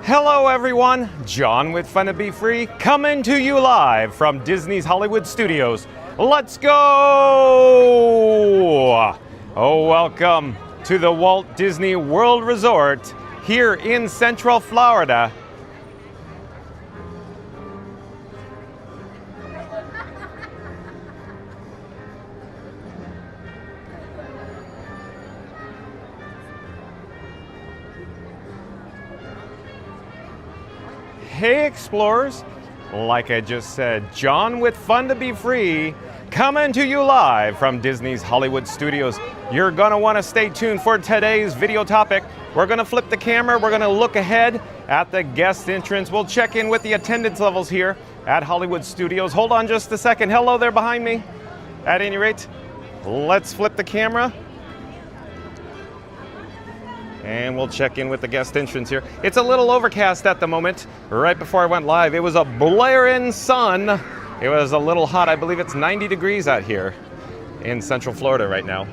Hello everyone, John with Fun to Be Free, coming to you live from Disney's Hollywood Studios. Let's go! Oh, welcome to the Walt Disney World Resort here in Central Florida. Hey explorers, like I just said, John with Fun to Be Free, coming to you live from Disney's Hollywood Studios. You're gonna wanna stay tuned for today's video topic. We're gonna flip the camera, we're gonna look ahead at the guest entrance. We'll check in with the attendance levels here at Hollywood Studios. Hold on just a second. Hello there behind me. At any rate, let's flip the camera. And we'll check in with the guest entrance here. It's a little overcast at the moment. Right before I went live, it was a blaring sun. It was a little hot. I believe it's 90 degrees out here in Central Florida right now.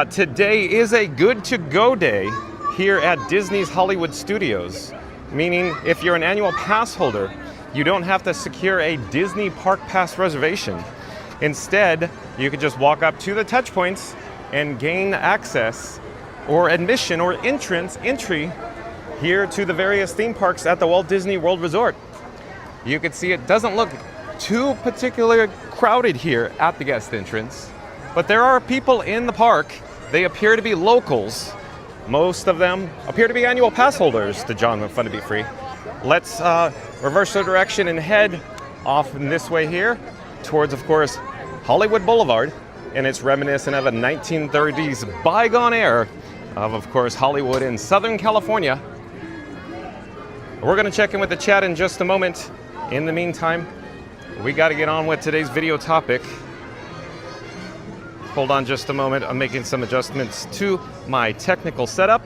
Today is a good to go day here at Disney's Hollywood Studios, meaning if you're an annual pass holder, you don't have to secure a Disney Park Pass reservation. Instead, you could just walk up to the touch points and gain access or admission or entry here to the various theme parks at the Walt Disney World Resort. You can see it doesn't look too particularly crowded here at the guest entrance, but there are people in the park. They appear to be locals. Most of them appear to be annual pass holders to John with Fun to Be Free. Let's reverse the direction and head off in this way here towards, of course, Hollywood Boulevard, and it's reminiscent of a 1930s bygone era of course, Hollywood in Southern California. We're going to check in with the chat in just a moment. In the meantime, we got to get on with today's video topic. Hold on just a moment. I'm making some adjustments to my technical setup.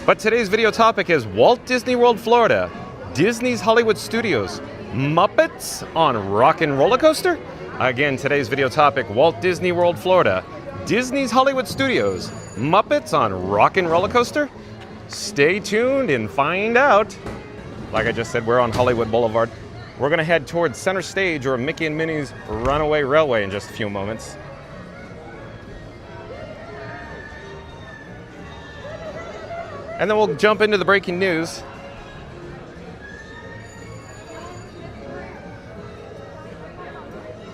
But today's video topic is Walt Disney World, Florida, Disney's Hollywood Studios, Muppets on Rock and Roller Coaster? Again, today's video topic, Walt Disney World, Florida, Disney's Hollywood Studios, Muppets on Rock and Roller Coaster? Stay tuned and find out. Like I just said, we're on Hollywood Boulevard. We're gonna head towards Center Stage or Mickey and Minnie's Runaway Railway in just a few moments. And then we'll jump into the breaking news.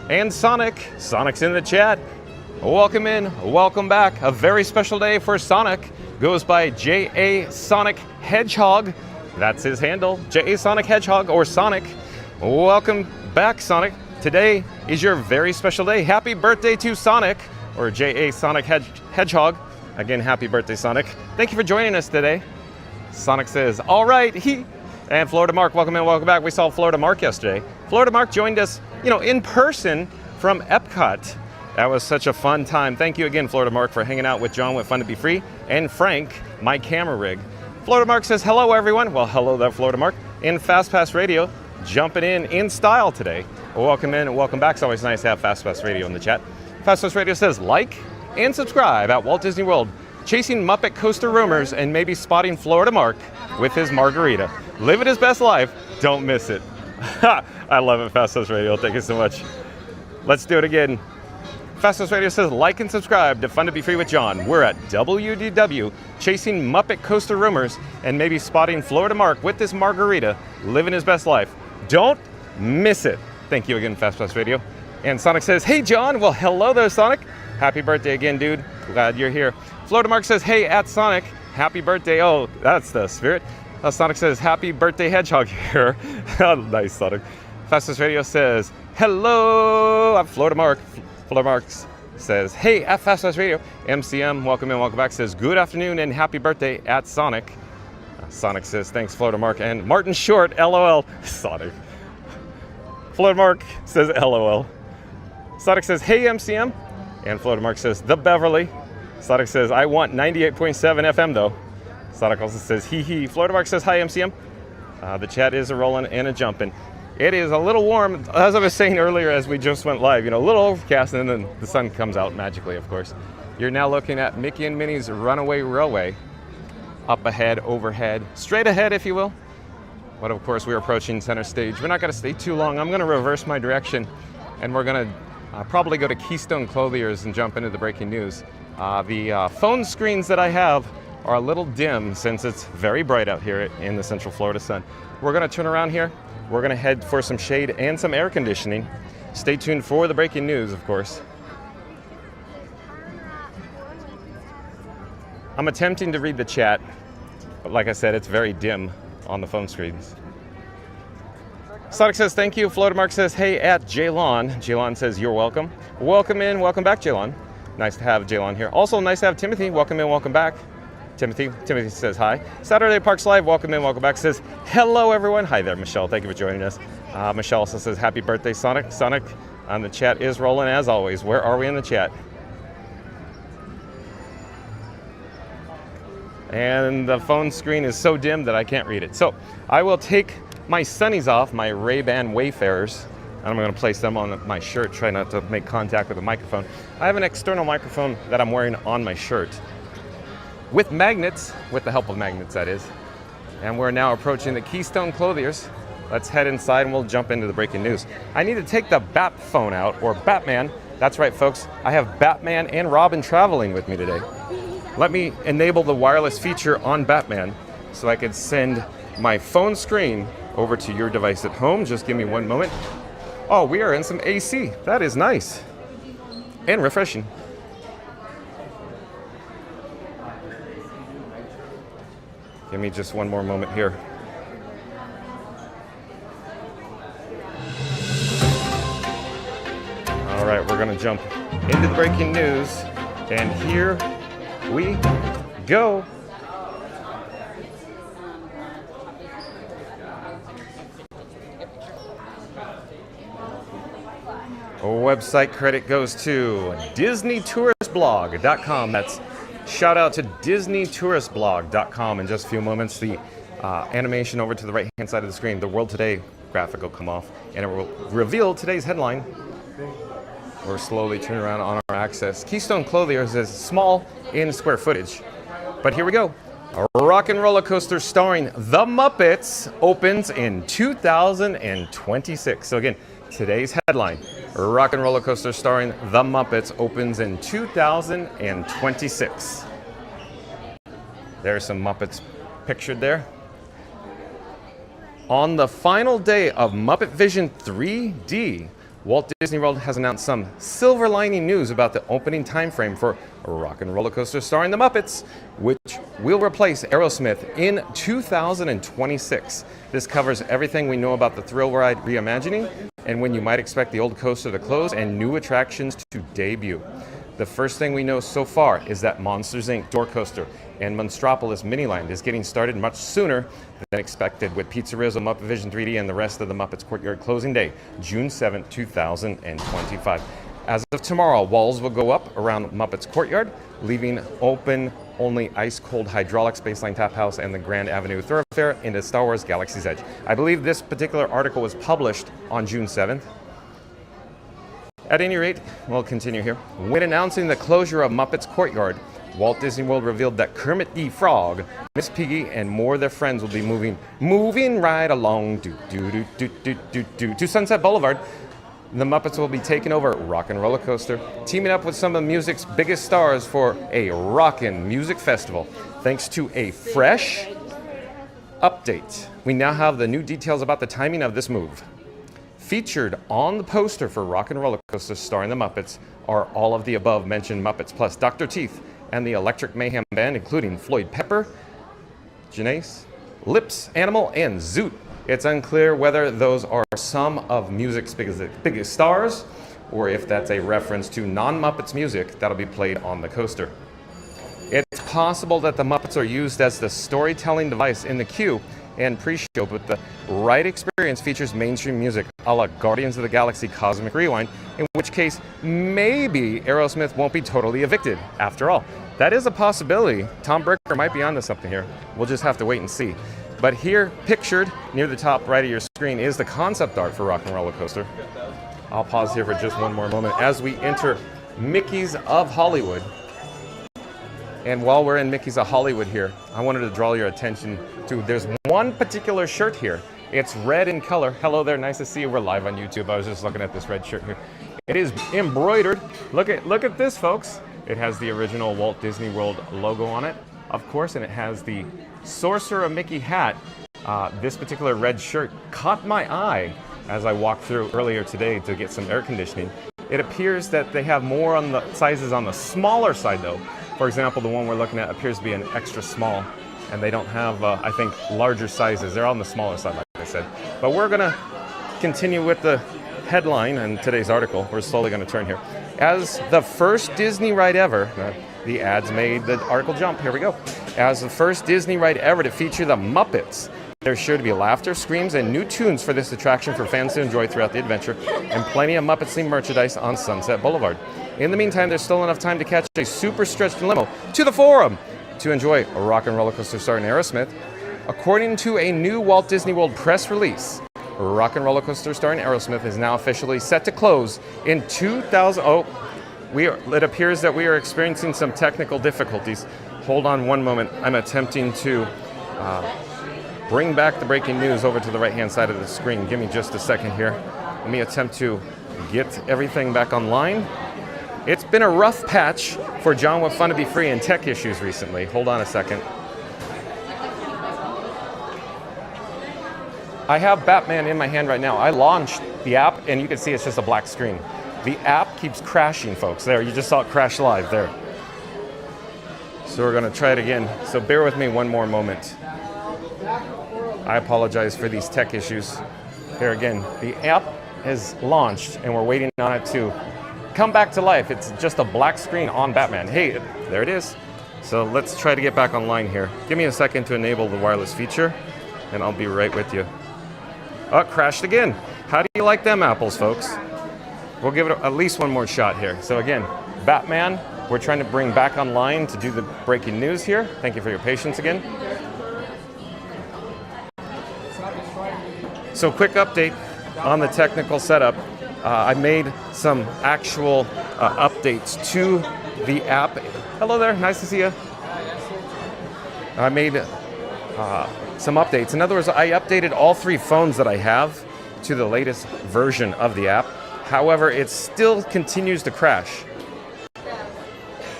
And Sonic's in the chat. Welcome in, welcome back. A very special day for Sonic. Goes by J.A. Sonic Hedgehog. That's his handle, J.A. Sonic Hedgehog or Sonic. Welcome back, Sonic. Today is your very special day. Happy birthday to Sonic or J.A. Sonic Hedgehog. Again, happy birthday, Sonic. Thank you for joining us today. Sonic says, all right, and Florida Mark, welcome in, welcome back. We saw Florida Mark yesterday. Florida Mark joined us, in person from Epcot. That was such a fun time. Thank you again, Florida Mark, for hanging out with John with Fun to Be Free and Frank, my camera rig. Florida Mark says, hello, everyone. Well, hello there, Florida Mark. In Fast Pass Radio, jumping in style today. Welcome in and welcome back. It's always nice to have Fast Pass Radio in the chat. Fast Pass Radio says, like and subscribe at Walt Disney World, chasing Muppet coaster rumors and maybe spotting Florida Mark with his margarita. Living his best life. Don't miss it. I love it, Fast Pass Radio. Thank you so much. Let's do it again. Fastest Radio says, like and subscribe to Fun to Be Free with John. We're at WDW, chasing Muppet coaster rumors and maybe spotting Florida Mark with this margarita, living his best life. Don't miss it. Thank you again, Fast Pass Radio. And Sonic says, hey, John. Well, hello there, Sonic. Happy birthday again, dude. Glad you're here. Florida Mark says, hey, at Sonic, happy birthday. Oh, that's the spirit. Sonic says, happy birthday, Hedgehog here. Nice, Sonic. Fastest Radio says, hello, I'm Florida Mark. Florida Mark says, hey, at Fast Pass Radio. MCM, welcome in, welcome back, says, good afternoon and happy birthday at Sonic. Sonic says, thanks, Florida Mark. And Martin Short, LOL. Sonic. Florida Mark says, LOL. Sonic says, hey, MCM. And Florida Mark says, the Beverly. Sonic says, I want 98.7 FM, though. Sonic also says, hee hee. Florida Mark says, hi, MCM. The chat is a rolling and a jumping. It is a little warm, as I was saying earlier as we just went live, a little overcast, and then the sun comes out magically, of course. You're now looking at Mickey and Minnie's Runaway Railway. Up ahead, overhead, straight ahead, if you will. But of course, we're approaching center stage. We're not going to stay too long. I'm going to reverse my direction, and we're going to probably go to Keystone Clothiers and jump into the breaking news. The phone screens that I have are a little dim since it's very bright out here in the Central Florida sun. We're going to turn around here. We're going to head for some shade and some air conditioning. Stay tuned for the breaking news, of course. I'm attempting to read the chat, but like I said, it's very dim on the phone screens. Sonic says thank you. Florida Mark says hey at Jaylon. Jaylon says you're welcome. Welcome in, welcome back, Jaylon. Nice to have Jaylon here. Also nice to have Timothy. Welcome in, welcome back. Timothy says hi. Saturday Parks Live, welcome in, welcome back. Says hello everyone. Hi there, Michelle. Thank you for joining us. Michelle also says happy birthday, Sonic. Sonic on the chat is rolling as always. Where are we in the chat? And the phone screen is so dim that I can't read it. So I will take my sunnies off, my Ray-Ban Wayfarers, and I'm going to place them on my shirt, try not to make contact with the microphone. I have an external microphone that I'm wearing on my shirt with magnets, with the help of magnets that is. And we're now approaching the Keystone Clothiers. Let's head inside and we'll jump into the breaking news. I need to take the Bat phone out, or Batman. That's right, folks. I have Batman and Robin traveling with me today. Let me enable the wireless feature on Batman so I can send my phone screen over to your device at home. Just give me one moment. Oh, we are in some AC. That is nice and refreshing. Give me just one more moment here. All right, we're gonna jump into the breaking news, and here we go. Website credit goes to DisneyTouristBlog.com. That's shout out to DisneyTouristBlog.com. In just a few moments, the animation over to the right-hand side of the screen, the World Today graphic will come off, and it will reveal today's headline. We're slowly turning around on our access. Keystone Clothiers is small in square footage, but here we go. A rock and roller coaster starring the Muppets opens in 2026. So again, today's headline, rock and roller coaster starring the Muppets opens in 2026. There's some Muppets pictured there. On the final day of Muppet Vision 3D, Walt Disney World has announced some silver lining news about the opening time frame for Rock and Roller Coaster starring the Muppets, which will replace Aerosmith in 2026. This covers everything we know about the thrill ride reimagining and when you might expect the old coaster to close and new attractions to debut. The first thing we know so far is that Monsters Inc. Door Coaster and Monstropolis Miniland is getting started much sooner than expected, with Pizzeria Muppet Vision 3D and the rest of the Muppets Courtyard closing day, June 7, 2025. As of tomorrow, walls will go up around Muppets Courtyard, leaving open only ice-cold hydraulic Spaceline Tap House and the Grand Avenue Thoroughfare into Star Wars Galaxy's Edge. I believe this particular article was published on June 7th. At any rate, we'll continue here. When announcing the closure of Muppets Courtyard, Walt Disney World revealed that Kermit the Frog, Miss Piggy, and more of their friends will be moving right along to Sunset Boulevard. The Muppets will be taking over Rock and Roller Coaster, teaming up with some of music's biggest stars for a rockin' music festival. Thanks to a fresh update, we now have the new details about the timing of this move. Featured on the poster for Rock and Roller Coaster starring the Muppets are all of the above mentioned Muppets, plus Dr. Teeth and the Electric Mayhem Band, including Floyd Pepper, Janace, Lips Animal, and Zoot. It's unclear whether those are some of music's biggest stars, or if that's a reference to non-Muppets music that'll be played on the coaster. It's possible that the Muppets are used as the storytelling device in the queue and pre-show, but the right experience features mainstream music a la Guardians of the Galaxy Cosmic Rewind, in which case maybe Aerosmith won't be totally evicted after all. That is a possibility. Tom Bricker might be onto something here. We'll just have to wait and see. But here, pictured near the top right of your screen, is the concept art for Rock and Roller Coaster. I'll pause here for just one more moment as we enter Mickey's of Hollywood. And while we're in Mickey's of Hollywood here, I wanted to draw your attention to, there's one particular shirt here. It's red in color. Hello there, nice to see you. We're live on YouTube. I was just looking at this red shirt here. It is embroidered. Look at this, folks. It has the original Walt Disney World logo on it, of course, and it has the Sorcerer Mickey hat. This particular red shirt caught my eye as I walked through earlier today to get some air conditioning. It appears that they have more on the sizes on the smaller side though. For example, the one we're looking at appears to be an extra small, and they don't have, I think, larger sizes. They're on the smaller side, like I said. But we're gonna continue with the headline in today's article. We're slowly gonna turn here. As the first Disney ride ever, the ads made the article jump, here we go. As the first Disney ride ever to feature the Muppets, there's sure to be laughter, screams, and new tunes for this attraction for fans to enjoy throughout the adventure, and plenty of Muppets-themed merchandise on Sunset Boulevard. In the meantime, there's still enough time to catch a super stretched limo to the Forum to enjoy a rock and roller coaster starring Aerosmith. According to a new Walt Disney World press release, Rock and Roller Coaster starring Aerosmith is now officially set to close in 2000. It appears that we are experiencing some technical difficulties. Hold on one moment. I'm attempting to bring back the breaking news over to the right-hand side of the screen. Give me just a second here. Let me attempt to get everything back online. It's been a rough patch for John with Fun to Be Free and tech issues recently. Hold on a second. I have Batman in my hand right now. I launched the app, and you can see it's just a black screen. The app keeps crashing, folks. There, you just saw it crash live there. So we're going to try it again. So bear with me one more moment. I apologize for these tech issues. Here again, the app has launched, and we're waiting on it to come back to life. It's just a black screen on Batman. Hey, there it is. So let's try to get back online here. Give me a second to enable the wireless feature, and I'll be right with you. Oh, it crashed again. How do you like them apples, folks? We'll give it at least one more shot here. So again, Batman, we're trying to bring back online to do the breaking news here. Thank you for your patience again. So quick update on the technical setup. I made some actual updates to the app. Hello there, nice to see you. I made some updates. In other words, I updated all 3 phones that I have to the latest version of the app. However, it still continues to crash.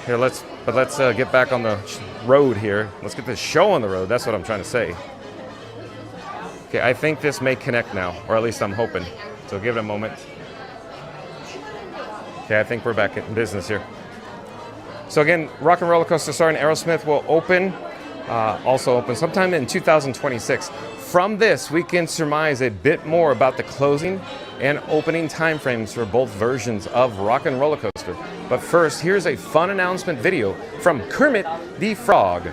Here, let's get back on the road here. Let's get this show on the road. That's what I'm trying to say. Okay, I think this may connect now, or at least I'm hoping. So give it a moment. Okay, I think we're back in business here. So again, Rock and Roller Coaster starring Aerosmith will also open sometime in 2026. From this, we can surmise a bit more about the closing and opening timeframes for both versions of Rock and Roller Coaster. But first, here's a fun announcement video from Kermit the Frog.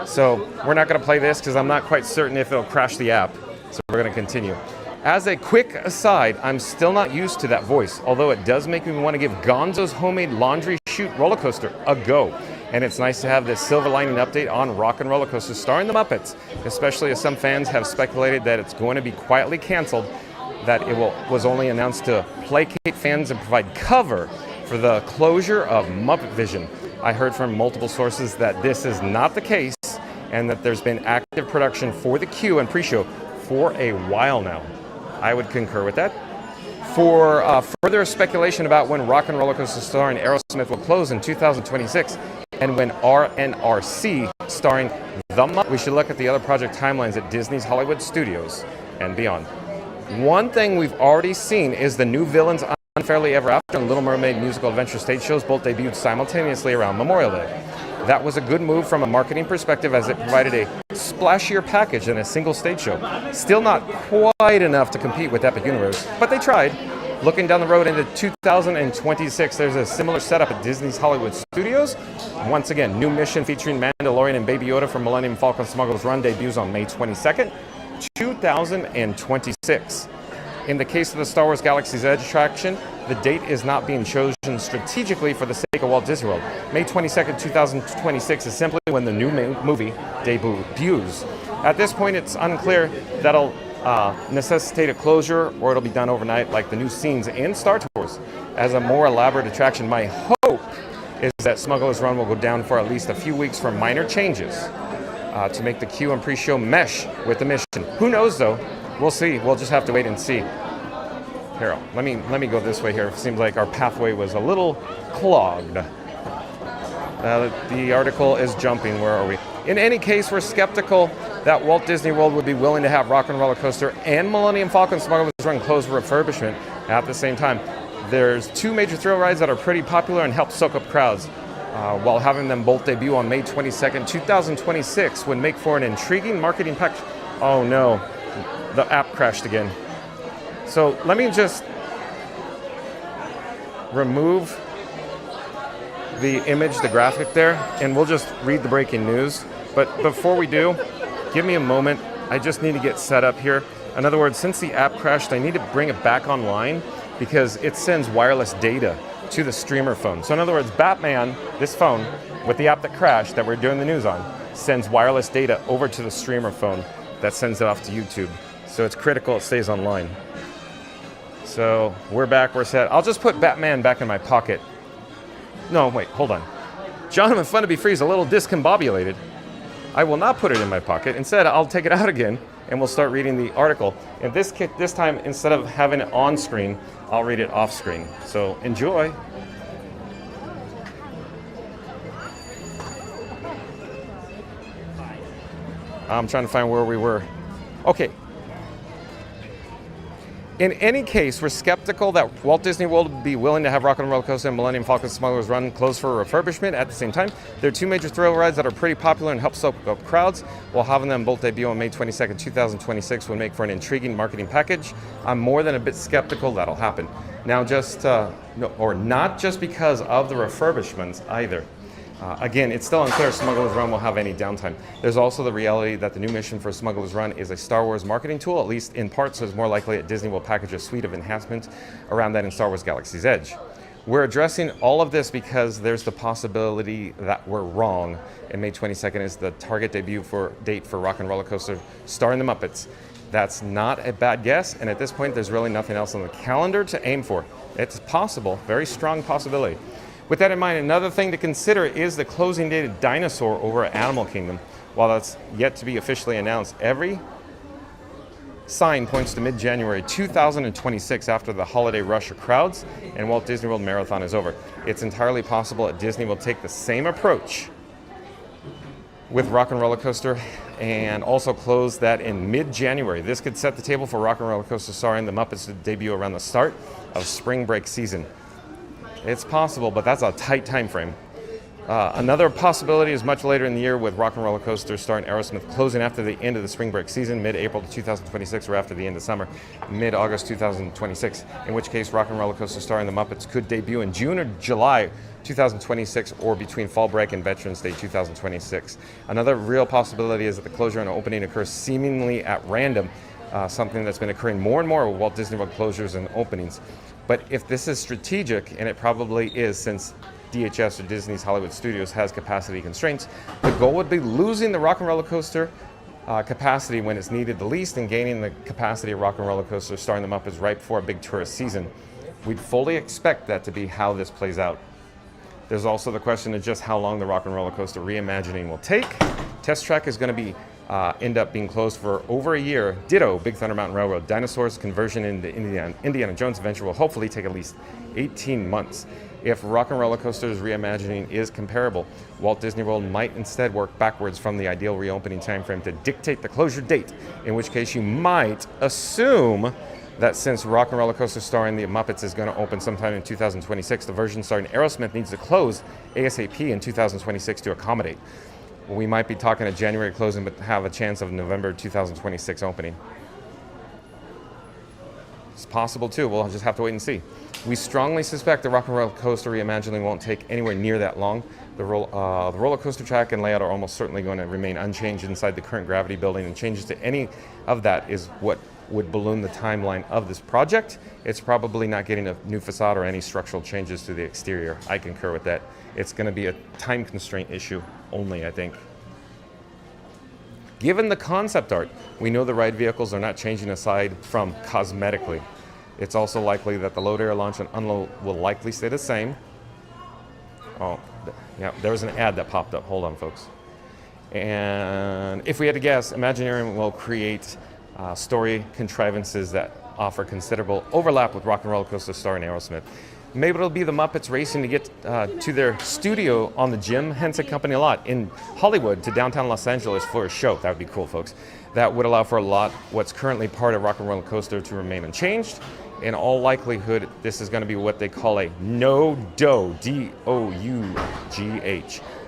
So we're not going to play this because I'm not quite certain if it'll crash the app. So we're going to continue. As a quick aside, I'm still not used to that voice, although it does make me want to give Gonzo's Homemade Laundry Chute roller coaster a go. And it's nice to have this silver lining update on Rock and Roller Coaster starring the Muppets, especially as some fans have speculated that it's going to be quietly canceled, that it was only announced to placate fans and provide cover for the closure of Muppet Vision. I heard from multiple sources that this is not the case and that there's been active production for the queue and pre-show for a while now. I would concur with that. For further speculation about when Rock and Roller Coaster starring Aerosmith will close in 2026 and when RNRC starring the Muppets, we should look at the other project timelines at Disney's Hollywood Studios and beyond. One thing we've already seen is the new villains Unfairly Ever After and Little Mermaid musical adventure stage shows both debuted simultaneously around Memorial Day. That was a good move from a marketing perspective as it provided a splashier package than a single stage show. Still not quite enough to compete with Epic Universe, but they tried. Looking down the road into 2026, there's a similar setup at Disney's Hollywood Studios. Once again, new mission featuring Mandalorian and Baby Yoda from Millennium Falcon Smugglers Run debuts on May 22nd, 2026. In the case of the Star Wars Galaxy's Edge attraction, the date is not being chosen strategically for the sake of Walt Disney World. May 22nd, 2026 is simply when the new movie debuts. At this point, it's unclear that'll necessitate a closure or it'll be done overnight like the new scenes in Star Tours. As a more elaborate attraction, my hope is that Smugglers Run will go down for at least a few weeks for minor changes. to make the queue and pre-show mesh with the mission. Who knows though? We'll see. We'll just have to wait and see. Here, let me go this way here. It seems like our pathway was a little clogged. The article is jumping. Where are we? In any case, we're skeptical that Walt Disney World would be willing to have Rock and Roller Coaster and Millennium Falcon Smugglers Run closed for refurbishment at the same time. There's two major thrill rides that are pretty popular and help soak up crowds, while having them both debut on May 22nd, 2026 would make for an intriguing marketing package. Oh no, the app crashed again. So let me just remove the image, the graphic there, and we'll just read the breaking news. But before we do, give me a moment. I just need to get set up here. In other words, since the app crashed, I need to bring it back online because it sends wireless data to the streamer phone. So in other words, Batman, this phone, with the app that crashed that we're doing the news on, sends wireless data over to the streamer phone that sends it off to YouTube. So it's critical it stays online. So we're back, we're set. I'll just put Batman back in my pocket. No, wait, hold on. Jonathan Funderby Free's a little discombobulated. I will not put it in my pocket. Instead, I'll take it out again and we'll start reading the article. And this time, instead of having it on screen, I'll read it off screen. So enjoy. I'm trying to find where we were. Okay. In any case, we're skeptical that Walt Disney World would be willing to have Rock and Roller Coaster and Millennium Falcon Smugglers Run closed for refurbishment at the same time. There are two major thrill rides that are pretty popular and help soak up crowds, while having them both debut on May 22nd, 2026 would make for an intriguing marketing package. I'm more than a bit skeptical that'll happen. Now, not just because of the refurbishments either. Again, it's still unclear if Smugglers Run will have any downtime. There's also the reality that the new mission for Smugglers Run is a Star Wars marketing tool, at least in part, so it's more likely that Disney will package a suite of enhancements around that in Star Wars Galaxy's Edge. We're addressing all of this because there's the possibility that we're wrong, and May 22nd is the target debut date for Rock and Roller Coaster starring the Muppets. That's not a bad guess, and at this point, there's really nothing else on the calendar to aim for. It's possible, very strong possibility. With that in mind, another thing to consider is the closing date of Dinosaur over at Animal Kingdom. While that's yet to be officially announced, every sign points to mid-January 2026 after the holiday rush of crowds and Walt Disney World Marathon is over. It's entirely possible that Disney will take the same approach with Rock and Roller Coaster and also close that in mid-January. This could set the table for Rock and Roller Coaster starring the Muppets to debut around the start of spring break season. It's possible, but that's a tight time frame. Another possibility is much later in the year with Rock and Roller Coaster starring Aerosmith closing after the end of the spring break season, mid-April 2026, or after the end of summer, mid-August 2026, in which case Rock and Roller Coaster starring the Muppets could debut in June or July 2026 or between fall break and Veterans Day 2026. Another real possibility is that the closure and opening occurs seemingly at random, something that's been occurring more and more with Walt Disney World closures and openings. But if this is strategic, and it probably is since DHS or Disney's Hollywood Studios has capacity constraints, the goal would be losing the Rock and Roller Coaster capacity when it's needed the least and gaining the capacity of Rock and Roller Coaster starring the Muppets right before a big tourist season. We'd fully expect that to be how this plays out. There's also the question of just how long the Rock and Roller Coaster reimagining will take. Test Track is going to be end up being closed for over a year. Ditto Big Thunder Mountain Railroad. Dinosaur's conversion into Indiana Jones adventure will hopefully take at least 18 months. If Rock and Roller Coaster's reimagining is comparable, Walt Disney World might instead work backwards from the ideal reopening timeframe to dictate the closure date, in which case you might assume that since Rock and Roller Coaster starring the Muppets is going to open sometime in 2026, the version starring Aerosmith needs to close ASAP in 2026 to accommodate. We might be talking a January closing, but have a chance of November 2026 opening. It's possible too. We'll just have to wait and see. We strongly suspect the Rock and Roller Coaster reimagining won't take anywhere near that long. The roller coaster track and layout are almost certainly going to remain unchanged inside the current Gravity building, and changes to any of that is what would balloon the timeline of this project. It's probably not getting a new facade or any structural changes to the exterior. I concur with that. It's going to be a time constraint issue only, I think. Given the concept art, we know the ride vehicles are not changing aside from cosmetically. It's also likely that the load, air, launch, and unload will likely stay the same. Oh, yeah, there was an ad that popped up. Hold on, folks. And if we had to guess, Imagineering will create story contrivances that offer considerable overlap with Rock and Roller Coaster Star and Aerosmith. Maybe it'll be the Muppets racing to get to their studio on the Jim Henson Company lot in Hollywood to downtown Los Angeles for a show. That would be cool, folks. That would allow for a lot what's currently part of Rock and Roller Coaster to remain unchanged. In all likelihood, this is going to be what they call a no-dough, D-O-U-G-H.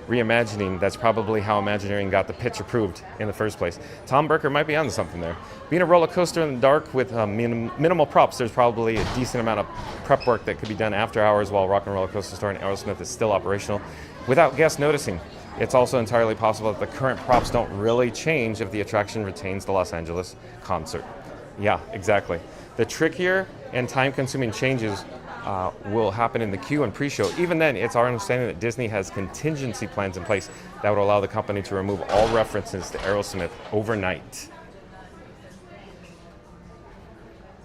Reimagining. That's probably how Imagineering got the pitch approved in the first place. Tom Berker might be onto something there. Being a roller coaster in the dark with minimal props, there's probably a decent amount of prep work that could be done after hours while Rock and Roller Coaster Star and Aerosmith is still operational without guests noticing. It's also entirely possible that the current props don't really change if the attraction retains the Los Angeles concert. Yeah, exactly. The trickier and time-consuming changes will happen in the queue and pre-show. Even then, it's our understanding that Disney has contingency plans in place that would allow the company to remove all references to Aerosmith overnight.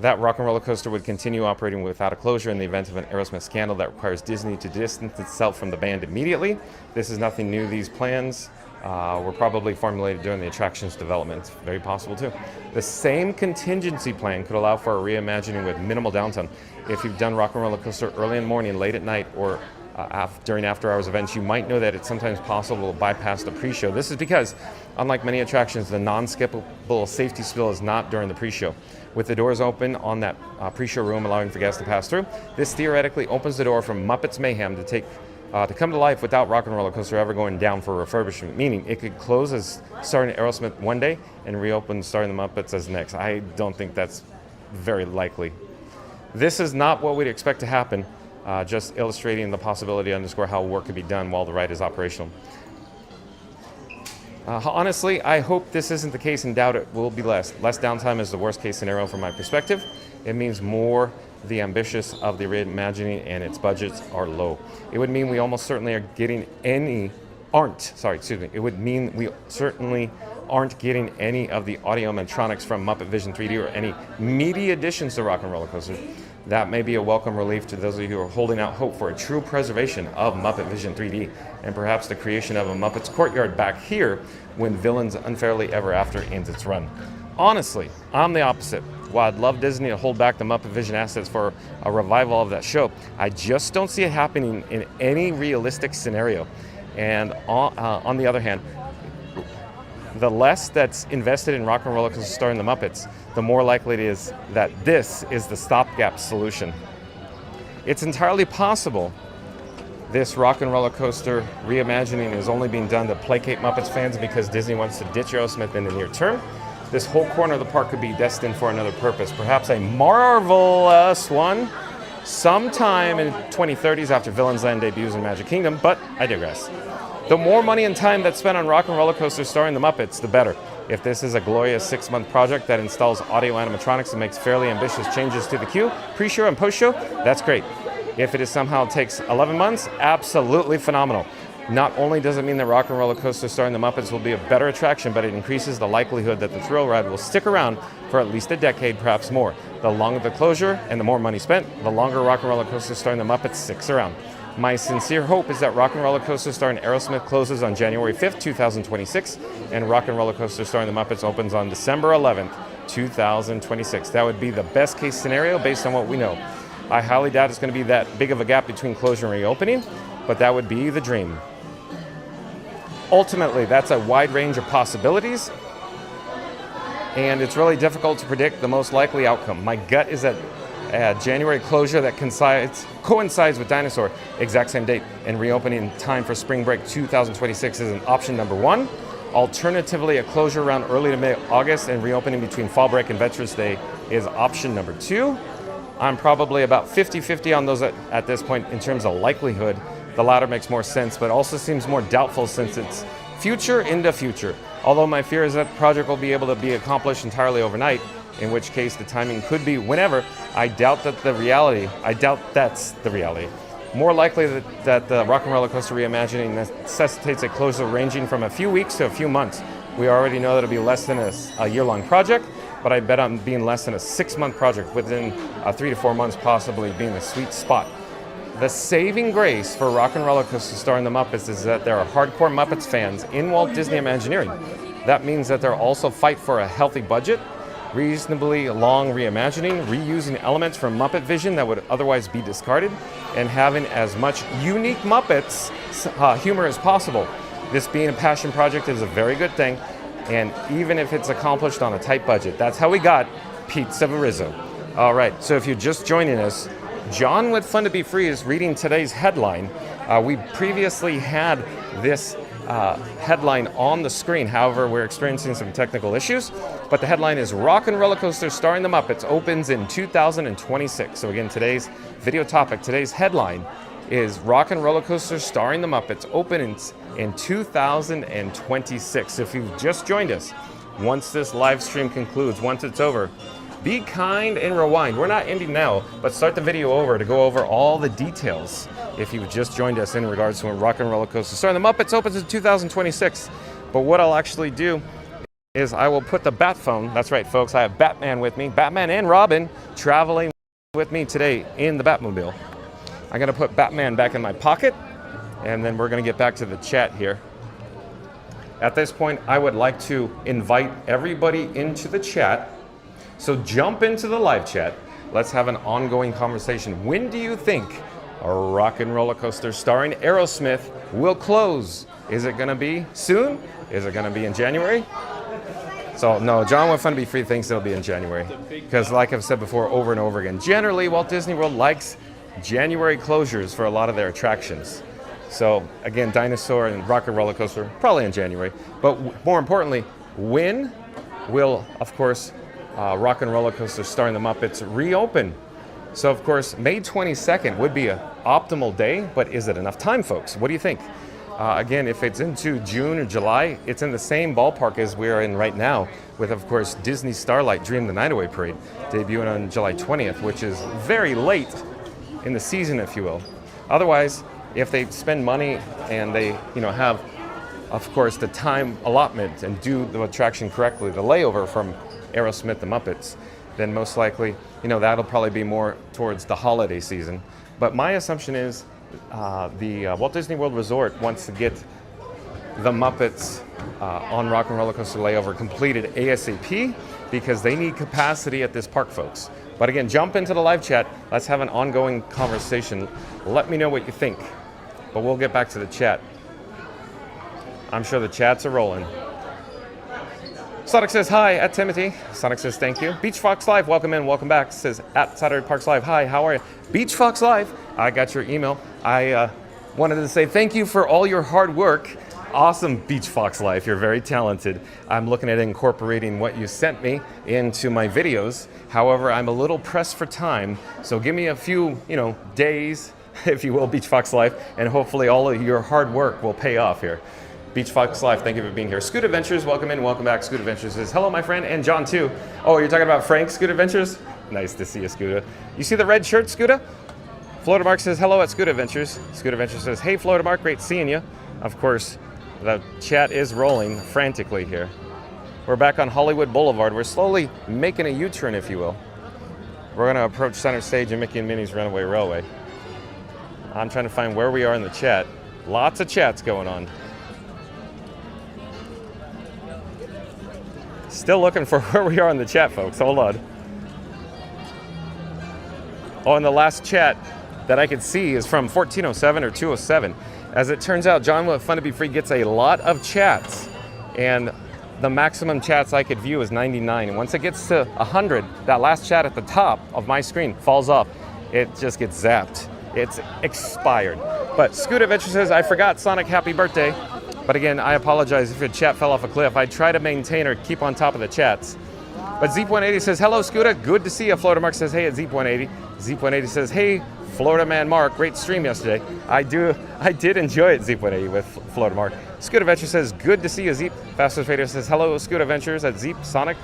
That Rock and Roller Coaster would continue operating without a closure in the event of an Aerosmith scandal that requires Disney to distance itself from the band immediately. This is nothing new. These plans were probably formulated during the attraction's development. It's very possible too. The same contingency plan could allow for a reimagining with minimal downtime. If you've done Rock and Roller Coaster early in the morning, late at night, or during after-hours events, you might know that it's sometimes possible to bypass the pre-show. This is because, unlike many attractions, the non-skippable safety spill is not during the pre-show. With the doors open on that pre-show room, allowing for guests to pass through, this theoretically opens the door for Muppets Mayhem to come to life without Rock and Roller Coaster ever going down for refurbishment, meaning it could close as starting Aerosmith one day and reopen starting the Muppets as next. I don't think that's very likely. This is not what we'd expect to happen, just illustrating the possibility to underscore how work could be done while the ride is operational. Honestly, I hope this isn't the case and doubt it will be less. Less downtime is the worst case scenario from my perspective. It means more the ambitious of the reimagining and its budgets are low. It would mean we almost certainly aren't getting any of the audio animatronics from Muppet Vision 3D or any media additions to Rock and Roller Coaster. That may be a welcome relief to those of you who are holding out hope for a true preservation of Muppet Vision 3D and perhaps the creation of a Muppets courtyard back here when Villains Unfairly Ever After ends its run. Honestly, I'm the opposite. While I'd love Disney to hold back the Muppet Vision assets for a revival of that show, I just don't see it happening in any realistic scenario. And on the other hand, the less that's invested in Rock and Roller Coaster Star and the Muppets, the more likely it is that this is the stopgap solution. It's entirely possible this Rock and Roller Coaster reimagining is only being done to placate Muppets fans because Disney wants to ditch Aerosmith in the near term. This whole corner of the park could be destined for another purpose, perhaps a marvelous one, sometime in 2030s after Villains Land debuts in Magic Kingdom, but I digress. The more money and time that's spent on Rock and Roller Coaster starring the Muppets, the better. If this is a glorious 6-month project that installs audio animatronics and makes fairly ambitious changes to the queue, pre-show and post-show, that's great. If it somehow takes 11 months, absolutely phenomenal. Not only does it mean that Rock and Roller Coaster starring the Muppets will be a better attraction, but it increases the likelihood that the thrill ride will stick around for at least a decade, perhaps more. The longer the closure and the more money spent, the longer Rock and Roller Coaster starring the Muppets sticks around. My sincere hope is that Rock and Roller Coaster starring Aerosmith closes on January 5th, 2026, and Rock and Roller Coaster starring the Muppets opens on December 11th, 2026. That would be the best case scenario based on what we know. I highly doubt it's going to be that big of a gap between closure and reopening, but that would be the dream. Ultimately, that's a wide range of possibilities, and it's really difficult to predict the most likely outcome. My gut is that January closure that coincides with Dinosaur, exact same date, and reopening time for spring break 2026 is an option number one. Alternatively, a closure around early to mid-August and reopening between fall break and Veterans Day is option number two. I'm probably about 50-50 on those at this point in terms of likelihood. The latter makes more sense, but also seems more doubtful since it's future into future. Although my fear is that the project will be able to be accomplished entirely overnight, in which case the timing could be whenever. I doubt that's the reality. More likely that the Rock and Roller Coaster reimagining necessitates a closure ranging from a few weeks to a few months. We already know that it'll be less than a year-long project, but I bet on being less than a 6-month project, within 3 to 4 months possibly being the sweet spot. The saving grace for Rock and Roller Coaster starring the Muppets is that there are hardcore Muppets fans in Walt Disney Imagineering. That means that they'll also fight for a healthy budget, reasonably long reimagining, reusing elements from Muppet Vision that would otherwise be discarded, and having as much unique Muppets humor as possible. This being a passion project is a very good thing, and even if it's accomplished on a tight budget, that's how we got Pizza Rizzo. All right, so if you're just joining us, John with Fun to Be Free is reading today's headline. We previously had this headline on the screen. However, we're experiencing some technical issues, but the headline is Rock and Roller Coaster starring the Muppets opens in 2026. So again, today's video topic, today's headline is Rock and Roller Coaster starring the Muppets opens in 2026. So if you've just joined us, once this live stream concludes, once it's over, be kind and rewind. We're not ending now, but start the video over to go over all the details if you've just joined us in regards to when Rock and Roller Coaster starring the Muppets opens in 2026. But what I'll actually do is I will put the Bat phone, that's right folks, I have Batman with me, Batman and Robin traveling with me today in the Batmobile. I'm gonna put Batman back in my pocket, and then we're gonna get back to the chat here. At this point, I would like to invite everybody into the chat. So jump into the live chat. Let's have an ongoing conversation. When do you think a Rock and Roller Coaster starring Aerosmith will close? Is it gonna be soon? Is it gonna be in January? So no, John with Fun to Be Free thinks it'll be in January. Because like I've said before over and over again, generally Walt Disney World likes January closures for a lot of their attractions. So again, Dinosaur and Rock and Roller Coaster, probably in January. But more importantly, when will, of course, Rock and Roller Coaster starring the Muppets reopen? So of course, May 22nd would be an optimal day, but is it enough time, folks? What do you think? Again, if it's into June or July, it's in the same ballpark as we're in right now with, of course, Disney Starlight Dream the Night Away Parade debuting on July 20th, which is very late in the season, if you will. Otherwise, if they spend money and they, have, of course, the time allotment and do the attraction correctly, the layover from Aerosmith the Muppets, then most likely, that'll probably be more towards the holiday season. But my assumption is the Walt Disney World Resort wants to get the Muppets on Rock and Roller Coaster layover completed ASAP because they need capacity at this park, folks. But again, jump into the live chat. Let's have an ongoing conversation. Let me know what you think. But we'll get back to the chat. I'm sure the chats are rolling. Sonic says hi at Timothy. Sonic says thank you. Beach Fox Live, welcome in, welcome back. Says at Saturday Parks Live, hi, how are you? Beach Fox Live, I got your email. I wanted to say thank you for all your hard work. Awesome, Beach Fox Live, you're very talented. I'm looking at incorporating what you sent me into my videos. However, I'm a little pressed for time, so give me a few, days, if you will, Beach Fox Live, and hopefully all of your hard work will pay off here. Beach Fox Live, thank you for being here. Scoot Adventures, welcome in, welcome back. Scoot Adventures says, hello, my friend, and John too. Oh, you're talking about Frank, Scoot Adventures? Nice to see you, Scooter. You see the red shirt, Scooter? Florida Mark says, hello at Scoot Adventures. Scoot Adventures says, hey, Florida Mark, great seeing you. Of course, the chat is rolling frantically here. We're back on Hollywood Boulevard. We're slowly making a U-turn, if you will. We're gonna approach center stage and Mickey and Minnie's Runaway Railway. I'm trying to find where we are in the chat. Lots of chats going on. Still looking for where we are in the chat, folks. Hold on. Oh, and the last chat that I could see is from 1407 or 207. As it turns out, John with Fun to Be Free gets a lot of chats, and the maximum chats I could view is 99. And once it gets to 100, that last chat at the top of my screen falls off. It just gets zapped. It's expired. But Scoot Adventure says, I forgot Sonic, happy birthday. But again, I apologize if your chat fell off a cliff. I try to maintain or keep on top of the chats. But Zeep180 says, hello, Scooter. Good to see you. Florida Mark says, hey, at Zeep180. Zeep180 says, hey, Florida man Mark. Great stream yesterday. I did enjoy it, Zeep180 with Florida Mark. Scoot Adventure says, good to see you, Zeep. Fastest Fader says, hello, Scoot Adventures at Zeep Sonic.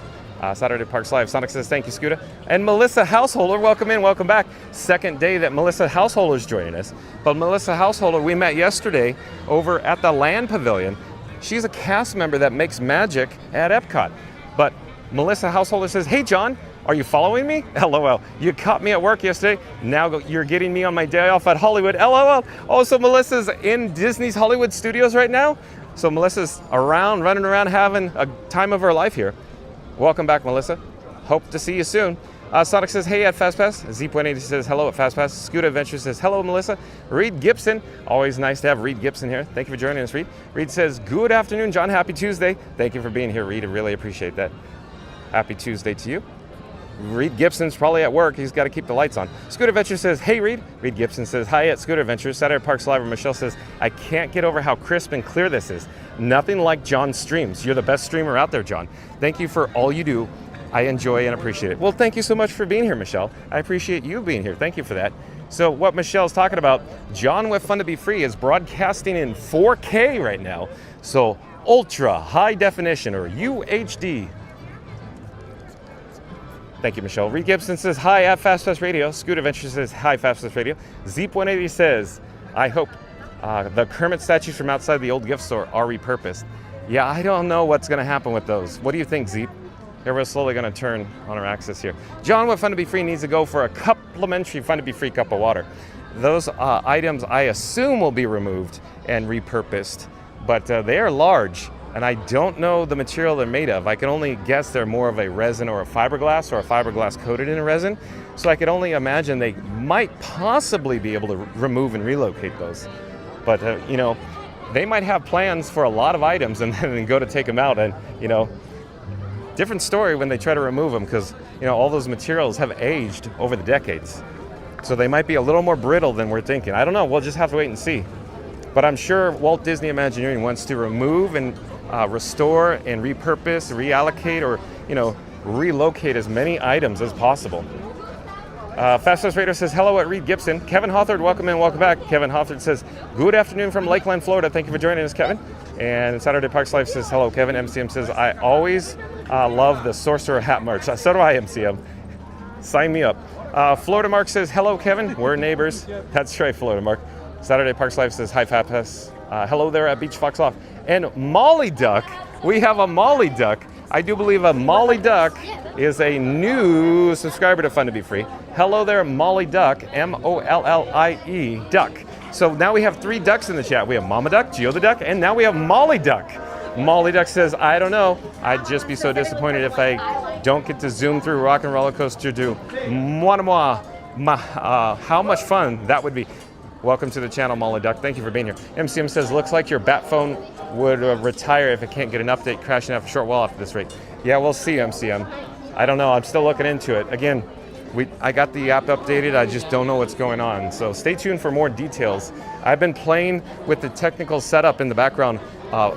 Saturday Parks Live. Sonic says, thank you, Scooter. And Melissa Householder, welcome in, welcome back. Second day that Melissa Householder is joining us. But Melissa Householder, we met yesterday over at the Land Pavilion. She's a cast member that makes magic at Epcot. But Melissa Householder says, hey, John, Are you following me? LOL. You caught me at work yesterday. Now you're getting me on my day off at Hollywood. LOL. Oh, so Melissa's in Disney's Hollywood studios right now. So Melissa's around, running around, having a time of her life here. Welcome back, Melissa. Hope to see you soon. Sonic says, hey at FastPass. Zeep180 says, hello at FastPass. Scooter Adventure says, hello, Melissa. Reed Gibson, always nice to have Reed Gibson here. Thank you for joining us, Reed. Reed says, good afternoon, John. Happy Tuesday. Thank you for being here, Reed. I really appreciate that. Happy Tuesday to you. Reed Gibson's probably at work. He's got to keep the lights on. Scooter Adventure says, hey, Reed. Reed Gibson says, hi at Scooter Adventure. Saturday Parks Live. Michelle says, I can't get over how crisp and clear this is. Nothing like John's streams. You're the best streamer out there, John. Thank you for all you do. I enjoy and appreciate it. Well, thank you so much for being here, Michelle. I appreciate you being here. Thank you for that. So what Michelle's talking about, John with Fun to Be Free is broadcasting in 4K right now. So ultra high definition, or UHD. Thank you, Michelle. Reed Gibson says, hi at FastPass Radio. Scoot Adventure says, hi, FastPass Radio. Zeep180 says, I hope the Kermit statues from outside the old gift store are repurposed. Yeah, I don't know what's going to happen with those. What do you think, Zeep? Here, we're slowly going to turn on our axis here. John with Fun to Be Free needs to go for a complimentary Fun to Be Free cup of water. Those items, I assume, will be removed and repurposed, but they are large, and I don't know the material they're made of. I can only guess they're more of a resin or a fiberglass coated in a resin, so I could only imagine they might possibly be able to remove and relocate those. But, you know, they might have plans for a lot of items and then go to take them out, and, you know, different story when they try to remove them, because, you know, all those materials have aged over the decades. So they might be a little more brittle than we're thinking. I don't know. We'll just have to wait and see. But I'm sure Walt Disney Imagineering wants to remove and restore and repurpose, reallocate, or, you know, relocate as many items as possible. Fastest Raider says, hello at Reed Gibson. Kevin Hawthorne, welcome in, welcome back. Kevin Hawthorne says, good afternoon from Lakeland, Florida. Thank you for joining us, Kevin. And Saturday Parks Life says, hello, Kevin. MCM says, I always love the Sorcerer hat merch. So do I, MCM. Sign me up. Florida Mark says, hello, Kevin. We're neighbors. That's right, Florida Mark. Saturday Parks Life says, hi, FastPass. Hello there at Beach Fox Loft. And Molly Duck, we have a Molly Duck. I do believe a Molly Duck is a new subscriber to Fun to Be Free. Hello there, Molly Duck, M-O-L-L-I-E, Duck. So now we have 3 ducks in the chat. We have Mama Duck, Geo the Duck, and now we have Molly Duck. Molly Duck says, I don't know. I'd just be so disappointed if I don't get to zoom through Rock and Roller Coaster to how much fun that would be. Welcome to the channel, Molly Duck. Thank you for being here. MCM says, looks like your bat phone would retire if it can't get an update, crashing out for a short while after this rate. Yeah, we'll see, MCM. I don't know. I'm still looking into it. Again, I got the app updated. I just don't know what's going on. So stay tuned for more details. I've been playing with the technical setup in the background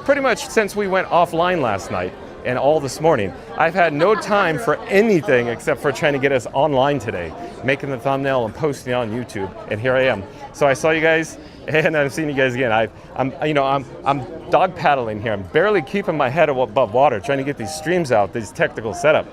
pretty much since we went offline last night and all this morning. I've had no time for anything except for trying to get us online today, making the thumbnail and posting it on YouTube. And here I am. So I saw you guys, and I've seen you guys again. I'm dog paddling here. I'm barely keeping my head above water, trying to get these streams out, these technical setup,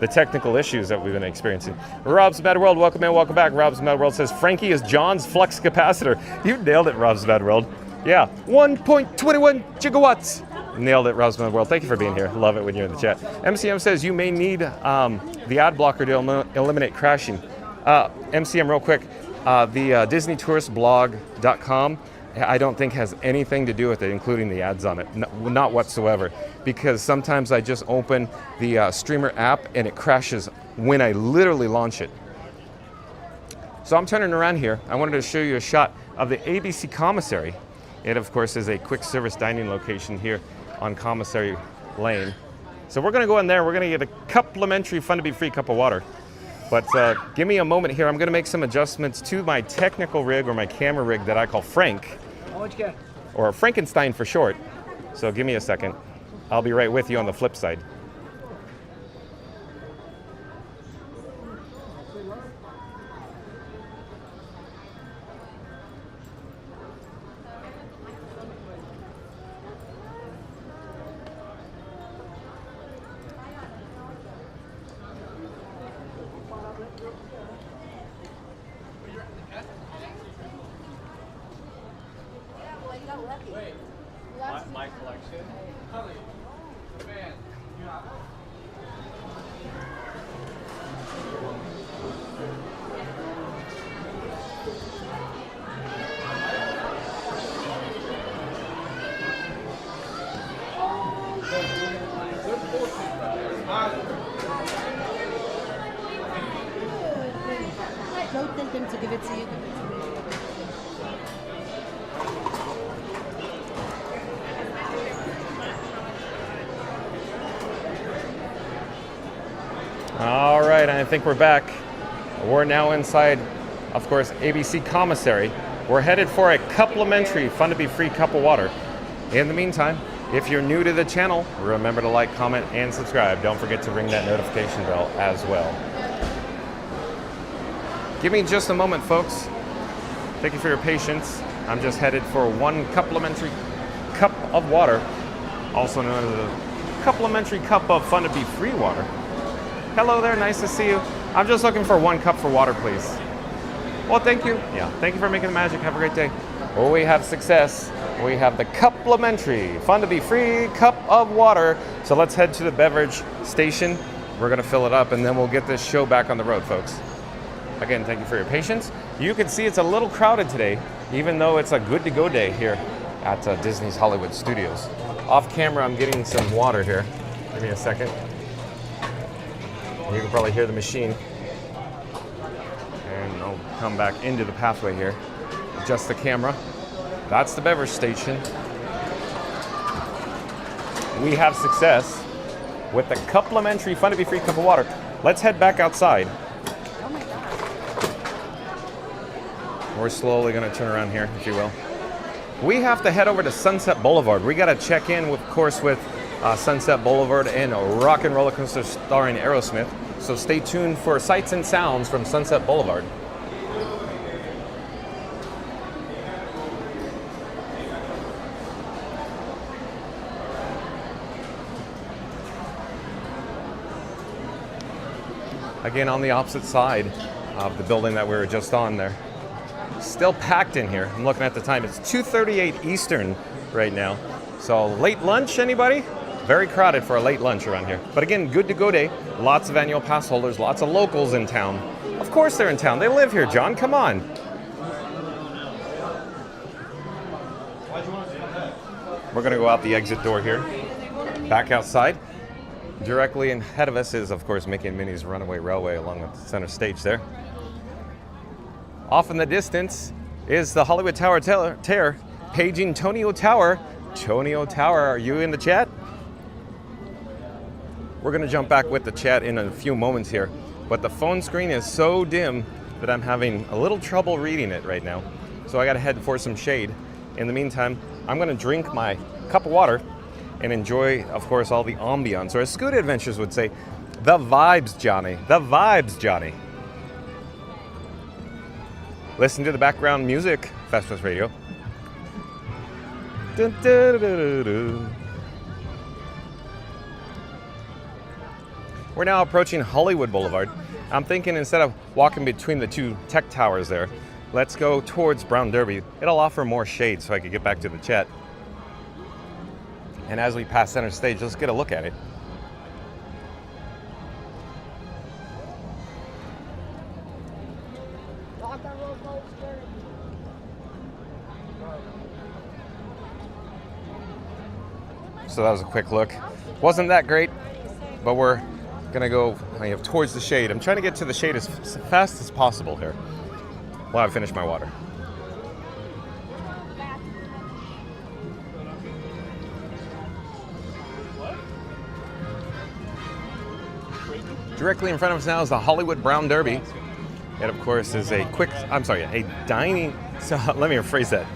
the technical issues that we've been experiencing. Rob's Mad World, welcome in, welcome back. Rob's Mad World says, Frankie is John's flux capacitor. You nailed it, Rob's Mad World. Yeah, 1.21 gigawatts. Nailed it, Rob's Mad World. Thank you for being here. Love it when you're in the chat. MCM says you may need the ad blocker to eliminate crashing. MCM, real quick. The DisneyTouristBlog.com, I don't think has anything to do with it, including the ads on it, not whatsoever, because sometimes I just open the streamer app and it crashes when I literally launch it. So I'm turning around here. I wanted to show you a shot of the ABC Commissary. It, of course, is a quick service dining location here on Commissary Lane. So we're going to go in there. We're going to get a complimentary Fun to Be Free cup of water. But give me a moment here. I'm going to make some adjustments to my technical rig, or my camera rig that I call Frank. How much you get? Or Frankenstein for short. So give me a second. I'll be right with you on the flip side. My collection. Man, Don't tell them to give it to you. All right, I think we're back. We're now inside, of course, ABC Commissary. We're headed for a complimentary, fun to be free cup of water. In the meantime, if you're new to the channel, remember to like, comment, and subscribe. Don't forget to ring that notification bell as well. Give me just a moment, folks. Thank you for your patience. I'm just headed for one complimentary cup of water, also known as a complimentary cup of fun to be free water. Hello there, nice to see you. I'm just looking for one cup for water, please. Well, thank you. Yeah, thank you for making the magic. Have a great day. Well, we have success. We have the complimentary, fun to be free cup of water. So let's head to the beverage station. We're gonna fill it up and then we'll get this show back on the road, folks. Again, thank you for your patience. You can see it's a little crowded today, even though it's a good to go day here at Disney's Hollywood Studios. Off camera, I'm getting some water here. Give me a second. You can probably hear the machine. And I'll come back into the pathway here. Adjust the camera. That's the beverage station. We have success with the complimentary fun to be free cup of water. Let's head back outside. Oh my God. We're slowly gonna turn around here, if you will. We have to head over to Sunset Boulevard. We gotta check in, of course, with Sunset Boulevard and a rock and roller coaster starring Aerosmith. So stay tuned for sights and sounds from Sunset Boulevard. Again, on the opposite side of the building that we were just on there. Still packed in here. I'm looking at the time. It's 2:38 Eastern right now. So late lunch, anybody? Very crowded for a late lunch around here. But again, good to go day. Lots of annual pass holders, lots of locals in town. Of course they're in town. They live here, John. Come on. We're going to go out the exit door here. Back outside. Directly ahead of us is, of course, Mickey and Minnie's Runaway Railway along the center stage there. Off in the distance is the Hollywood Tower Tear, paging Tonio Tower. Tonio Tower, are you in the chat? We're going to jump back with the chat in a few moments here, but the phone screen is so dim that I'm having a little trouble reading it right now. So I got to head for some shade. In the meantime, I'm going to drink my cup of water and enjoy, of course, all the ambiance, or as Scoot Adventures would say, the vibes, Johnny. The vibes, Johnny. Listen to the background music, Festivus Radio. Dun, dun, dun, dun, dun. We're now approaching Hollywood Boulevard. I'm thinking instead of walking between the two tech towers there, let's go towards Brown Derby. It'll offer more shade so I can get back to the chat. And as we pass center stage, let's get a look at it. So that was a quick look. Wasn't that great, but we're gonna go towards the shade. I'm trying to get to the shade as fast as possible here while I finish my water. Directly in front of us now is the Hollywood Brown Derby. It, of course, is a dining, so let me rephrase that,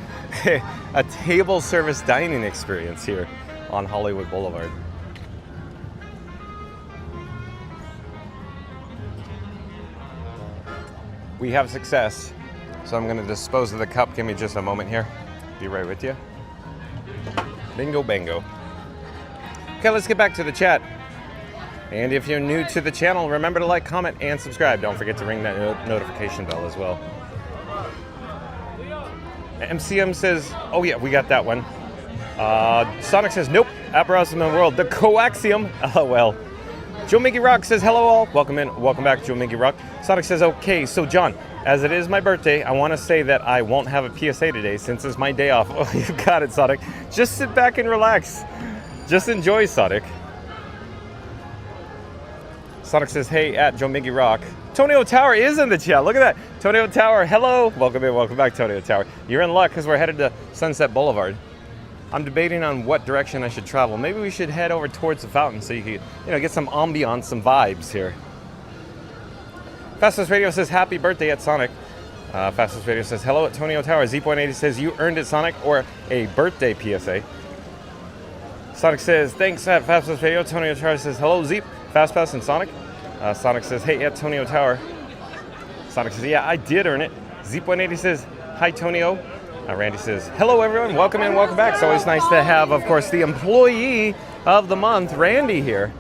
a table service dining experience here on Hollywood Boulevard. We have success, so I'm going to dispose of the cup. Give me just a moment here. Be right with you. Bingo bango. Okay, let's get back to the chat. And if you're new to the channel, remember to like, comment, and subscribe. Don't forget to ring that notification bell as well. MCM says, oh yeah, we got that one. Sonic says, nope, Apparatus in the World. The coaxium, LOL. Joe Mickey Rock says, hello all. Welcome in. Welcome back, Joe Mickey Rock. Sonic says, okay, so John, as it is my birthday, I want to say that I won't have a PSA today since it's my day off. Oh, you got it, Sonic. Just sit back and relax. Just enjoy, Sonic. Sonic says, hey, at Joe Mickey Rock. Tonio Tower is in the chat. Look at that. Tonio Tower, hello. Welcome in. Welcome back, Tonio Tower. You're in luck because we're headed to Sunset Boulevard. I'm debating on what direction I should travel. Maybe we should head over towards the fountain so you can, get some ambiance, some vibes here. Fastest Radio says, happy birthday at Sonic. Fastest Radio says, hello at Tonio Tower. Z.80 says, you earned it, Sonic, or a birthday PSA. Sonic says, thanks at Fastest Radio. Tonio Tower says, hello, Zeep, FastPass, and Sonic. Sonic says, hey, at Tonio Tower. Sonic says, yeah, I did earn it. Zeep180 says, hi, Tonio. Randy says, hello, everyone. Welcome in, welcome back. It's always nice to have, of course, the employee of the month, Randy, here.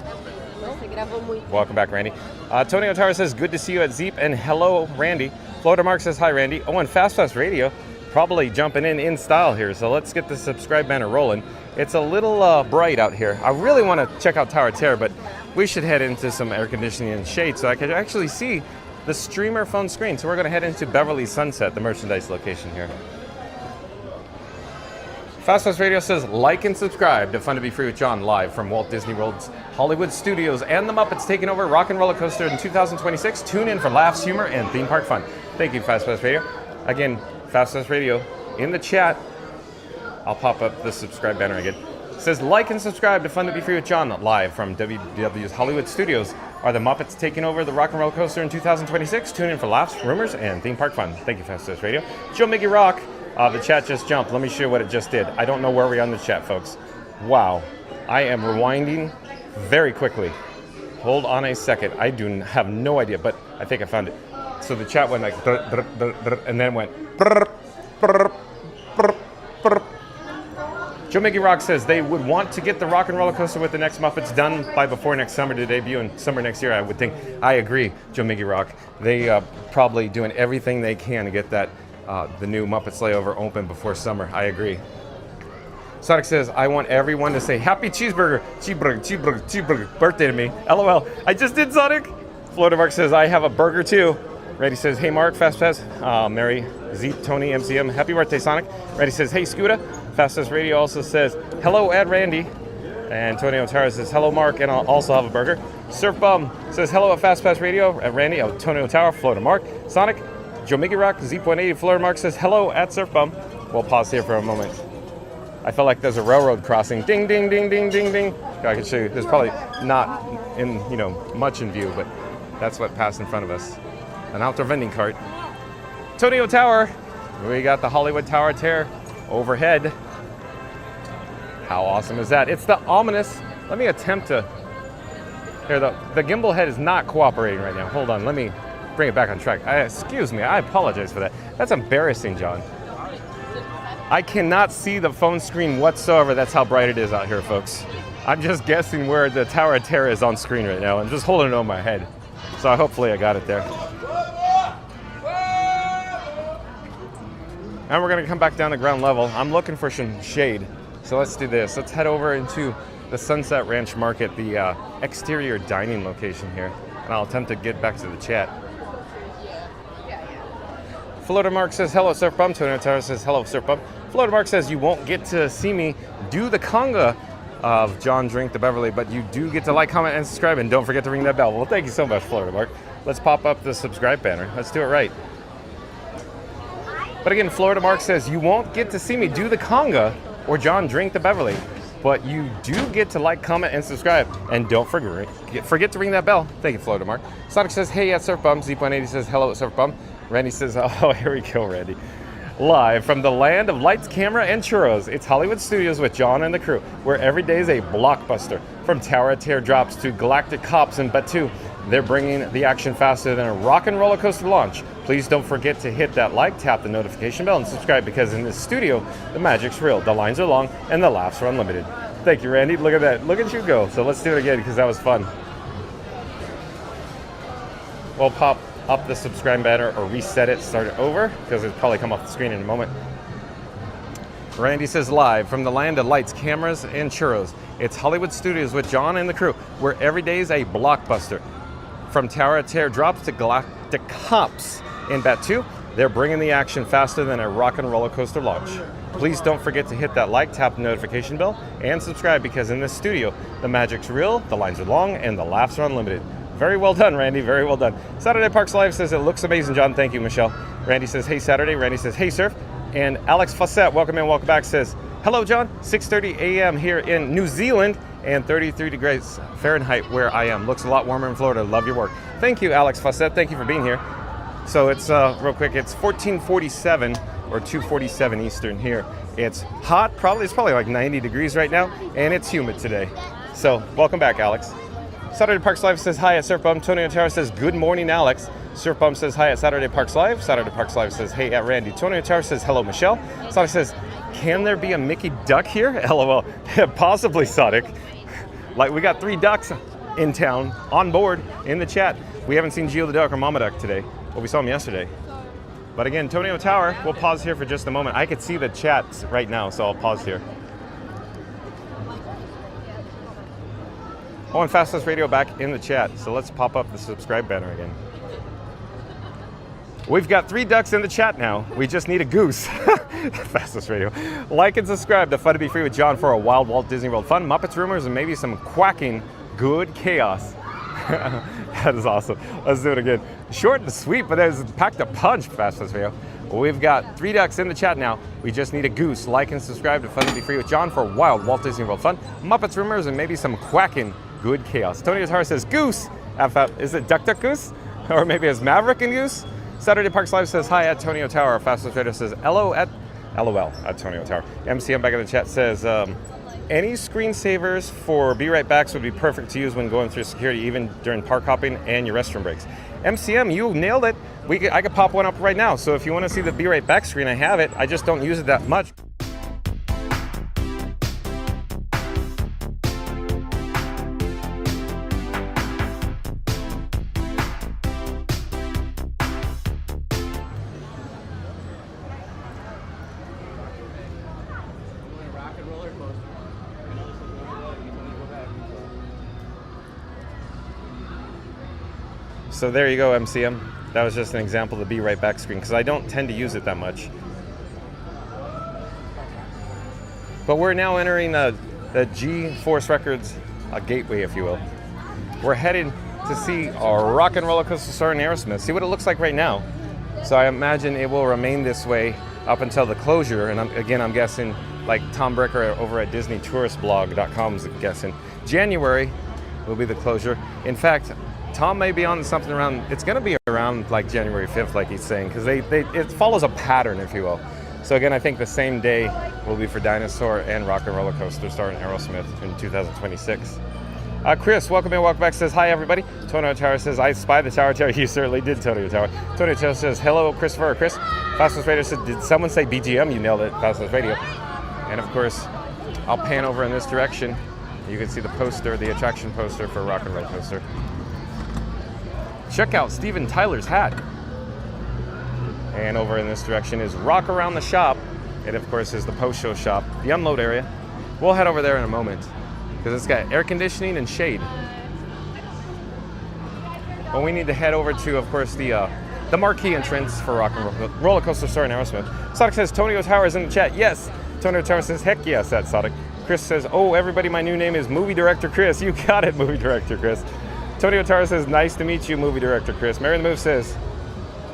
Welcome back, Randy. Tonio Tower says, good to see you at Zeep, and hello, Randy. Florida Mark says, hi, Randy. Oh, and FastPass Radio, probably jumping in style here, so let's get the subscribe banner rolling. It's a little bright out here. I really want to check out Tower Terror, but we should head into some air conditioning and shade so I can actually see the streamer phone screen. So we're going to head into Beverly Sunset, the merchandise location here. FastPass Radio says, like and subscribe to Fun to Be Free with John, live from Walt Disney World's Hollywood Studios and the Muppets taking over Rock and Roller Coaster in 2026. Tune in for laughs, humor, and theme park fun. Thank you, FastPass Radio. Again, FastPass Radio in the chat. I'll pop up the subscribe banner again. It says, like and subscribe to Fun to Be Free with John, live from WW's Hollywood Studios. Are the Muppets taking over the Rock and Roller Coaster in 2026? Tune in for laughs, rumors, and theme park fun. Thank you, FastPass Radio. Joe Mickey Rock. The chat just jumped. Let me show you what it just did. I don't know where we are in the chat, folks. Wow. I am rewinding very quickly. Hold on a second. I have no idea, but I think I found it. So the chat went like, and then it went. Joe Mickey Rock says they would want to get the Rock and Roller Coaster with the next Muppets done by before next summer to debut in summer next year. I would think. I agree, Joe Mickey Rock. They probably doing everything they can to get that the new Muppets layover open before summer. I agree. Sonic says, I want everyone to say happy cheeseburger birthday to me. LOL. I just did, Sonic. Florida Mark says, I have a burger too. Reddy says, hey Mark, FastPass. Mary, Z, Tony, MCM, happy birthday, Sonic. Reddy says, hey Scooter. FastPass Radio also says, hello, Ed Randy. And Tony Otara says, hello, Mark, and I'll also have a burger. Surf Bum says, hello at FastPass Radio. At Randy, Tony Otara, Florida Mark. Sonic, Joe Mickey Rock, Z.80, Florida Mark says, hello at Surf Bum. We'll pause here for a moment. I feel like there's a railroad crossing. Ding, ding, ding, ding, ding, ding. I can show you. There's probably not in, much in view, but that's what passed in front of us. An outdoor vending cart. Tonio Tower. We got the Hollywood Tower Terror overhead. How awesome is that? It's the ominous. Let me attempt to. Here, the gimbal head is not cooperating right now. Hold on. Let me bring it back on track. Excuse me. I apologize for that. That's embarrassing, John. I cannot see the phone screen whatsoever. That's how bright it is out here, folks. I'm just guessing where the Tower of Terror is on screen right now. I'm just holding it on my head. So hopefully I got it there. And we're going to come back down to ground level. I'm looking for some shade. So let's do this. Let's head over into the Sunset Ranch Market, the exterior dining location here. And I'll attempt to get back to the chat. Florida Mark says, hello, Surf Bum. Tony Otara says, hello, Surf Bum. Florida Mark says, you won't get to see me do the conga of John Drink the Beverly, but you do get to like, comment, and subscribe, and don't forget to ring that bell. Well, thank you so much, Florida Mark. Let's pop up the subscribe banner. Let's do it right. But again, Florida Mark says, you won't get to see me do the conga or Drink the Beverly, but you do get to like, comment, and subscribe, and don't forget to ring that bell. Thank you, Florida Mark. Sonic says, hey, at Surf Bum. Z.80 says, hello, at Surf Bum. Randy says, oh, here we go, Randy. Live from the land of lights, camera, and churros, it's Hollywood Studios with John and the crew, where every day is a blockbuster. From Tower of Terror drops to galactic cops and Batu, they're bringing the action faster than a rock and roller coaster launch. Please don't forget to hit that like, tap the notification bell, and subscribe, because in this studio, the magic's real, the lines are long, and the laughs are unlimited. Thank you, Randy. Look at that. Look at you go. So let's do it again, because that was fun. We'll pop up the subscribe banner or reset it, start it over, because it'll probably come off the screen in a moment. Randy says live from the land of lights, cameras, and churros. It's Hollywood Studios with John and the crew, where every day is a blockbuster. From Tower of Terror drops to galactic cops in Batu, they're bringing the action faster than a rock and roller coaster launch. Please don't forget to hit that like, tap the notification bell, and subscribe because in this studio, the magic's real, the lines are long, and the laughs are unlimited. Very well done, Randy. Very well done. Saturday Parks Live says it looks amazing, John. Thank you, Michelle. Randy says, hey, Saturday. Randy says, hey, Surf. And Alex Fawcett, welcome in, welcome back, says, hello, John. 6:30 a.m. here in New Zealand and 33 degrees Fahrenheit where I am. Looks a lot warmer in Florida. Love your work. Thank you, Alex Fawcett. Thank you for being here. So it's, real quick, it's 1447 or 2:47 Eastern here. It's hot. It's probably like 90 degrees right now, and it's humid today. So welcome back, Alex. Saturday Parks Live says hi at Surf Bum. Tony Otero says good morning, Alex. Surf Bum says hi at Saturday Parks Live. Saturday Parks Live says hey at Randy. Tony Otero says hello, Michelle. Sonic says, can there be a Mickey duck here? LOL. Possibly, Sonic. Like, we got 3 ducks in town on board in the chat. We haven't seen Geo the duck or Mama duck today, but we saw them yesterday. But again, Tonio Tower, we'll pause here for just a moment. I could see the chat right now, so I'll pause here. Oh, and Fastest Radio back in the chat, so let's pop up the subscribe banner again. We've got 3 ducks in the chat now. We just need a goose. Fastest Radio. Like and subscribe to Fun to Be Free with John for a wild Walt Disney World fun, Muppets rumors, and maybe some quacking good chaos. That is awesome. Let's do it again. Short and sweet, but it's packed a punch, Fastest Radio. We've got 3 ducks in the chat now. We just need a goose. Like and subscribe to Fun to Be Free with John for wild Walt Disney World fun, Muppets rumors, and maybe some quacking good chaos. Tony Otaro says goose. Is it Duck Duck Goose? Or maybe it's Maverick and Goose? Saturday Parks Live says hi at Tony Otaro. Fastest Radio says LOL at Tony Otaro. MCM back in the chat says any screensavers for Be Right Backs would be perfect to use when going through security, even during park hopping and your restroom breaks. MCM, you nailed it. I could pop one up right now. So if you want to see the Be Right Back screen, I have it. I just don't use it that much. So there you go, MCM. That was just an example of the Be Right Back screen, because I don't tend to use it that much. But we're now entering the G-Force Records gateway, if you will. We're headed to see a Rock and Roller Coaster starring Aerosmith. See what it looks like right now. So I imagine it will remain this way up until the closure. And I'm guessing, like Tom Bricker over at DisneyTouristBlog.com is guessing, January will be the closure. In fact, Tom may be on something around, it's going to be around like January 5th, like he's saying, because it follows a pattern, if you will. So again, I think the same day will be for Dinosaur and Rock and Roller Coaster starring Aerosmith in 2026. Chris, welcome in, welcome back, says hi everybody. Tony Tower says, I spy the Tower Tower. You certainly did, Tony Tower. Tony Tower says, hello, Christopher. Chris, Fastest Radio said, did someone say BGM? You nailed it, Fastest Radio. And of course, I'll pan over in this direction. You can see the poster, the attraction poster for Rock and Roller Coaster. Check out Steven Tyler's hat. And over in this direction is Rock Around the Shop. It, of course, is the post-show shop, the unload area. We'll head over there in a moment because it's got air conditioning and shade. But we need to head over to, of course, the marquee entrance for Rock and Roller Coaster starring Aerosmith. Sonic says, Tony Otaro is in the chat. Yes. Tony Otaro says, heck yes, that's Sonic. Chris says, oh, everybody, my new name is Movie Director Chris. You got it, Movie Director Chris. Tony Otaro says, nice to meet you, Movie Director Chris. Mary the Move says,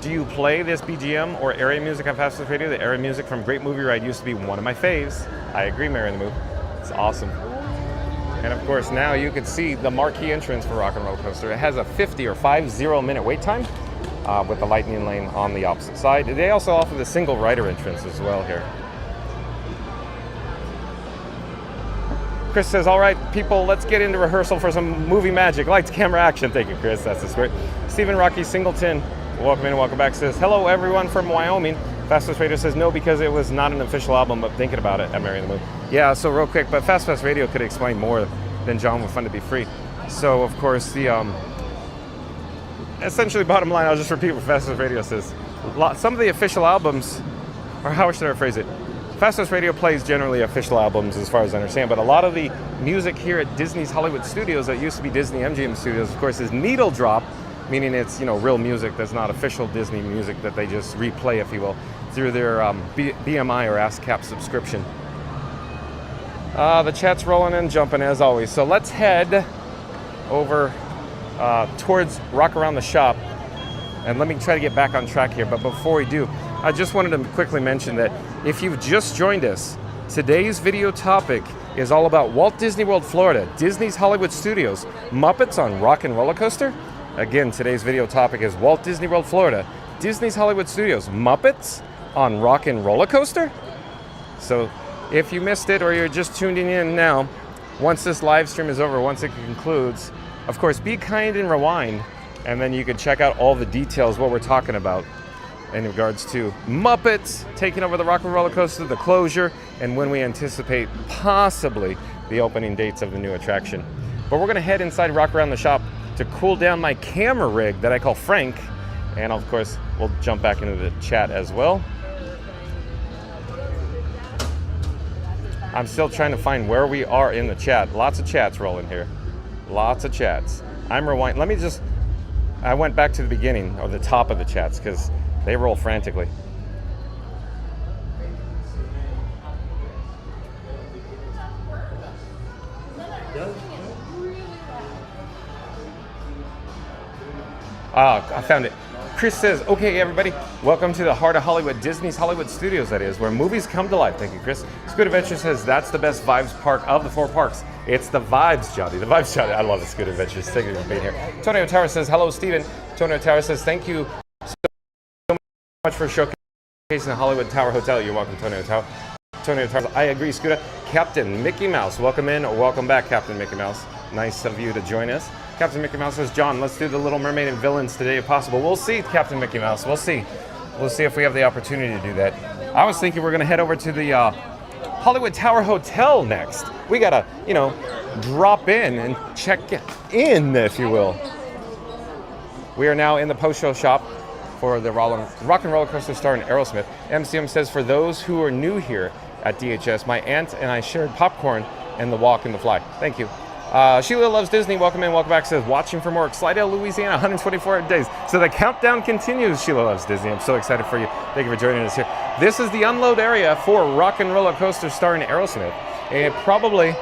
do you play this BGM or area music on Fastest Radio? The area music from Great Movie Ride used to be one of my faves. I agree, Mary the Move. It's awesome. And of course, now you can see the marquee entrance for Rock and Roller Coaster. It has a 50 minute wait time with the lightning lane on the opposite side. They also offer the single rider entrance as well here. Chris says, all right, people, let's get into rehearsal for some movie magic. Lights, camera, action. Thank you, Chris. That's the spirit. Stephen Rocky Singleton, welcome in and welcome back, says, hello, everyone from Wyoming. Fastest Radio says, no, because it was not an official album, but thinking about it at Mary the Moon. Yeah, so real quick, but Fast Radio could explain more than John with Fun to Be Free. So, of course, the essentially bottom line, I'll just repeat what Fastest Radio says. Some of the official albums, or how should I phrase it? Fast Radio plays generally official albums as far as I understand, but a lot of the music here at Disney's Hollywood Studios that used to be Disney MGM Studios, of course, is needle drop, meaning it's, real music that's not official Disney music that they just replay, if you will, through their BMI or ASCAP subscription. The chat's rolling and jumping as always. So let's head over towards Rock Around the Shop. And let me try to get back on track here. But before we do, I just wanted to quickly mention that if you've just joined us, today's video topic is all about Walt Disney World, Florida, Disney's Hollywood Studios, Muppets on Rock and Roller Coaster. Again, today's video topic is Walt Disney World, Florida, Disney's Hollywood Studios, Muppets on Rock and Roller Coaster. So if you missed it or you're just tuning in now, once this live stream is over, once it concludes, of course, be kind and rewind, and then you can check out all the details, what we're talking about in regards to Muppets taking over the Rock and Roller Coaster, the closure, and when we anticipate possibly the opening dates of the new attraction. But we're going to head inside Rock Around the Shop to cool down my camera rig that I call Frank, and of course, we'll jump back into the chat as well. I'm still trying to find where we are in the chat. Lots of chats rolling here. Lots of chats. I'm rewinding. I went back to the beginning, or the top of the chats, because they roll frantically. I found it. Chris says, okay, everybody, welcome to the heart of Hollywood, Disney's Hollywood Studios, that is, where movies come to life. Thank you, Chris. Scoot Adventure says, that's the best vibes park of the 4 parks. It's the vibes, Johnny. The vibes, Johnny. I love the Scoot Adventures. Thank you for being here. Tonio Tower says, hello, Steven. Tonio Tower says, thank you so much for showcasing the Hollywood Tower Hotel. You're welcome, Tonio Tower. Tonio Tower, I agree, Scooter. Captain Mickey Mouse, welcome in. Welcome back, Captain Mickey Mouse. Nice of you to join us. Captain Mickey Mouse says, John, let's do the Little Mermaid and villains today if possible. We'll see, Captain Mickey Mouse. We'll see. We'll see if we have the opportunity to do that. I was thinking we're going to head over to the Hollywood Tower Hotel next. We got to, drop in and check in, if you will. We are now in the post-show shop for the Rock and Roller Coaster starring Aerosmith. MCM says, for those who are new here at DHS, my aunt and I shared popcorn and the walk and the fly. Thank you. Sheila Loves Disney, welcome in, welcome back, says, watching for more Slidell, Louisiana, 124 days. So the countdown continues, Sheila Loves Disney. I'm so excited for you. Thank you for joining us here. This is the unload area for Rock and Roller Coaster starring Aerosmith. And probably,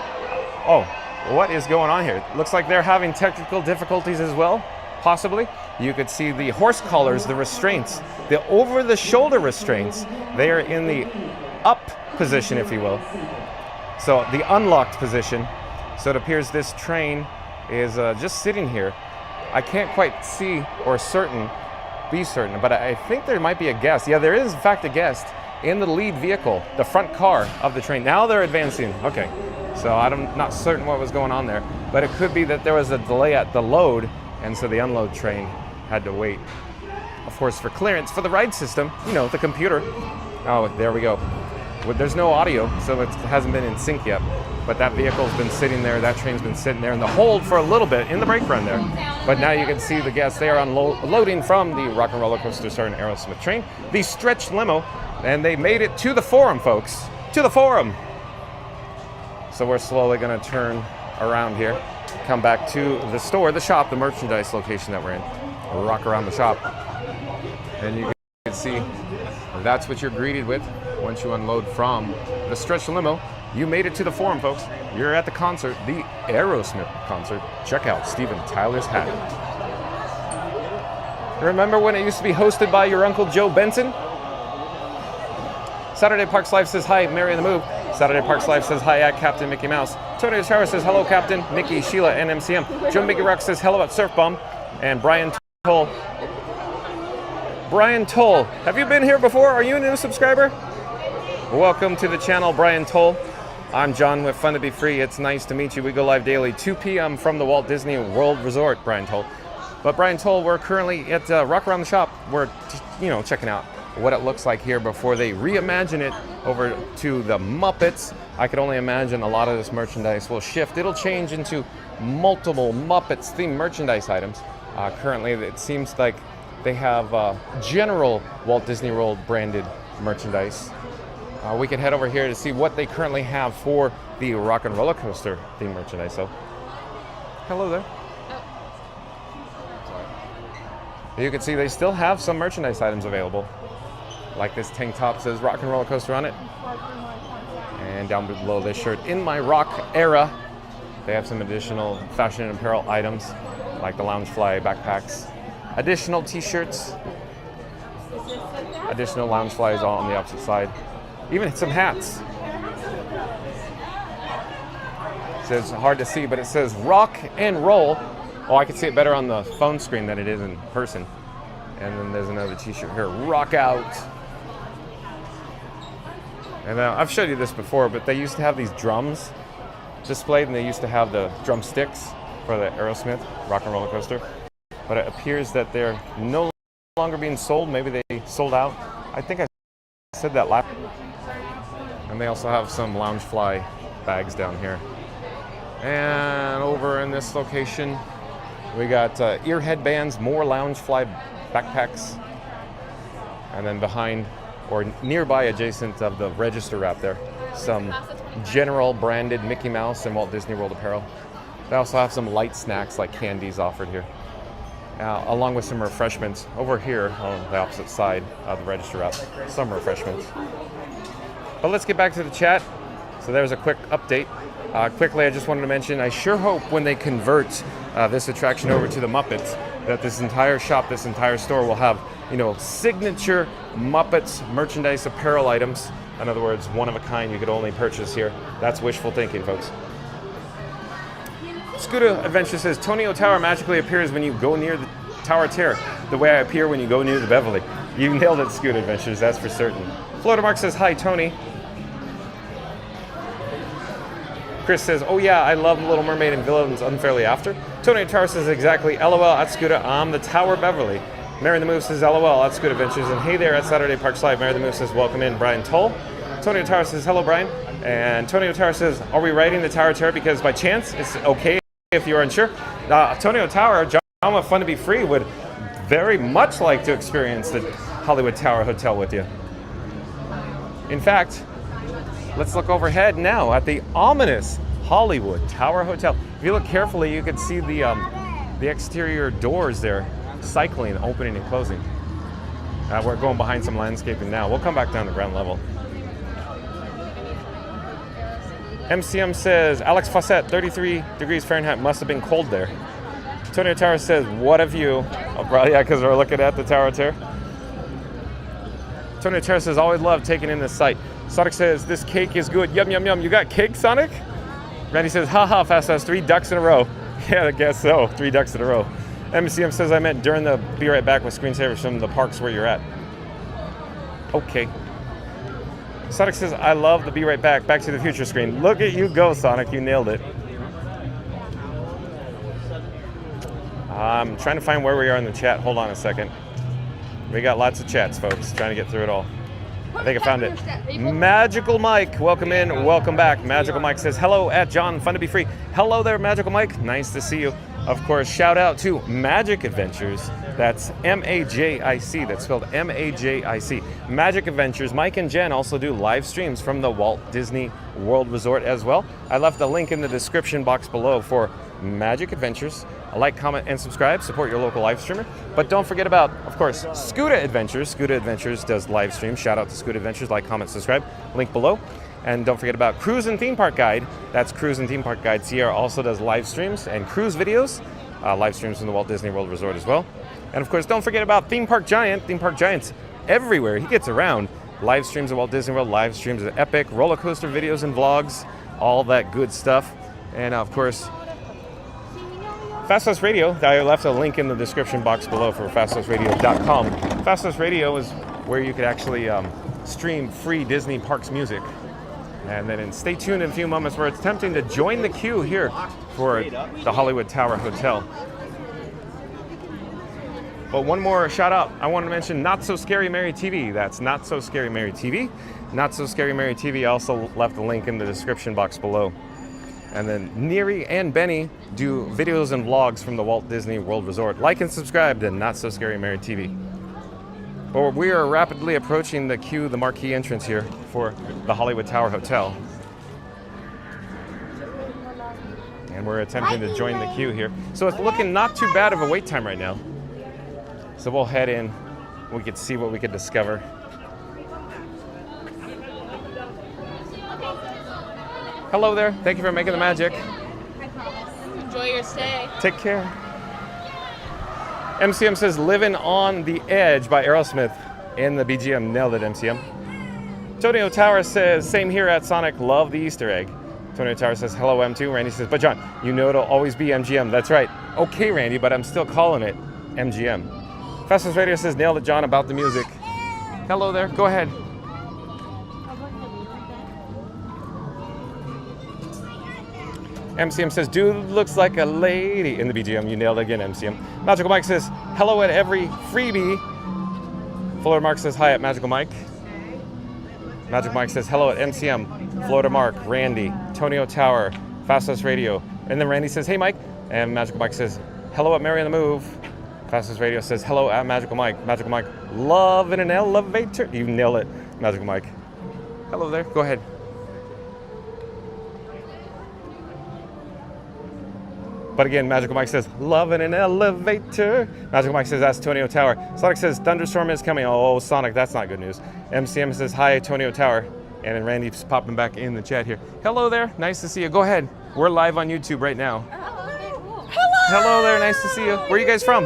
what is going on here? Looks like they're having technical difficulties as well, possibly. You could see the horse collars, the restraints, the over-the-shoulder restraints. They are in the up position, if you will. So the unlocked position. So it appears this train is just sitting here. I can't quite see or be certain, but I think there might be a guest. Yeah, there is in fact a guest in the lead vehicle, the front car of the train. Now they're advancing. Okay, so I'm not certain what was going on there, but it could be that there was a delay at the load, and so the unload train had to wait, of course, for clearance for the ride system, the computer. Oh, there we go. There's no audio, so it hasn't been in sync yet. But that vehicle's been sitting there, that train's been sitting there in the hold for a little bit in the brake run there. But now you can see the guests, they are unloading from the Rock and Roller Coaster starring Aerosmith train, the stretched limo, and they made it to the Forum, folks. To the Forum! So we're slowly gonna turn around here, come back to the store, the shop, the merchandise location that we're in. Rock Around the Shop. And you can see that's what you're greeted with once you unload from the stretched limo. You made it to the Forum, folks. You're at the concert, the Aerosmith concert. Check out Steven Tyler's hat. Remember when it used to be hosted by your Uncle Joe Benson? Saturday Parks Live says hi, Mary in the Move. Saturday Parks Live says hi at Captain Mickey Mouse. Tony Tower says hello, Captain Mickey, Sheila, and MCM. Joe Mickey Rock says hello at Surf Bomb. And Brian Toll. Brian Toll, have you been here before? Are you a new subscriber? Welcome to the channel, Brian Toll. I'm John with Fun to Be Free. It's nice to meet you. We go live daily, 2 p.m. from the Walt Disney World Resort, Brian Toll. But Brian Toll, we're currently at Rock Around the Shop. We're, checking out what it looks like here before they reimagine it over to the Muppets. I could only imagine a lot of this merchandise will shift. It'll change into multiple Muppets themed merchandise items. Currently, it seems like they have general Walt Disney World branded merchandise. we can head over here to see what they currently have for the Rock and Roller Coaster theme merchandise. So, hello there. You can see they still have some merchandise items available. Like this tank top says Rock and Roller Coaster on it. And down below this shirt, In My Rock Era. They have some additional fashion and apparel items, like the Loungefly backpacks. Additional t-shirts. Additional Loungeflies all on the opposite side. Even some hats. It says hard to see, but it says Rock and Roll. Oh, I can see it better on the phone screen than it is in person. And then there's another t-shirt here, Rock Out. And I've showed you this before, but they used to have these drums displayed, and they used to have the drumsticks for the Aerosmith Rock and Roller Coaster. But it appears that they're no longer being sold. Maybe they sold out. I think I said that last. And they also have some Loungefly bags down here. And over in this location, we got ear headbands, more Loungefly backpacks. And then behind, or nearby adjacent of the register wrap there, some general branded Mickey Mouse and Walt Disney World apparel. They also have some light snacks like candies offered here, along with some refreshments over here on the opposite side of the register wrap, some refreshments. But let's get back to the chat. So there's a quick update. Quickly, I just wanted to mention, I sure hope when they convert this attraction over to the Muppets, that this entire shop, this entire store will have, signature Muppets merchandise apparel items. In other words, one of a kind you could only purchase here. That's wishful thinking, folks. Scooter Adventure says, Tonio Tower magically appears when you go near the Tower Terror, the way I appear when you go near the Beverly. You nailed it, Scooter Adventures, that's for certain. Florida Mark says, hi, Tony. Chris says, oh yeah, I love Little Mermaid and Villains Unfairly After. Tony Tower says, exactly, LOL at Scooter, I'm the Tower Beverly. Mary the Move says, LOL at Scooter Adventures. And hey there at Saturday Parks Live. Mary the Move says, welcome in, Brian Toll. Tony Tower says, hello, Brian. And Tony Tower says, are we riding the Tower Terror because by chance it's okay if you're unsure? Tony Tower, John of Fun to Be Free would very much like to experience the Hollywood Tower Hotel with you. In fact, let's look overhead now at the ominous Hollywood Tower Hotel. If you look carefully, you can see the exterior doors there cycling, opening and closing. We're going behind some landscaping now. We'll come back down to ground level. MCM says, Alex Fawcett, 33 degrees Fahrenheit, must have been cold there. Tony Tower says, what a view. Oh, probably, yeah, because we're looking at the Tower Terror. Tony Tower says, always love taking in this site. Sonic says, this cake is good. Yum, yum, yum. You got cake, Sonic? Randy says, haha, Fast House, 3 ducks in a row. Yeah, I guess so. 3 ducks in a row. MCM says, I meant during the Be Right Back with screensavers from the parks where you're at. Okay. Sonic says, I love the Be Right Back, Back to the Future screen. Look at you go, Sonic. You nailed it. I'm trying to find where we are in the chat. Hold on a second. We got lots of chats, folks. Trying to get through it all. I think I found it. Magical Mike, welcome in, welcome back. Magical Mike says, hello at John, Fun to Be Free. Hello there, Magical Mike. Nice to see you. Of course, shout out to Magic Adventures. That's M-A-J-I-C. That's spelled M-A-J-I-C. Magic Adventures. Mike and Jen also do live streams from the Walt Disney World Resort as well. I left a link in the description box below for Magic Adventures. Like, comment, and subscribe. Support your local live streamer. But don't forget about, of course, Scooter Adventures. Scooter Adventures does live streams. Shout out to Scooter Adventures. Like, comment, subscribe. Link below. And don't forget about Cruise and Theme Park Guide. That's Cruise and Theme Park Guide. Sierra also does live streams and cruise videos. Live streams from the Walt Disney World Resort as well. And of course, don't forget about Theme Park Giant. Theme Park Giant's everywhere. He gets around. Live streams at Walt Disney World, live streams at Epic, roller coaster videos and vlogs, all that good stuff. And of course, Fast House Radio. I left a link in the description box below for fasthouseradio.com. Fast House Radio is where you could actually stream free Disney Parks music. And then stay tuned in a few moments. We're attempting to join the queue here for the Hollywood Tower Hotel. But one more shout out. I want to mention Not So Scary Mary TV. That's Not So Scary Mary TV. Not So Scary Mary TV. I also left a link in the description box below. And then Neri and Benny do videos and vlogs from the Walt Disney World Resort. Like and subscribe to Not So Scary Mary TV. Well, we are rapidly approaching the queue, the marquee entrance here for the Hollywood Tower Hotel. And we're attempting to join the queue here. So it's looking not too bad of a wait time right now. So we'll head in. We could see what we could discover. Hello there. Thank you for making the magic. Enjoy your stay. Take care. MCM says Living on the Edge by Aerosmith in the BGM. Nailed it, MCM. Tonio Tower says, same here at Sonic. Love the Easter egg. Tonio Tower says, hello, M2. Randy says, but John, you know it'll always be MGM. That's right. Okay, Randy, but I'm still calling it MGM. Fastest Radio says, nailed it, John, about the music. Hello there. Go ahead. MCM says, dude looks like a lady in the BGM. You nailed it again, MCM. Magical Mike says, hello at every freebie. Florida Mark says, hi at Magical Mike. Magic Mike says, hello at MCM. Florida Mark, Randy, Tonio Tower, Fastest Radio. And then Randy says, hey, Mike. And Magical Mike says, hello at Mary on the Move. Fastest Radio says, hello at Magical Mike. Magical Mike, love in an elevator. You nailed it, Magical Mike. Hello there. Go ahead. But again, Magical Mike says, love in an elevator. Magical Mike says, that's Tonio Tower. Sonic says, thunderstorm is coming. Oh, Sonic, that's not good news. MCM says, hi, Tonio Tower. And then Randy's popping back in the chat here. Hello there. Nice to see you. Go ahead. We're live on YouTube right now. Hello there. Nice to see you. Where are you guys from?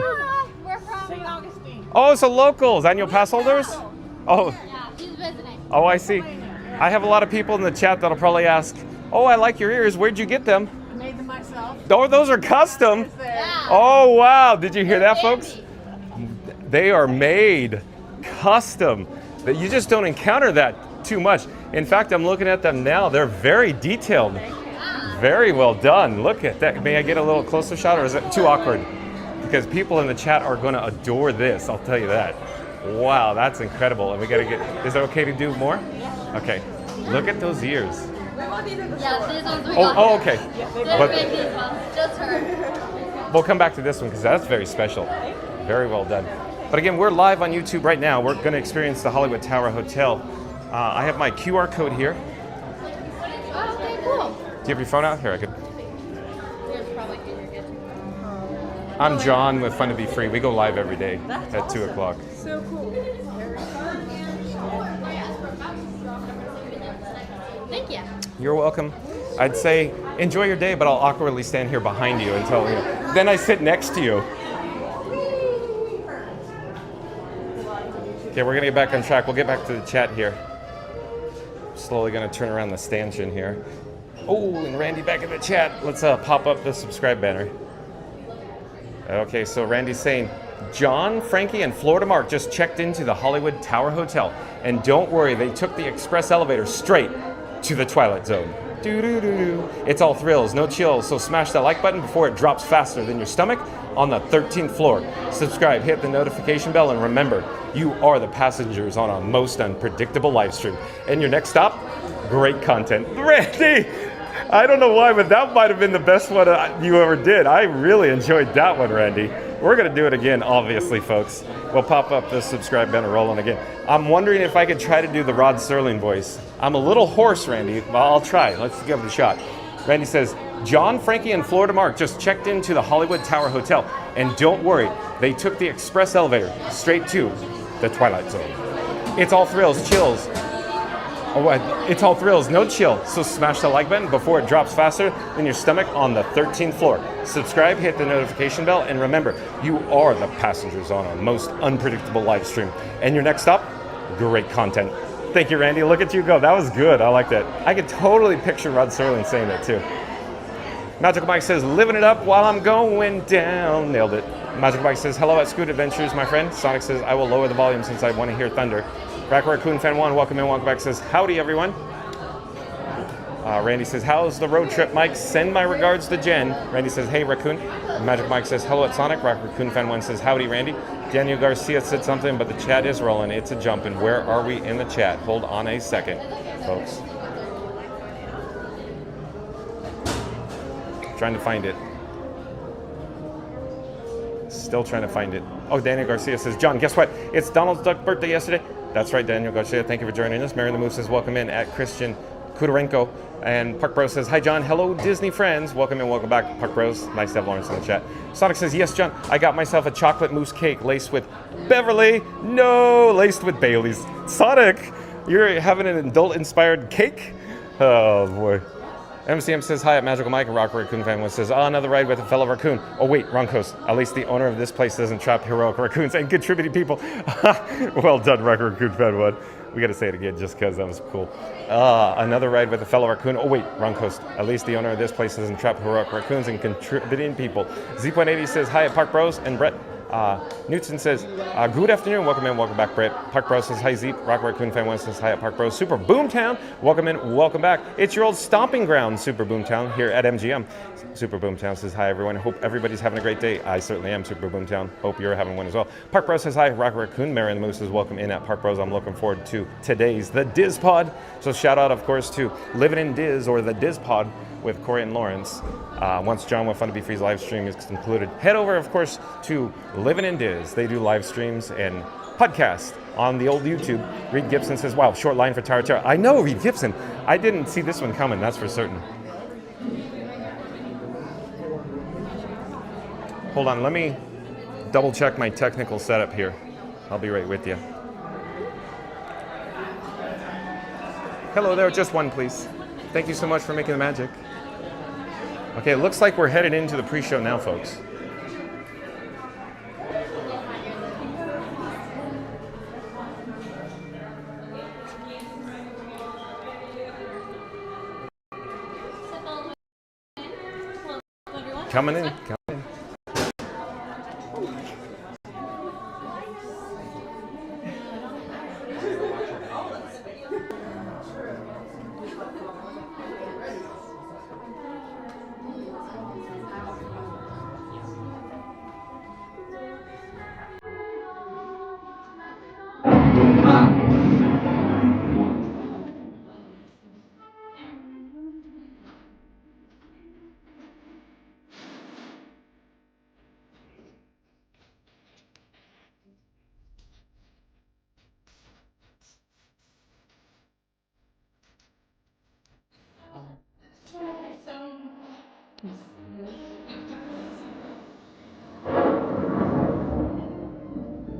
We're from St. Augustine. Oh, so locals. Annual pass holders? Oh. Yeah, he's visiting. Oh, I see. I have a lot of people in the chat that'll probably ask, oh, I like your ears. Where'd you get them? Made them myself. Oh, those are custom. Yeah. Oh, wow. Did you hear that, folks? They are made custom. That you just don't encounter that too much. In fact, I'm looking at them now. They're very detailed. Very well done. Look at that. May I get a little closer shot, or is it too awkward? Because people in the chat are going to adore this. I'll tell you that. Wow, that's incredible. And we got to get. Is it okay to do more? Okay. Look at those ears. Yeah, these ones we Oh, okay. But these ones, just her. We'll come back to this one because that's very special. Very well done. But again, we're live on YouTube right now. We're going to experience the Hollywood Tower Hotel. I have my QR code here. Oh, okay, cool. Do you have your phone out? Here, I could. Here's probably good. I'm John with Fun to Be Free. We go live every day at 2 o'clock. So cool. Thank you. You're welcome. I'd say enjoy your day, but I'll awkwardly stand here behind you until, you know. Then I sit next to you. Okay, we're going to get back on track. We'll get back to the chat here. Slowly going to turn around the stanchion here. Oh, and Randy back in the chat. Let's pop up the subscribe banner. Okay, so Randy's saying, John, Frankie, and Florida Mark just checked into the Hollywood Tower Hotel. And don't worry, they took the express elevator straight to the Twilight Zone. Doo-doo-doo-doo. It's all thrills, no chills, so smash that like button before it drops faster than your stomach on the 13th floor. Subscribe, hit the notification bell, and remember, you are the passengers on a most unpredictable live stream. And your next stop, great content. Randy, I don't know why, but that might have been the best one you ever did. I really enjoyed that one, Randy. We're going to do it again, obviously, folks. We'll pop up the subscribe banner rolling again. I'm wondering if I could try to do the Rod Serling voice. I'm a little hoarse, Randy, but I'll try. Let's give it a shot. Randy says, John, Frankie, and Florida Mark just checked into the Hollywood Tower Hotel. And don't worry, they took the express elevator straight to the Twilight Zone. It's all thrills, chills. Oh, it's all thrills, no chill. So smash the like button before it drops faster than your stomach on the 13th floor. Subscribe, hit the notification bell, and remember, you are the passengers on our most unpredictable live stream. And your next stop, great content. Thank you, Randy. Look at you go. That was good. I like that. I could totally picture Rod Serling saying that too. Magical Mike says, living it up while I'm going down. Nailed it. Magical Mike says, hello at Scoot Adventures, my friend. Sonic says, I will lower the volume since I want to hear thunder. Rack Raccoon Fan 1, welcome in, welcome back, says, howdy everyone. Randy says, how's the road trip, Mike? Send my regards to Jen. Randy says, hey Raccoon. Magic Mike says, hello at Sonic. Rack Raccoon Fan 1 says, howdy Randy. Daniel Garcia said something, but the chat is rolling. It's a jumping. Where are we in the chat? Hold on a second, folks. Trying to find it. Still trying to find it. Oh, Daniel Garcia says, John, guess what? It's Donald Duck's birthday yesterday. That's right, Daniel Garcia. Thank you for joining us. Mary the Moose says, welcome in at Christian Kudarenko. And Puck Bros says, hi, John. Hello, Disney friends. Welcome in, welcome back, Puck Bros. Nice to have Lawrence in the chat. Sonic says, yes, John. I got myself a chocolate mousse cake laced with Beverly. No, laced with Bailey's. Sonic, you're having an adult-inspired cake? Oh, boy. MCM says, hi at Magical Mike, and Rock Raccoon Fan says, oh, another ride with a fellow raccoon. Oh, wait, wrong coast. At least the owner of this place doesn't trap heroic raccoons and contributing people. Well done, Rock Raccoon Fan 1. We got to say it again just because that was cool. Another ride with a fellow raccoon. Oh, wait, wrong coast. At least the owner of this place doesn't trap heroic raccoons and contributing people. Z180 says, hi at Park Bros. And Brett Newton says, good afternoon. Welcome in, welcome back, Brett. Park Bros says, hi, Zeep. Rock Raccoon Fan 1 says, hi at Park Bros. Super Boomtown. Welcome in, welcome back. It's your old stomping ground, Super Boomtown, here at MGM. Super Boomtown says, hi, everyone. Hope everybody's having a great day. I certainly am, Super Boomtown. Hope you're having one as well. Park Bros says, hi. Rock Raccoon. Mary and the Moose says, welcome in at Park Bros. I'm looking forward to today's The Diz Pod. So shout out, of course, to Living in Diz, or The Diz Pod, with Corey and Lawrence. Once John with Fun to Be Free's live stream is concluded, head over, of course, to Living in Diz. They do live streams and podcasts on the old YouTube. Reed Gibson says, wow, short line for Tara Tara. I know, Reed Gibson. I didn't see this one coming, that's for certain. Hold on, let me double check my technical setup here. I'll be right with you. Hello there, just one, please. Thank you so much for making the magic. Okay, it looks like we're headed into the pre-show now, folks. Coming in, coming in.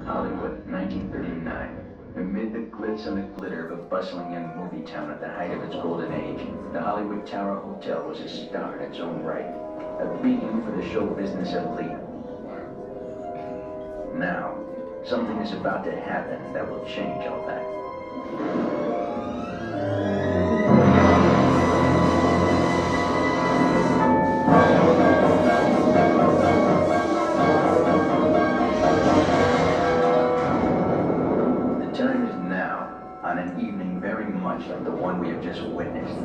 Hollywood, 1939. Amid the glitz and the glitter of a bustling young movie town at the height of its golden age, the Hollywood Tower Hotel was a star in its own right, a beacon for the show business elite. Now, something is about to happen that will change all that. Like the one we have just witnessed.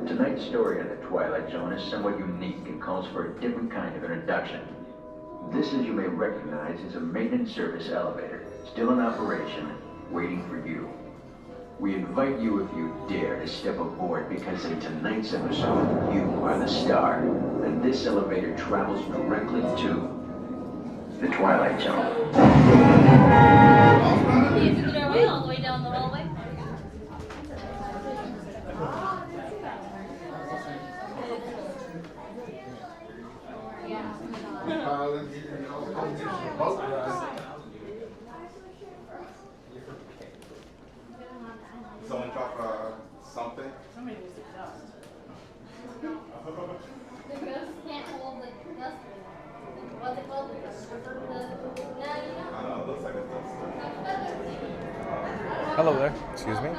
Tonight's story in the Twilight Zone is somewhat unique and calls for a different kind of introduction. This, as you may recognize, is a maintenance service elevator, still in operation, waiting for you. We invite you, if you dare, to step aboard, because in tonight's episode, you are the star, and this elevator travels directly to the Twilight Zone. You have to get our way all the way down the hallway. Someone drop something? Somebody needs to dust. The ghost can't hold the dust. What's it called? I don't know, it looks like a dust. Hello there, excuse me.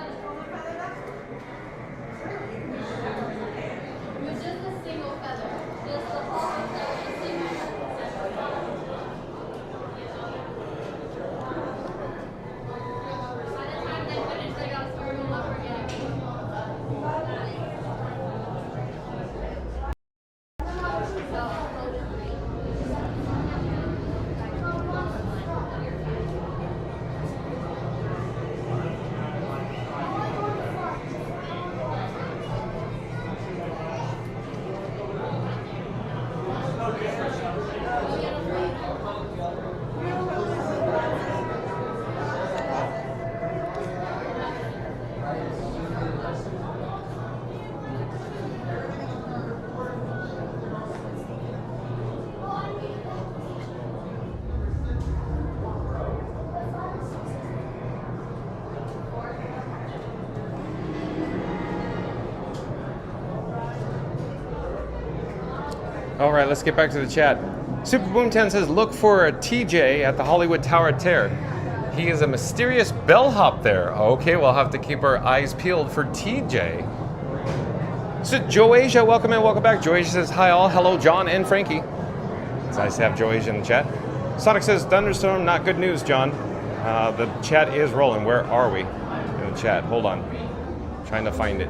It's just a single feather. Just the whole feather. By the time they finish, they gotta start all over again. All right, let's get back to the chat. Super Boom 10 says, look for a TJ at the Hollywood Tower Tear. He is a mysterious bellhop there. Okay, we'll have to keep our eyes peeled for TJ. So Joasia, welcome in, welcome back. Joasia says, hi all. Hello, John and Frankie. It's nice to have Joasia in the chat. Sonic says, thunderstorm, not good news, John. The chat is rolling. Where are we in the chat? Hold on. Trying to find it.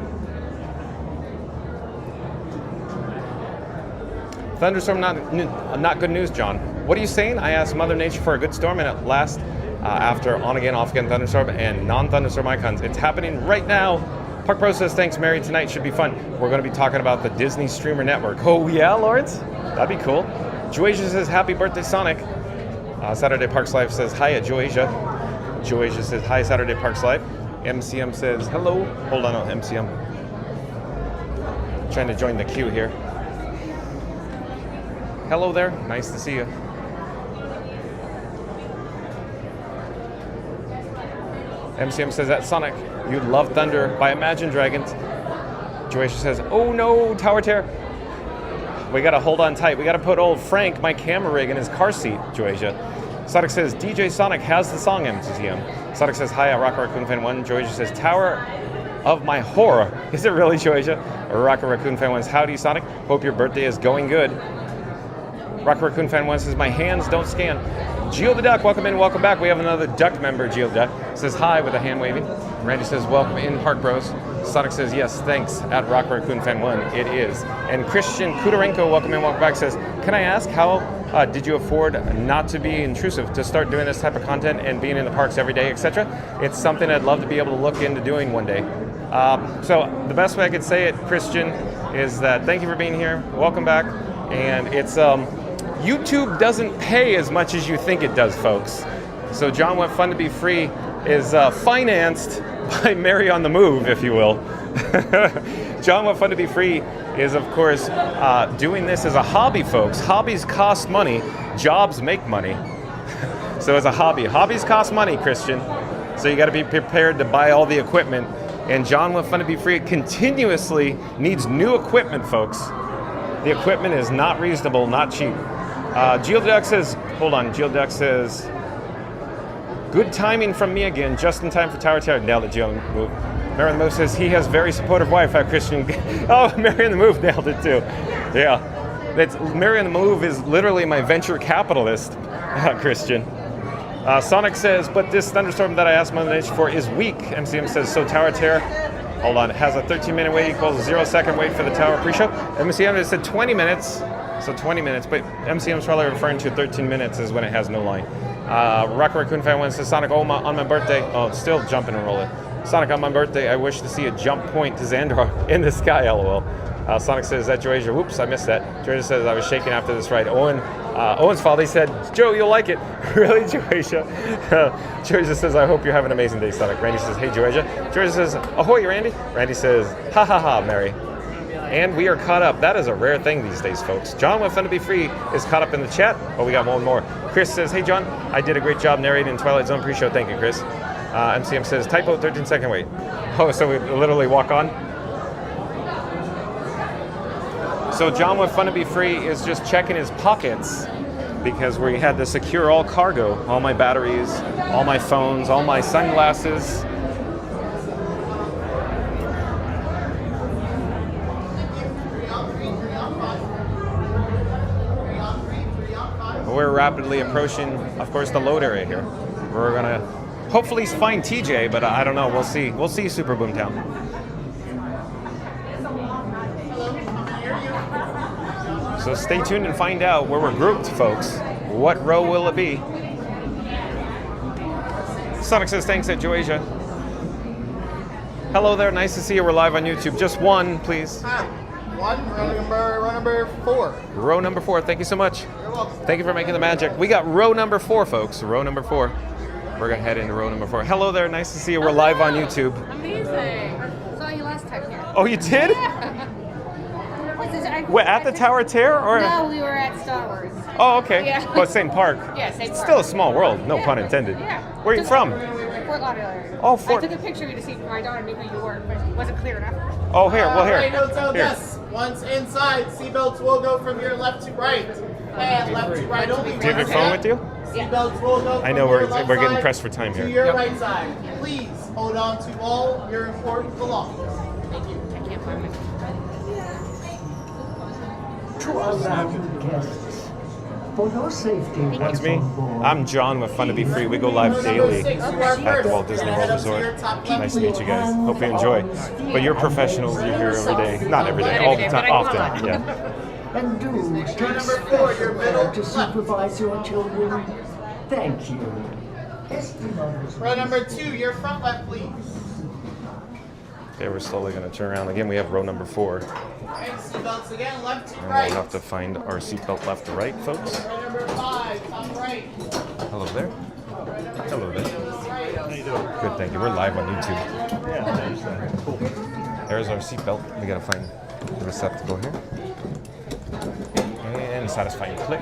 Thunderstorm, not good news, John. What are you saying? I asked Mother Nature for a good storm, and at last, after on again, off again thunderstorm and non-thunderstorm icons. It's happening right now. Park Pro says, thanks, Mary. Tonight should be fun. We're going to be talking about the Disney Streamer Network. Oh, yeah, Lawrence? That'd be cool. Joasia says, happy birthday, Sonic. Saturday Parks Live says, hi, Joasia. Joasia says, hi, Saturday Parks Live. MCM says, hello. Hold on, MCM. Trying to join the queue here. Hello there. Nice to see you. MCM says, that's Sonic. You'd love Thunder by Imagine Dragons. Joasia says, oh no, Tower Tear. We gotta hold on tight. We gotta put old Frank, my camera rig, in his car seat, Joasia. Sonic says, DJ Sonic has the song MCM. Sonic says, hi, Rock Raccoon Fan 1. Joasia says, Tower of my horror. Is it really, Joasia? Rock Raccoon Fan 1 says, howdy, Sonic. Hope your birthday is going good. Rock Raccoon Fan 1 says, my hands don't scan. Geo the Duck, welcome in, welcome back. We have another Duck member, Geo the Duck. Says hi with a hand waving. Randy says, welcome in, Park Bros. Sonic says, yes, thanks, at Rock Raccoon Fan 1. It is. And Christian Kudarenko, welcome in, welcome back, says, can I ask how did you afford not to be intrusive to start doing this type of content and being in the parks every day, etc.? It's something I'd love to be able to look into doing one day. So the best way I could say it, Christian, is that thank you for being here. Welcome back. And it's YouTube doesn't pay as much as you think it does, folks. So John Want Fun to Be Free is financed by Mary on the Move, if you will. John Want Fun to Be Free is, of course, doing this as a hobby, folks. Hobbies cost money. Jobs make money. So as a hobby. Hobbies cost money, Christian. So you got to be prepared to buy all the equipment. And John Want Fun to Be Free continuously needs new equipment, folks. The equipment is not reasonable, not cheap. Geoduck says, hold on, Geoduck says, good timing from me again, just in time for Tower Terror. Nailed it, Geo Move. Mary on the Move says, he has very supportive wife, Christian. Oh, Mary on the Move nailed it too. Yeah. Mary on the Move is literally my venture capitalist, Christian. Sonic says, but this thunderstorm that I asked Mother Nature for is weak. MCM says, so Tower Terror, hold on, has a 13-minute wait equals a 0-second wait for the Tower pre-show. MCM has said 20 minutes, so 20 minutes, but MCM's probably referring to 13 minutes is when it has no line. Rock Raccoon Fan 1 says, Sonic, on my birthday, oh, it's still jumping and rolling. Sonic, on my birthday, I wish to see a jump point to Xandar in the sky, lol. Sonic says, is that Joasia? Whoops, I missed that. Joasia says, I was shaking after this ride. Owen's fault, he said, Joe, you'll like it. Really, Joasia? Joasia says, I hope you have an amazing day, Sonic. Randy says, hey, Joasia. Joasia says, ahoy, Randy. Randy says, ha ha ha, Mary. And we are caught up. That is a rare thing these days, folks. John Want Fun to Be Free is caught up in the chat. Oh, we got one more. Chris says, hey, John, I did a great job narrating Twilight Zone pre-show. Thank you, Chris. MCM says, typo, 13-second wait. Oh, so we literally walk on? So John Want Fun to Be Free is just checking his pockets because we had to secure all cargo, all my batteries, all my phones, all my sunglasses. We're rapidly approaching, of course, the load area here. We're gonna hopefully find TJ, but I don't know. We'll see. We'll see Super Boomtown. So stay tuned and find out where we're grouped, folks. What row will it be? Sonic says, thanks at Joasia. Hello there, nice to see you. We're live on YouTube. Just one, please. Row number 4. Row number 4, thank you so much. You're welcome. Thank you for making the magic. We got row number 4, folks. Row number 4. We're gonna head into row number 4. Hello there, nice to see you. We're live on YouTube. Amazing. Saw you last time here. Oh, you did? Yeah. What, at the Tower Tear? Or? No, we were at Star Wars. Oh, okay. Yeah. But same park. Yeah, same It's park. still a small world, no Yeah. pun intended. Yeah. Where are you from? Fort Lauderdale. Oh, Fort- I took a picture of you to see if my daughter knew who you were, but it wasn't clear enough. Oh, here, well, here. Hey, no, tell Here. us. Once inside, seatbelts will go from your left to right. And left to right only. Do you have your phone with you? Seatbelts will go from I know your we're left getting side pressed for time here. to your right side. Please hold on to all your important belongings. Thank you. To our valued guests, for your safety, That's me. I'm John with Fun to Be Free. We go live daily at the Walt Disney World Resort. Nice to meet you guys. Hope you enjoy. But you're professionals. You're here every day. Not every day, all the time, often. Yeah. and do take special care to supervise your children. Thank you. Row number 2, your front left, please. Okay, we're slowly going to turn around. Again, we have row number 4. And seatbelts again, left to And right. we'll have to find our seatbelt left to right, folks. Row number 5, top right. Hello there. Hello there. How you doing? Good, thank you. We're live on YouTube. Yeah, Cool. There's our seatbelt. We got to find the receptacle here. And satisfying click.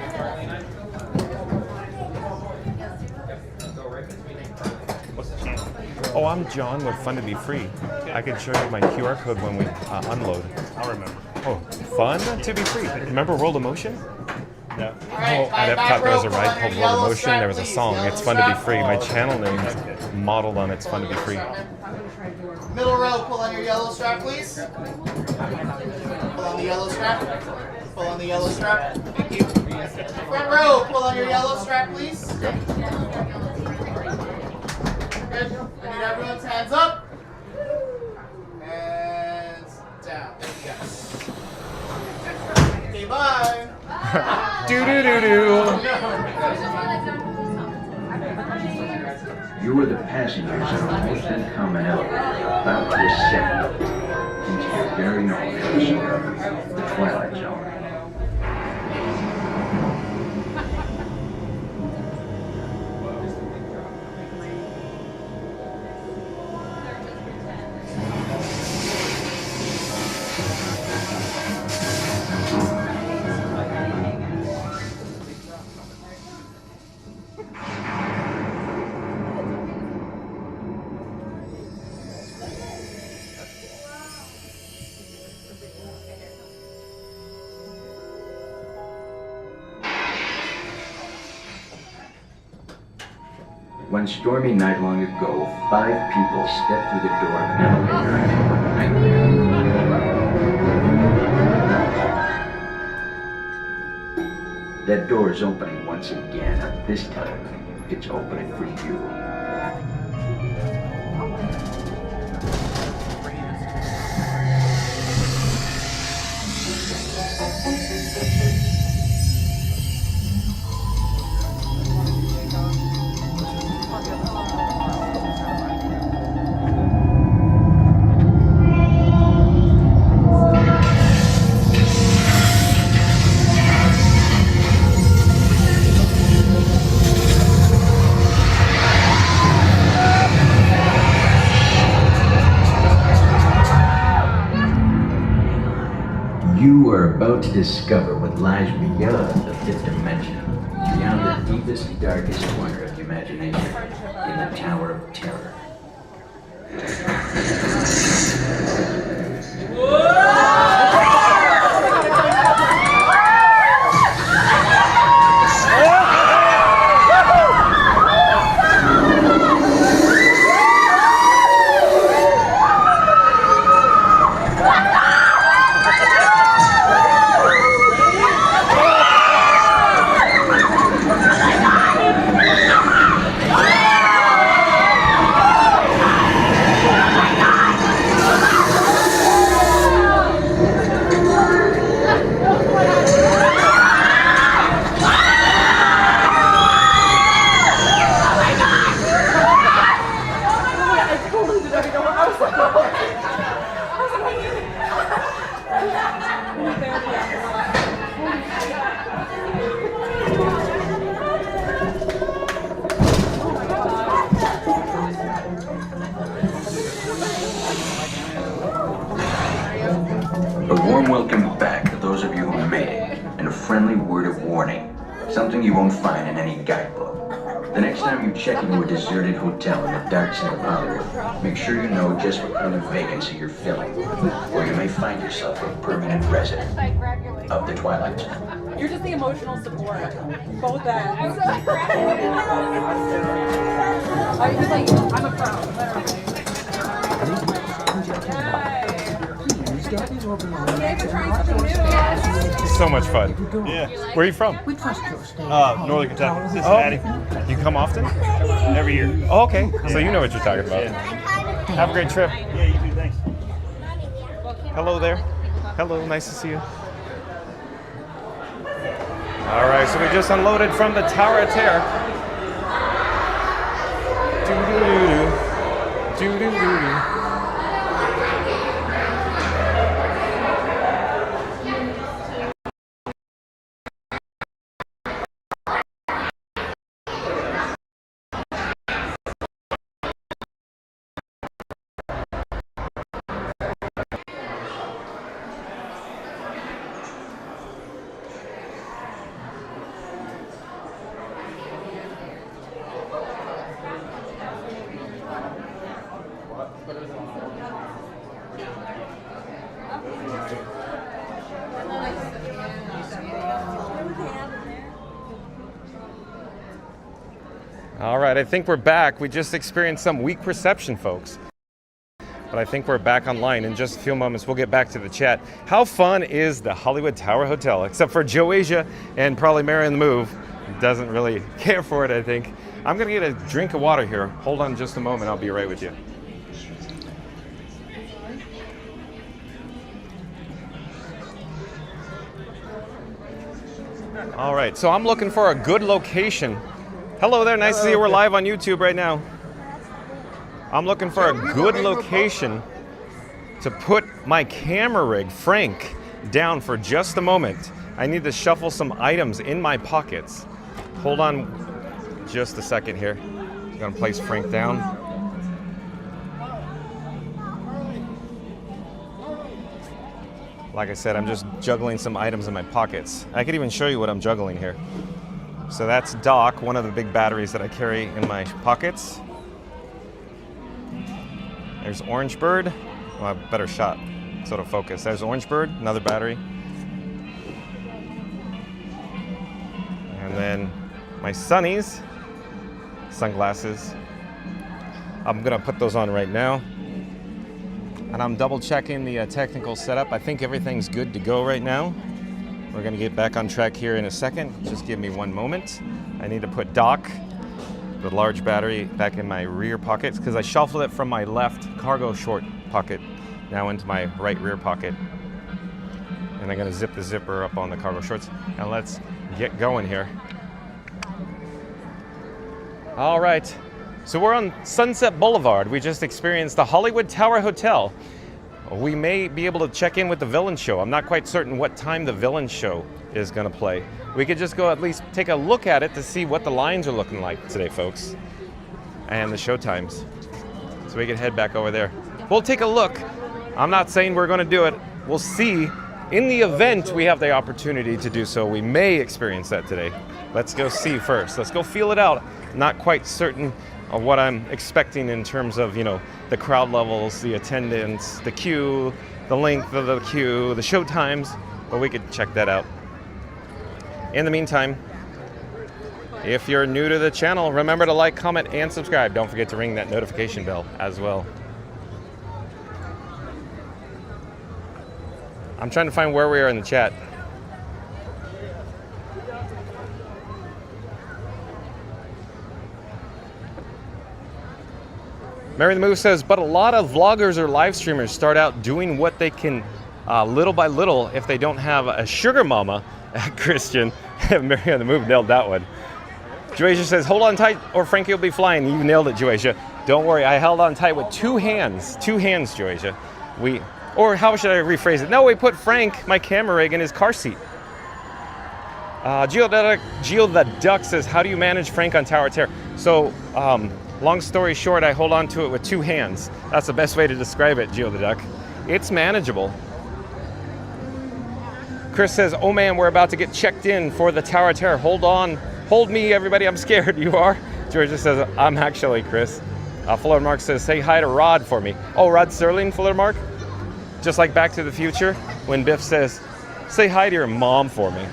Oh, I'm John with Fun to Be Free. I can show you my QR code when we unload. I'll remember. Oh, Fun to Be Free. Remember World of Motion? Yeah. Oh, at Epcot there was a ride called World of Motion. There was a song. It's Fun to Be Free. My channel name is modeled on It's Fun to Be Free. Middle row, pull on your yellow strap, please. Pull on the yellow strap. Pull on the yellow strap. Thank you. Front row, pull on your yellow strap, please. Good. I need everyone's hands up. And down. Thank you guys. Okay, bye. Do do do do. You are the passengers of a most uncommon elevator about to ascend into your very own episode, the Twilight Zone. One stormy night long ago, 5 people stepped through the door of an elevator. That door is opening once again, and this time, it's opening for you. You are about to discover what lies beyond the 5th dimension, beyond the deepest, darkest corner of the imagination, in the Tower of Terror. A warm welcome back to those of you who made it, and a friendly word of warning. Something you won't find in any guidebook. The next time you check into a deserted hotel in the dark side of Hollywood, make sure you know just what kind of vacancy you're filling, or you may find yourself a permanent resident of the Twilight Zone. You're just the emotional support. Both ends. I was like, I'm a pro. Yay for trying something new. So much fun. Yeah. Where are you from? We trust your stay. Northern Kentucky, Cincinnati. You come often? Every year. Oh, okay. So you know what you're talking about. Have a great trip. Yeah, you too. Thanks. Hello there. Hello, nice to see you. All right, so we just unloaded from the Tower of Terror. Doo-doo-doo-doo. Doo-doo-doo-doo. All right, I think we're back. We just experienced some weak reception, folks. But I think we're back online. In just a few moments, we'll get back to the chat. How fun is the Hollywood Tower Hotel? Except for Joasia and probably Mary on the Move. Doesn't really care for it, I think. I'm gonna get a drink of water here. Hold on just a moment, I'll be right with you. All right, so I'm looking for a good location. Hello there, nice to see you. We're live on YouTube right now. I'm looking for a good location to put my camera rig, Frank, down for just a moment. I need to shuffle some items in my pockets. Hold on just a second here. I'm gonna place Frank down. Like I said, I'm just juggling some items in my pockets. I could even show you what I'm juggling here. So that's Doc, one of the big batteries that I carry in my pockets. There's Orange Bird. Well, better shot, so it'll focus. There's Orange Bird, another battery. And then my sunnies, sunglasses. I'm gonna put those on right now. And I'm double checking the technical setup. I think everything's good to go right now. We're gonna get back on track here in a second. Just give me one moment. I need to put Doc, the large battery, back in my rear pockets because I shuffled it from my left cargo short pocket now into my right rear pocket. And I'm gonna zip the zipper up on the cargo shorts. And let's get going here. All right, so we're on Sunset Boulevard. We just experienced the Hollywood Tower Hotel. We may be able to check in with the villain show. I'm not quite certain what time the villain show is gonna play. We could just go at least take a look at it to see what the lines are looking like today, folks, and the show times. So we can head back over there. We'll take a look. I'm not saying we're gonna do it. We'll see. In the event we have the opportunity to do so, we may experience that today. Let's go see first. Let's go feel it out. Not quite certain of what I'm expecting in terms of, you know, the crowd levels, the attendance, the queue, the length of the queue, the show times, but we could check that out. In the meantime, if you're new to the channel, remember to like, comment, and subscribe. Don't forget to ring that notification bell as well. I'm trying to find where we are in the chat. Mary the Move says, but a lot of vloggers or live streamers start out doing what they can little by little if they don't have a sugar mama. Christian, Mary on the Move nailed that one. Joasia says, hold on tight or Frankie will be flying. You nailed it, Joasia. Don't worry, I held on tight with two hands, Joasia. Or how should I rephrase it? No, we put Frank, my camera rig, in his car seat. Geo the Duck says, how do you manage Frank on Tower of Terror? So, long story short, I hold on to it with two hands. That's the best way to describe it, Geo the Duck. It's manageable. Chris says, oh man, we're about to get checked in for the Tower of Terror. Hold on. Hold me, everybody. I'm scared. You are? Georgia says, I'm actually Chris. Fuller Mark says, say hi to Rod for me. Oh, Rod Serling, Fuller Mark? Just like Back to the Future, when Biff says, say hi to your mom for me.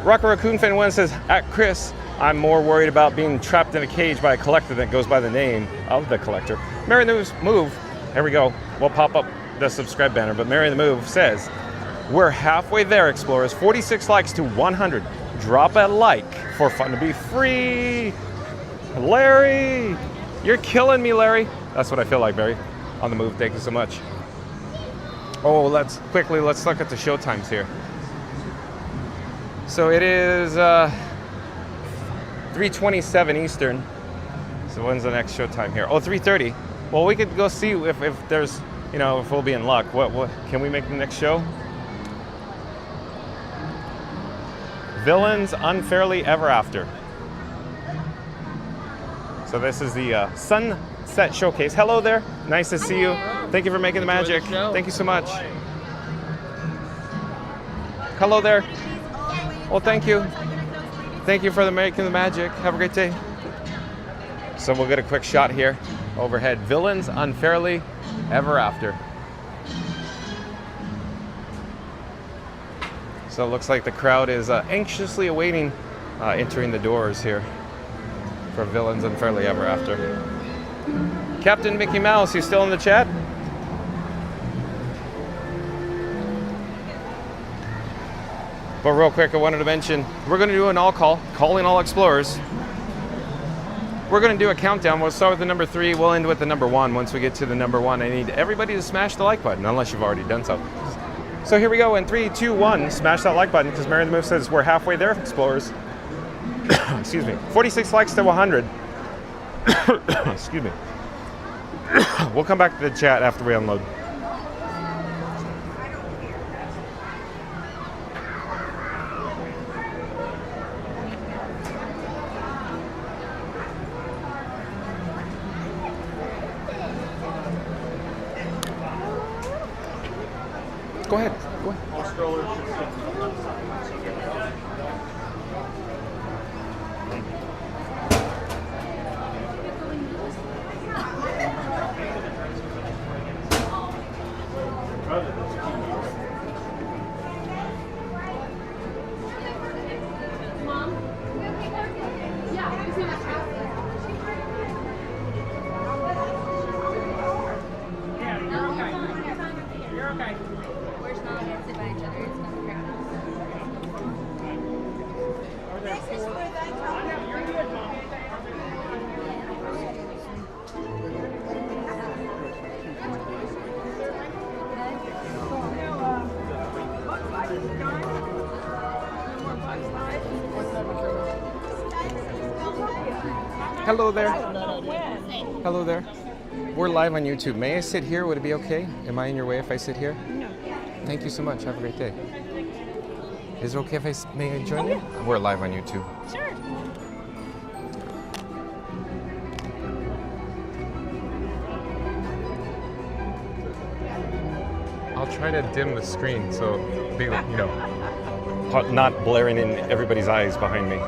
Rocker Raccoon Fan 1 says, at Chris, I'm more worried about being trapped in a cage by a collector that goes by the name of the collector. Mary the Move, here we go. We'll pop up the subscribe banner, but Mary the Move says, we're halfway there, explorers. 46 likes to 100. Drop a like for fun to be free. Larry, you're killing me, Larry. That's what I feel like, Barry. On the move, thank you so much. Oh, let's look at the show times here. So it is 3:27 Eastern. So when's the next show time here? Oh, 3:30. Well, we could go see if there's, if we'll be in luck. What can we make the next show? Villains Unfairly Ever After. So this is the Sunset Showcase. Hello there. Nice to see you. Thank you for making the magic. Thank you so much. Hello there. Well, thank you. Thank you for making the magic. Have a great day. So we'll get a quick shot here overhead. Villains Unfairly Ever After. So it looks like the crowd is anxiously awaiting entering the doors here for Villains Unfairly Ever After. Captain Mickey Mouse, you still in the chat? But real quick, I wanted to mention, we're going to do an calling all explorers. We're going to do a countdown. We'll start with the number 3. We'll end with the number 1. Once we get to the number 1, I need everybody to smash the like button, unless you've already done so. So here we go. In 3, 2, 1, smash that like button, because Mary the Move says we're halfway there, explorers. Excuse me. 46 likes to 100. Excuse me. We'll come back to the chat after we unload. Go ahead. Go ahead. Hello there. Hello there. We're live on YouTube. May I sit here? Would it be okay? Am I in your way if I sit here? No. Thank you so much. Have a great day. Is it okay if may I join you? We're live on YouTube. Sure. I'll try to dim the screen so be, not blaring in everybody's eyes behind me.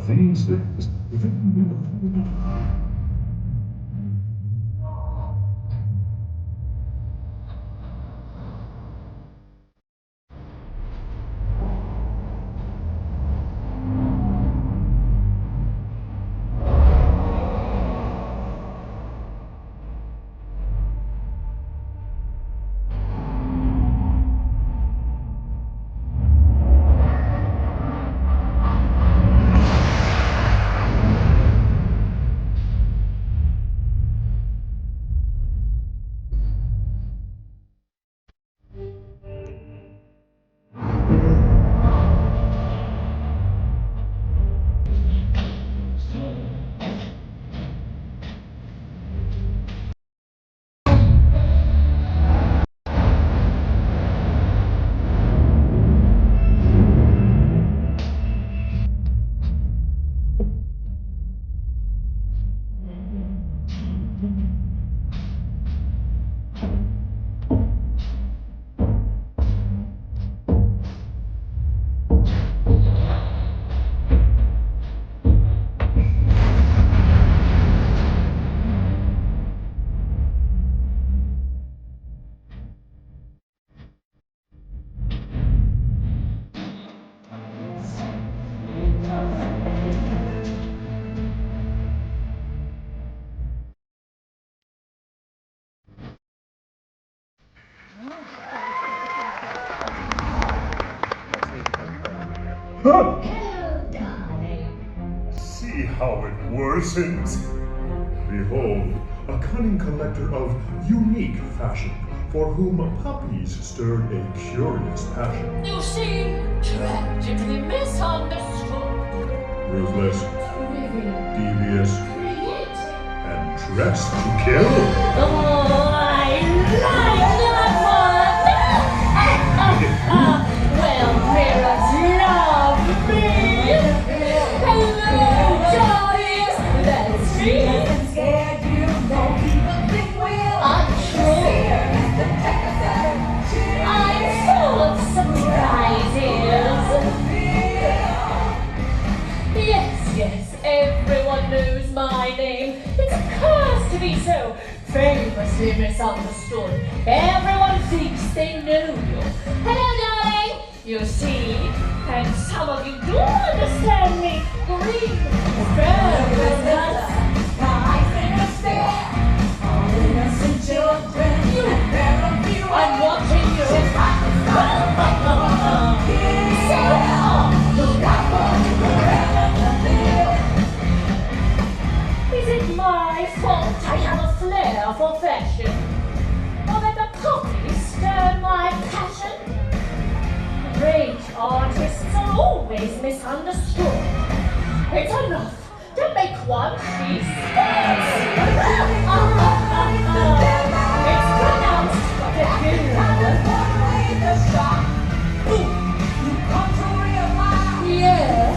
These days. See how it worsens. Behold, a cunning collector of unique fashion, for whom puppies stirred a curious passion. You seem tragically misunderstood. Ruthless, devious, and dressed to kill. Oh, I like that one! Well, parents love me! Hello, Joyce! That's me! I'm true! I'm full of surprises! Yes, everyone knows my name. It's a curse to be so famously misunderstood. Everyone thinks they know you. Hello, darling! You see, and some of you do understand me. Green, very color. I'm watching you. Is it my fault I have a flair for fashion? Or that the puppies stirred my passion? Great artists are always misunderstood. It's enough to make one piece dance. It's pronounced to you. Yes.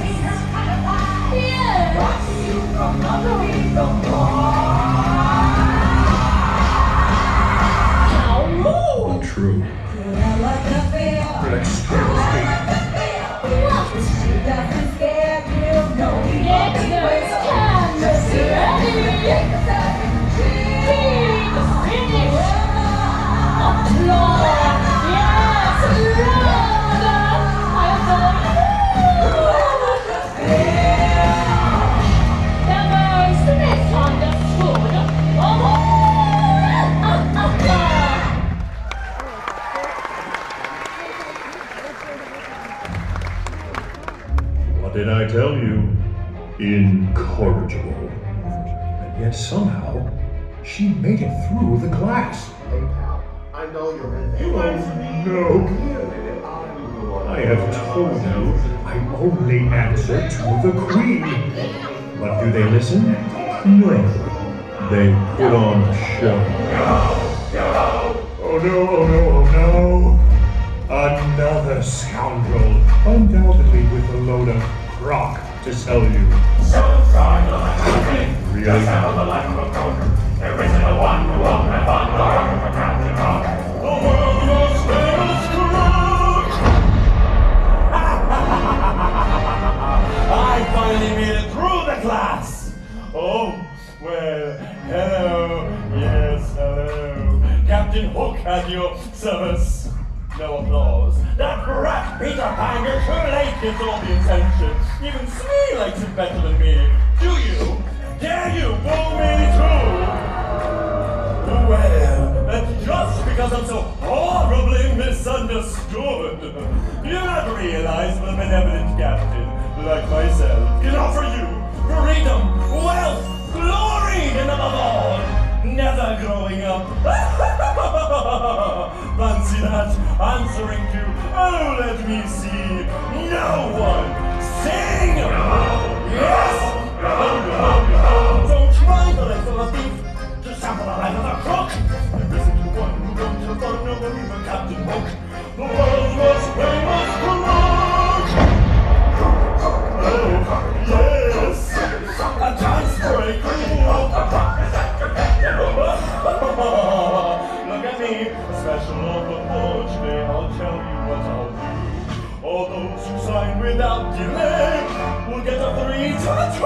How rude! True. But extremely. What? Get those candles ready! Big finish! Applaud! Yes, louder! I'm the most misunderstood of all! did I tell you? Incorrigible. And yet somehow, she made it through the class. Hey, pal. I know you're in there. Oh, no. I have told you I only answer to the Queen. But do they listen? No. They put on a show. Oh no, oh no, oh no. Another scoundrel, undoubtedly with a load of rock to sell you. Really? I finally made it through the class! Oh, well, hello, yes, hello. Captain Hook at your service. No applause. That brat Peter Pan, you're too late, gets all the attention. Even Smee likes it better than me. Do you? Dare you boo me too? Well, that's just because I'm so horribly misunderstood. You do not realize what a benevolent captain like myself can offer you freedom, wealth, glory, and above all, never growing up. Fancy that, answering to, oh, let me see, no one. Sing! Yes! Don't try the life of a thief, just sample the life of a crook. There isn't one who won't have fun, no one even Captain Hook, the world's most famous crook. Oh, yes! A dance break! Look at me, a special offer for today. I'll tell you what I'll do. All those who sign without delay will get a 3 to a 2.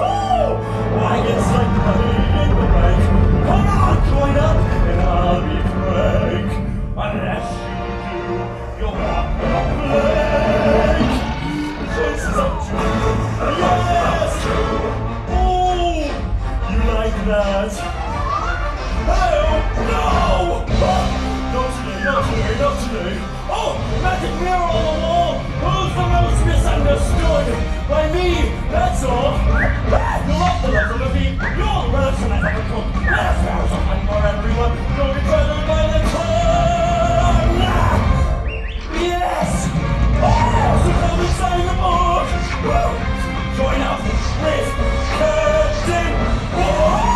I get like money in the bank. Come on, join up, and I'll be frank. Unless you do, you'll have to play. The choice is up to you. Yes! Oh, you like that? Oh, no! Not today, not today, not today. Oh, magic mirror on the wall. Who's the most misunderstood? By me, that's all. You're off the left of the beat. You're the merchandise of the cook. There's now something for everyone. Don't be treasured by the tongue. Yes! Oh, so come and sign the book. Join up with Captain Walt.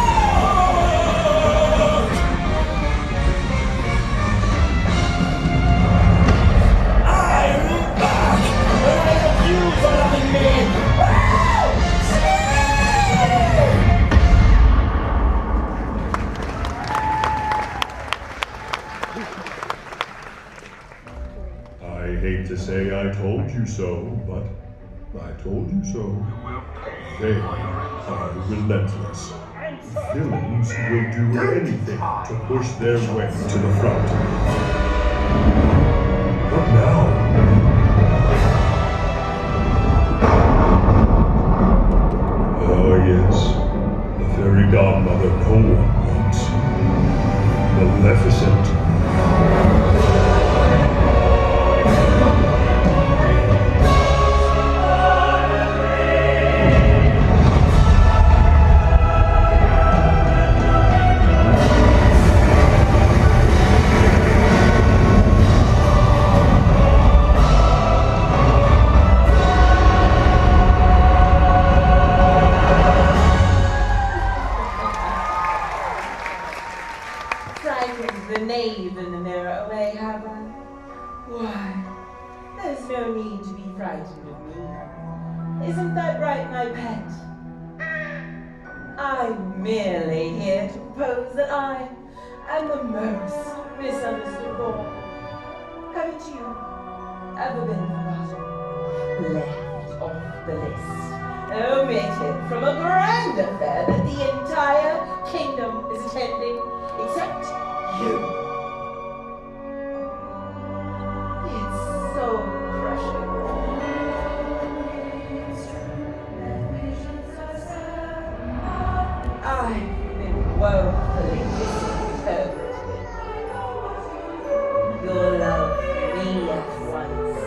I hate to say I told you so, but I told you so. They are relentless. Villains will do anything to push their way to the front. What now? Oh yes, the fairy godmother no one wants. Maleficent. Isn't that right, my pet? I'm merely here to propose that I am the most misunderstood of all. Haven't you ever been forgotten? Left off the list. Omitted from a grand affair that the entire kingdom is attending, except you. It's so crushing. I've been woefully misinterpreted. You'll love me at once.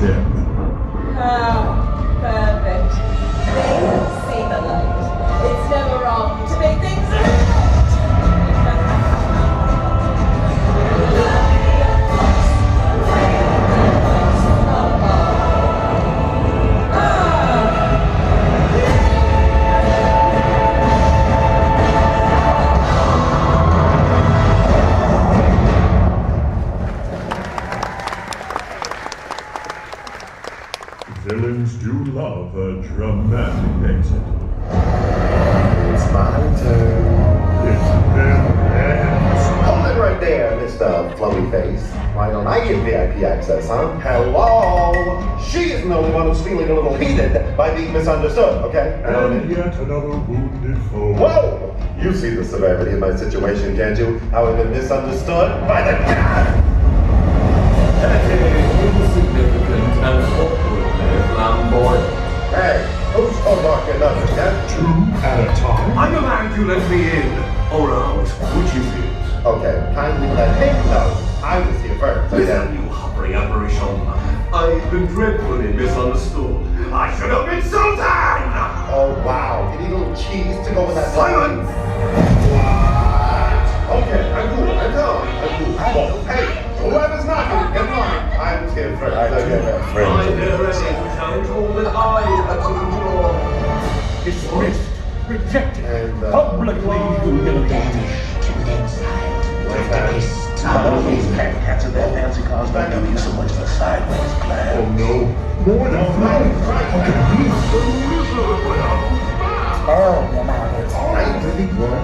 them. Perfect. They'll see the light. It's never wrong to make things right. Villains do love a dramatic exit. It's my turn. It's them ends. Hold it right there, Mr. Flowy Face. Why don't I get VIP access, huh? Hello? She isn't the only one who's feeling a little heated by being misunderstood, okay? And yet another wounded foe. Whoa! You see the severity of my situation, can't you? How I've been misunderstood by the cat! Insignificant and awkwardly flamboyant. Hey, who's talking us again? Two at a time. I'm the man to let me in, or out. Which is it? Okay, kindly let him know. I was here first, Listen, you hovering apparition. I've been dreadfully misunderstood. I should have been sultan! Oh, wow. You need a little cheese to go with that. Silence! Okay, I'm cool. I'm calm. I'm cool. Well, hey, whoever's knocking, get mine. I was here first. I dare ready to challenge all that I had to endure. Dismissed, rejected, And, publicly humiliated. All these cat cats and their fancy cars don't give you so much as a sideways glance. Oh no, more than that. How can it be? Tell them how it's Alright, really good.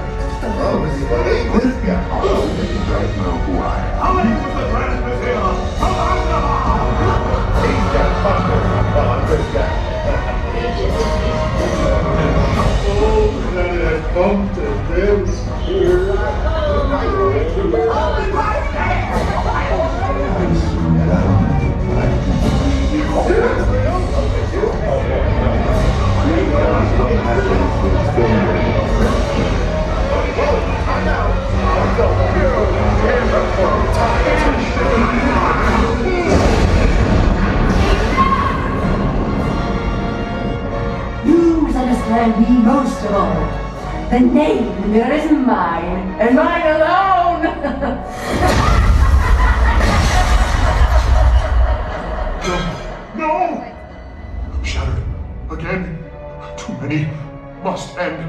Oh, this guy. You guys know who I am. How many was the transmitter? He's got fuckers. Well, I'm this guy. Oh, that has bumped and them here. You misunderstand me most of all. The name there is mine, and mine alone! No! Shattered. Again. Too many. Must end.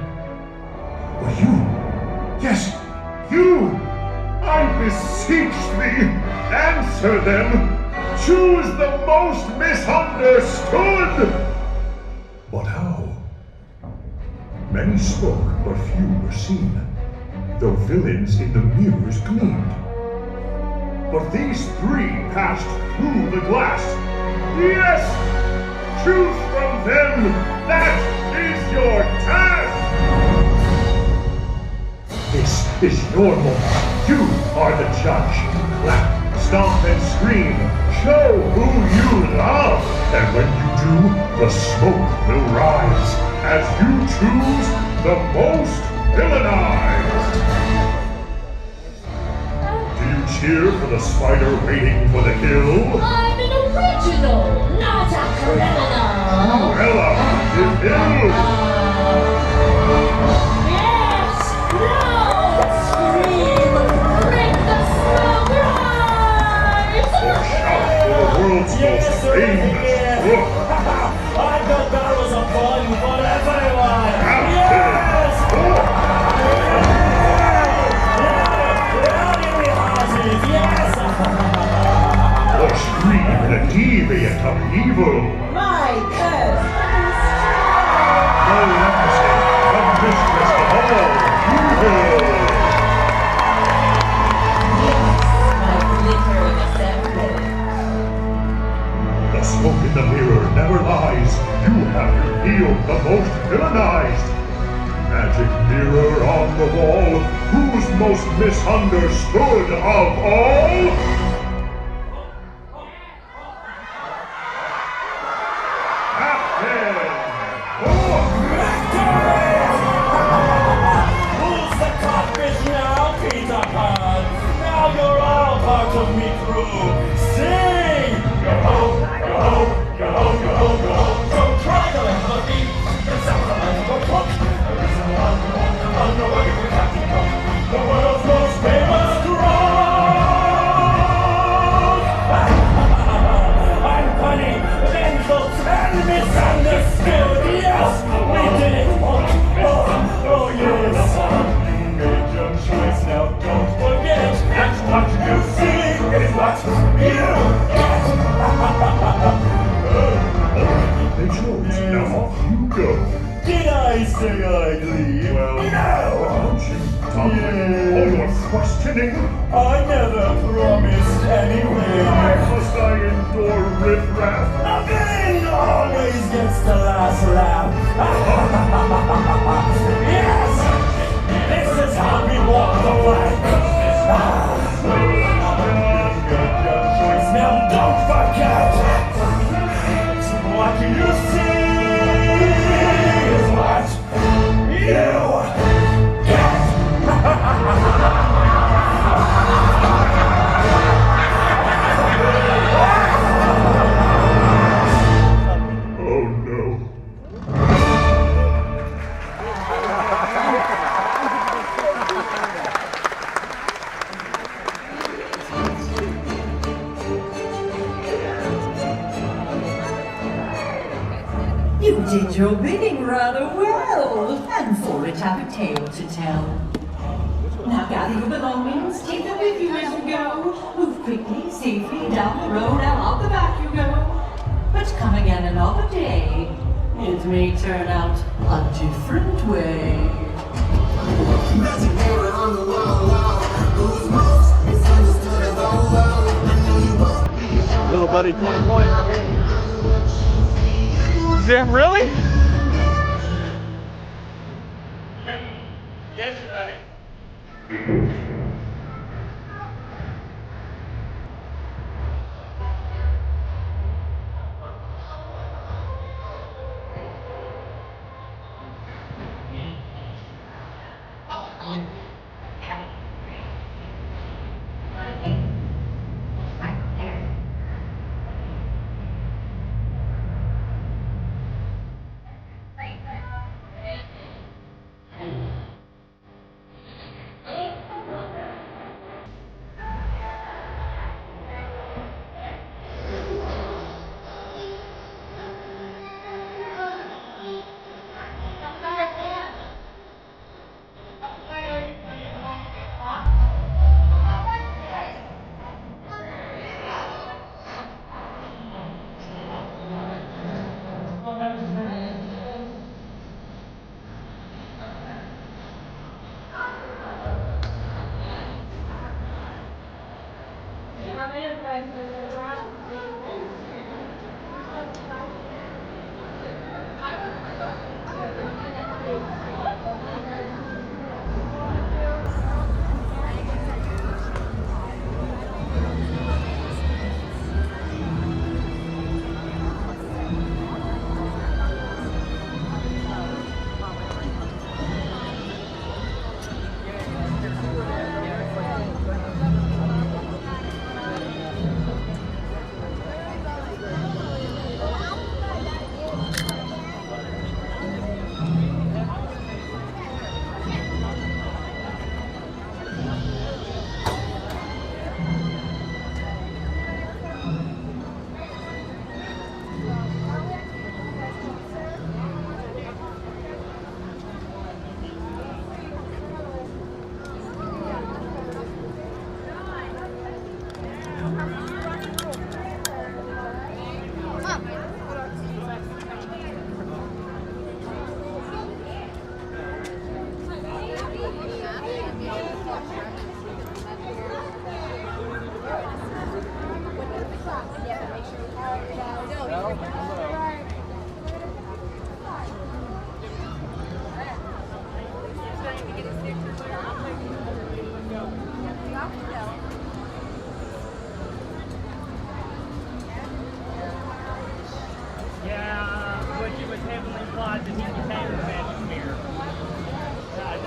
Were you? Yes, you! I beseech thee, answer them! Choose the most misunderstood! But how? Many spoke, but few were seen, though villains in the mirrors gleamed. But these three passed through the glass. Yes! Choose from them! That is your task! This is your moment. You are the judge. Clap, stomp, and scream. Show who you love. And when you do, the smoke will rise as you choose the most villainized. Do you cheer for the spider waiting for the kill? I'm an original, not a criminal. Cruella is ill. Yes, no, scream, make the smoke rise. Shout for the world's most famous book. I've got barrels of fun for everyone! Yes! Or scream in a deviant of evil. My curse! No leprosy, the mistress of all evil. My glittering assembly. The smoke in the mirror never lies. You have revealed the most villainized. Magic mirror on the wall, who's most misunderstood of all? Captain! Who's the codfish now, Peter Pan? Now you're all part of me crew. Sing! say idly. Well, No! don't you talk like all your questioning? I never promised anything. Why must I endure riffraff? A villain always gets the last laugh. Yes! This is how we walk the plank. Now don't forget! What you see is what you get! Oh no. You did your bidding rather well, and for it have a tale to tell. Now gather your belongings, take them with you as you go. Move quickly, safely down the road, and out the back you go. But come again another day, it may turn out a different way. Little buddy, 20 point. Damn, really? Yes, right.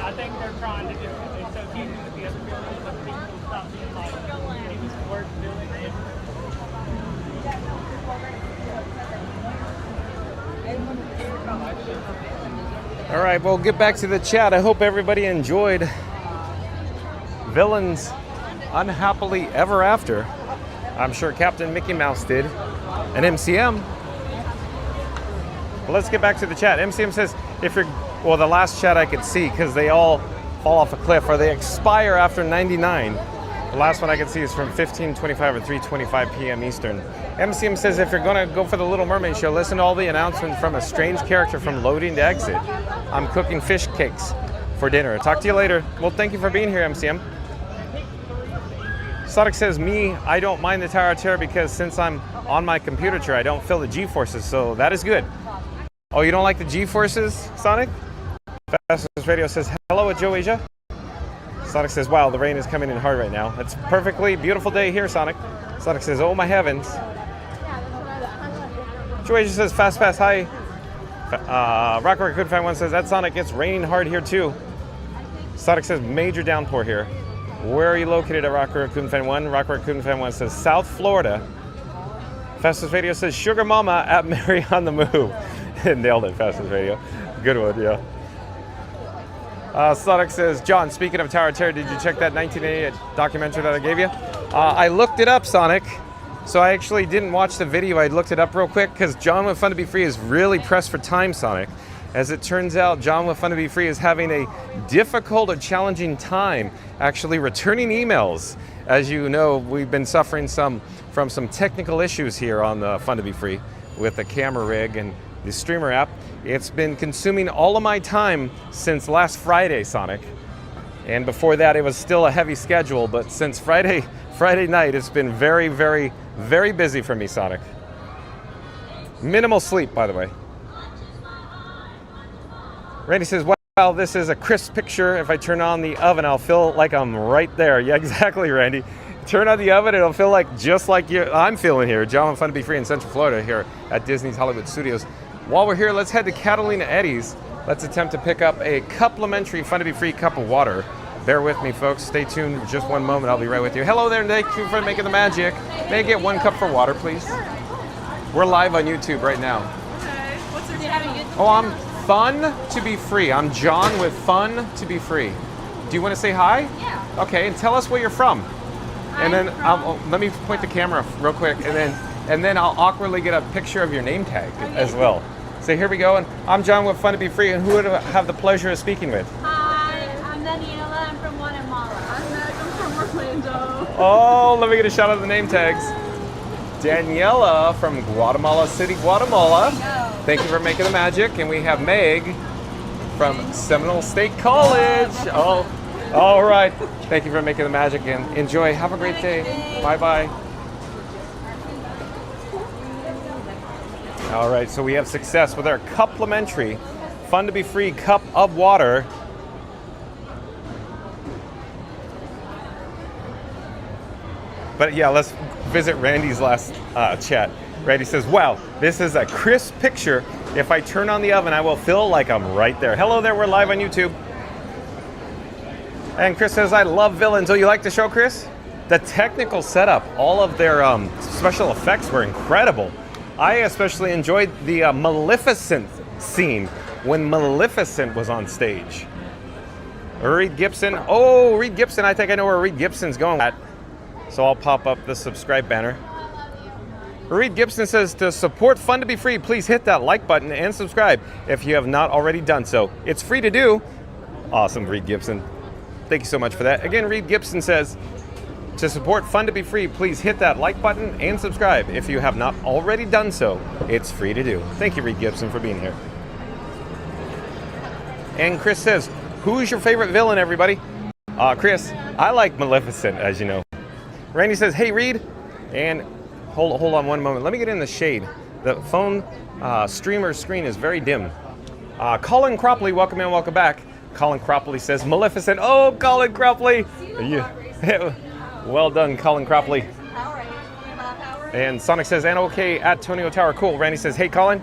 I think they're trying to just associate it with the other buildings, but people stop being like, it was the worst building ever. All right, well, get back to the chat. I hope everybody enjoyed Villains Unhappily Ever After. I'm sure Captain Mickey Mouse did. And MCM. Well, let's get back to the chat. MCM says, if you're, well, the last chat I could see, because they all fall off a cliff, or they expire after 99. The last one I can see is from 15:25 or 3:25 p.m. Eastern. MCM says if you're going to go for the Little Mermaid show, listen to all the announcements from a strange character from loading to exit. I'm cooking fish cakes for dinner. Talk to you later. Well, thank you for being here, MCM. Sonic says, me, I don't mind the Tower of Terror because since I'm on my computer chair, I don't feel the G-forces, so that is good. Oh, you don't like the G-forces, Sonic? Fastest Radio says, hello, Joe Asia. Sonic says, wow, the rain is coming in hard right now. It's a perfectly beautiful day here, Sonic. Sonic says, oh my heavens. Joe Asia says, fast, hi. Rock Raccoon Fan 1 says, that Sonic, it's raining hard here too. Sonic says, major downpour here. Where are you located at Rock Raccoon Fan 1? Rock Raccoon Fan 1 says, South Florida. Fastest Radio says, Sugar Mama at Mary on the Move. Nailed it, Fastest Radio. Good one, yeah. Sonic says, John, speaking of Tower of Terror, did you check that 1988 documentary that I gave you? I looked it up, Sonic. So I actually didn't watch the video. I looked it up real quick because John with Fun to Be Free is really pressed for time, Sonic. As it turns out, John with Fun to Be Free is having a difficult or challenging time actually returning emails. As you know, we've been suffering from some technical issues here on the Fun to Be Free with the camera rig and the streamer app. It's been consuming all of my time since last Friday, Sonic. And before that, it was still a heavy schedule, but since Friday night, it's been very, very, very busy for me, Sonic. Minimal sleep, by the way. Randy says, wow, this is a crisp picture. If I turn on the oven, I'll feel like I'm right there. Yeah, exactly, Randy. Turn on the oven, it'll feel like just like I'm feeling here. John with Fun to Be Free in Central Florida here at Disney's Hollywood Studios. While we're here, let's head to Catalina Eddie's. Let's attempt to pick up a complimentary Fun to Be Free cup of water. Bear with me, folks. Stay tuned for just one moment. I'll be right with you. Hello there, thank you for making the magic. May I get one cup for water, please? We're live on YouTube right now. Okay. What's your name? Oh, I'm Fun to Be Free. I'm John with Fun to Be Free. Do you want to say hi? Yeah. Okay, and tell us where you're from. And then let me point the camera real quick, and then I'll awkwardly get a picture of your name tag as well. So here we go, and I'm John with Fun to Be Free, and who do I have the pleasure of speaking with? Hi, I'm Daniela. I'm from Guatemala. I'm Meg. I'm from Orlando. Oh, let me get a shot of the name tags. Daniela from Guatemala City, Guatemala. Thank you for making the magic. And we have Meg from Seminole State College. Oh, all right. Thank you for making the magic and enjoy. Have a great day. Bye-bye. All right, so we have success with our complimentary Fun to Be Free cup of water. But yeah, let's visit Randy's last chat. Randy says, wow, this is a crisp picture. If I turn on the oven, I will feel like I'm right there. Hello there, we're live on YouTube. And Chris says, I love villains. Oh, you like the show, Chris? The technical setup, all of their special effects were incredible. I especially enjoyed the Maleficent scene when Maleficent was on stage. Reed Gibson. Oh, Reed Gibson. I think I know where Reed Gibson's going at. So I'll pop up the subscribe banner. Reed Gibson says, to support Fun to Be Free, please hit that like button and subscribe if you have not already done so. It's free to do. Awesome, Reed Gibson. Thank you so much for that. Again, Reed Gibson says, to support Fun to Be Free, please hit that like button and subscribe if you have not already done so. It's free to do. Thank you, Reed Gibson, for being here. And Chris says, who's your favorite villain, everybody? Chris, I like Maleficent, as you know. Randy says, hey, Reed. And hold on one moment. Let me get in the shade. The phone streamer screen is very dim. Colin Cropley, welcome in, welcome back. Colin Cropley says, Maleficent. Oh, Colin Cropley. Well done, Colin Cropley. And Sonic says, and okay, at Tonio Tower. Cool. Randy says, hey, Colin.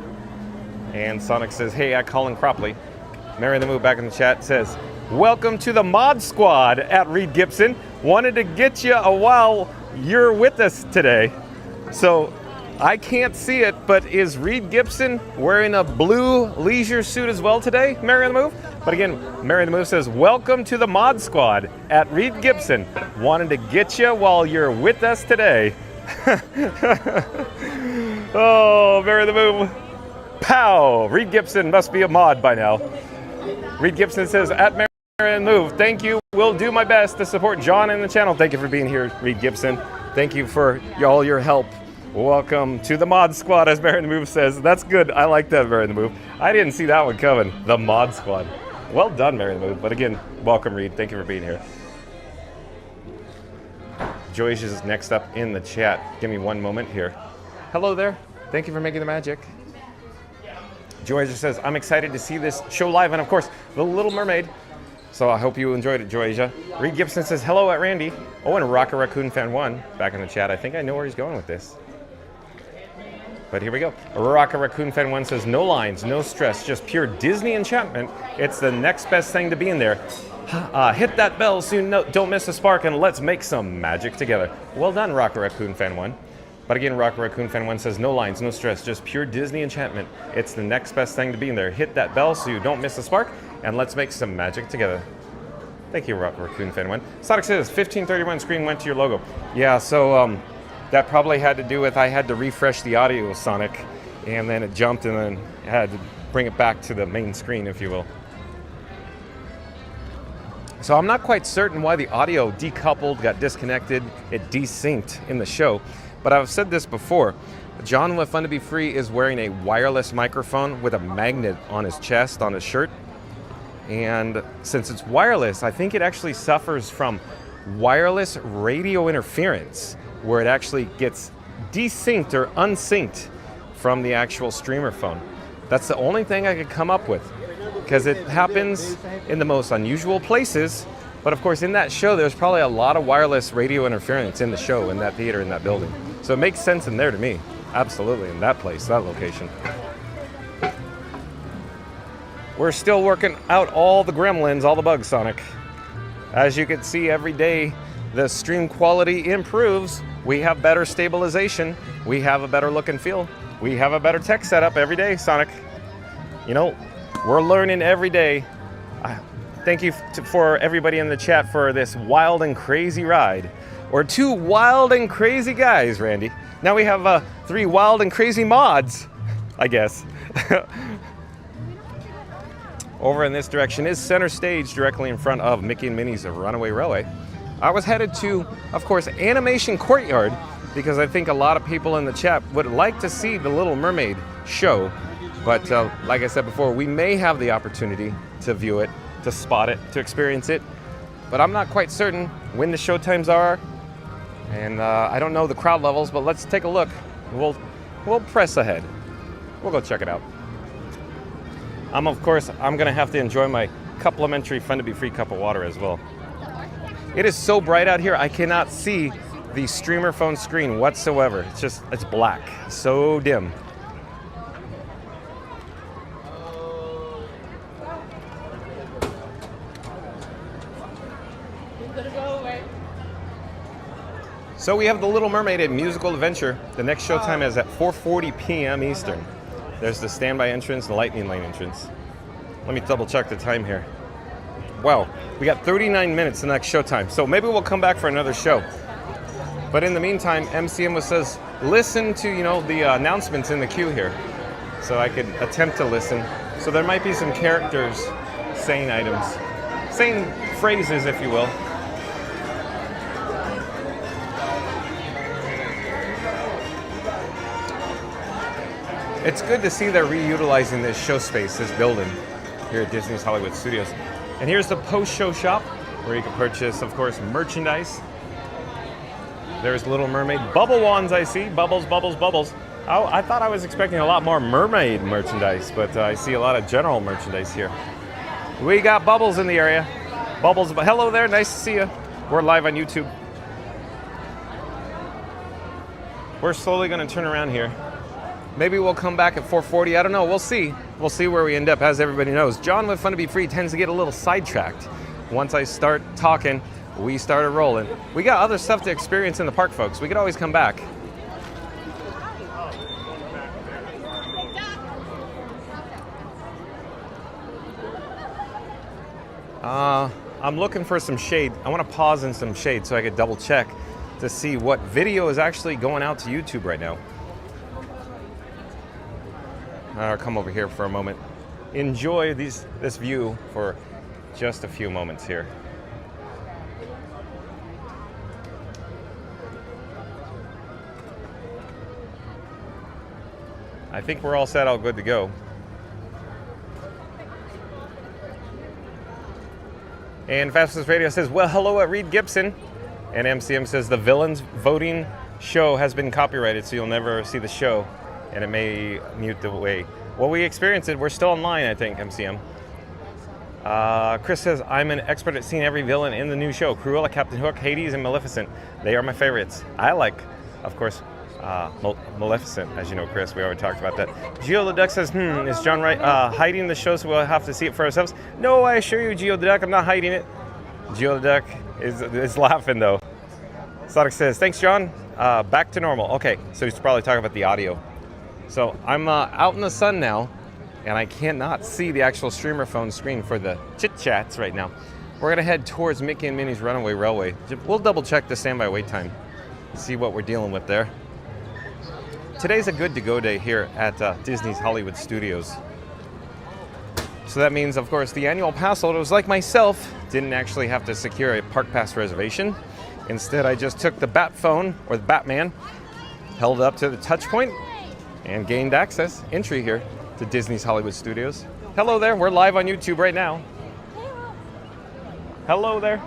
And Sonic says, hey, at Colin Cropley. Mary the Move back in the chat says, welcome to the Mod Squad at Reed Gibson. Wanted to get you a while you're with us today. So I can't see it, but is Reed Gibson wearing a blue leisure suit as well today, Mary the Move? But again, Mary the Move says, welcome to the Mod Squad at Reed Gibson. Wanted to get you while you're with us today. Oh, Mary the Move. Pow! Reed Gibson must be a mod by now. Reed Gibson says, at Mary and move. Thank you. Will do my best to support John and the channel. Thank you for being here, Reed Gibson. Thank you for all your help. Welcome to the Mod Squad, as Bear in the Move says. That's good. I like that, Bear in the Move. I didn't see that one coming. The Mod Squad. Well done, Bear in the Move. But again, welcome, Reed. Thank you for being here. Joyce is next up in the chat. Give me one moment here. Hello there. Thank you for making the magic. Joyce says, I'm excited to see this show live, and of course, The Little Mermaid. So I hope you enjoyed it, Joycia. Reed Gibson says, hello at Randy. Oh, and Rocket Raccoon Fan 1 back in the chat. I think I know where he's going with this. But here we go. Rocket Raccoon Fan 1 says, no lines, no stress, just pure Disney enchantment. It's the next best thing to be in there. Hit that bell soon, don't miss a spark, and let's make some magic together. Well done, Rocket Raccoon Fan 1. But again, Rocket Raccoon Fan 1 says, no lines, no stress, just pure Disney enchantment. It's the next best thing to be in there. Hit that bell so you don't miss a spark, and let's make some magic together. Thank you, Rocket Raccoon Fan 1. Sonic says, 1531 screen went to your logo. Yeah, so that probably had to do with I had to refresh the audio, Sonic, and then it jumped, and then I had to bring it back to the main screen, if you will. So I'm not quite certain why the audio decoupled, got disconnected, it desynced in the show. But I've said this before. John with Fun to Be Free is wearing a wireless microphone with a magnet on his chest, on his shirt. And since it's wireless, I think it actually suffers from wireless radio interference, where it actually gets desynced or unsynced from the actual streamer phone. That's the only thing I could come up with, because it happens in the most unusual places. But of course, in that show, there's probably a lot of wireless radio interference in the show, in that theater, in that building. So it makes sense in there to me. Absolutely, in that place, that location. We're still working out all the gremlins, all the bugs, Sonic. As you can see, every day the stream quality improves. We have better stabilization. We have a better look and feel. We have a better tech setup every day, Sonic. You know, we're learning every day. Thank you for everybody in the chat for this wild and crazy ride. Or 2 wild and crazy guys, Randy. Now we have 3 wild and crazy mods, I guess. Over in this direction is center stage, directly in front of Mickey and Minnie's Runaway Railway. I was headed to, of course, Animation Courtyard, because I think a lot of people in the chat would like to see the Little Mermaid show. But like I said before, we may have the opportunity to view it, to spot it, to experience it. But I'm not quite certain when the show times are. And I don't know the crowd levels, but let's take a look. We'll press ahead. We'll go check it out. Of course, I'm gonna have to enjoy my complimentary Fun to Be Free cup of water as well. It is so bright out here, I cannot see the streamer phone screen whatsoever. It's black, so dim. So we have The Little Mermaid, a musical adventure. The next showtime is at 4:40 p.m. Eastern. There's the standby entrance and the lightning lane entrance. Let me double check the time here. Wow, we got 39 minutes the next showtime. So maybe we'll come back for another show. But in the meantime, MCM says, listen to, the announcements in the queue here. So I could attempt to listen. So there might be some characters saying items, saying phrases, if you will. It's good to see they're reutilizing this show space, this building, here at Disney's Hollywood Studios. And here's the post-show shop, where you can purchase, of course, merchandise. There's Little Mermaid bubble wands, I see. Bubbles, bubbles, bubbles. Oh, I thought I was expecting a lot more mermaid merchandise, but I see a lot of general merchandise here. We got Bubbles in the area. Bubbles, hello there, nice to see you. We're live on YouTube. We're slowly gonna turn around here. Maybe we'll come back at 4:40. I don't know. We'll see. We'll see where we end up. As everybody knows, John with Fun to Be Free tends to get a little sidetracked. Once I start talking, we started rolling. We got other stuff to experience in the park, folks. We could always come back. I'm looking for some shade. I want to pause in some shade so I could double check to see what video is actually going out to YouTube right now. I'll come over here for a moment. Enjoy this view for just a few moments here. I think we're all set, all good to go. And Fastest Radio says, well, hello at Reed Gibson. And MCM says, the villains voting show has been copyrighted, so you'll never see the show, and it may mute the way. Well, we experienced it. We're still online, I think, MCM. Chris says, I'm an expert at seeing every villain in the new show. Cruella, Captain Hook, Hades, and Maleficent. They are my favorites. I like, of course, Maleficent, as you know, Chris. We already talked about that. Geo the Duck says, is John right? Hiding the show so we'll have to see it for ourselves? No, I assure you, Geo the Duck, I'm not hiding it. Geo the Duck is laughing, though. Sonic says, thanks, John. Back to normal. Okay, so he's probably talking about the audio. So I'm out in the sun now, and I cannot see the actual streamer phone screen for the chit-chats right now. We're going to head towards Mickey and Minnie's Runaway Railway. We'll double-check the standby wait time, see what we're dealing with there. Today's a good-to-go day here at Disney's Hollywood Studios. So that means, of course, the annual pass holders like myself didn't actually have to secure a park pass reservation. Instead, I just took the Bat phone, or the Batman, held it up to the touch point, and gained access, entry here to Disney's Hollywood Studios. Hello there, we're live on YouTube right now. Hello there.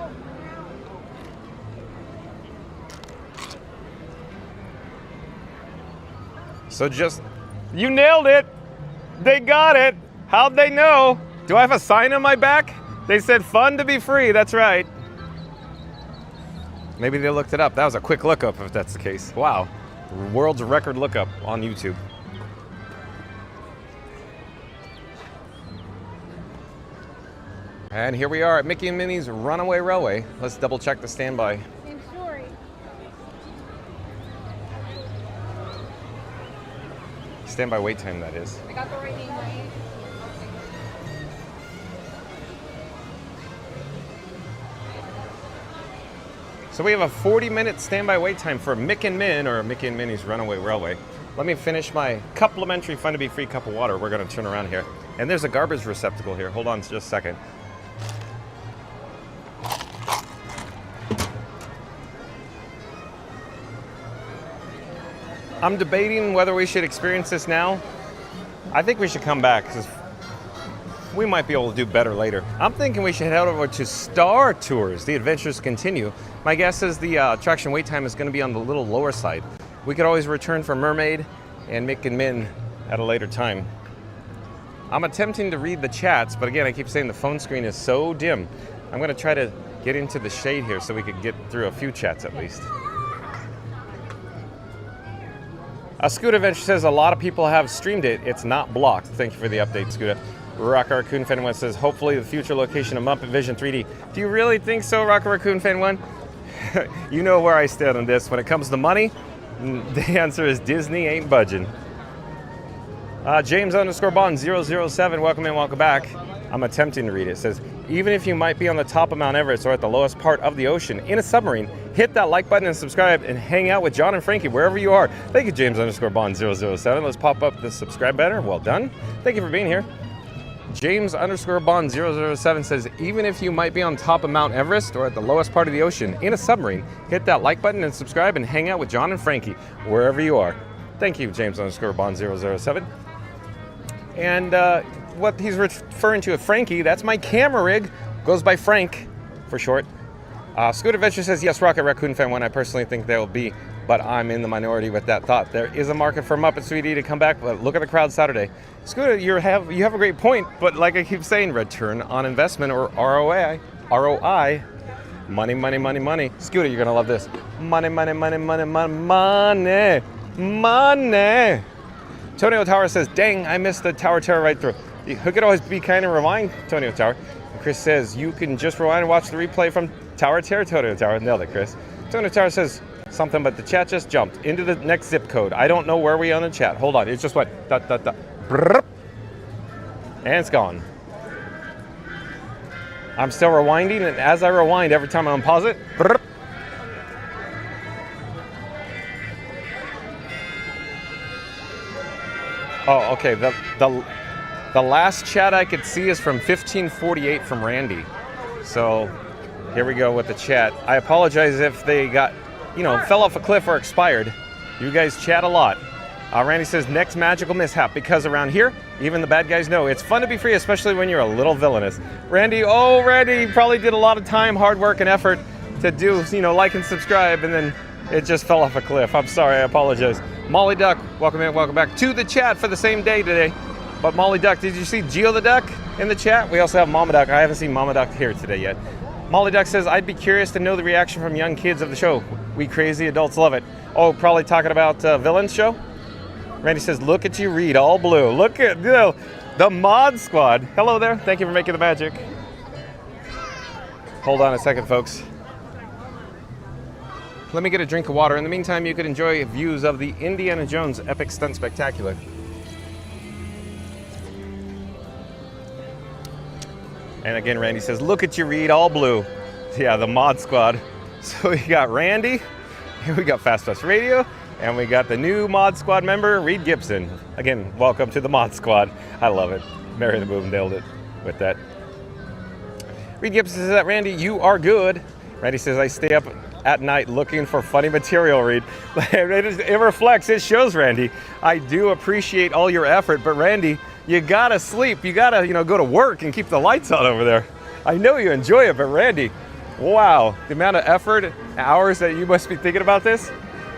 So you nailed it. They got it. How'd they know? Do I have a sign on my back? They said fun to be free, that's right. Maybe they looked it up. That was a quick lookup if that's the case. Wow, world's record lookup on YouTube. And here we are at Mickey and Minnie's Runaway Railway. Let's double check the standby. Same story. Standby wait time, that is. I got the right name right. So we have a 40-minute standby wait time for Mick and Min, or Mickey and Minnie's Runaway Railway. Let me finish my complimentary fun to be free cup of water. We're going to turn around here. And there's a garbage receptacle here. Hold on just a second. I'm debating whether we should experience this now. I think we should come back because we might be able to do better later. I'm thinking we should head over to Star Tours. The adventures continue. My guess is the attraction wait time is going to be on the little lower side. We could always return for Mermaid and Mick and Min at a later time. I'm attempting to read the chats, but again, I keep saying the phone screen is so dim. I'm going to try to get into the shade here so we could get through a few chats at least. Scuda Adventure says a lot of people have streamed it. It's not blocked. Thank you for the update, Scuda. Rock Raccoon Fan 1 says, hopefully the future location of Muppet Vision 3D. Do you really think so, Rock Raccoon Fan 1? You know where I stand on this. When it comes to money, the answer is Disney ain't budging. James_Bond007, welcome in, welcome back. I'm attempting to read it. It says, even if you might be on the top of Mount Everest or at the lowest part of the ocean in a submarine, hit that like button and subscribe and hang out with John and Frankie wherever you are. Thank you, James_Bond007. Let's pop up the subscribe banner. Well done. Thank you for being here. James_Bond007 says, even if you might be on top of Mount Everest or at the lowest part of the ocean in a submarine, hit that like button and subscribe and hang out with John and Frankie wherever you are. Thank you, James_Bond007. And what he's referring to as Frankie, that's my camera rig. Goes by Frank for short. Scoot Adventure says, yes, Rocket Raccoon Fan 1. I personally think there will be, but I'm in the minority with that thought. There is a market for Muppets 3D to come back, but look at the crowd Saturday. Scooter, you have a great point, but like I keep saying, return on investment or ROI. Money, money, money, money. Scooter, you're gonna love this. Money, money, money, money, money, money, money. Tonio Tower says, dang, I missed the Tower Terror right through. You could always be kind of rewind, Tonio Tower. And Chris says, you can just rewind and watch the replay from Tower Terror, Tonio Tower. Nailed it, Chris. Tonio Tower says something, but the chat just jumped into the next zip code. I don't know where we are on the chat. Hold on, it's just what? Dot, dot, dot. Brrr. And it's gone. I'm still rewinding, and as I rewind, every time I unpause it, brrr. Oh, okay. The last chat I could see is from 1548 from Randy. So here we go with the chat. I apologize if they got, fell off a cliff or expired. You guys chat a lot. Randy says, next magical mishap, because around here, even the bad guys know it's fun to be free, especially when you're a little villainous. Randy, you probably did a lot of time, hard work, and effort to do, like and subscribe, and then it just fell off a cliff. I'm sorry, I apologize. Molly Duck, welcome in, welcome back to the chat for the same day today. But Molly Duck, did you see Geo the Duck in the chat? We also have Mama Duck. I haven't seen Mama Duck here today yet. Molly Duck says, I'd be curious to know the reaction from young kids of the show. We crazy adults love it. Oh, probably talking about Villains show? Randy says, look at you read, all blue. Look at the Mod Squad. Hello there. Thank you for making the magic. Hold on a second, folks. Let me get a drink of water. In the meantime, you could enjoy views of the Indiana Jones Epic Stunt Spectacular. And again, Randy says, look at you read, all blue. Yeah, the Mod Squad. So we got Randy, and we got Fast Fast Radio, and we got the new Mod Squad member, Reed Gibson. Again, welcome to the Mod Squad. I love it. Mary the Boom nailed it with that. Reed Gibson says that, Randy, you are good. Randy says, I stay up at night looking for funny material, Reed. It reflects, it shows, Randy. I do appreciate all your effort, but Randy, you gotta sleep. You gotta, go to work and keep the lights on over there. I know you enjoy it, but Randy, wow, the amount of effort, hours that you must be thinking about this.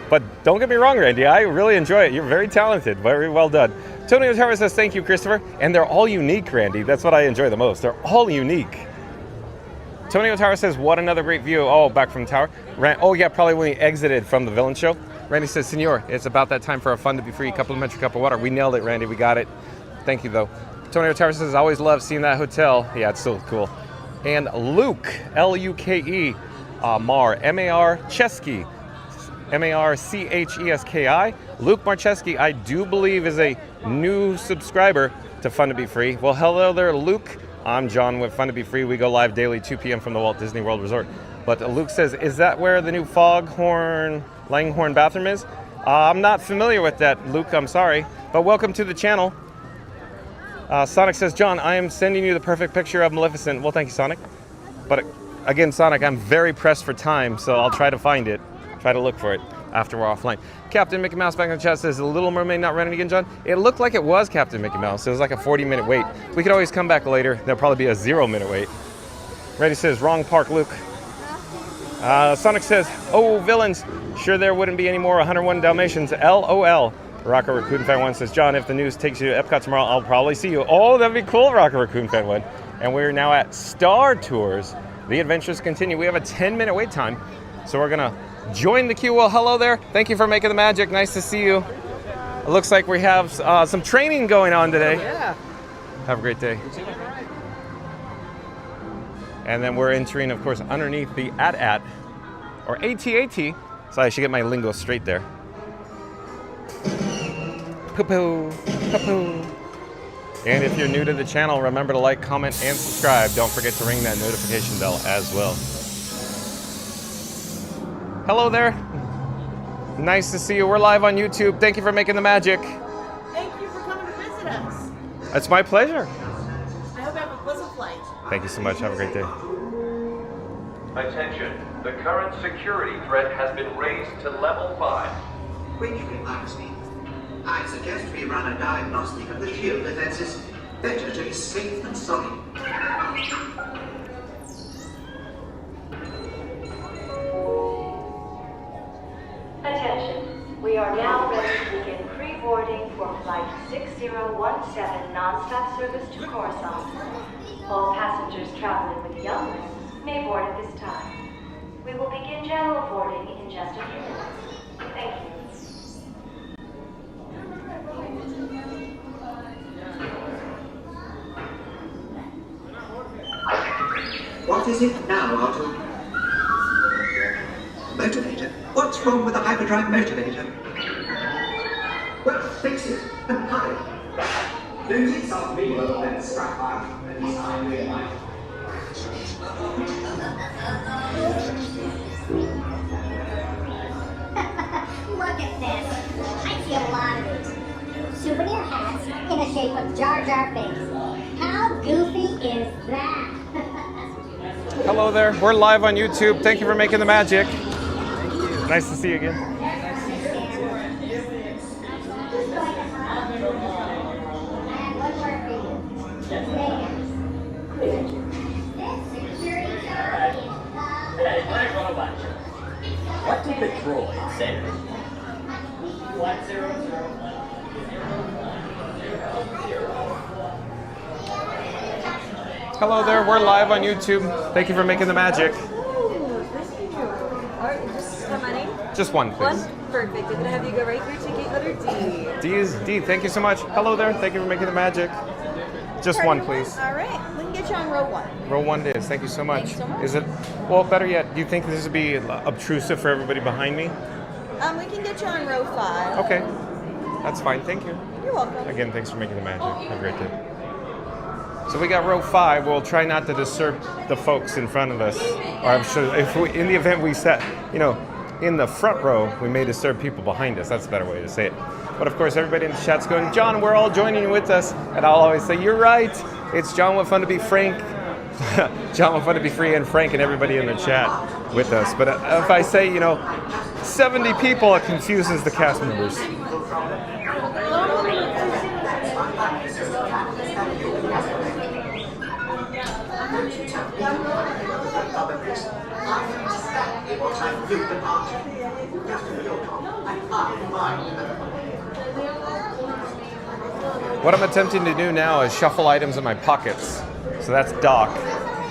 But don't get me wrong, Randy, I really enjoy it. You're very talented, very well done. Tony Otara says, thank you, Christopher. And they're all unique, Randy. That's what I enjoy the most. They're all unique. Tony Otara says, what another great view. Oh, back from the tower. Oh, yeah, probably when he exited from the villain show. Randy says, Senor, it's about that time for a fun to be free complimentary cup of water. We nailed it, Randy. We got it. Thank you, though. Tony Otara says, always love seeing that hotel. Yeah, it's so cool. And Luke, L-U-K-E, Mar, M-A-R, Chesky, M-A-R-C-H-E-S-K-I. Luke Marcheski, I do believe, is a new subscriber to Fun to Be Free. Well, hello there, Luke. I'm John with Fun to Be Free. We go live daily, 2 p.m. from the Walt Disney World Resort. But Luke says, is that where the new Langhorn bathroom is? I'm not familiar with that, Luke. I'm sorry. But welcome to the channel. Sonic says, John, I am sending you the perfect picture of Maleficent. Well, thank you, Sonic. But again, Sonic, I'm very pressed for time, so I'll try to find it. Try to look for it after we're offline. Captain Mickey Mouse back in the chat says, The Little Mermaid not running again, John? It looked like it was Captain Mickey Mouse. It was like a 40-minute wait. We could always come back later. There'll probably be a 0-minute wait. Reddy says, wrong park, Luke. Sonic says, oh, villains. Sure there wouldn't be any more 101 Dalmatians. LOL. Rocker Raccoon Fan 1 says, John, if the news takes you to Epcot tomorrow, I'll probably see you. Oh, that'd be cool, Rocker Raccoon Fan 1. And we're now at Star Tours. The adventures continue. We have a 10-minute wait time. So we're going to join the queue. Well, hello there. Thank you for making the magic. Nice to see you. It looks like we have some training going on today. Yeah. Have a great day. And then we're entering, of course, underneath the AT-AT, or AT-AT. So I should get my lingo straight there. Poo-poo, poo-poo. And if you're new to the channel, remember to like, comment, and subscribe. Don't forget to ring that notification bell as well. Hello there. Nice to see you. We're live on YouTube. Thank you for making the magic. Thank you for coming to visit us. It's my pleasure. I hope you have a pleasant flight. Thank you so much. Have a great day. Attention. The current security threat has been raised to level 5. When you remarks me, I suggest we run a diagnostic of the shield defenses. Better to be safe than sorry. Attention. We are now ready to begin pre-boarding for Flight 6017 non-stop service to Coruscant. All passengers traveling with young ones may board at this time. We will begin general boarding in just a few minutes. Thank you. What is it now, Otto? Motivator? What's wrong with the hyperdrive motivator? Well, fix it and hurry. Lose it some people and scrap out. At least I realize. Look at this. I see a lot of these. Souvenir hats in the shape of Jar Jar Binks. How goofy is that? Hello there. We're live on YouTube. Thank you for making the magic. Nice to see you again. What did the droid say? 1001. Hello there. We're live on YouTube. Thank you for making the magic. Just my name? Just one, please. One? Perfect. I'm going to have you go right through to gate letter D. D is D. Thank you so much. Hello there. Thank you for making the magic. Just one, please. All right. We can get you on row 1. Row 1 it is. Thank you so much. Thanks so much. Is it, well, better yet, do you think this would be obtrusive for everybody behind me? We can get you on row 5. Okay. That's fine. Thank you. You're welcome. Again, thanks for making the magic. Have a great day. So we got row 5. We'll try not to disturb the folks in front of us. Or I'm sure if we, in the event we sat, in the front row, we may disturb people behind us. That's a better way to say it. But of course, everybody in the chat's going, John, we're all joining you with us. And I'll always say, you're right. It's John with Fun to Be Frank. John with Fun to Be Free and Frank and everybody in the chat with us. But if I say, 70 people, it confuses the cast members. What I'm attempting to do now is shuffle items in my pockets. So that's Doc,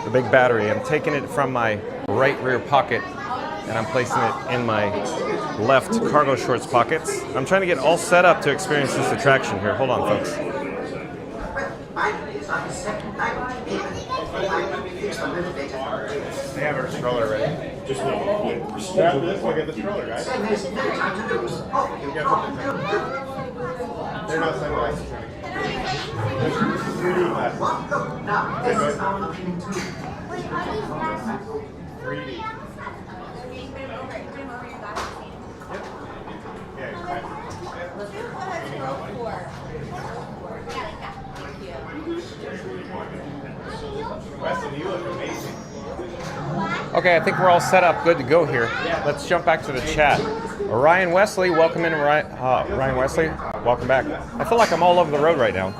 the big battery. I'm taking it from my right rear pocket and I'm placing it in my left cargo shorts pockets. I'm trying to get all set up to experience this attraction here. Hold on, folks. They have our stroller ready. Just grab this, we'll get the stroller, guys. They're not sunglasses. 3D glasses. 3D. Weston, you look amazing. Okay, I think we're all set up, good to go here. Let's jump back to the chat. Ryan Wesley, welcome in. Ryan Wesley, welcome back. I feel like I'm all over the road right now.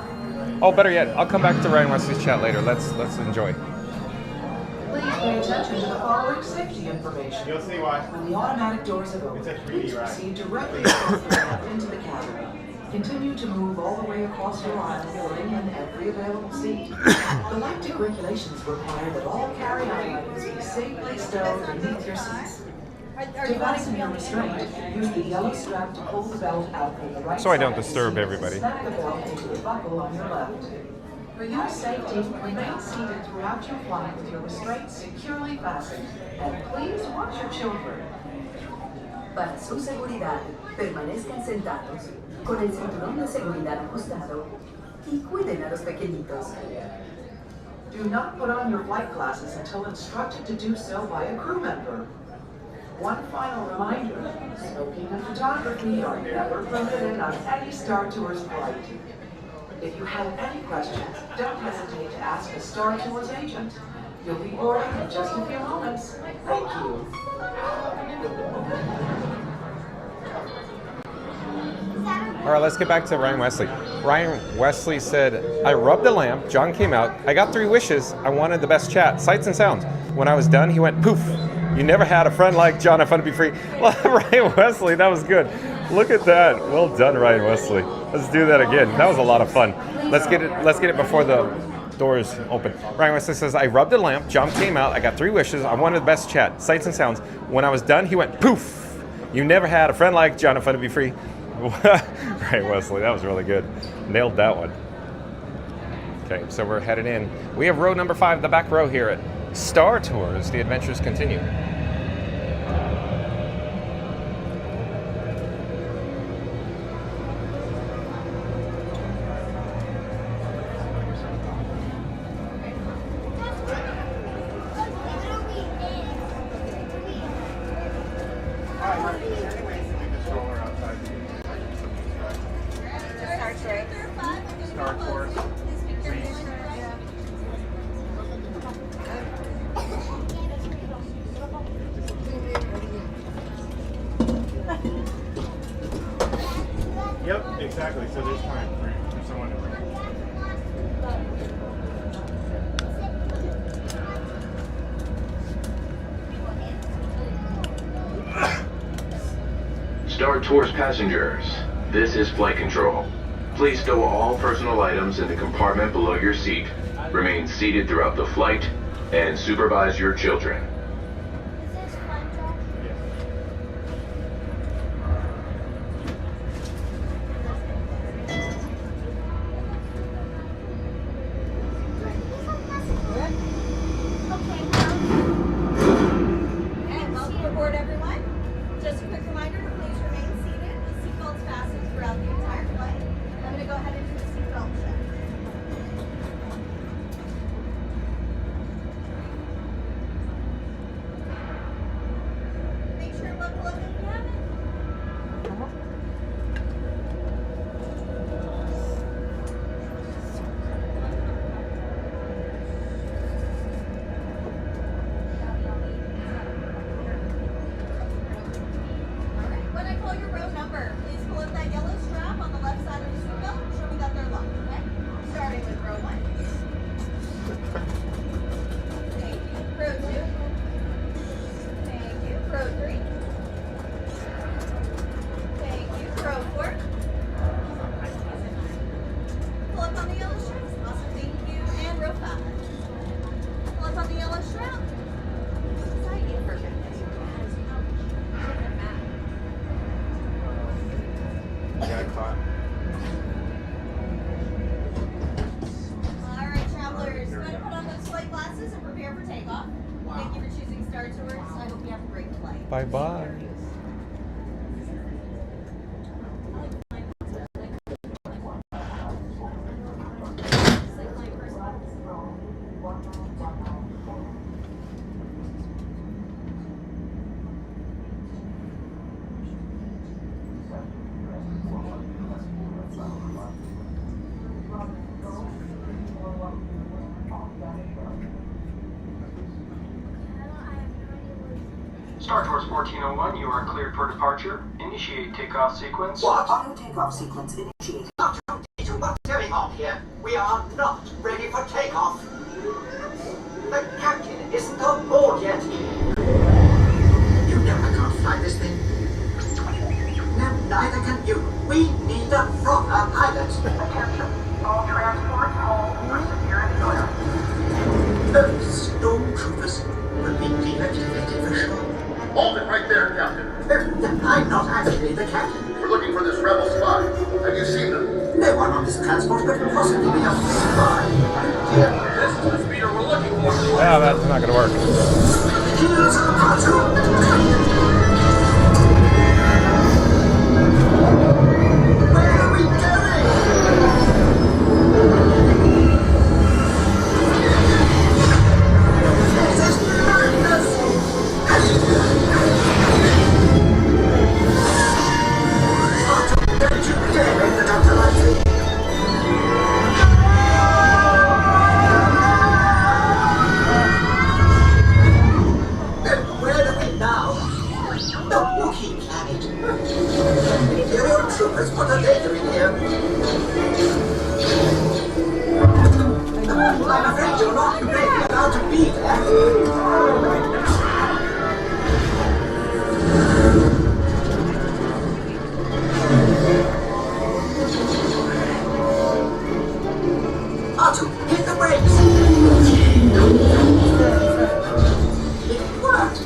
Oh, better yet, I'll come back to Ryan Wesley's chat later. Let's enjoy. Please pay attention to the following safety information. You'll see why. When the automatic doors have opened, please proceed directly across the ramp into the cabin. Continue to move all the way across your aisle, filling in every available seat. Galactic regulations require that all carry-on items be safely stowed beneath your seats. To fasten your restraint, use the yellow strap to pull the belt out from the right So I don't side disturb of the seat. everybody. Snap the belt into the buckle on your left. For your safety, remain seated throughout your flight with your restraints securely fastened. And please watch your children. Para su seguridad, permanezcan sentados, con el cinturón de seguridad ajustado, y cuiden a los pequeñitos. Do not put on your flight glasses until instructed to do so by a crew member. One final reminder, smoking and photography are never permitted on any Star Tours flight. If you have any questions, don't hesitate to ask a Star Tours agent. You'll be boarding in just a few moments. Thank you. All right, let's get back to Ryan Wesley. Ryan Wesley said, I rubbed the lamp, John came out, I got 3 wishes, I wanted the best chat, sights and sounds. When I was done, he went, poof. You never had a friend like John, I Fun to Be Free. Well, Ryan Wesley, that was good. Look at that. Well done, Ryan Wesley. Let's do that again. That was a lot of fun. Let's get it before the doors open. Ryan Wesley says, I rubbed the lamp, John came out, I got 3 wishes, I wanted the best chat, sights and sounds. When I was done, he went, poof. You never had a friend like John, I Fun to Be Free. Right, Wesley, that was really good. Nailed that one. Okay, so we're headed in. We have row number 5, the back row here at Star Tours. The adventures continue. Star Tours. so there's time for someone to bring. Star Tours passengers, this is flight control. Please stow all personal items in the compartment below your seat. Remain seated throughout the flight and supervise your children. And welcome aboard, everyone. Just a quick reminder to please remain seated with seatbelts fastened throughout the entire flight. I'm going to go ahead and do the seatbelt check. Make sure to buckle up if you haven't. When I call your row number, please pull up that yellow strap on the left side of the seatbelt and show me that they're locked, okay? Starting with row 1. Thank you. Row 2. Thank you. Row 3. Thank you. Row 4. Pull up on the yellow strap. Awesome. Thank you. And row 5. Pull up on the yellow strap. Side view. Perfect. Yeah, caught. All right, travelers, go ahead and put on those flight glasses and prepare for takeoff. Thank you for choosing Star Tours. I hope you have a great flight. Bye-bye. Star Tours 1401, you are cleared for departure. Initiate takeoff sequence. What? Auto takeoff sequence initiated. Doctor, what's going on here? We are not ready for takeoff. The captain isn't on board yet. You know I can't fly this thing. No, neither can you. We need a proper pilot. Attention. All transports hold for severe order. The stormtroopers will be deactivated for sure. Hold it right there, Captain. I'm not actually the captain. We're looking for this rebel spy. Have you seen them? No one on this transport could possibly be a spy. This is the speeder we're looking for. Yeah, that's not gonna work. Here's a cartoon. Where are we going? This is madness. Don't you dare make the doctor like me. Where are we now? The Wookiee planet. Imperial troopers, what are they doing here? I'm afraid you're not really allowed to be there. Artu, hit the brakes! It worked!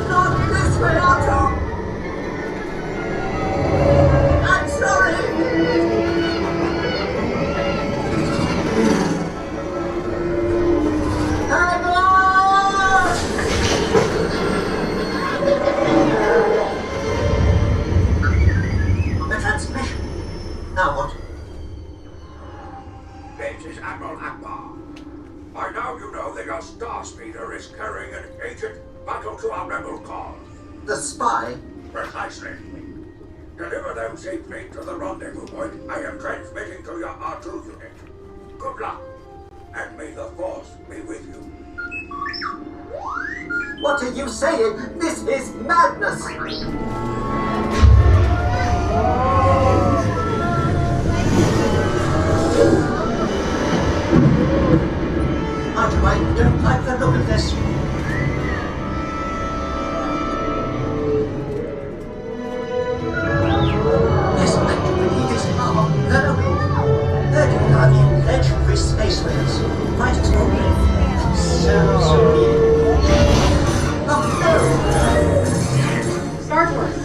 Not this way, Artu! I'm sorry! Hang on! The transmission. Now what? This is Admiral Akbar. By now you know that your star speeder is carrying an agent vital to our rebel cause. The spy? Precisely. Deliver them safely to the rendezvous point I am transmitting to your R2 unit. Good luck, and may the Force be with you. What are you saying? This is madness! I don't like the look of this. This activity is our purple. Heard you are the legendary space whales. Might as well be. So sweet. Oh no! Star Tours.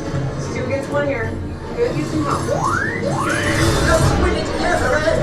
2 against 1 here. Could use some help. Let's win it together, Ed!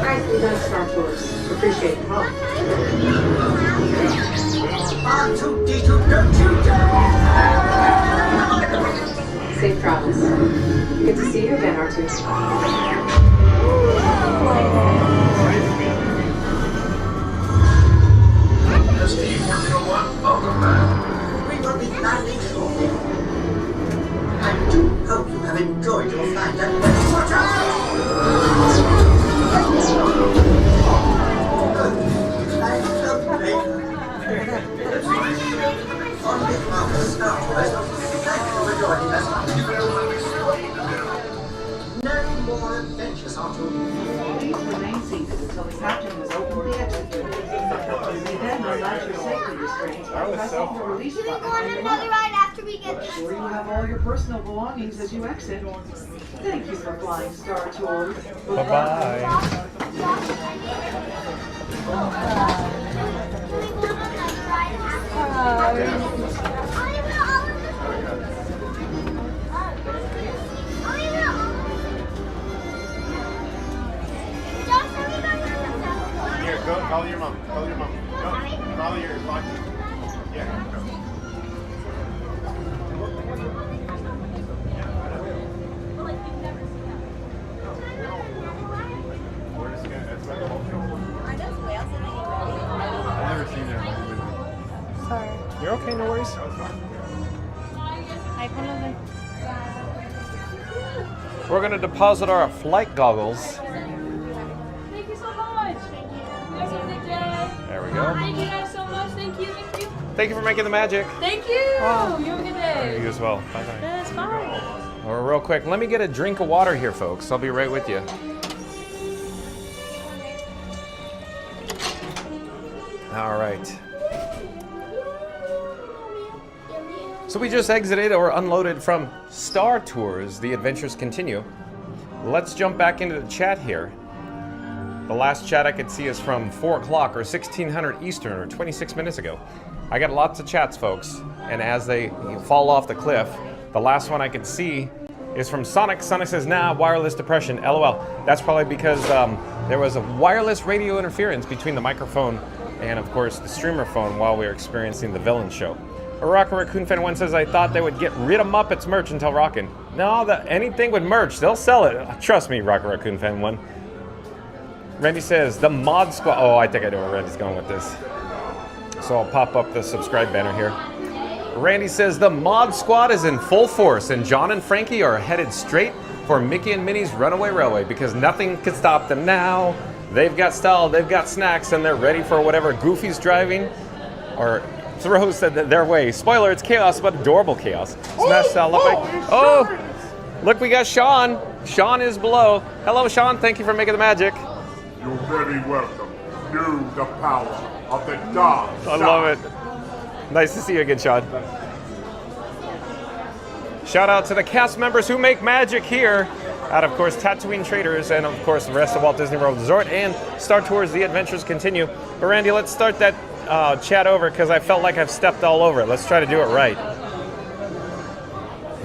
Nicely done, Star Tours. Appreciate the help. R2D2, don't you dare! Safe travels. Good to see you again, R2. We will be landing shortly. I do hope you have enjoyed your flight and watch out! On behalf of Star Tours, thank you for joining us. No more adventures, R2. Please remain seated until the captain has opened the exit door. You may then unlatch your safety restraints by pressing the release Do we button go on on your another left. ride after we get Make this? sure you have all your personal belongings as you exit. Thank you for flying Star Tours. Bye-bye. Here, go call your mom. Call your mom. Go. Call your mom. Yeah, go. I've never seen it. Sorry. You're okay, no worries. We're going to deposit our flight goggles. Thank you so much. Thank you. You guys have a good day. There we go. Thank you guys so much. Thank you. Thank you. Thank you for making the magic. Thank you. You have a good day. You as well. Bye-bye. That's fine. Well, real quick, let me get a drink of water here, folks. I'll be right with you. All right. So we just exited or unloaded from Star Tours. The adventures continue. Let's jump back into the chat here. The last chat I could see is from 4 o'clock or 1600 Eastern or 26 minutes ago. I got lots of chats, folks, and as they fall off the cliff, the last one I could see is from Sonic. Sonic says, nah, wireless depression, LOL. That's probably because there was a wireless radio interference between the microphone and, of course, the streamer phone while we were experiencing the villain show. Rocker Raccoon Fan 1 says, I thought they would get rid of Muppets merch until Rockin'. No, anything with merch, they'll sell it. Trust me, Rocker Raccoon Fan 1. Randy says, the mod squad. Oh, I think I know where Randy's going with this. So I'll pop up the subscribe banner here. Randy says, the mod squad is in full force and John and Frankie are headed straight for Mickey and Minnie's Runaway Railway because nothing can stop them now. They've got style, they've got snacks, and they're ready for whatever Goofy's driving or throws their way. Spoiler, it's chaos, but adorable chaos. Smash style up. Oh, look, we got Sean. Sean is below. Hello, Sean. Thank you for making the magic. You're very welcome. Know the power of the dark I love it. Nice to see you again, Sean. Shout out to the cast members who make magic here at, of course, Tatooine Traders and, of course, the rest of Walt Disney World Resort and Star Tours. The adventures continue. But, Randy, let's start that chat over because I felt like I've stepped all over it. Let's try to do it right.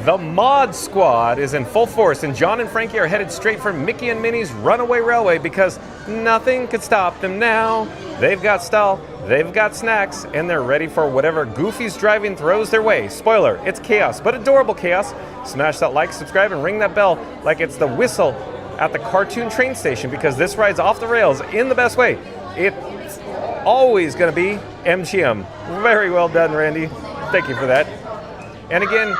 The Mod Squad is in full force and John and Frankie are headed straight for Mickey and Minnie's Runaway Railway because nothing could stop them now. They've got style, they've got snacks, and they're ready for whatever Goofy's driving throws their way. Spoiler, it's chaos, but adorable chaos. Smash that like, subscribe, and ring that bell like it's the whistle at the cartoon train station because this ride's off the rails in the best way. It's always going to be MGM. Very well done, Randy. Thank you for that. And again,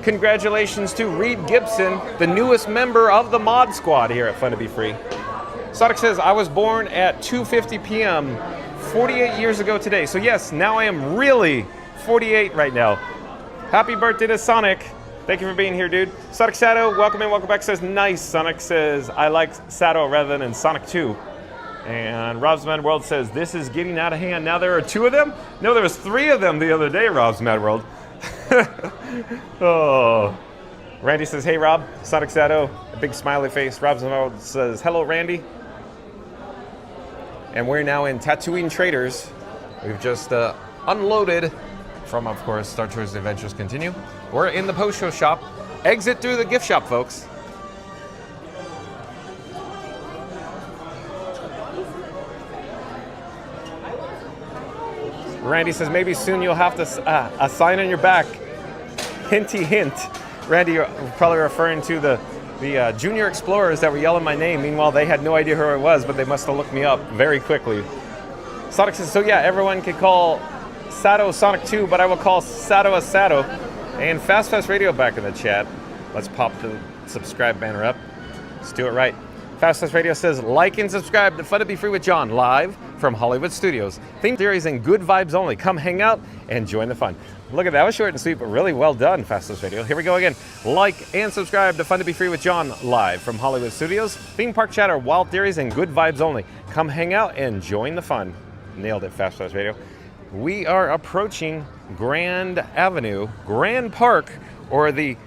congratulations to Reed Gibson, the newest member of the mod squad here at Fun to Be Free. Sonic says, I was born at 2:50 p.m. 48 years ago today. So yes, now I am really 48 right now. Happy birthday to Sonic. Thank you for being here, dude. Sonic Sato, welcome in, welcome back, says, nice. Sonic says, I like Sato rather than Sonic 2. And Rob's Mad World says, this is getting out of hand. Now there are 2 of them? No, there was 3 of them the other day, Rob's Mad World. Oh. Randy says, hey, Rob. Sonic Sato, a big smiley face. Rob's Mad World says, hello, Randy. And we're now in Tatooine Traders. We've just unloaded from, of course, Star Tours Adventures Continue. We're in the post-show shop. Exit through the gift shop, folks. Randy says, maybe soon you'll have to a sign on your back. Hinty hint. Randy, you're probably referring to the junior explorers that were yelling my name. Meanwhile, they had no idea who I was, but they must have looked me up very quickly. Sonic says, so yeah, everyone can call Sato Sonic 2, but I will call Sato a Sato. And Fast Radio back in the chat. Let's pop the subscribe banner up. Let's do it right. Fast Radio says, like and subscribe to Fun to Be Free with John, live from Hollywood Studios. Theme theories and good vibes only. Come hang out and join the fun. Look at that, was short and sweet, but really well done, Fastest Radio. Here we go again. Like and subscribe to Fun to Be Free with John, live from Hollywood Studios. Theme park chatter, wild theories, and good vibes only. Come hang out and join the fun. Nailed it, Fastest Radio. We are approaching Grand Avenue, Grand Park, or the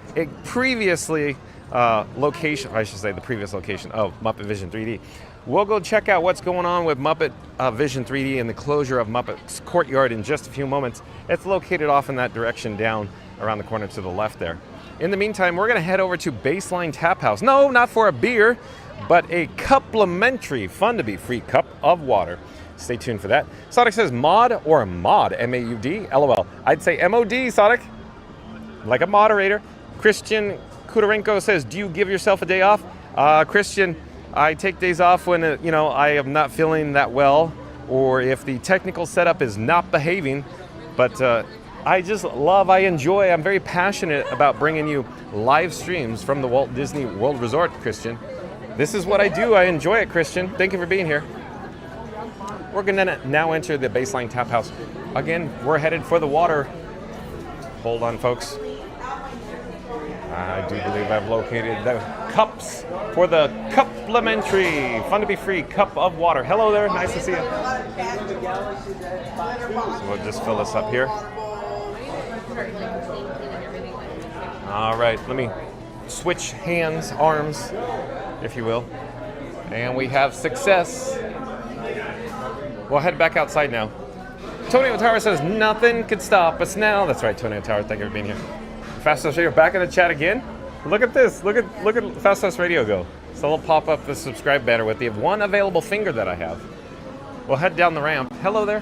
previously location, I should say the previous location of Muppet Vision 3D. We'll go check out what's going on with Muppet Vision 3D and the closure of Muppet's Courtyard in just a few moments. It's located off in that direction down around the corner to the left there. In the meantime, we're going to head over to Baseline Tap House. No, not for a beer, but a complimentary Fun to Be Free cup of water. Stay tuned for that. Sonic says mod or mod, M-A-U-D, LOL. I'd say M-O-D, Sonic, like a moderator. Christian Kudarenko says, do you give yourself a day off? Christian, I take days off when, I am not feeling that well, or if the technical setup is not behaving. But I enjoy, I'm very passionate about bringing you live streams from the Walt Disney World Resort, Christian. This is what I do. I enjoy it, Christian. Thank you for being here. We're going to now enter the Baseline Tap House. Again, we're headed for the water. Hold on, folks. I do believe I've located the cups for the complimentary Fun to Be Free cup of water. Hello there, nice to see you. So we'll just fill this up here. All right, let me switch hands, arms, if you will. And we have success. We'll head back outside now. Tony Otara says, nothing could stop us now. That's right, Tony Otara, thank you for being here. Fastest Radio back in the chat again. Look at this. Look at Fastest Radio go. So we'll pop up the subscribe banner with the one available finger that I have. We'll head down the ramp. Hello there.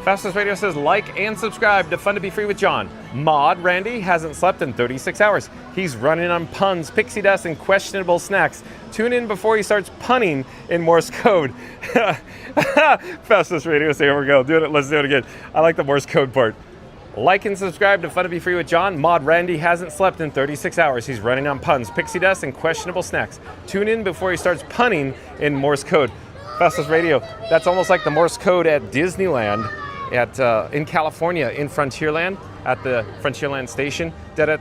Fastest Radio says, like and subscribe to Fun to Be Free with John. Mod Randy hasn't slept in 36 hours. He's running on puns, pixie dust, and questionable snacks. Tune in before he starts punning in Morse code. Fastest Radio, so here we go. Let's do it again. I like the Morse code part. Like and subscribe to Fun to Be Free with John. Mod Randy hasn't slept in 36 hours. He's running on puns, pixie dust, and questionable snacks. Tune in before he starts punning in Morse code. Fastest Radio, that's almost like the Morse code at Disneyland in California, in Frontierland, at the Frontierland station. It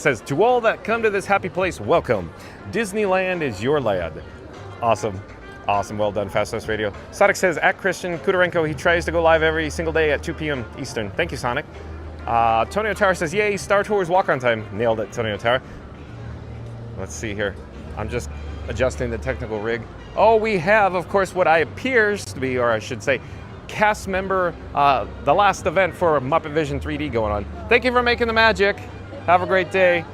says, to all that come to this happy place, welcome. Disneyland is your land. Awesome. Awesome, well done, Fastest Radio. Sonic says, at Christian Kudarenko, he tries to go live every single day at 2 p.m. Eastern. Thank you, Sonic. Tony Otara says, yay, Star Tours walk on time. Nailed it, Tony Otara. Let's see here. I'm just adjusting the technical rig. Oh, we have, of course, what appears to be, or I should say, cast member, the last event for Muppet Vision 3D going on. Thank you for making the magic. Have a great day.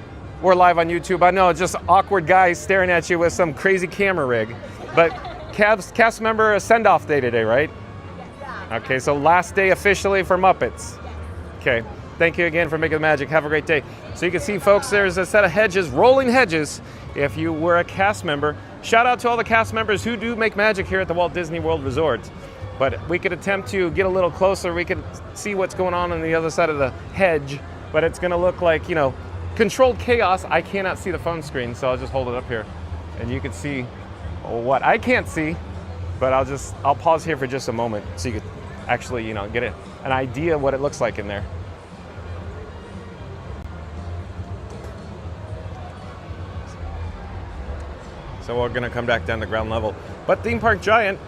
We're live on YouTube. I know, just awkward guys staring at you with some crazy camera rig. But cast member send-off day today, right? Okay, so last day officially for Muppets. Okay, thank you again for making the magic. Have a great day. So you can see, folks, there's a set of hedges, rolling hedges, if you were a cast member. Shout out to all the cast members who do make magic here at the Walt Disney World Resort. But we could attempt to get a little closer. We could see what's going on the other side of the hedge, but it's gonna look like, you know, controlled chaos. I cannot see the phone screen, so I'll just hold it up here. And you can see what I can't see, but I'll pause here for just a moment so you could actually, you know, get an idea of what it looks like in there. So we're gonna come back down to ground level. But Theme Park Giant,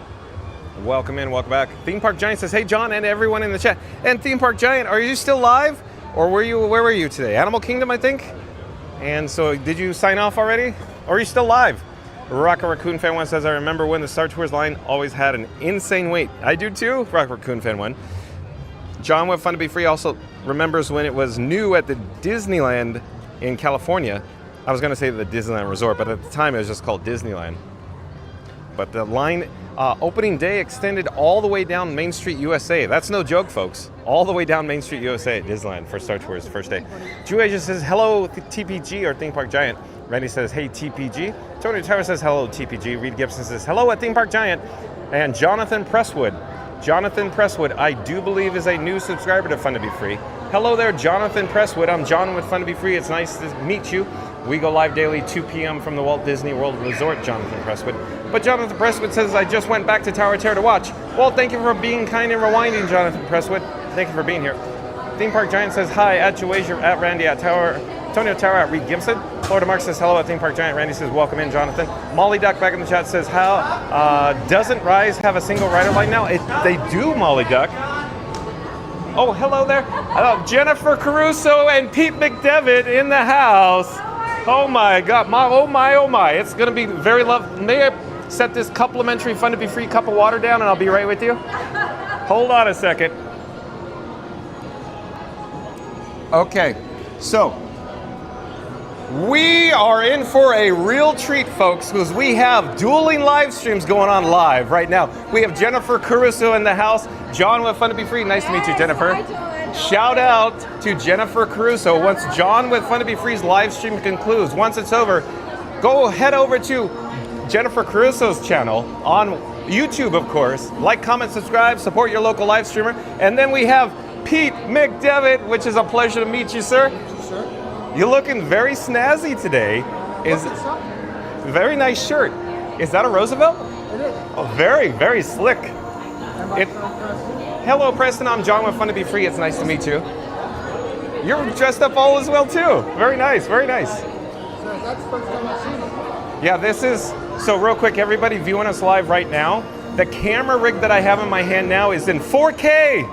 welcome in, welcome back. Theme Park Giant says, hey John and everyone in the chat. And Theme Park Giant, are you still live? Or where were you today? Animal Kingdom, I think? And so did you sign off already? Or are you still live? Rocket Raccoon Fan 1 says, I remember when the Star Tours line always had an insane wait. I do too, Rocket Raccoon Fan 1. John with Fun to Be Free also remembers when it was new at the Disneyland in California. I was going to say the Disneyland Resort, but at the time it was just called Disneyland. But the line opening day extended all the way down Main Street, USA. That's no joke, folks. All the way down Main Street, USA at Disneyland for Star Tours first day. Drew Asia says, hello, TPG, or Theme Park Giant. Randy says, hey, TPG. Tony Tower says, hello, TPG. Reed Gibson says, hello at Theme Park Giant. And Jonathan Presswood. Jonathan Presswood, I do believe, is a new subscriber to Fun to Be Free. Hello there, Jonathan Presswood. I'm John with Fun to Be Free. It's nice to meet you. We go live daily 2 p.m. from the Walt Disney World Resort, Jonathan Presswood. But Jonathan Presswood says, I just went back to Tower of Terror to watch. Well, thank you for being kind and rewinding, Jonathan Presswood. Thank you for being here. Theme Park Giant says, hi, at Joasia, at Randy, at Tower, Antonio Tower, at Reed Gibson. Florida Mark says, hello at Theme Park Giant. Randy says, welcome in, Jonathan. Molly Duck back in the chat says, how doesn't Rise have a single rider line now? They do, Molly Duck. Oh, hello there. Jennifer Caruso and Pete McDevitt in the house. Oh my God, oh my. It's gonna be very lovely. May I set this complimentary Fun to Be Free cup of water down and I'll be right with you? Hold on a second. Okay, so we are in for a real treat, folks, because we have dueling live streams going on live right now. We have Jennifer Caruso in the house. John with Fun to Be Free. Nice to meet you, Jennifer. Shout out to Jennifer Caruso. Once John with Fun to Be Free's live stream concludes, once it's over, go head over to Jennifer Caruso's channel on YouTube, of course. Like, comment, subscribe, support your local live streamer. And then we have Pete McDevitt, which is a pleasure to meet you, sir. You're looking very snazzy today. Is very nice shirt. Is that a Roosevelt? It is. Oh, very, very slick. Hello, Preston. I'm John with Fun to Be Free. It's nice to meet you. You're dressed up all as well, too. Very nice, very nice. So that's the first time I've seen it. Yeah, this is, so real quick, everybody viewing us live right now, the camera rig that I have in my hand now is in 4K.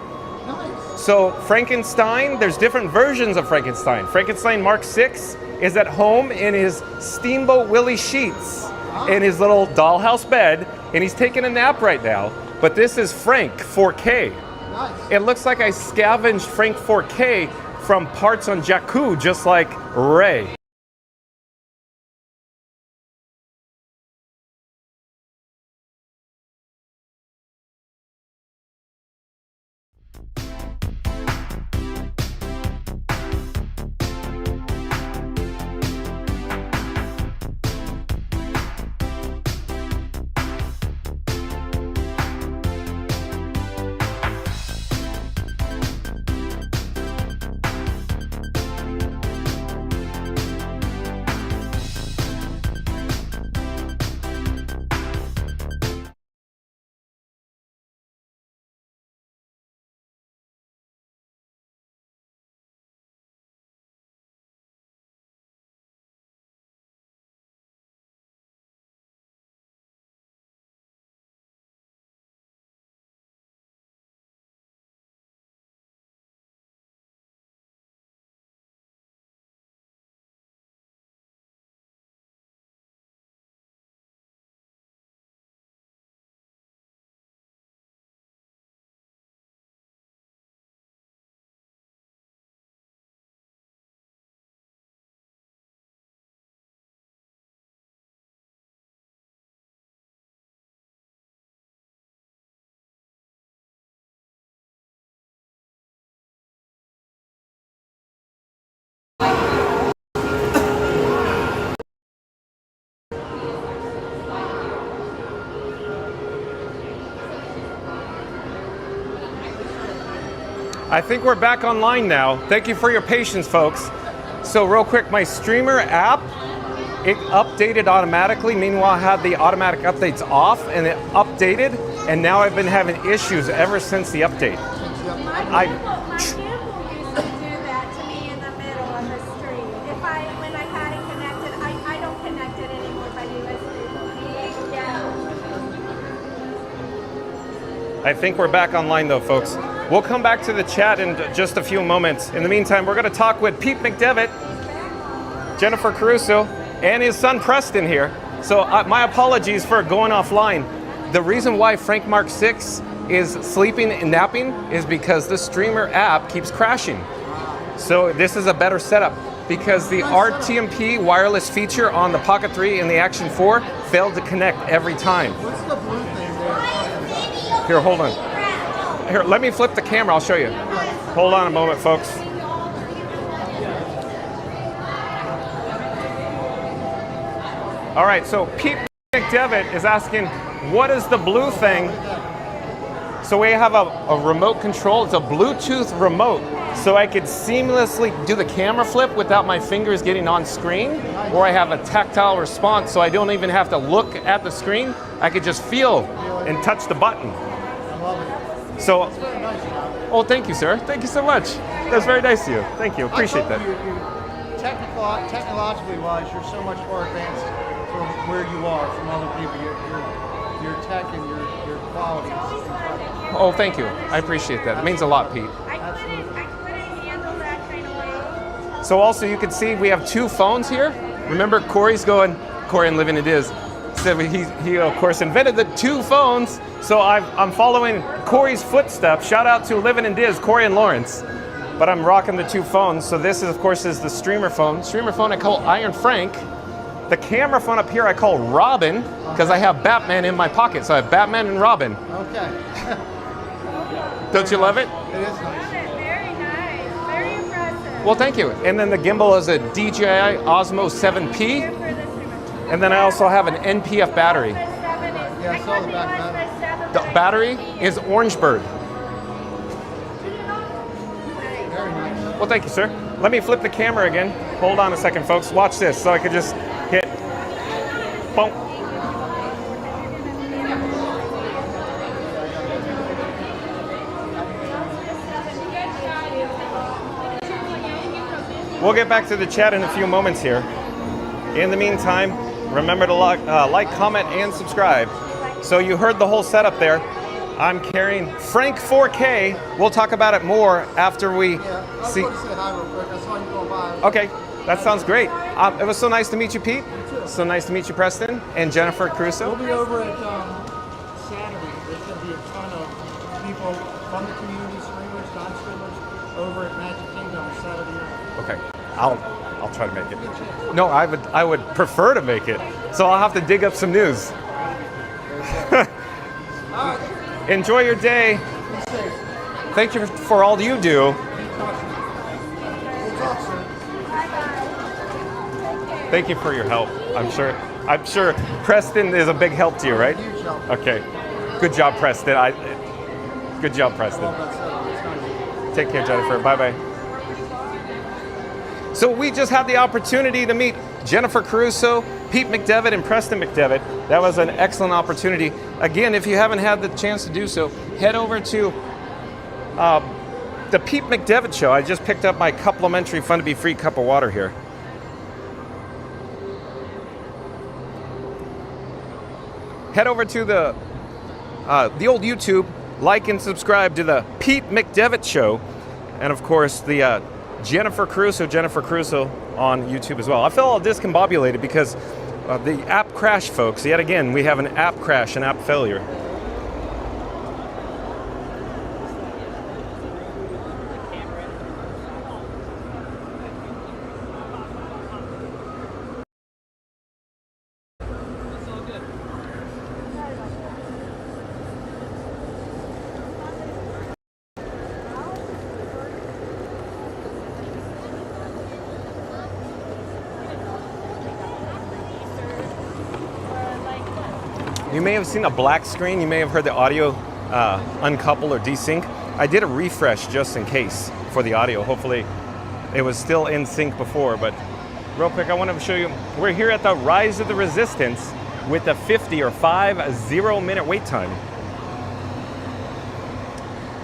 Nice. So Frankenstein, there's different versions of Frankenstein. Frankenstein Mark 6 is at home in his Steamboat Willie sheets in his little dollhouse bed, and he's taking a nap right now. But this is Frank 4K. Nice. It looks like I scavenged Frank 4K from parts on Jakku, just like Ray. I think we're back online now. Thank you for your patience, folks. So real quick, my streamer app, it updated automatically. Meanwhile, I had the automatic updates off and it updated, and now I've been having issues ever since the update. My cable used to do that to me in the middle of the stream. When I had it connected, I don't connect it anymore by USB. Yeah. I think we're back online though, folks. We'll come back to the chat in just a few moments. In the meantime, we're going to talk with Pete McDevitt, Jennifer Caruso, and his son Preston here. So my apologies for going offline. The reason why Frank Mark 6 is sleeping and napping is because the streamer app keeps crashing. So this is a better setup because the RTMP wireless feature on the Pocket 3 and the Action 4 failed to connect every time. What's the blue thing there? Here, hold on. Here, let me flip the camera, I'll show you. Hold on a moment, folks. All right, so Pete McDevitt is asking, what is the blue thing? So we have a remote control, it's a Bluetooth remote, so I could seamlessly do the camera flip without my fingers getting on screen, or I have a tactile response, so I don't even have to look at the screen, I could just feel and touch the button. So, oh, thank you, sir. Thank you so much. That's very nice of you. Thank you. Appreciate that. Technologically wise, you're so much more advanced from where you are from other people. Your tech and your quality. Oh, thank you. I appreciate that. It means a lot, Pete. I couldn't handle that kind of way. So also, you can see we have two phones here. Remember, Corey and Living It Is. So he of course invented the two phones. So I'm following Corey's footsteps. Shout out to Living in Diz, Corey and Lawrence. But I'm rocking the two phones. So this is, of course, is the streamer phone. Streamer phone I call Iron Frank. The camera phone up here I call Robin because I have Batman in my pocket. So I have Batman and Robin. Okay. Don't you love it? It is nice. Very nice. Very impressive. Well, thank you. And then the gimbal is a DJI Osmo 7P. And then I also have an NPF battery. Yeah, I saw the back battery. The battery is Orangebird. Very nice. Well, thank you, sir. Let me flip the camera again. Hold on a second, folks. Watch this so I could just hit. Boom. We'll get back to the chat in a few moments here. In the meantime, remember to like, comment, and subscribe. So you heard the whole setup there. I'm carrying Frank 4K. We'll talk about it more after we see. I say hi real quick. I saw you go by. Okay, that sounds great. It was so nice to meet you, Pete. So nice to meet you, Preston, and Jennifer Caruso. We'll be over at Saturday. There's going to be a ton of people from the community, streamers, non-streamers, over at Magic Kingdom Saturday night. Okay, I'll try to make it. No, I would prefer to make it. So I'll have to dig up some news. Enjoy your day. Thank you for all you do. Thank you for your help. I'm sure Preston is a big help to you, right? Okay. Good job, Preston. Good job, Preston. Take care, Jennifer. Bye-bye. So we just had the opportunity to meet Jennifer Caruso, Pete McDevitt, and Preston McDevitt. That was an excellent opportunity. Again, if you haven't had the chance to do so, head over to the Pete McDevitt Show. I just picked up my complimentary Fun to Be Free cup of water here. Head over to the old YouTube, like and subscribe to the Pete McDevitt Show, and of course the Jennifer Caruso on YouTube as well. I felt all discombobulated because the app crashed, folks. Yet again, we have an app crash, an app failure. You may have seen a black screen. You may have heard the audio uncouple or desync. I did a refresh just in case for the audio. Hopefully it was still in sync before, but real quick, I want to show you, we're here at the Rise of the Resistance with a 50 minute wait time.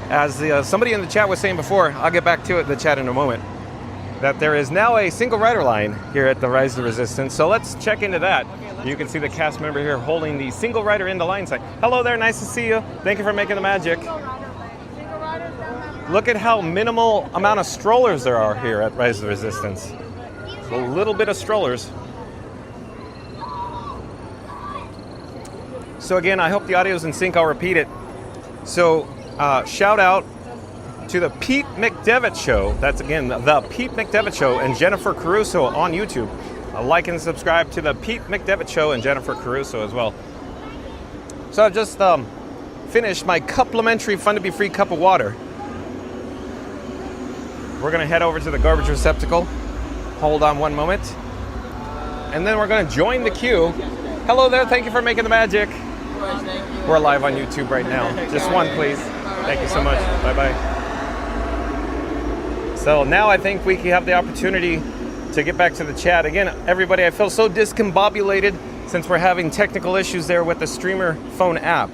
As somebody in the chat was saying before, I'll get back to it in the chat in a moment, that there is now a single rider line here at the Rise of the Resistance. So let's check into that. You can see the cast member here holding the single rider in the line sign. Hello there, nice to see you. Thank you for making the magic. Look at how minimal amount of strollers there are here at Rise of the Resistance. A little bit of strollers. So again, I hope the audio is in sync. I'll repeat it. So shout out to the Pete McDevitt Show. That's again the Pete McDevitt Show and Jennifer Caruso on YouTube. Like and subscribe to the Pete McDevitt Show and Jennifer Caruso as well. So I've just finished my complimentary Fun to Be Free cup of water. We're gonna head over to the garbage receptacle. Hold on one moment. And then we're gonna join the queue. Hello there, thank you for making the magic. We're live on YouTube right now. Just one, please. Thank you so much. Bye-bye. So now I think we have the opportunity to get back to the chat. Again, everybody, I feel so discombobulated since we're having technical issues there with the streamer phone app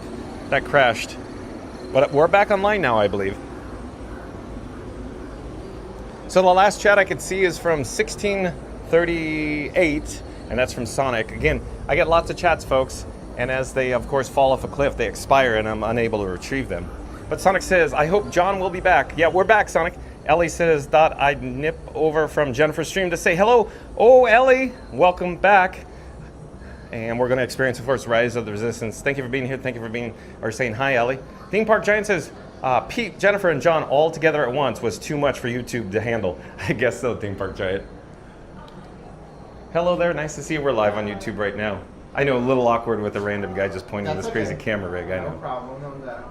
that crashed. But we're back online now, I believe. So the last chat I could see is from 1638, and that's from Sonic. Again, I get lots of chats, folks, and as they, of course, fall off a cliff, they expire, and I'm unable to retrieve them. But Sonic says, I hope John will be back. Yeah, we're back, Sonic. Ellie says, thought I'd nip over from Jennifer's stream to say hello. Oh, Ellie, welcome back. And we're going to experience, of course, Rise of the Resistance. Thank you for being here. Thank you for saying hi, Ellie. Theme Park Giant says, Pete, Jennifer, and John all together at once was too much for YouTube to handle. I guess so, Theme Park Giant. Hello there, nice to see you. We're live on YouTube right now. I know, a little awkward with a random guy just pointing this crazy camera rig, I know. No problem, no doubt.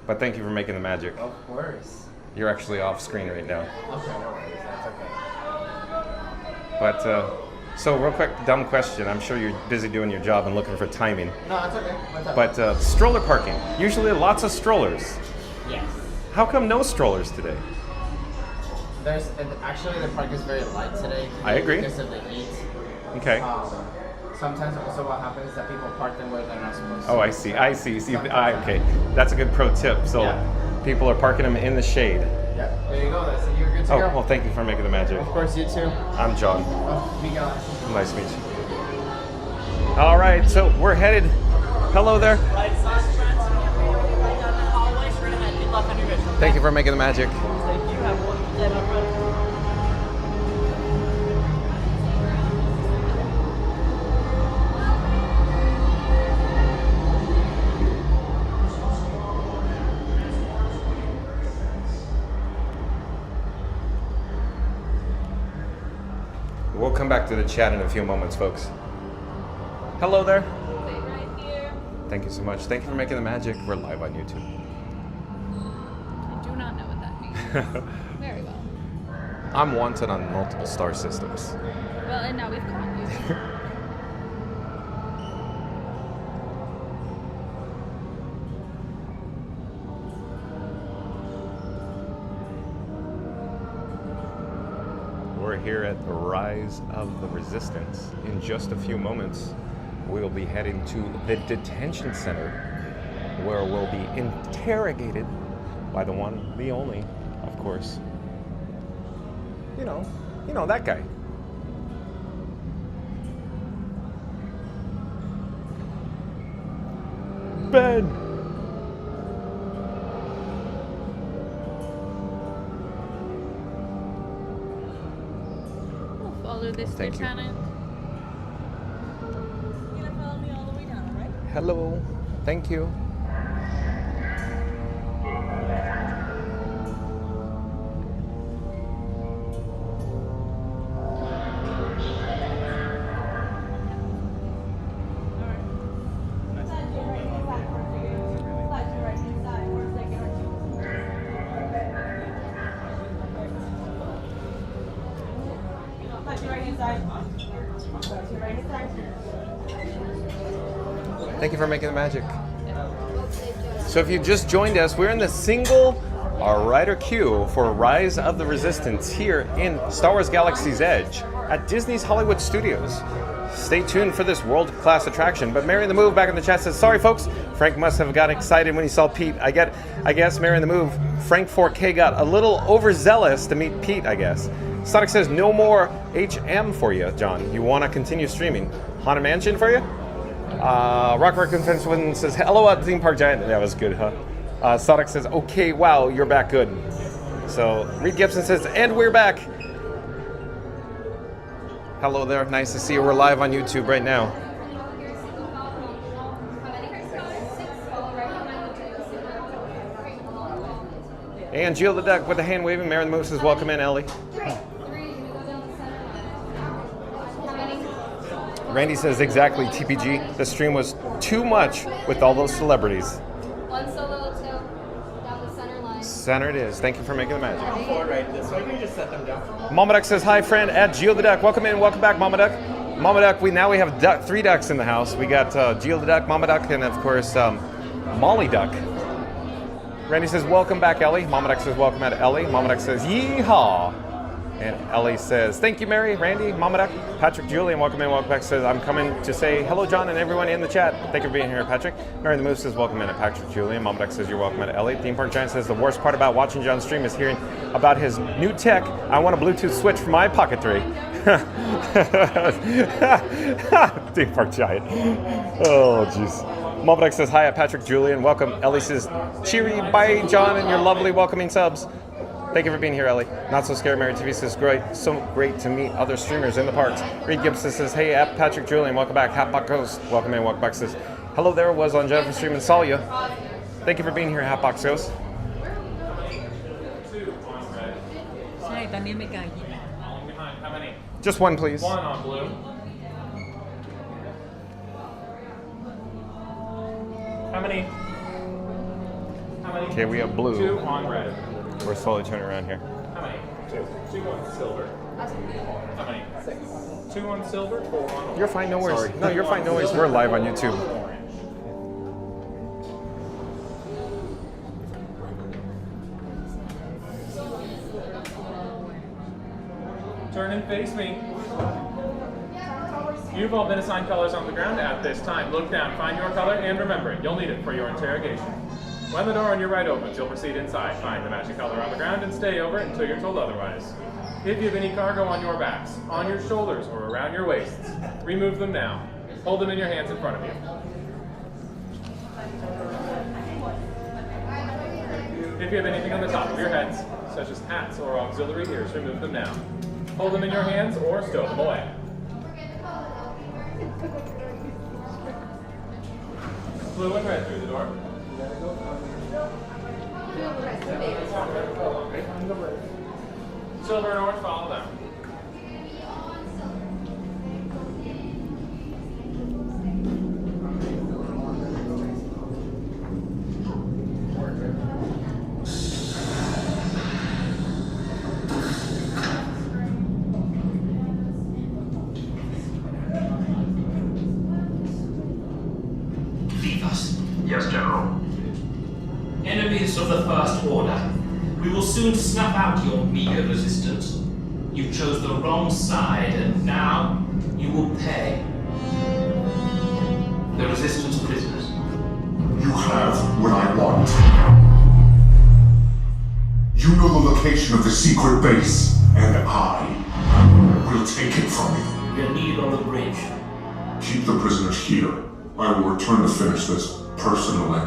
But thank you for making the magic. Of course. You're actually off screen right now. Okay, no worries, that's okay. But, so real quick, dumb question. I'm sure you're busy doing your job and looking for timing. No, that's okay. What's up? But stroller parking, usually lots of strollers. Yes. How come no strollers today? Actually the park is very light today. I agree. Because of the heat. Okay. Sometimes also what happens is that people park them where they're not supposed to. Oh, I see. Okay. That's a good pro tip. So people are parking them in the shade. Yeah, there you go. You're good to go. Well, thank you for making the magic. Of course, you too. I'm John. Oh, Miguel. Nice to meet you. All right, so we're headed. Hello there. Thank you for making the magic. Thank you. Have a wonderful day, my friend. We'll come back to the chat in a few moments, folks. Hello there. Stay right here. Thank you so much. Thank you for making the magic. We're live on YouTube. I do not know what that means. Very well. I'm wanted on multiple star systems. Well, and now we've caught you. We're here at the Rise of the Resistance. In just a few moments, we'll be heading to the detention center, where we'll be interrogated by the one, the only, of course. You know that guy. Ben. Follow this, Thank you. Lieutenant. You're gonna follow me all the way down, right? Hello. Thank you. Thank you for making the magic. So if you just joined us, we're in the single our rider queue for Rise of the Resistance here in Star Wars Galaxy's Edge at Disney's Hollywood Studios. Stay tuned for this world-class attraction. But Mary in the Move back in the chat says, sorry folks, Frank must have gotten excited when he saw Pete. I guess Mary in the Move, Frank 4K got a little overzealous to meet Pete, I guess. Sonic says, no more HM for you, John. You want to continue streaming. Haunted Mansion for you? Rock Confess says, hello at Theme Park Giant. That was good, huh? Sonic says, okay, wow, you're back good. So, Reed Gibson says, and we're back. Hello there, nice to see you. We're live on YouTube right now. And Jill the Duck with the hand waving. Mary the Moose says, welcome in, Ellie. Randy says, exactly, TPG. The stream was too much with all those celebrities. One solo tilt down the center line. Center it is. Thank you for making the magic. Come forward right this way. You can just set them down. Mama Duck says, hi, friend, at Geo the Duck. Welcome in, welcome back, Mama Duck. Mama Duck, we have 3 ducks in the house. We got Geo the Duck, Mama Duck, and of course, Molly Duck. Randy says, welcome back, Ellie. Mama Duck says, welcome at Ellie. Mama Duck says, yeehaw. And Ellie says, thank you, Mary, Randy, Mama Duck. Patrick Julian, welcome in, welcome back, says, I'm coming to say hello, John, and everyone in the chat. Thank you for being here, Patrick. Mary the Moose says, welcome in at Patrick Julian. Mama Duck says, you're welcome at Ellie. Theme Park Giant says, the worst part about watching John's stream is hearing about his new tech. I want a Bluetooth switch for my Pocket 3. Theme Park Giant. Oh, jeez. Mama Duck says, hi at Patrick Julian. Welcome. Ellie says, cheery, bye, John, and your lovely welcoming subs. Thank you for being here, Ellie. Not So Scared Mary TV says, great, so great to meet other streamers in the parks. Reed Gibson says, hey, at Patrick Julian, welcome back. Hatbot Ghost, welcome in, welcome back. Says, hello there, was on Jennifer's stream and saw you. Thank you for being here, Hatbox Ghost. How many? Just one, please. One on blue. How many? How many? Okay, we have blue. 2 on red. We're slowly turning around here. How many? 2 on silver. How many? 6. 2 on silver, 4 on orange. You're fine, no worries. Sorry. No, you're fine, no worries. We're live on YouTube. Turn and face me. You've all been assigned colors on the ground at this time. Look down, find your color, and remember it. You'll need it for your interrogation. When the door on your right opens, you'll proceed inside. Find the magic color on the ground and stay over it until you're told otherwise. If you have any cargo on your backs, on your shoulders, or around your waists, remove them now. Hold them in your hands in front of you. If you have anything on the top of your heads, such as hats or auxiliary ears, remove them now. Hold them in your hands or stow them away. Blue and red through the door. Silver and orange, follow them. Yes, General. Enemies of the First Order, we will soon snuff out your meager resistance. You chose the wrong side, and now you will pay. The Resistance prisoners. You have what I want. You know the location of the secret base, and I will take it from you. You're needed on the bridge. Keep the prisoners here. I will return to finish this personally.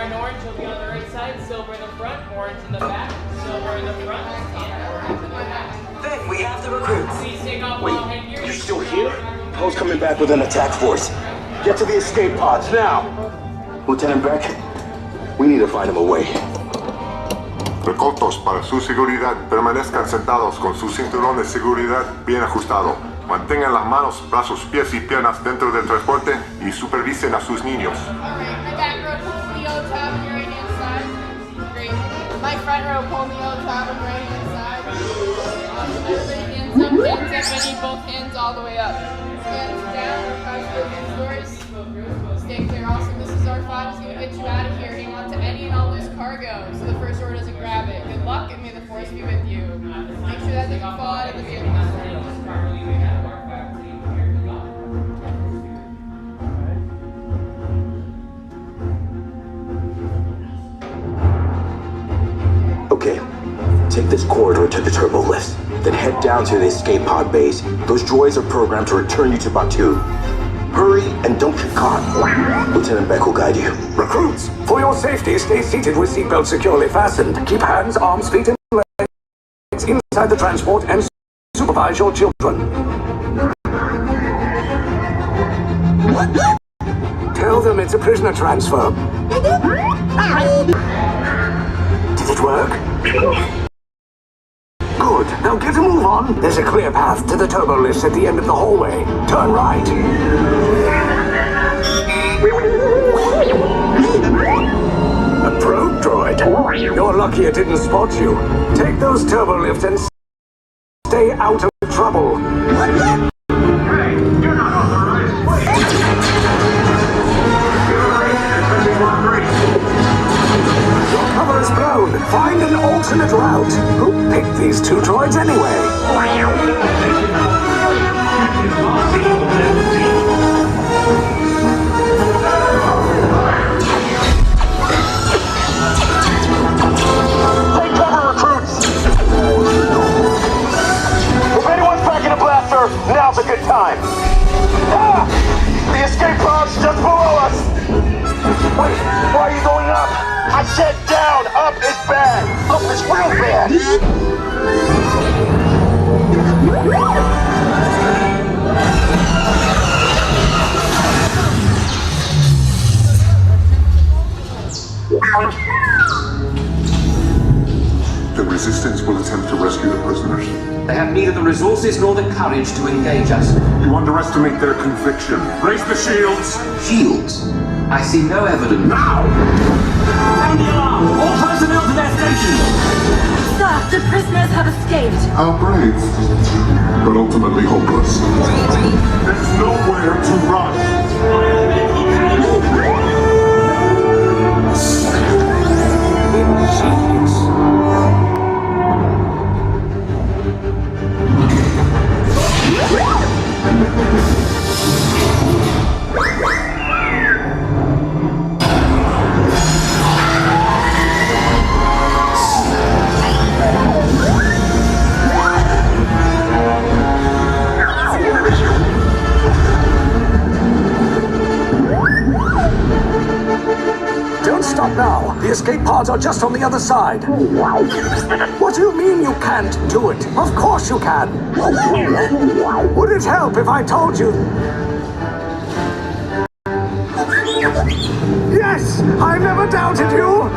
and orange will be on the right side, silver in the front, orange in the back, silver in the front, and orange in the back. Then we have the recruits. Please take off all Wait, headgear. you're still here? Poe's coming back with an attack force. Get to the escape pods now. Lieutenant Beck, we need to find him a way. Recotos, para su seguridad, permanezcan sentados con su cinturón de seguridad bien ajustado. Mantengan las manos, brazos, pies y piernas dentro del transporte y supervisen a sus niños. Alright, my back row, pull the yellow tab on your right hand side. Great. My front row, pull the yellow tab on your right hand side. Awesome. Everybody hands up, hands up. I need both hands all the way up. Hands down, doors. Stay clear. Awesome. This is R5. It's going to get you out of here. Hang on to any and all loose cargo so the first door doesn't grab it. Good luck and may the force be with you. Make sure that doesn't fall out of the vehicle. Okay, take this corridor to the turbo lifts, then head down to the escape pod base. Those droids are programmed to return you to Batu. Hurry and don't get caught. Lieutenant Beck will guide you. Recruits, for your safety, stay seated with seatbelts securely fastened. Keep hands, arms, feet, and legs inside the transport and supervise your children. Tell them it's a prisoner transfer. Did it work? Good. Now get a move on. There's a clear path to the turbo lifts at the end of the hallway. Turn right. A probe droid. You're lucky it didn't spot you. Take those turbo lifts and stay out of trouble. Hey, you're not authorized. Wait. Your cover is blown. Find an alternate route. Who picked these two droids anyway? Take cover, recruits! If anyone's packing a blaster, now's a good time. Ah! The escape pod's just below us! Wait, why are you going up? I said down! Up is bad! Up is real bad! The Resistance will attempt to rescue the prisoners. They have neither the resources nor the courage to engage us. You underestimate their conviction. Raise the shields! Shields? I see no evidence. Now! Sound the alarm! All personnel to their stations! Sir, the prisoners have escaped. How brave, but ultimately hopeless. There's nowhere to run. Don't stop now. The escape pods are just on the other side. What do you mean you can't do it? Of course you can. Would it help if I told you? Yes! I never doubted you!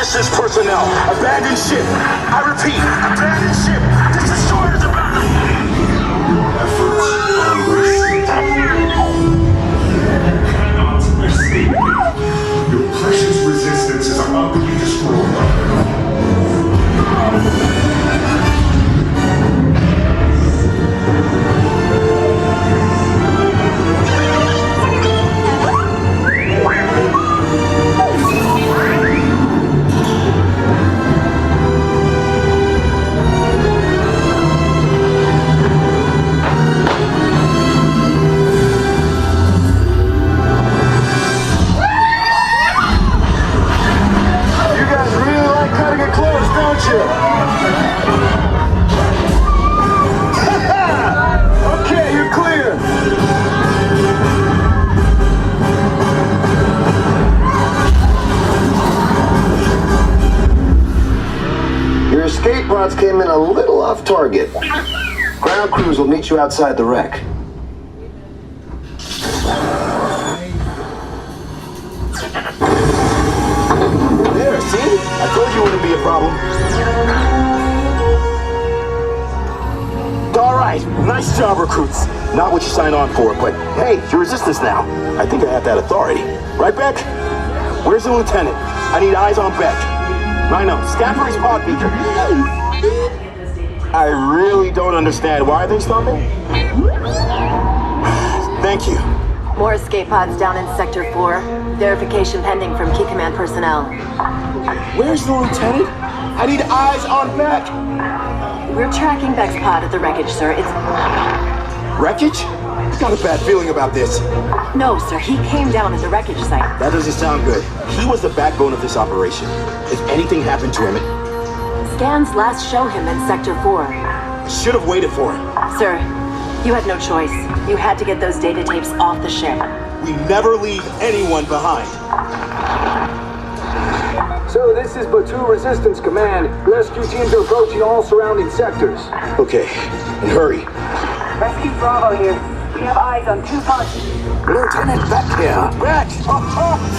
Resistance personnel, abandon ship. I repeat, abandon ship. This destroyer is about. Efforts are wasted. came in a little off target. Ground crews will meet you outside the wreck. There, see? I told you it wouldn't be a problem. All right, nice job, recruits. Not what you signed on for, but hey, you're resistance now. I think I have that authority. Right, Beck? Where's the lieutenant? I need eyes on Beck. Rhino, scan for his pod beacon. I really don't understand. Why are they stopping? Thank you. More escape pods down in Sector 4. Verification pending from Key Command personnel. Where's the lieutenant? I need eyes on Beck. We're tracking Beck's pod at the wreckage, sir. It's... Wreckage? I've got a bad feeling about this. No, sir. He came down at the wreckage site. That doesn't sound good. He was the backbone of this operation. If anything happened to him, Scans last show him in Sector 4. should have waited for him. Sir, you had no choice. You had to get those data tapes off the ship. We never leave anyone behind. So this is Batu Resistance Command. Rescue teams are approaching all surrounding sectors. Okay, and hurry. Rescue Bravo here. We have eyes on 2 pods. Lieutenant Beck here. Beck!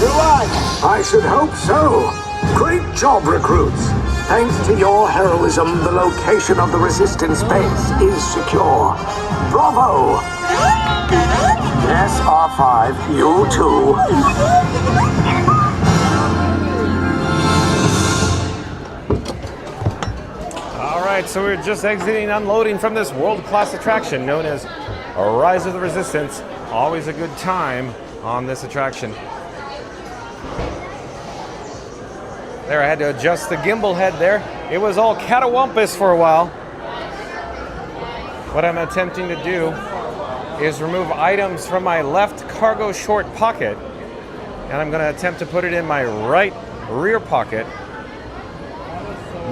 You're alive! I should hope so. Great job, recruits. Thanks to your heroism, the location of the Resistance base is secure. Bravo! Yes, R5, you too. All right, so we're just exiting, unloading from this world-class attraction known as Rise of the Resistance. Always a good time on this attraction. There, I had to adjust the gimbal head there. It was all catawampus for a while. What I'm attempting to do is remove items from my left cargo short pocket, and I'm going to attempt to put it in my right rear pocket.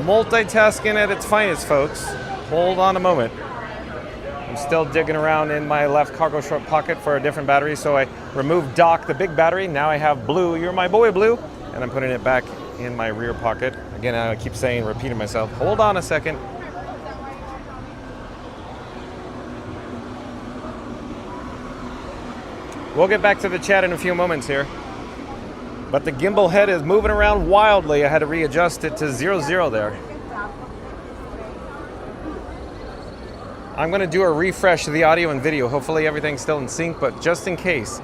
Multitasking at its finest, folks. Hold on a moment. I'm still digging around in my left cargo short pocket for a different battery, so I removed Doc, the big battery. Now I have Blue, you're my boy Blue, and I'm putting it back in my rear pocket. Again, I keep saying, repeating myself. Hold on a second. We'll get back to the chat in a few moments here. But the gimbal head is moving around wildly. I had to readjust it to 0-0 there. I'm going to do a refresh of the audio and video. Hopefully everything's still in sync, but just in case.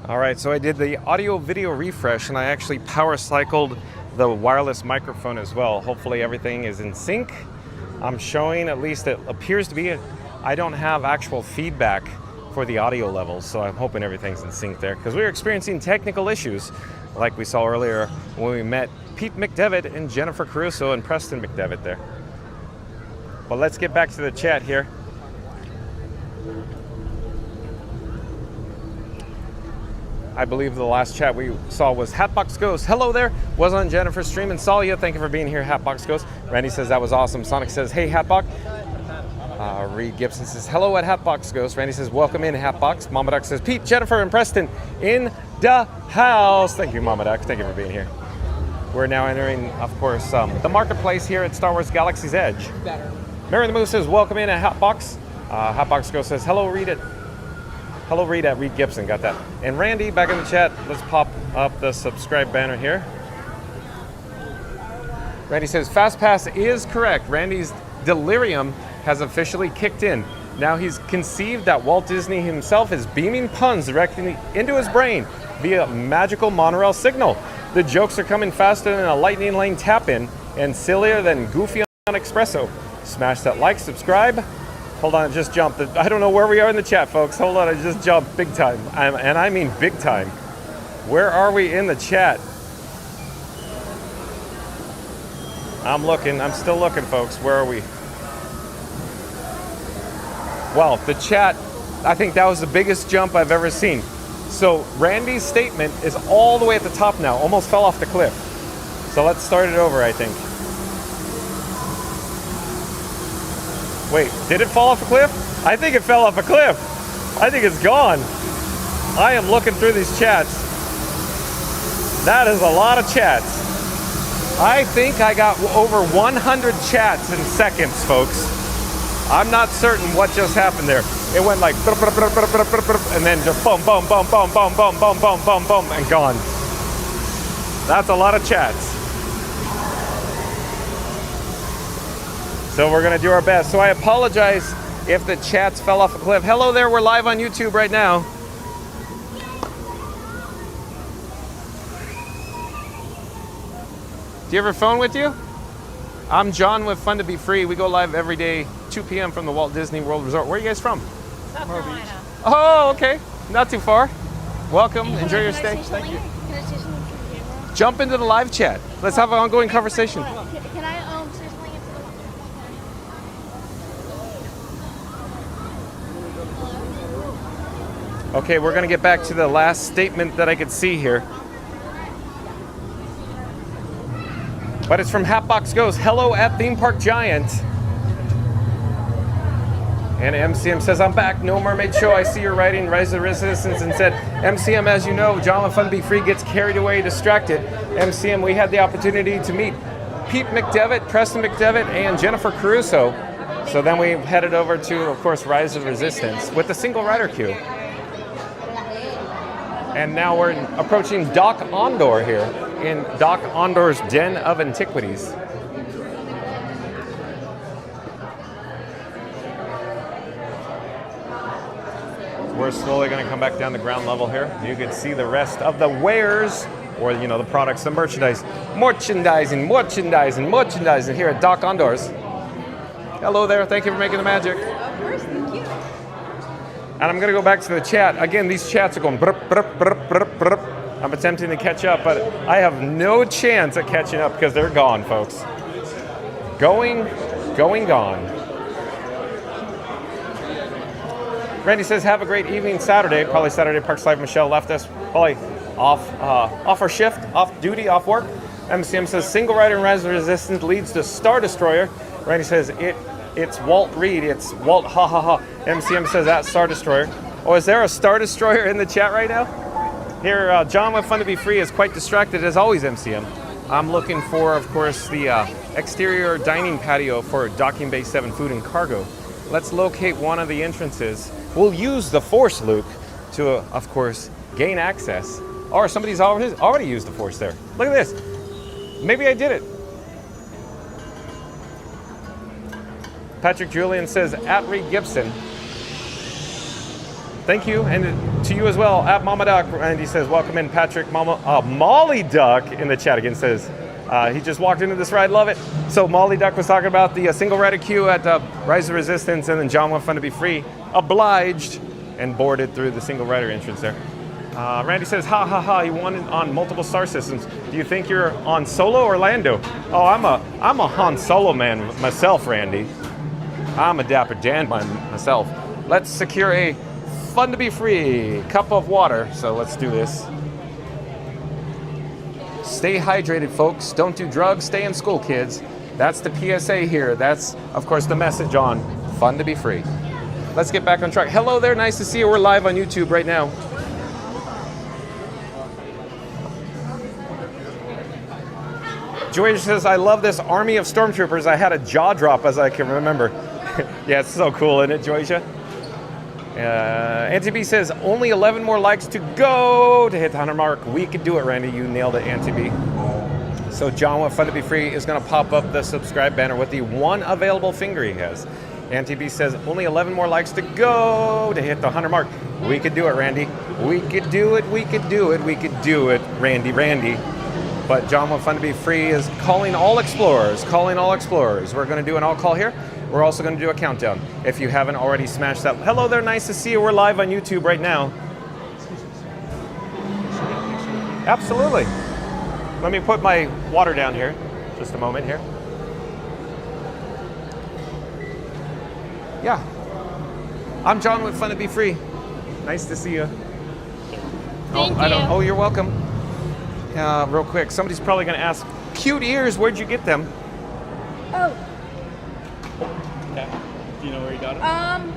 All right, so I did the audio video refresh and I actually power cycled the wireless microphone as well. Hopefully everything is in sync. I'm showing, at least it appears to be, I don't have actual feedback for the audio levels, so I'm hoping everything's in sync there, because we were experiencing technical issues like we saw earlier when we met Pete McDevitt and Jennifer Caruso and Preston McDevitt there. But let's get back to the chat here. I believe the last chat we saw was Hatbox Ghost. Hello there. Was on Jennifer's stream and saw you. Thank you for being here, Hatbox Ghost. Randy says that was awesome. Sonic says, hey, Hatbox. Reed Gibson says, hello at Hatbox Ghost. Randy says, welcome in, Hatbox. Mama Duck says, Pete, Jennifer, and Preston in the house. Thank you, Mama Duck. Thank you for being here. We're now entering, of course, the marketplace here at Star Wars Galaxy's Edge. Mary the Moose says, welcome in at Hatbox. Hatbox Ghost says, hello, read it. Hello, Reed at Reed Gibson. Got that. And Randy back in the chat. Let's pop up the subscribe banner here. Randy says, Fast Pass is correct. Randy's delirium has officially kicked in. Now he's conceived that Walt Disney himself is beaming puns directly into his brain via magical monorail signal. The jokes are coming faster than a lightning lane tap-in and sillier than Goofy on Espresso. Smash that like, subscribe. Hold on, I just jumped. I don't know where we are in the chat, folks. Hold on, I just jumped big time. And I mean big time. Where are we in the chat? I'm looking. I'm still looking, folks. Where are we? Well, the chat, I think that was the biggest jump I've ever seen. So Randy's statement is all the way at the top now. Almost fell off the cliff. So let's start it over, I think. Wait, did it fall off a cliff? I think it fell off a cliff. I think it's gone. I am looking through these chats. That is a lot of chats. I think I got over 100 chats in seconds, folks. I'm not certain what just happened there. It went like, and then just boom, boom, boom, boom, boom, boom, boom, boom, boom, boom, and gone. That's a lot of chats. So we're gonna do our best. So I apologize if the chats fell off a cliff. Hello there, we're live on YouTube right now. Do you have your phone with you? I'm John with Fun to Be Free. We go live every day, 2 p.m. from the Walt Disney World Resort. Where are you guys from? South Carolina. Oh, okay. Not too far. Welcome. Enjoy your stay. Thank you. Can I say something to the camera? Jump into the live chat. Let's have an ongoing conversation. Can I say something into the... Okay, we're going to get back to the last statement that I could see here. But it's from Hatbox Goes, hello at Theme Park Giant. And MCM says, I'm back, No Mermaid Show. I see you're writing Rise of the Resistance and said, MCM, as you know, John with Fun to Be Free gets carried away, distracted. MCM, we had the opportunity to meet Pete McDevitt, Preston McDevitt, and Jennifer Caruso. So then we headed over to, of course, Rise of the Resistance with the single rider queue. And now we're approaching Doc Ondor here in Doc Ondor's Den of Antiquities. We're slowly going to come back down the ground level here. You can see the rest of the wares, or you know, the products, the merchandise, merchandising here at Doc Ondor's. Hello there, thank you for making the magic. Of course, thank you. And I'm going to go back to the chat. Again, these chats are going brrup, brrup, brrup, brrup, brrup. I'm attempting to catch up, but I have no chance at catching up because they're gone, folks. Going, gone. Randy says, have a great evening Saturday. Probably Saturday, Parks Live. Michelle left us. Probably off our shift, off duty, off work. MCM says, single rider in Rise of the Resistance leads to Star Destroyer. Randy says, it's Walt Reed. It's Walt, ha ha ha. MCM says, that's Star Destroyer. Oh, is there a Star Destroyer in the chat right now? Here, John with Fun to Be Free is quite distracted as always, MCM. I'm looking for, of course, the exterior dining patio for Docking Bay 7 Food and Cargo. Let's locate one of the entrances. We'll use the Force, Luke, to, of course, gain access. Or somebody's already used the Force there. Look at this. Maybe I did it. Patrick Julian says, at Reed Gibson. Thank you, and to you as well, at Mama Duck. And he says, welcome in, Patrick. Molly Duck in the chat again says, he just walked into this ride, love it. So Molly Duck was talking about the single rider queue at Rise of Resistance, and then John with Fun to Be Free obliged and boarded through the single rider entrance there. Randy says, ha ha ha, he won on multiple star systems. Do you think you're on Solo or Lando? Oh, I'm a Han Solo man myself, Randy. I'm a Dapper Dan myself. Let's secure a Fun to Be Free cup of water. So let's do this. Stay hydrated, folks. Don't do drugs. Stay in school, kids. That's the PSA here. That's, of course, the message on Fun to Be Free. Let's get back on track. Hello there. Nice to see you. We're live on YouTube right now. Joy says, I love this army of stormtroopers. I had a jaw drop as I can remember. Yeah, it's so cool, isn't it, Joycia? Auntie B says, only 11 more likes to go to hit the 100 mark. We could do it, Randy. You nailed it, Auntie B. So John with Fun to Be Free is going to pop up the subscribe banner with the one available finger he has. Auntie B says, only 11 more likes to go to hit the 100 mark. We could do it, Randy. We could do it, we could do it, we could do it, Randy. But John with Fun to Be Free is calling all explorers, We're going to do an all call here. We're also going to do a countdown. If you haven't already smashed that. Hello there, nice to see you. We're live on YouTube right now. Absolutely. Let me put my water down here. Just a moment here. Yeah. I'm John with Fun to Be Free. Nice to see you. Thank you. Oh, you're welcome. Real quick, somebody's probably going to ask, cute ears, where'd you get them? Oh. Okay. Do you know where you got them?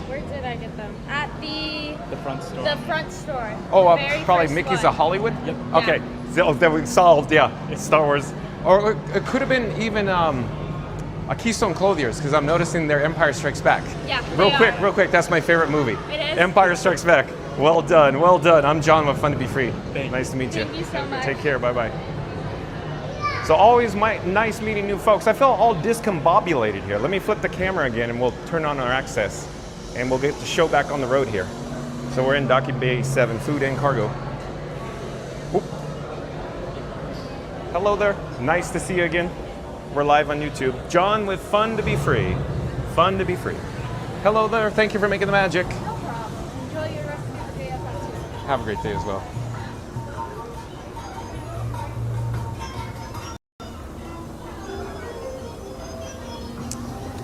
Where did I get them? At the front store. The front store. Oh, The very probably first Mickey's one. of Hollywood? Yep. Okay, so then we solved, yeah, Star Wars. Or it could have been even a Keystone Clothiers, because I'm noticing their Empire Strikes Back. Yeah, Real quick, that's my favorite movie. It is? Empire Strikes Back. Well done. I'm John with Fun to Be Free. Nice to meet you. Thank you so much. Take care, bye-bye. So always nice meeting new folks. I feel all discombobulated here. Let me flip the camera again and we'll turn on our access and we'll get the show back on the road here. So we're in Docking Bay 7, food and cargo. Oop. Hello there, nice to see you again. We're live on YouTube. John with Fun to Be Free. Fun to Be Free. Hello there, thank you for making the magic. No problem. Enjoy your rest of your day up at 2. Have a great day as well.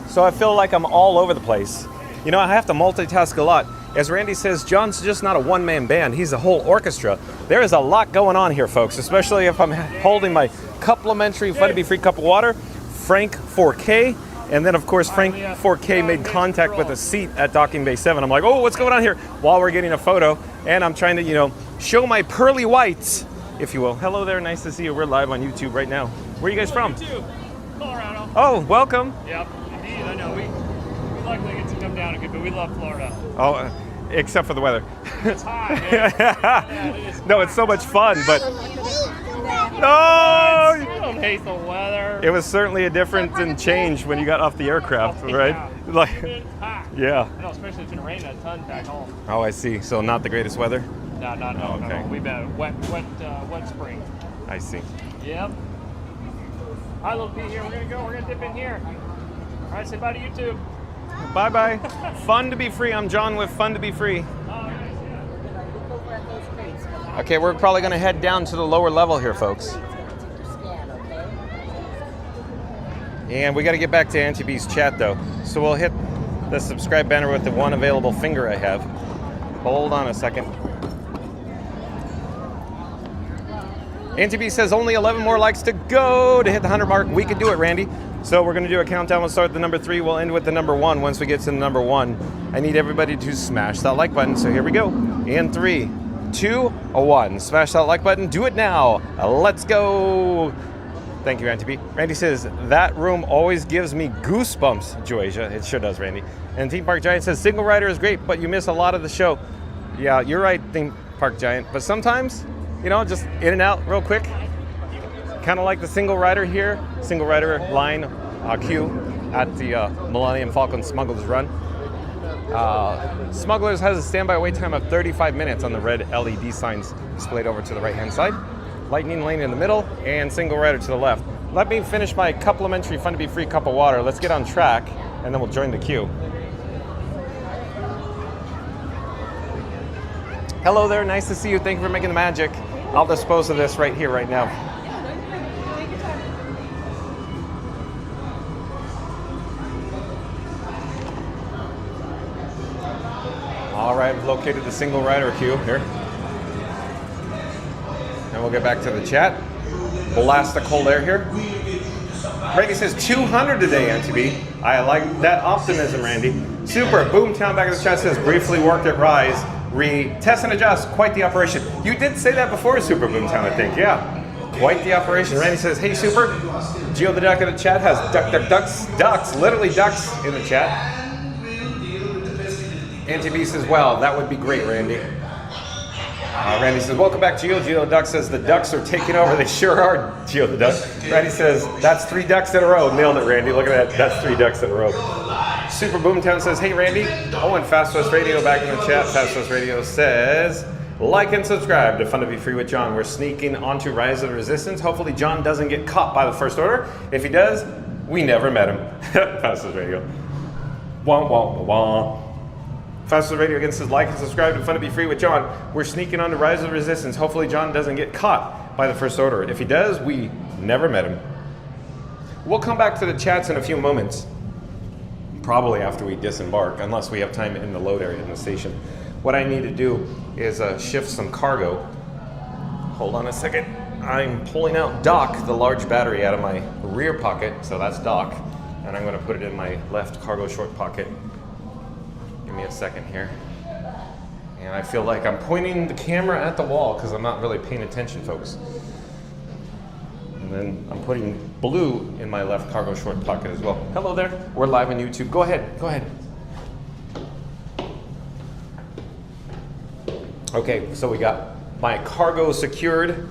So I feel like I'm all over the place. You know, I have to multitask a lot. As Randy says, John's just not a one-man band. He's a whole orchestra. There is a lot going on here, folks, especially if I'm holding my complimentary Fun to Be Free cup of water, Frank 4K, and then, of course, Frank 4K made contact with a seat at Docking Bay 7. I'm like, oh, what's going on here? While we're getting a photo, and I'm trying to, you know, show my pearly whites, if you will. Hello there, nice to see you. We're live on YouTube right now. Where are you guys from? Colorado. Oh, welcome. Yep, indeed. I know. We luckily get to come down a good bit. We love Florida. Oh, except for the weather. It's hot. Yeah, no, it's so much fun, but no, I don't hate the weather. It was certainly a difference and change when you got off the aircraft, right? Yeah. Like, It's hot. yeah. I know, especially if it's gonna rain a ton back home. Oh, I see. So not the greatest weather. No. Okay. We've been wet spring. I see. Yep. Hi, little Pete here. We're gonna dip in here. All right, say bye to YouTube. Bye-bye. Fun to Be Free. I'm John with Fun to Be Free. Okay, we're probably going to head down to the lower level here, folks. And we got to get back to Auntie B's chat, though. So we'll hit the subscribe banner with the one available finger I have. Hold on a second. Auntie B says only 11 more likes to go to hit the 100 mark. We could do it, Randy. So we're going to do a countdown. We'll start with the number 3. We'll end with the number 1. Once we get to the number 1, I need everybody to smash that like button. So here we go. In 3, 2, 1. Smash that like button. Do it now. Let's go. Thank you, Auntie B. Randy says, that room always gives me goosebumps, Joasia. It sure does, Randy. And Theme Park Giant says, Single Rider is great, but you miss a lot of the show. Yeah, you're right, Theme Park Giant. But sometimes, you know, just in and out real quick. Kind of like the Single Rider here. Single Rider line queue at the Millennium Falcon Smugglers Run. Smugglers has a standby wait time of 35 minutes on the red LED signs displayed over to the right-hand side. Lightning Lane in the middle, and Single Rider to the left. Let me finish my complimentary Fun to Be Free cup of water. Let's get on track, and then we'll join the queue. Hello there, nice to see you. Thank you for making the magic. I'll dispose of this right here, right now. All right, I've located the Single Rider queue here. And we'll get back to the chat. Blast the cold air here. Randy says 200 today, NTB. I like that optimism, Randy. Super. Boomtown back in the chat says briefly worked at Rise. Test and adjust. Quite the operation. You did say that before, Super Boomtown, I think. Yeah. Quite the operation. Randy says, hey, Super. Geo the Duck in the chat has ducks, literally ducks in the chat. Anti-Beast says, wow, that would be great, Randy. Randy says, welcome back, Geo. Geo the Duck says, the Ducks are taking over. They sure are, Geo the Duck. Randy says, that's 3 ducks in a row. Nailed it, Randy. Look at that. That's 3 ducks in a row. Super Boomtown says, hey, Randy. Oh, and Fast West Radio back in the chat. Fast West Radio says, like and subscribe to Fun to Be Free with John. We're sneaking onto Rise of the Resistance. Hopefully John doesn't get caught by the First Order. If he does, we never met him. Fast West Radio. Wah, wah, wah. Fastest Radio again says, like and subscribe to Fun to Be Free with John. We're sneaking on to Rise of Resistance. Hopefully John doesn't get caught by the First Order. If he does, we never met him. We'll come back to the chats in a few moments. Probably after we disembark, unless we have time in the load area in the station. What I need to do is shift some cargo. Hold on a second. I'm pulling out Doc, the large battery, out of my rear pocket. So that's Doc. And I'm going to put it in my left cargo short pocket. Give me a second here. And I feel like I'm pointing the camera at the wall because I'm not really paying attention, folks. And then I'm putting Blue in my left cargo short pocket as well. Hello there. We're live on YouTube. Go ahead. Go ahead. Okay, so we got my cargo secured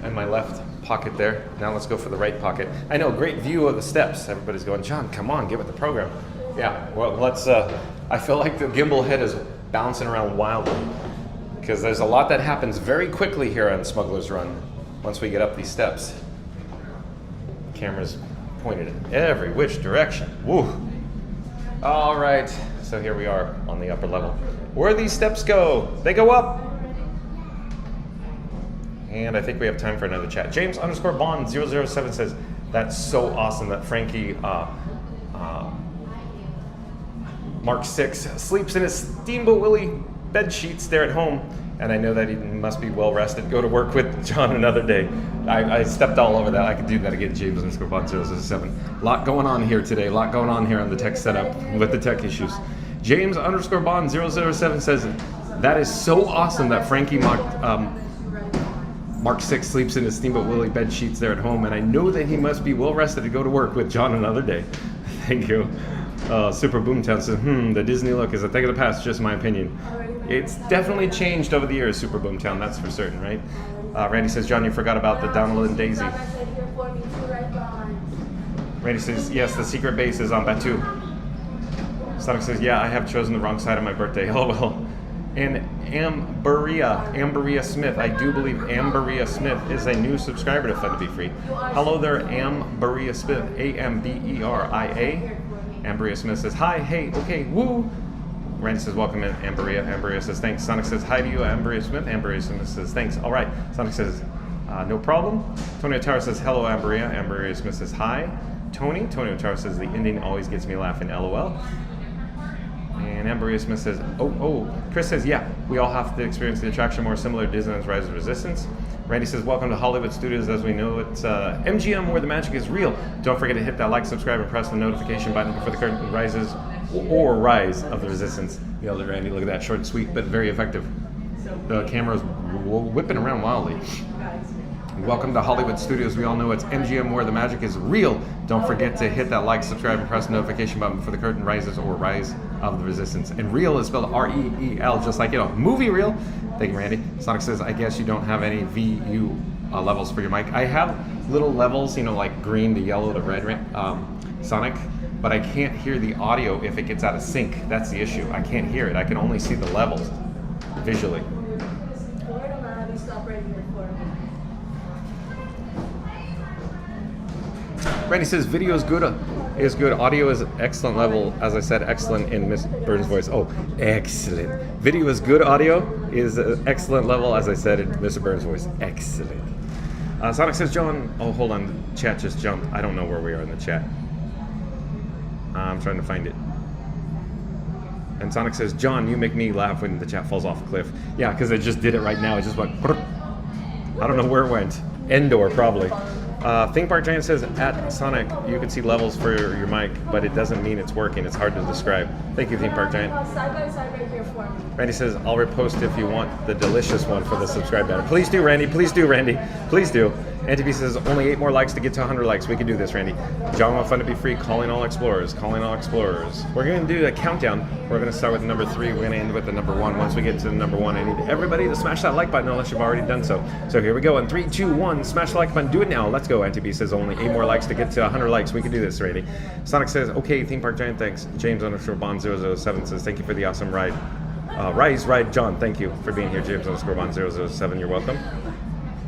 in my left pocket there. Now let's go for the right pocket. I know, great view of the steps. Everybody's going, John, come on, get with the program. Yeah, well, let's, I feel like the gimbal head is bouncing around wildly because there's a lot that happens very quickly here on Smugglers Run once we get up these steps. Camera's pointed in every which direction. Woo! All right, so here we are on the upper level. Where these steps go? They go up. And I think we have time for another chat. James_Bond007 says, that's so awesome that Frankie Mark 6 sleeps in his Steamboat Willie bed sheets there at home, and I know that he must be well rested. Go to work with John another day. I stepped all over that. I could do that again, James_Bond007. A lot going on here today. A lot going on here on the tech setup with the tech issues. James_Bond007 says, that is so awesome that Frankie Mark 6 sleeps in his Steamboat Willie bed sheets there at home, and I know that he must be well rested to go to work with John another day. Thank you. Super Boomtown says, the Disney look is a thing of the past, just my opinion. It's definitely changed over the years, Super Boomtown, that's for certain, right? Randy says, John, you forgot about the Donald and Daisy. Randy says, yes, the secret base is on Batu. Sonic says, yeah, I have chosen the wrong side of my birthday. Oh, well. And Amberia Smith, I do believe Amberia Smith is a new subscriber to Fun to Be Free. Hello there, Amberia Smith, Amberia. Amberia Smith says, hi, hey, okay, woo. Randy says, welcome in, Amberia. Amberia says, thanks. Sonic says, hi to you, Amberia Smith. Amberia Smith says, thanks. All right. Sonic says, no problem. Tony Otara says, hello, Amberia. Amberia Smith says, hi. Tony Otara says, the ending always gets me laughing, LOL. And Amberia Smith says, oh. Chris says, yeah, we all have to experience the attraction more similar to Disneyland's Rise of Resistance. Randy says, welcome to Hollywood Studios. As we know, it's MGM where the magic is real. Don't forget to hit that like, subscribe, and press the notification button before the curtain rises or Rise of the Resistance. Nailed it, Randy. Look at that, short and sweet, but very effective. The camera's whipping around wildly. Welcome to Hollywood Studios. We all know it's MGM where the magic is real. Don't forget to hit that like, subscribe, and press the notification button before the curtain rises or Rise of the Resistance. And real is spelled R-E-E-L, just like, movie reel. Thank you, Randy. Sonic says, I guess you don't have any VU levels for your mic. I have little levels, like green to yellow to red, Sonic, but I can't hear the audio if it gets out of sync. That's the issue. I can't hear it. I can only see the levels visually. Randy says, video is good. Audio is excellent level. As I said, excellent in Miss Burns' voice. Oh, excellent. Video is good. Audio is excellent level. As I said in Mr. Burns' voice, excellent. Sonic says, John. Oh, hold on. The chat just jumped. I don't know where we are in the chat. I'm trying to find it. And Sonic says, John, you make me laugh when the chat falls off a cliff. Yeah, because I just did it right now. It just went. I don't know where it went. Endor, probably. Theme Park Giant says, at Sonic, you can see levels for your mic, but it doesn't mean it's working. It's hard to describe. Thank you, Theme Park Giant. Side by side right here for me. Randy says, I'll repost if you want the delicious one for the subscribe button. Please do, Randy. Please do, Randy. Please do. Auntie B says, only 8 more likes to get to 100 likes. We can do this, Randy. John want fun to be free. Calling all explorers. Calling all explorers. We're going to do a countdown. We're going to start with number 3. We're going to end with the number 1. Once we get to the number 1, I need everybody to smash that like button unless you've already done so. So here we go. In 3, 2, 1, smash the like button. Do it now. Let's go. Auntie B says, only 8 more likes to get to 100 likes. We can do this, Randy. Sonic says, okay, Theme Park Giant, thanks. James Bond 007 says, thank you for the awesome ride. Rise, Ride, John, thank you for being here. James Bond 007, you're welcome.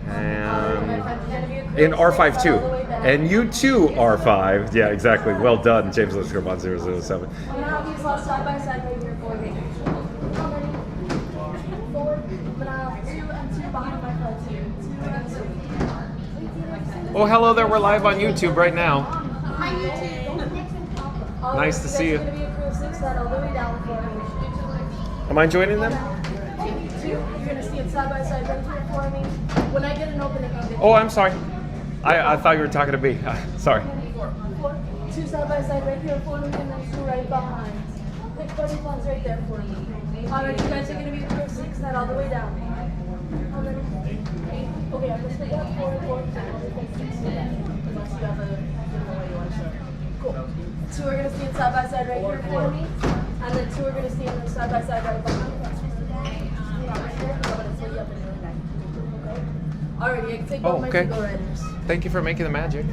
And in R5 too. And you too, R5. Yeah, exactly. Well done, James Bond 007. Oh, hello there. We're live on YouTube right now. Hi, YouTube. Nice to see you. Am I joining them? You're going to see it side by side right here for me. When I get an opening, I'll get Oh, I'm sorry. I thought you were talking to me. Sorry. 2 side by side right here for me, and then 2 right behind. Pick buddy ones right there for me. Alright, you guys are going to be a crew of 6, that all the way down. Okay, I'm going to split that 4 and 4, and I'll be 6 to that. Unless you have a different way you want to show. Cool. 2 are going to stand side by side right here for me, and then 2 are going to stand side by side right behind. Alrighty, I can take both my single riders. Thank you for making the magic.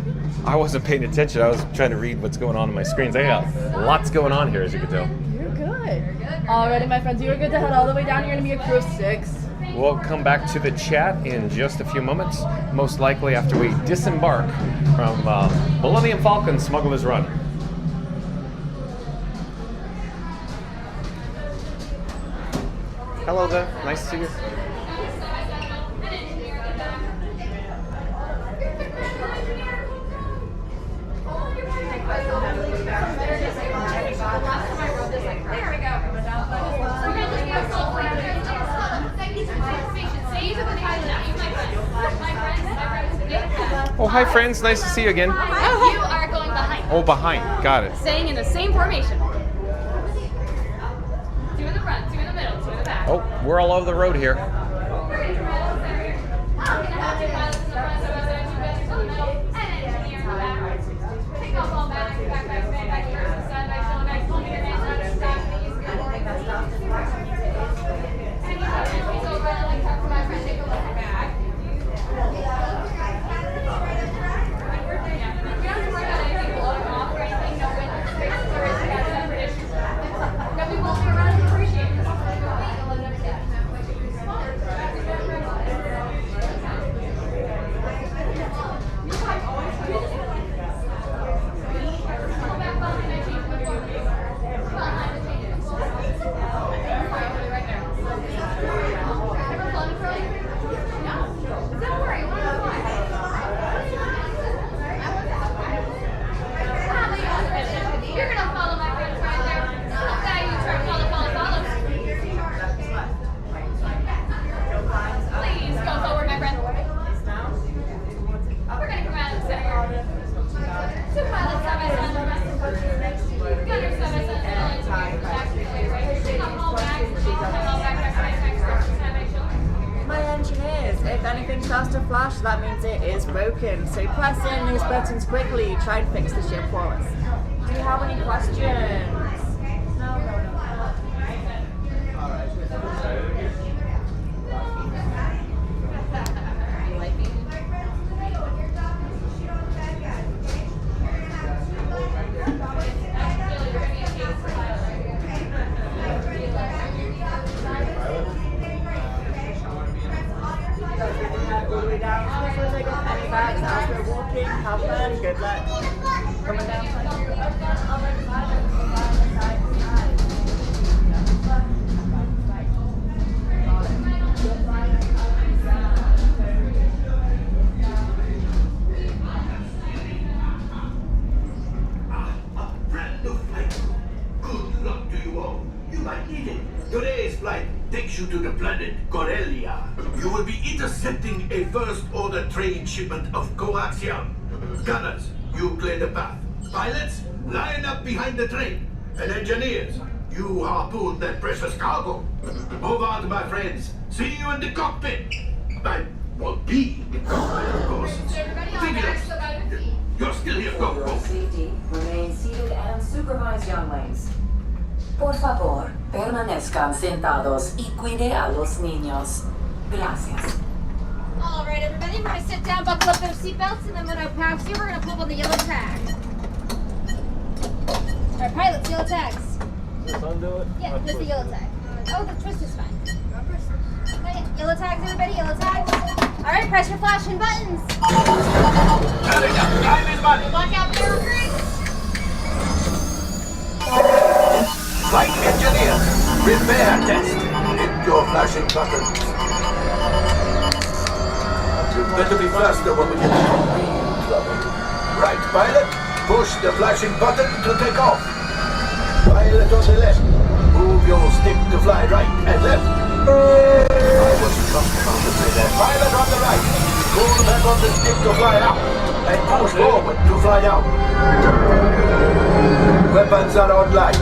I wasn't paying attention. I was trying to read what's going on my screens. I got lots going on here, as you can tell. You're good. Alrighty, my friends, you are good to head all the way down. You're going to be a crew of 6. We'll come back to the chat in just a few moments, most likely after we disembark from Millennium Falcon Smugglers Run. Hello there, nice to see you. Oh, hi friends, nice to see you again. You are going behind. Oh, behind, got it. Staying in the same formation. 2 in the front, 2 in the middle, 2 in the back. Oh, we're all over the road here. That means it is broken. So press in those buttons quickly. Try and fix the ship for us. Do you have any questions? Good luck. Coming down. Brand new flight. Good luck to you all. You might need it. Today's flight takes you to the planet Corellia. You will be intercepting a first-order trade shipment of coaxium. Gunners, you clear the path. Pilots, line up behind the train. And engineers, You harpooned that precious cargo. Move on, my friends. See you in the cockpit. I won't be in the cockpit, of course. You're still here, go, For go. safety, remain seated and supervise younglings. Por favor, permanezcan sentados y cuide a los niños. Gracias. All right, everybody, we're gonna sit down, buckle up those seatbelts, and then when I pass you, we're gonna pull up on the yellow tag. All right, pilots, yellow tags. Just undo it. Yeah, just the yellow tag. Oh, the twist is fine. Okay, yellow tags, everybody, yellow tags. All right, press your flashing buttons. Hurry up, time is money. Lock out the recruits. Flight engineer, repair test. Hit your flashing buttons. You better be faster when we get into real trouble. Right, pilot, push the flashing button to take off. Pilot on the left, move your stick to fly right and left. I was just about to say that. Pilot on the right, pull back on the stick to fly out, and push forward to fly out. Weapons are online.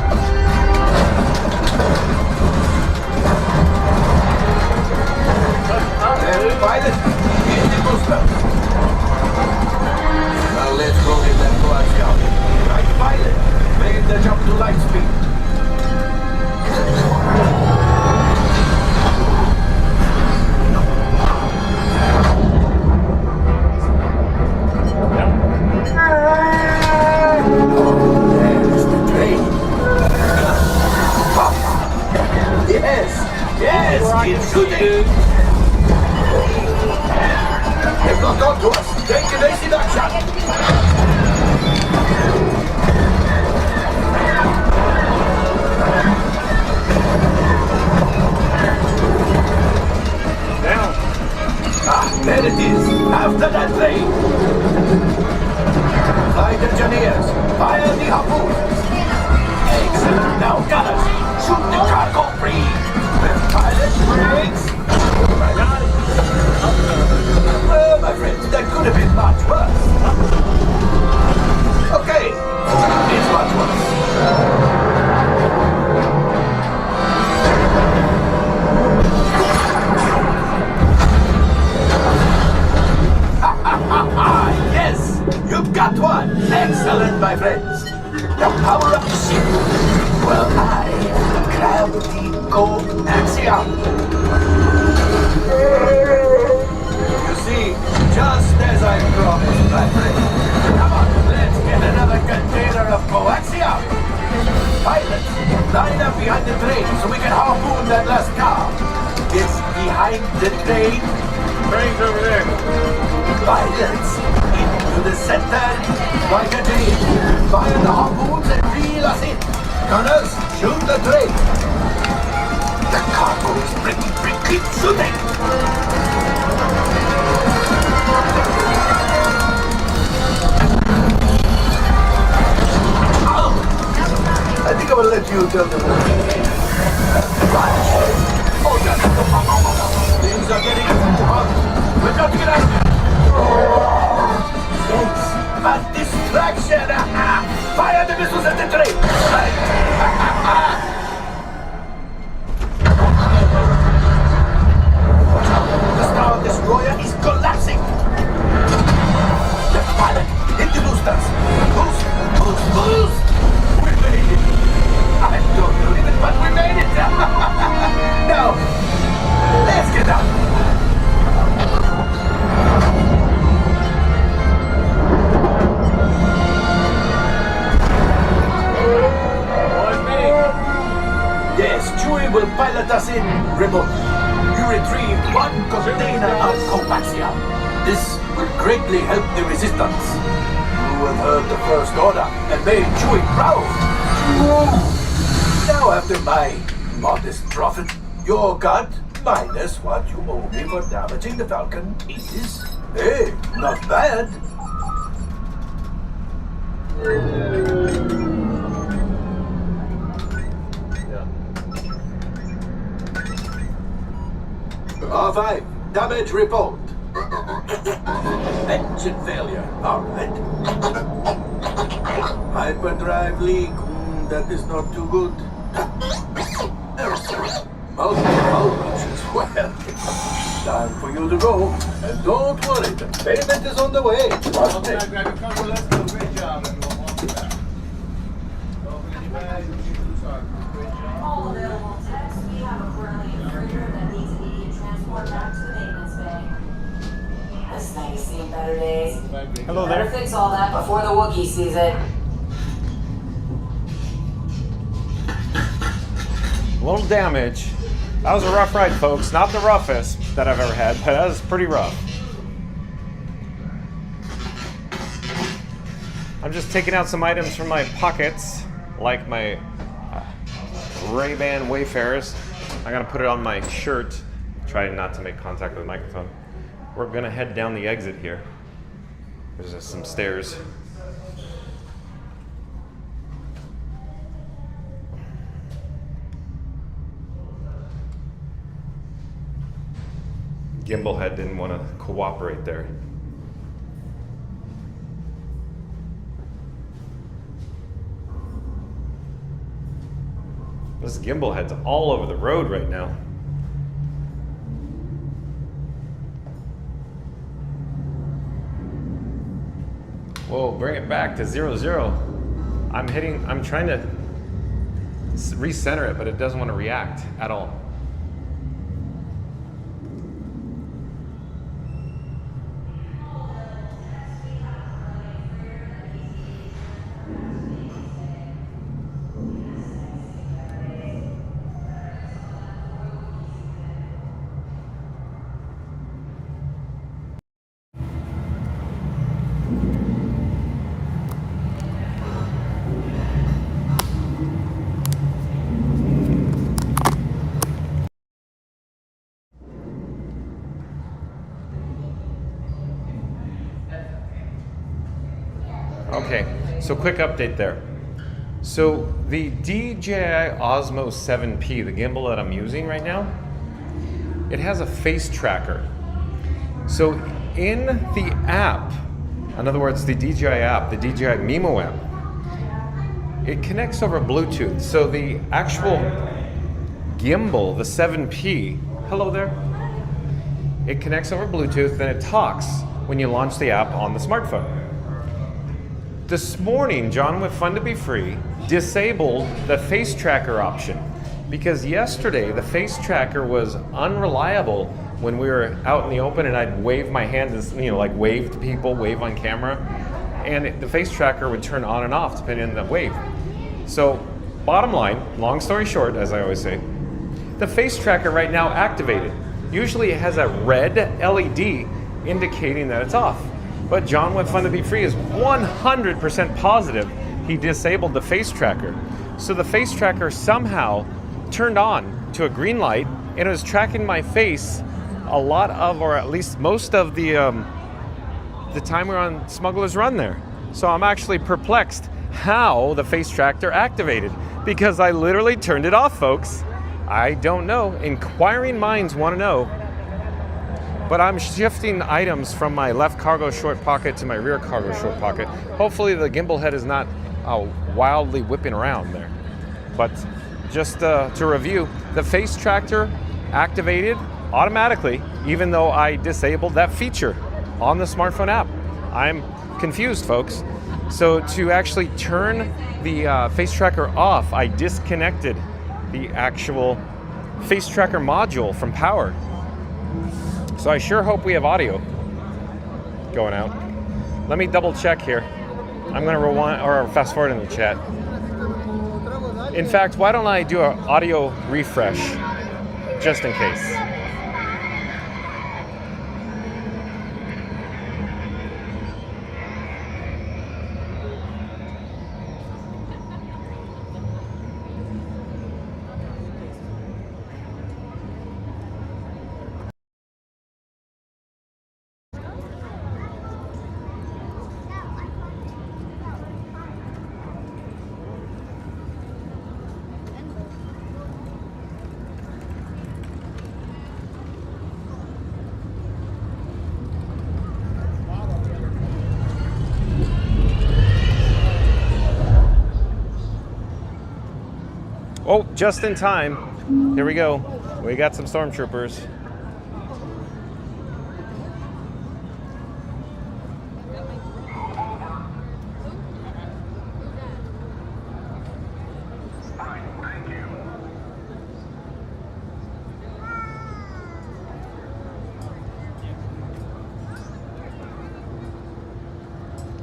And pilot, hit the booster. Now let's go in that coaxium. Right, pilot, make the jump to light speed. There's the train. Yes, it's shooting. They've locked onto us. Take evasive action. Down. Ah, there it is. After that train. Flight engineers, fire the harpoon. Excellent. Now, gunners, shoot the cargo free. Pilot brakes. Well, my friends, that could have been much worse. Okay, it's much worse. Yes, you've got one. Excellent, my friends. The power of the ship. Well, I grab the coaxium. You see, just as I promised, my friend. Come on, let's get another container of coaxium. Pilots, line up behind the train so we can harpoon that last car. It's behind the train. Train's over there. Pilots, into the center, like a dream. Fire the harpoons and reel us in. Gunners, shoot the train. The cargo is pretty shooting. I think I will let you tell them. Oh, yes. Things are getting hot. We've got to get out. Yes, a distraction. Fire the missiles at the train. The Star Destroyer is collapsing. The pilot, hit the boosters. Boost. We made it. I don't believe it, but we made it. Now, let's get out. Yes, Chewie will pilot us in remotely. You retrieved one container of coaxium. This will greatly help the resistance. You have heard the First Order and made Chewie proud. Now, after my modest profit, your cut minus what you owe me for damaging the Falcon is, hey, not bad. R5, damage report. Engine failure, alright. Hyperdrive leak, that is not too good. How much as well? Time for you to go. And don't worry, the payment is on the way. Great job, everyone. Welcome back. Open any bags. All available techs, we have a Corellian freighter that needs immediate transport back to the maintenance bay. This thing's seen better days. Hello Better there. fix all that before the Wookiee sees it. A little damage. That was a rough ride, folks. Not the roughest that I've ever had, but that was pretty rough. I'm just taking out some items from my pockets, like my Ray-Ban Wayfarers. I gotta put it on my shirt. Try not to make contact with the microphone. We're gonna head down the exit here. There's just some stairs. Gimbal head didn't want to cooperate there. This gimbal head's all over the road right now. Whoa, bring it back to 0-0. I'm trying to recenter it, but it doesn't want to react at all. Okay, so quick update there. So the DJI Osmo 7P, the gimbal that I'm using right now, it has a face tracker. So in the app, in other words, the DJI app, the DJI Mimo app, it connects over Bluetooth. So the actual gimbal, the 7P, hello there, it connects over Bluetooth and it talks when you launch the app on the smartphone. This morning, John with Fun to Be Free disabled the face tracker option because yesterday the face tracker was unreliable when we were out in the open and I'd wave my hand, like wave to people, wave on camera, and the face tracker would turn on and off depending on the wave. So, bottom line, long story short, as I always say, the face tracker right now activated. Usually it has a red LED indicating that it's off. But John with Fun to Be Free is 100% positive he disabled the face tracker. So the face tracker somehow turned on to a green light and it was tracking my face a lot of, or at least most of the time we were on Smugglers Run there. So I'm actually perplexed how the face tracker activated because I literally turned it off, folks. I don't know. Inquiring minds want to know. But I'm shifting items from my left cargo short pocket to my rear cargo short pocket. Hopefully the gimbal head is not wildly whipping around there. But just to review, the face tracker activated automatically, even though I disabled that feature on the smartphone app. I'm confused, folks. So to actually turn the face tracker off, I disconnected the actual face tracker module from power. So I sure hope we have audio going out. Let me double check here. I'm gonna rewind or fast forward in the chat. In fact, why don't I do an audio refresh just in case? Oh, just in time. Here we go. We got some stormtroopers.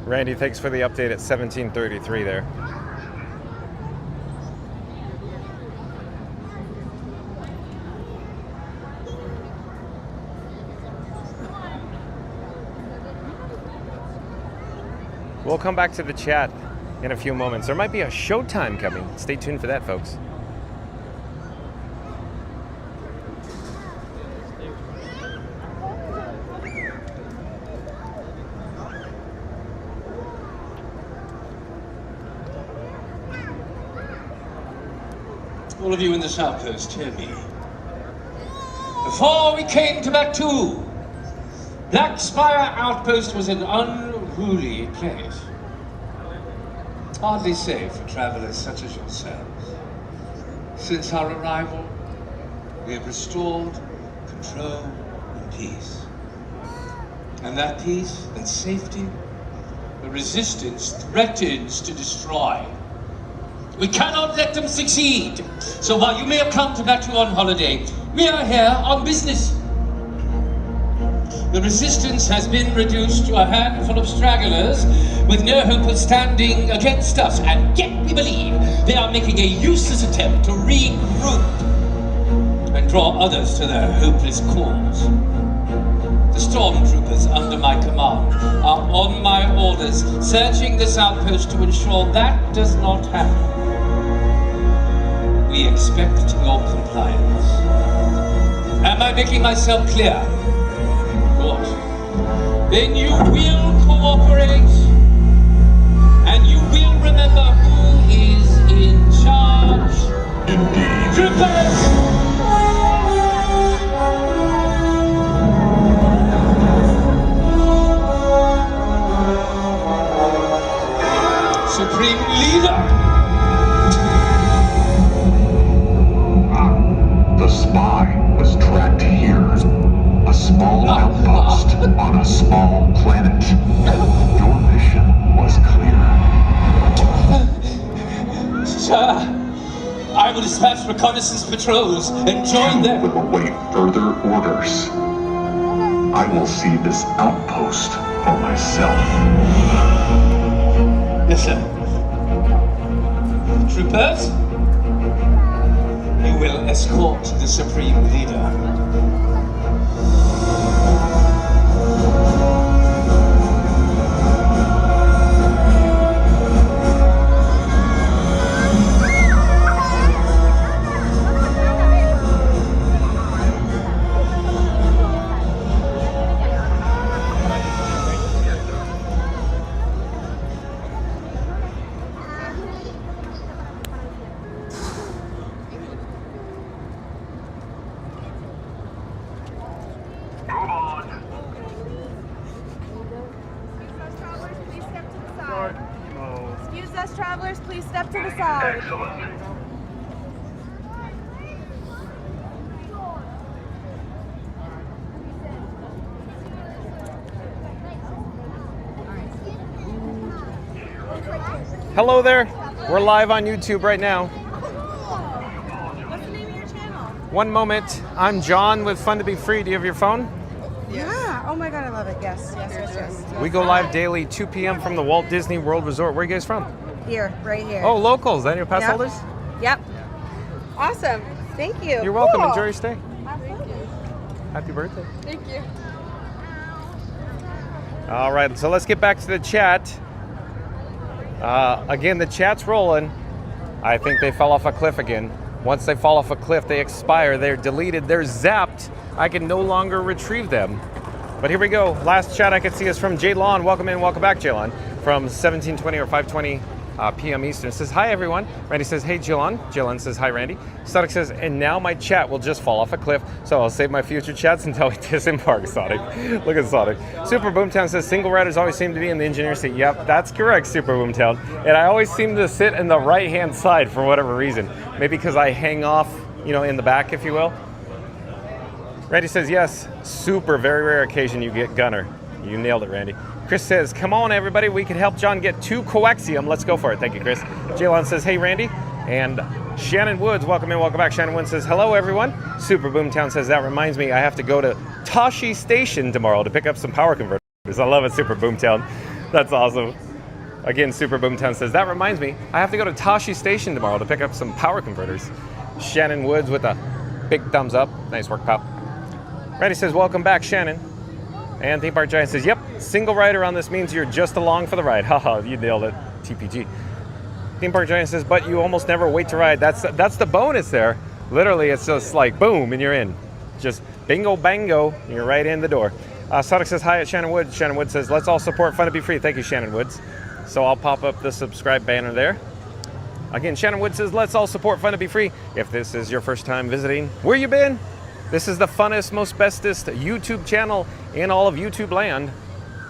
Randy, thanks for the update at 17:33 there. We'll come back to the chat in a few moments. There might be a showtime coming. Stay tuned for that, folks. All of you in this outpost, hear me. Before we came to Batu, Black Spire Outpost was an unruly place. Hardly safe for travelers such as yourselves. Since our arrival, we have restored control and peace. And that peace, that safety, the resistance threatens to destroy. We cannot let them succeed. So while you may have come to Batu on holiday, we are here on business. The resistance has been reduced to a handful of stragglers with no hope of standing against us, and yet we believe they are making a useless attempt to regroup and draw others to their hopeless cause. The stormtroopers under my command are on my orders, searching this outpost to ensure that does not happen. We expect your compliance. Am I making myself clear? Good. Then you will cooperate, and you will remember who is in charge. Indeed. Troopers! Supreme Leader! The spy was tracked here. A small outpost on a small planet. Your mission was clear. Sir, I will dispatch reconnaissance patrols and join them. You will await further orders. I will see this outpost for myself. Yes, sir. Troopers? You will escort the Supreme Leader. Excuse us, travelers. Please step to the side. Hello there. We're live on YouTube right now. What's the name of your channel? One moment. I'm John with Fun to Be Free. Do you have your phone? Yeah. Oh my God, I love it. Yes. We go live daily, 2 p.m. from the Walt Disney World Resort. Where are you guys from? Here, right here. Oh, locals. That your pass Yep. holders? Yep. Awesome. Thank you. You're welcome. Cool. Enjoy your stay. Absolutely. Happy birthday. Thank you. All right, so let's get back to the chat. Again, the chat's rolling. I think they fell off a cliff again. Once they fall off a cliff, they expire. They're deleted. They're zapped. I can no longer retrieve them. But here we go. Last chat I could see is from Jaylon. Welcome in, welcome back, Jaylon. From 1720 or 520 p.m. Eastern. Says, hi, everyone. Randy says, hey, Jaylon. Jaylon says, hi, Randy. Sonic says, and now my chat will just fall off a cliff, so I'll save my future chats until we disembark, Sonic. Look at Sonic. Super Boomtown says, single riders always seem to be in the engineer seat. Yep, that's correct, Super Boomtown. And I always seem to sit in the right-hand side for whatever reason. Maybe because I hang off, in the back, if you will. Randy says, yes, super, very rare occasion you get Gunner. You nailed it, Randy. Chris says, come on, everybody. We can help John get 2 coaxium. Let's go for it. Thank you, Chris. Jaylon says, hey, Randy. And Shannon Woods, welcome in, welcome back. Shannon Woods says, hello, everyone. Super Boomtown says, that reminds me, I have to go to Tashi Station tomorrow to pick up some power converters. I love it, Super Boomtown. That's awesome. Again, Super Boomtown says, that reminds me, I have to go to Tashi Station tomorrow to pick up some power converters. Shannon Woods with a big thumbs up. Nice work, pal. Randy says, welcome back, Shannon. And Theme Park Giant says, yep, single rider on this means you're just along for the ride. Haha, you nailed it, TPG. Theme Park Giant says, but you almost never wait to ride. That's the bonus there. Literally, it's just like, boom, and you're in. Just bingo, bango, and you're right in the door. Sonic says, hi at Shannon Woods. Shannon Woods says, let's all support Fun to Be Free. Thank you, Shannon Woods. So I'll pop up the subscribe banner there. Again, Shannon Woods says, let's all support Fun to Be Free. If this is your first time visiting, where you been? This is the funnest, most bestest YouTube channel in all of YouTube land.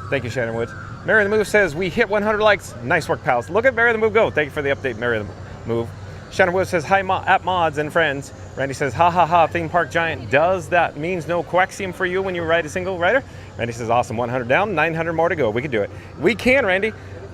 Thank you, Shannon Woods. Mary the Move says, we hit 100 likes. Nice work, pals. Look at Mary the Move go. Thank you for the update, Mary the Move. Shannon Woods says, hi, at mods and friends. Randy says, ha, ha, ha, Theme Park Giant. Does that means no coaxium for you when you ride a single rider? Randy says, awesome. 100 down, 900 more to go. We can do it. We can, Randy.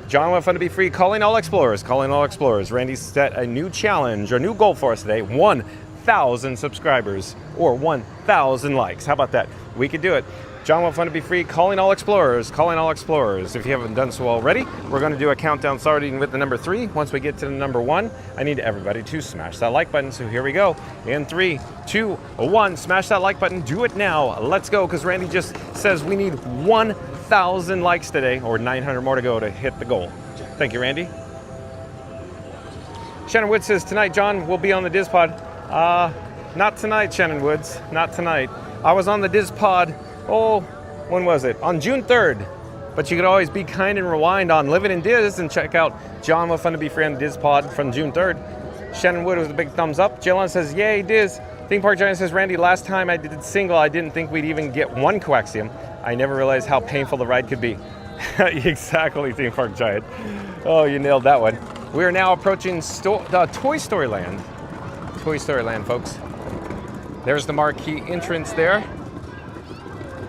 John wants Fun to Be Free. Calling all explorers. Calling all explorers. Randy set a new challenge, or new goal for us today. 1,000 subscribers or 1,000 likes. How about that? We could do it. John wants Fun to Be Free. Calling all explorers. Calling all explorers. If you haven't done so already, we're going to do a countdown starting with the number 3. Once we get to the number 1, I need everybody to smash that like button. So here we go. In 3, 2, 1. Smash that like button. Do it now. Let's go, because Randy just says we need 1,000 likes today, or 900 more to go to hit the goal. Thank you, Randy. Shannon Woods says, tonight, John, we'll be on the Diz Pod. Not tonight, Shannon Woods. Not tonight. I was on the Diz Pod, when was it? On June 3rd. But you could always be kind and rewind on Living in Diz and check out John with Fun to Be Free on the Diz Pod from June 3rd. Shannon Wood with a big thumbs up. Jaylon says, yay, Diz. Theme Park Giant says, Randy, last time I did single, I didn't think we'd even get 1 coaxium. I never realized how painful the ride could be. Exactly, Theme Park Giant. Oh, you nailed that one. We are now approaching Toy Story Land. Toy Story Land, folks. There's the marquee entrance there.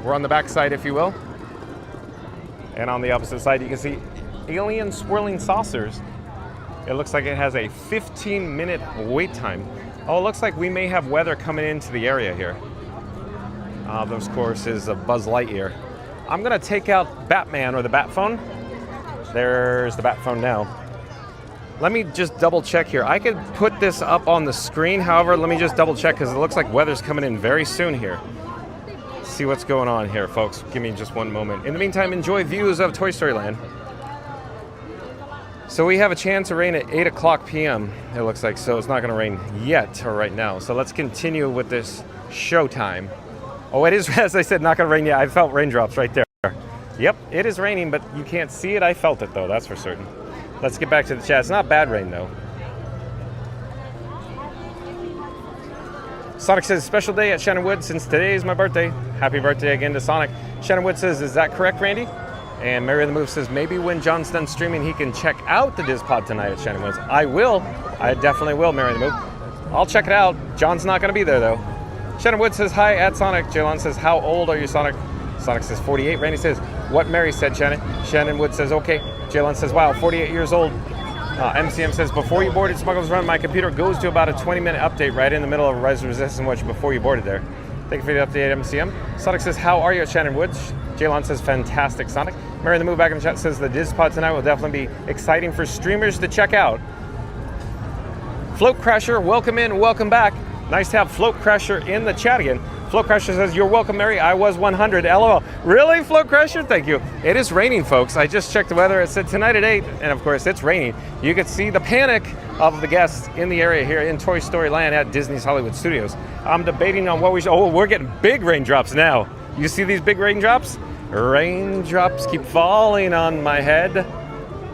We're on the back side, if you will. And on the opposite side, you can see alien swirling saucers. It looks like it has a 15-minute wait time. Oh, it looks like we may have weather coming into the area here. Of course, is a Buzz Lightyear. I'm gonna take out Batman or the Bat phone. There's the Bat phone now. Let me just double check here. I could put this up on the screen. However, let me just double check, because it looks like weather's coming in very soon here. See what's going on here, folks. Give me just one moment. In the meantime, enjoy views of Toy Story Land. So we have a chance of rain at 8 o'clock p.m. it looks like, so it's not going to rain yet or right now. So let's continue with this showtime. Oh, it is, as I said, not going to rain yet. I felt raindrops right there. Yep, it is raining, but you can't see it. I felt it, though, that's for certain. Let's get back to the chat. It's not bad rain, though. Sonic says, special day at Shannon Wood since today is my birthday. Happy birthday again to Sonic. Shannon Wood says, is that correct, Randy? And Mary the Move says, maybe when John's done streaming, he can check out the Diz Pod tonight at Shannon Woods. I will. I definitely will, Mary the Move. I'll check it out. John's not going to be there, though. Shannon Wood says, hi at Sonic. Jaylon says, how old are you, Sonic? Sonic says, 48. Randy says, what Mary said, Shannon. Shannon Wood says, okay. Jaylon says, wow, 48 years old. MCM says, before you boarded Smugglers Run, my computer goes to about a 20-minute update right in the middle of Rise of Resistance Watch before you boarded there. Thank you for the update, MCM. Sonic says, how are you at Shannon Woods? Jaylon says, fantastic, Sonic. Mary the Move back in the chat says, the Diz Pod tonight will definitely be exciting for streamers to check out. Float Crasher, welcome in, welcome back. Nice to have Float Crasher in the chat again. Float Crasher says, you're welcome, Mary. I was 100. LOL. Really, Float Crasher? Thank you. It is raining, folks. I just checked the weather. It said tonight at 8, and of course, it's raining. You can see the panic of the guests in the area here in Toy Story Land at Disney's Hollywood Studios. I'm debating on what we should... Oh, we're getting big raindrops now. You see these big raindrops? Raindrops keep falling on my head.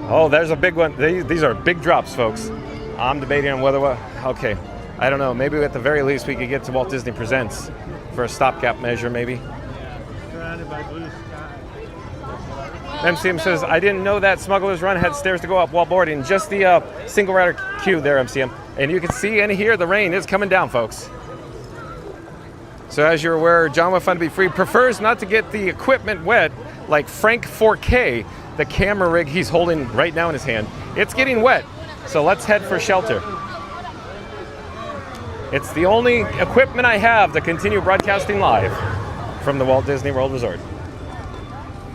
Oh, there's a big one. These are big drops, folks. I'm debating on whether... Okay. I don't know. Maybe at the very least we could get to Walt Disney Presents for a stopgap measure, maybe. Surrounded by blue sky. MCM says, I didn't know that Smugglers Run had stairs to go up while boarding. Just the single rider queue there, MCM. And you can see and hear the rain is coming down, folks. So as you're aware, John with Fun to Be Free prefers not to get the equipment wet like Frank 4K, the camera rig he's holding right now in his hand. It's getting wet, so let's head for shelter. It's the only equipment I have to continue broadcasting live from the Walt Disney World Resort.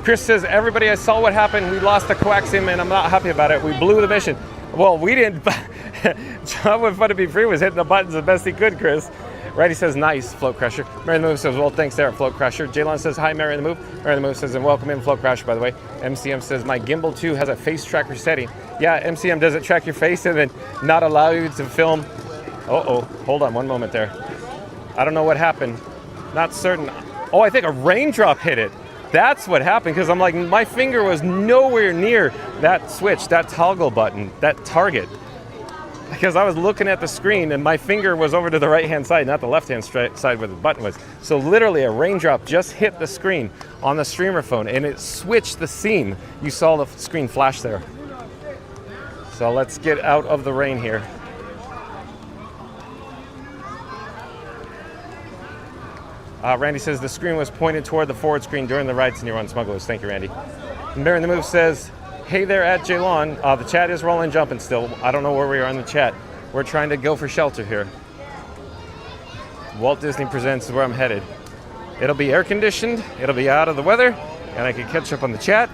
Chris says, everybody, I saw what happened. We lost the coaxium and I'm not happy about it. We blew the mission. Well, we didn't. John with Fun to Be Free was hitting the buttons the best he could, Chris. Randy says, nice, Float Crusher. Mary the Move says, well, thanks there, Float Crusher. Jaylon says, hi, Mary the Move. Mary the Move says, and welcome in, Float Crusher, by the way. MCM says, my gimbal 2 has a face tracker setting. Yeah, MCM, does it track your face and then not allow you to film? Uh-oh, hold on one moment there. I don't know what happened. Not certain. Oh, I think a raindrop hit it. That's what happened, because I'm like, my finger was nowhere near that switch, that toggle button, that target. Because I was looking at the screen and my finger was over to the right-hand side, not the left-hand side where the button was. So literally a raindrop just hit the screen on the streamer phone and it switched the scene. You saw the screen flash there. So let's get out of the rain here. Randy says the screen was pointed toward the forward screen during the rides near on Smugglers. Thank you, Randy. Mary the Move says, hey there at Jaylon. The chat is rolling, jumping still. I don't know where we are in the chat. We're trying to go for shelter here. Walt Disney Presents is where I'm headed. It'll be air conditioned, it'll be out of the weather, and I can catch up on the chat.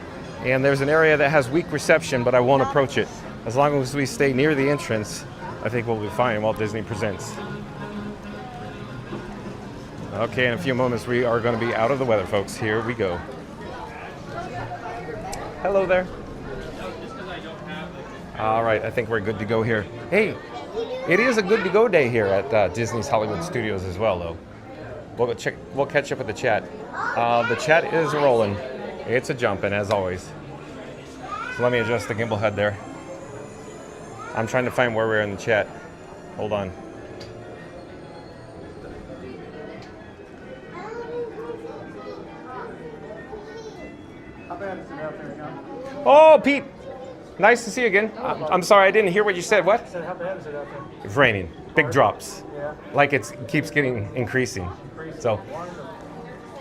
And there's an area that has weak reception, but I won't approach it. As long as we stay near the entrance, I think we'll be fine. Walt Disney Presents. Okay, in a few moments we are going to be out of the weather, folks. Here we go. Hello there. All right, I think we're good to go here. Hey, it is a good to go day here at Disney's Hollywood Studios as well, though. We'll catch up with the chat. The chat is rolling. It's a jumping, as always. So let me adjust the gimbal head there. I'm trying to find where we're in the chat. Hold on. How bad is it out there, John? Oh, Pete. Nice to see you again. I'm sorry, I didn't hear what you said. What? I said, how bad is it out there? It's raining. Big drops. Yeah. Like it keeps getting increasing. So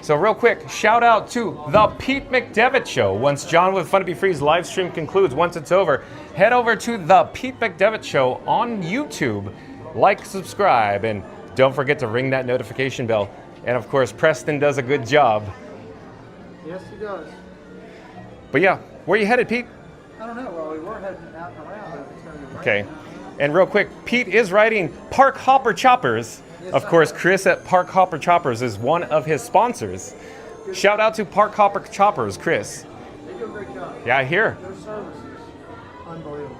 real quick, shout out to the Pete McDevitt Show. Once John with Fun to Be Free's live stream concludes, once it's over, head over to the Pete McDevitt Show on YouTube. Like, subscribe, and don't forget to ring that notification bell. And of course, Preston does a good job. Yes, he does. But yeah, where you headed, Pete? I don't know. Well, we were heading out and around, but it's going to be raining. Okay. And real quick, Pete is riding Park Hopper Choppers. Of course, Chris at Park Hopper Choppers is one of his sponsors. Shout out to Park Hopper Choppers, Chris. They do a great job. Yeah, I hear. Their service is unbelievable.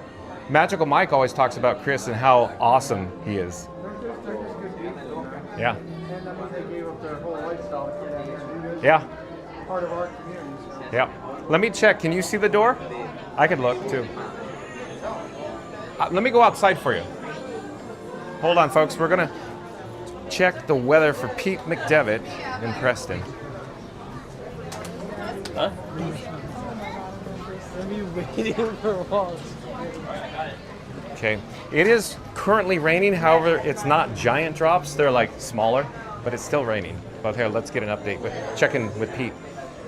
Magical Mike always talks about Chris and how awesome he is. They're just good people. Yeah. And I mean, they gave up their whole lifestyle to come down here and do this. Yeah. Part of our community. So. Yeah. Let me check. Can you see the door? I could look too. Let me go outside for you. Hold on, folks. We're going to check the weather for Pete McDevitt in Preston. Huh? I'm waiting for Walt. Okay. It is currently raining. However, it's not giant drops. They're like smaller, but it's still raining. But here, let's get an update with checking with Pete.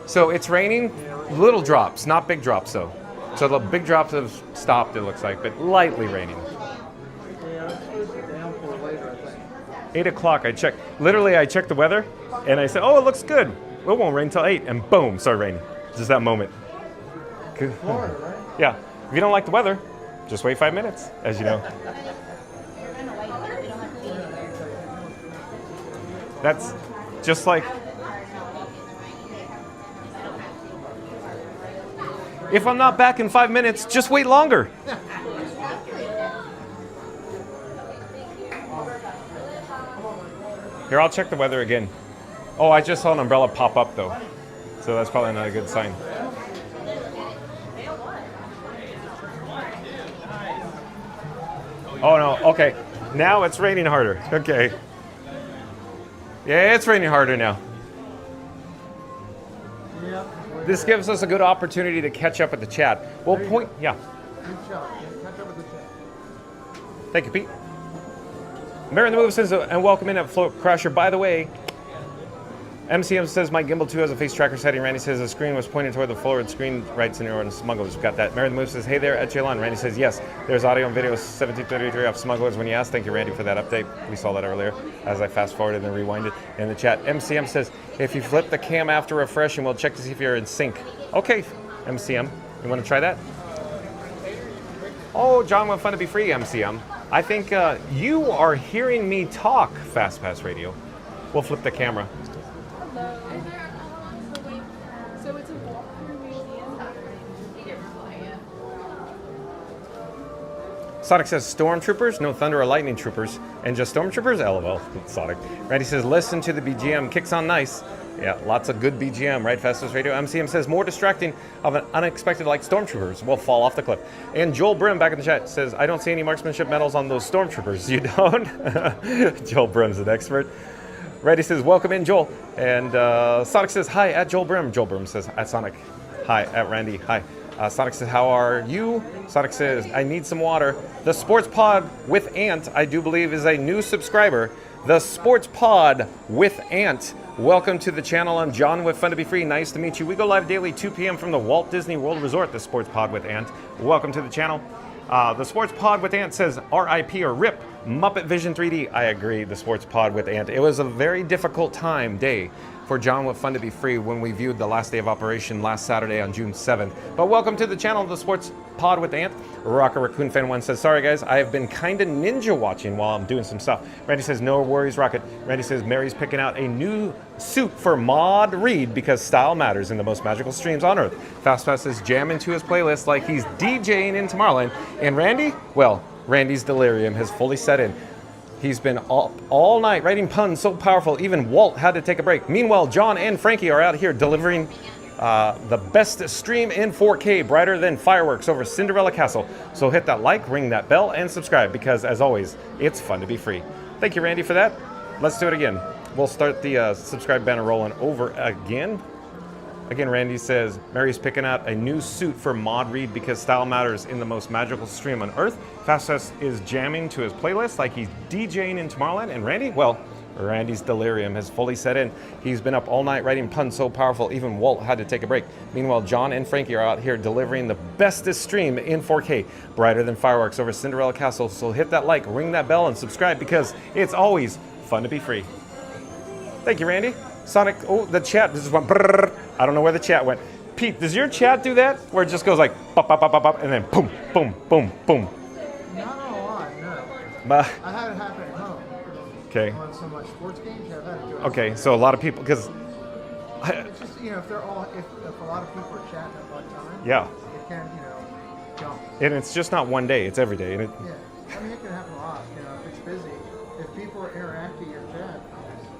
So it's raining, little drops, not big drops though. So the big drops have stopped, it looks like, but lightly raining. Yeah, it's supposed to be downpour later, I think. 8 o'clock, I checked. Literally, I checked the weather, and I said, oh, it looks good. It won't rain till 8, and boom, started raining. Just that moment. Florida, right? Yeah. If you don't like the weather, just wait 5 minutes, as you know. That's just like... If I'm not back in 5 minutes, just wait longer. Here, I'll check the weather again. Oh, I just saw an umbrella pop up though. So that's probably not a good sign. Oh no, okay. Now it's raining harder. Okay. Yeah, it's raining harder now. Yeah. This gives us a good opportunity to catch up with the chat. We'll point, yeah. Good shot. Catch up with the chat. Thank you, Pete. Mary in the Move says, and welcome in at Float Crusher. By the way, MCM says my gimbal 2 has a face tracker setting. Randy says the screen was pointed toward the forward screen right center on Smugglers. Got that. Mary the Moose says, hey there, at Jalon. Randy says, yes, there's audio and video 1733 off Smugglers when you asked. Thank you, Randy, for that update. We saw that earlier as I fast forwarded and rewinded in the chat. MCM says, if you flip the cam after refreshing, we'll check to see if you're in sync. Okay, MCM, you want to try that? Oh, John, what fun to be free, MCM. I think you are hearing me talk, Fast Pass Radio. We'll flip the camera. So it's a walk-through museum. Sonic says stormtroopers, no thunder or lightning troopers, and just stormtroopers. LOL, Sonic. Randy says listen to the BGM, kicks on nice. Yeah, lots of good BGM, right? Fastest Radio. MCM says more distracting of an unexpected like stormtroopers will fall off the cliff. And Joel Brim back in the chat says I don't see any marksmanship medals on those stormtroopers. You don't? Joel Brim's an expert. Randy says, welcome in, Joel. And Sonic says, hi, at Joel Brim. Joel Brim says, at Sonic. Hi, at Randy. Hi. Sonic says, how are you? Sonic says, I need some water. The Sports Pod with Ant, I do believe, is a new subscriber. The Sports Pod with Ant. Welcome to the channel. I'm John with Fun to Be Free. Nice to meet you. We go live daily 2 p.m. from the Walt Disney World Resort, the Sports Pod with Ant. Welcome to the channel. The Sports Pod with Ant says RIP or RIP. Muppet Vision 3D. I agree, the Sports Pod with Ant. It was a very difficult day for John with Fun to Be Free when we viewed the last day of operation last Saturday on June 7th. But welcome to the channel, the Sports Pod with Ant. Rocker Raccoon Fan 1 says, sorry guys, I have been kind of ninja watching while I'm doing some stuff. Randy says, no worries, Rocket. Randy says, Mary's picking out a new suit for Maud Reed because style matters in the most magical streams on Earth. Fast Pass is jamming to his playlist like he's DJing in Tomorrowland. And Randy, well, Randy's delirium has fully set in. He's been up all night writing puns so powerful, even Walt had to take a break. Meanwhile, John and Frankie are out here delivering the best stream in 4K, brighter than fireworks over Cinderella Castle. So hit that like, ring that bell, and subscribe because, as always, it's fun to be free. Thank you, Randy, for that. Let's do it again. We'll start the subscribe banner rolling over again. Again, Randy says, Mary's picking out a new suit for Maud Reed because style matters in the most magical stream on Earth. Fastest is jamming to his playlist like he's DJing in Tomorrowland. And Randy, well, Randy's delirium has fully set in. He's been up all night writing puns so powerful, even Walt had to take a break. Meanwhile, John and Frankie are out here delivering the bestest stream in 4K, brighter than fireworks over Cinderella Castle. So hit that like, ring that bell, and subscribe because it's always fun to be free. Thank you, Randy. Sonic, oh, the chat just went brrr. I don't know where the chat went. Pete, does your chat do that? Where it just goes like bop, bop, bop, bop, bop, and then boom, boom, boom, boom. Not a lot, no. But, I had it happen at home. Okay. On some like sports games, I've had to do it. Okay, so a lot of people, because it's just, you know, if a lot of people are chatting at one time, yeah, it can, you know, jump. And it's just not one day; it's every day. And Yeah, I mean, it can happen a lot. You know, if it's busy, if people are interacting in your chat,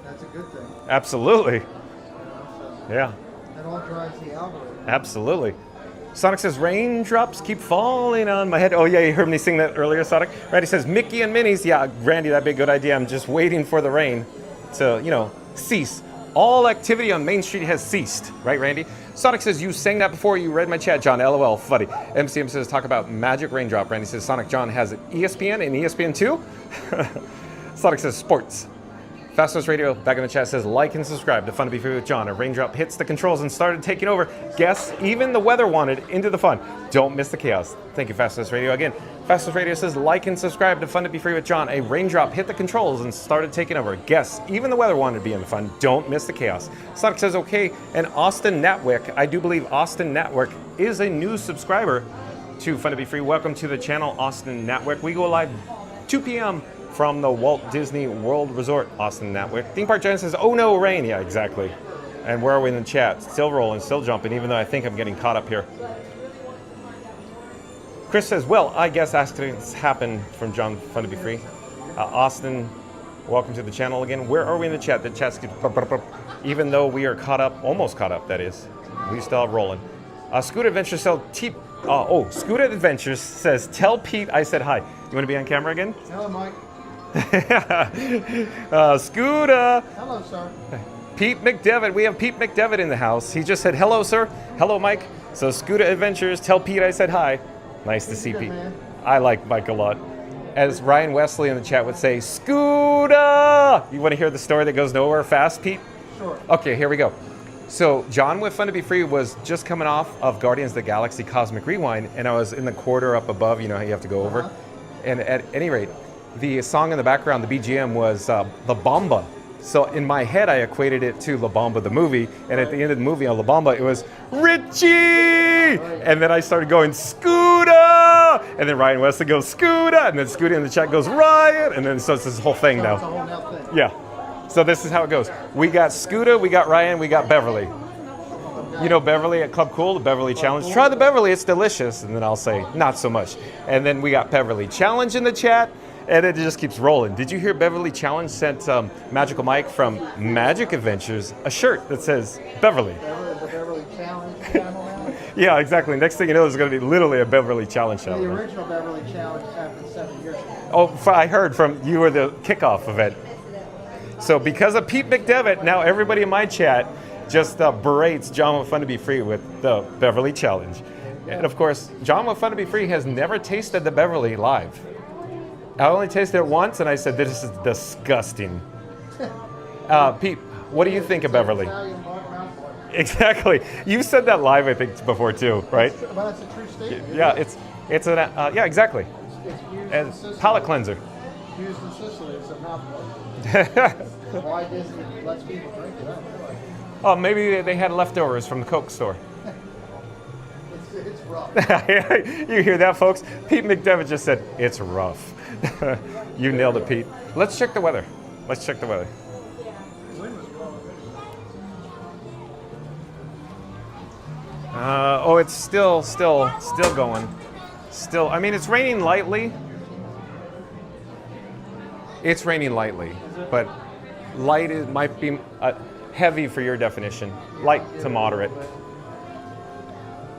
that's a good thing. Absolutely. You know, so Yeah. that all drives the algorithm. Absolutely. Sonic says, raindrops keep falling on my head. Oh, yeah, you heard me sing that earlier, Sonic. Randy says, Mickey and Minnie's. Yeah, Randy, that'd be a good idea. I'm just waiting for the rain to, you know, cease. All activity on Main Street has ceased. Right, Randy? Sonic says, you sang that before you read my chat, John. LOL, funny. MCM says, talk about magic raindrop. Randy says, Sonic John has an ESPN and ESPN2. Sonic says, sports. Fastest Radio back in the chat says, like and subscribe to Fun to Be Free with John. A raindrop hits the controls and started taking over. Guess even the weather wanted into the fun. Don't miss the chaos. Thank you, Fastest Radio. Again, Fastest Radio says, like and subscribe to Fun to Be Free with John. A raindrop hit the controls and started taking over. Guess even the weather wanted to be in the fun. Don't miss the chaos. Sonic says, okay. And Austin Natwick, I do believe Austin Natwick is a new subscriber to Fun to Be Free. Welcome to the channel, Austin Natwick. We go live 2 p.m. from the Walt Disney World Resort, Austin Natwick. Theme Park Giant says, oh no, rain. Yeah, exactly. And where are we in the chat? Still rolling, still jumping, even though I think I'm getting caught up here. Chris says, well, I guess accidents happen from John Fun to Be Free. Austin, welcome to the channel again. Where are we in the chat? The chat's even though we are caught up, almost caught up, that is. We still have rolling. Scooter Adventures Scooter Adventures says, tell Pete I said hi. You want to be on camera again? Hello, Mike. Scooter. Hello, sir. Pete McDevitt. We have Pete McDevitt in the house. He just said, hello, sir. Hello, Mike. So Scooter Adventures, tell Pete I said hi. Nice to see Pete. Man. I like Mike a lot. As Ryan Wesley in the chat would say, Scooter. You want to hear the story that goes nowhere fast, Pete? Sure. Sure. Okay, here we go. So John with Fun to Be Free was just coming off of Guardians of the Galaxy Cosmic Rewind, and I was in the quarter up above, you know how you have to go over. And at any rate, the song in the background, the BGM was La Bamba. So in my head, I equated it to La Bamba, the movie, and at the end of the movie on La Bamba, it was Richie! And then I started going, Scooter! And then Ryan Wesley goes, Scooter! And then Scooter in the chat goes, Ryan! And then so it's this whole thing now. Yeah. So this is how it goes. We got Scooter, we got Ryan, we got Beverly. You know Beverly at Club Cool, the Beverly Challenge. Try the Beverly, it's delicious. And then I'll say, not so much. And then we got Beverly Challenge in the chat. And it just keeps rolling. Did you hear Beverly Challenge sent Magical Mike from Magic Adventures a shirt that says Beverly? The Beverly Challenge channel now? Yeah, exactly. Next thing you know, there's going to be literally a Beverly Challenge channel. The original Beverly Challenge happened 7 years ago. Oh, I heard from you were the kickoff event. So because of Pete McDevitt, now everybody in my chat just berates John with Fun to Be Free with the Beverly Challenge. And of course, John with Fun to Be Free has never tasted the Beverly live. I only tasted it once, and I said, this is disgusting. Pete, what do you think of Beverly? Exactly. You said that live, I think, before too, right? Well, it's a true statement. Yeah, it's an yeah, exactly. It's used And in Sicily. palate cleanser. Used in Sicily, it's a mouthwash. Why Disney lets people drink it? I don't know. Oh, maybe they had leftovers from the Coke store. It's rough. You hear that, folks? Pete McDevitt just said, it's rough. You nailed it, Pete. Let's check the weather. Let's check the weather. Oh, it's still going. Still, I mean, it's raining lightly. It's raining lightly, but light might be heavy for your definition. Light to moderate.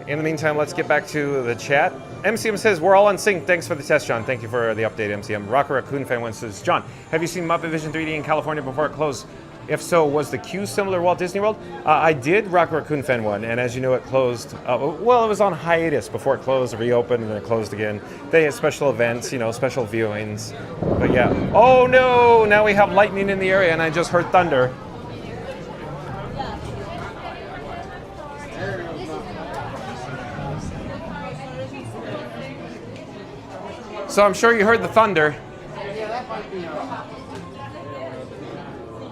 In the meantime, let's get back to the chat. MCM says, we're all on sync. Thanks for the test, John. Thank you for the update, MCM. Rocker Raccoon Fan 1 says, John, have you seen Muppet Vision 3D in California before it closed? If so, was the queue similar to Walt Disney World? I did Rocker Raccoon Fan 1, and as you know, it closed. Well, it was on hiatus before it closed, reopened, and then it closed again. They had special events, you know, special viewings. But yeah. Oh no! Now we have lightning in the area, and I just heard thunder. So I'm sure you heard the thunder. Yeah, that might be.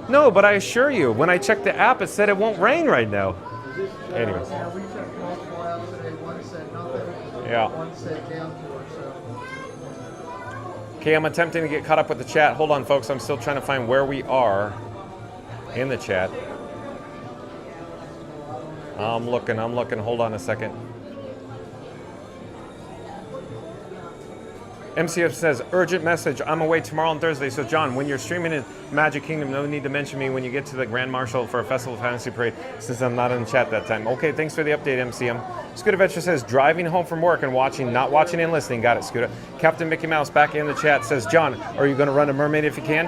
No, but I assure you, when I checked the app, it said it won't rain right now. Anyways. Yeah, we checked multiple apps today. One said nothing. Yeah. One said downpour. So. Okay, I'm attempting to get caught up with the chat. Hold on, folks. I'm still trying to find where we are in the chat. I'm looking. Hold on a second. MCF says, urgent message, I'm away tomorrow and Thursday. So John, when you're streaming in Magic Kingdom, no need to mention me when you get to the Grand Marshal for a Festival of Fantasy Parade, since I'm not in the chat that time. Okay, thanks for the update, MCM. Scooter Adventure says, driving home from work and watching, not watching and listening. Got it, Scooter. Captain Mickey Mouse back in the chat says, John, are you going to run a mermaid if you can?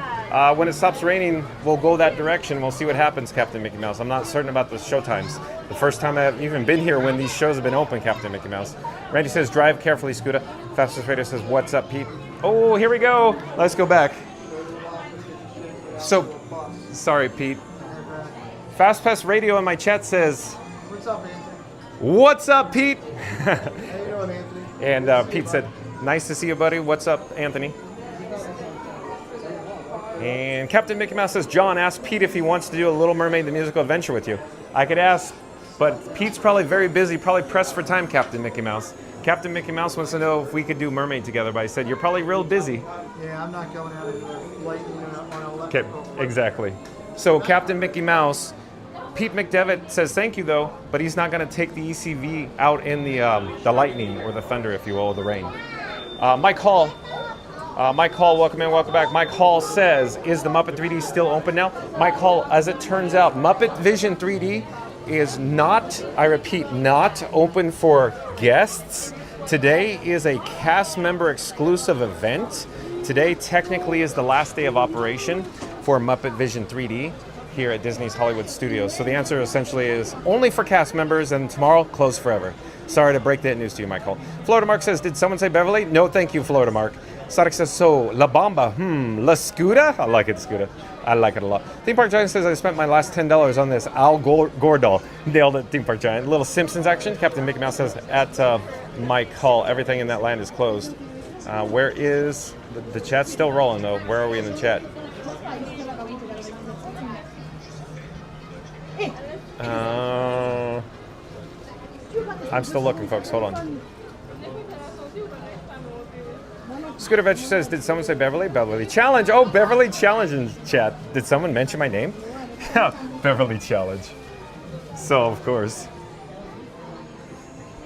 When it stops raining, we'll go that direction. We'll see what happens, Captain Mickey Mouse. I'm not certain about the show times. The first time I've even been here when these shows have been open, Captain Mickey Mouse. Randy says, drive carefully, Scooter. Fastest Raider says, what's up, Pete? Oh, here we go. Let's go back. So, sorry, Pete. Fast Pass Radio in my chat says, What's up, Anthony? what's up, Pete? How you doing, Anthony? And Pete said, nice to see you, buddy. What's up, Anthony? And Captain Mickey Mouse says, John, ask Pete if he wants to do a Little Mermaid the Musical Adventure with you. I could ask, but Pete's probably very busy, probably pressed for time, Captain Mickey Mouse. Captain Mickey Mouse wants to know if we could do Mermaid together, but I said, you're probably real busy. Yeah, I'm not going out into lightning on an Okay, electrical. exactly. So Captain Mickey Mouse, Pete McDevitt says thank you though, but he's not going to take the ECV out in the lightning or the thunder, if you will, or the rain. Mike Hall, welcome in, welcome back. Mike Hall says, is the Muppet 3D still open now? Mike Hall, as it turns out, Muppet Vision 3D is not, I repeat, not open for guests. Today is a cast member exclusive event. Today technically is the last day of operation for Muppet Vision 3D here at Disney's Hollywood Studios. So the answer essentially is only for cast members, and tomorrow closed forever. Sorry to break that news to you, Michael. Florida Mark says, did someone say Beverly? No, thank you, Florida Mark. Sonic says, so, La Bamba, La Scuda? I like it, Scuda. I like it a lot. Theme Park Giant says, I spent my last $10 on this Al Gore doll. Nailed it, Theme Park Giant. Little Simpsons action. Captain Mickey Mouse says, at Mike Hall, everything in that land is closed. Where is... The chat's still rolling, though. Where are we in the chat? I'm still looking, folks. Hold on. Scooter Venture says, did someone say Beverly? Beverly Challenge. Oh, Beverly Challenge in chat. Did someone mention my name? Beverly Challenge. So, of course.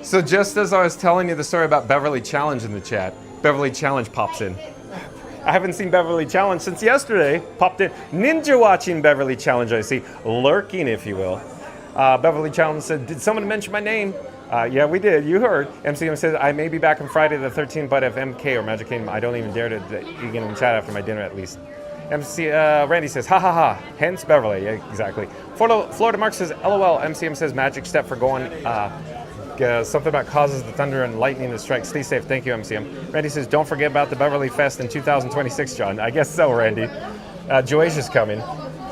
So just as I was telling you the story about Beverly Challenge in the chat, Beverly Challenge pops in. I haven't seen Beverly Challenge since yesterday. Popped in. Ninja watching Beverly Challenge, I see. Lurking, if you will. Beverly Challenge said, did someone mention my name? Yeah, we did. You heard. MCM says, I may be back on Friday the 13th, but if MK or Magic Kingdom, I don't even dare to get in chat after my dinner at least. Randy says, ha ha ha. Hence Beverly. Yeah, exactly. Florida Mark says, LOL. MCM says, magic step for going... something about causes the thunder and lightning to strike. Stay safe. Thank you, MCM. Randy says, don't forget about the Beverly Fest in 2026, John. I guess so, Randy. Joasia's coming.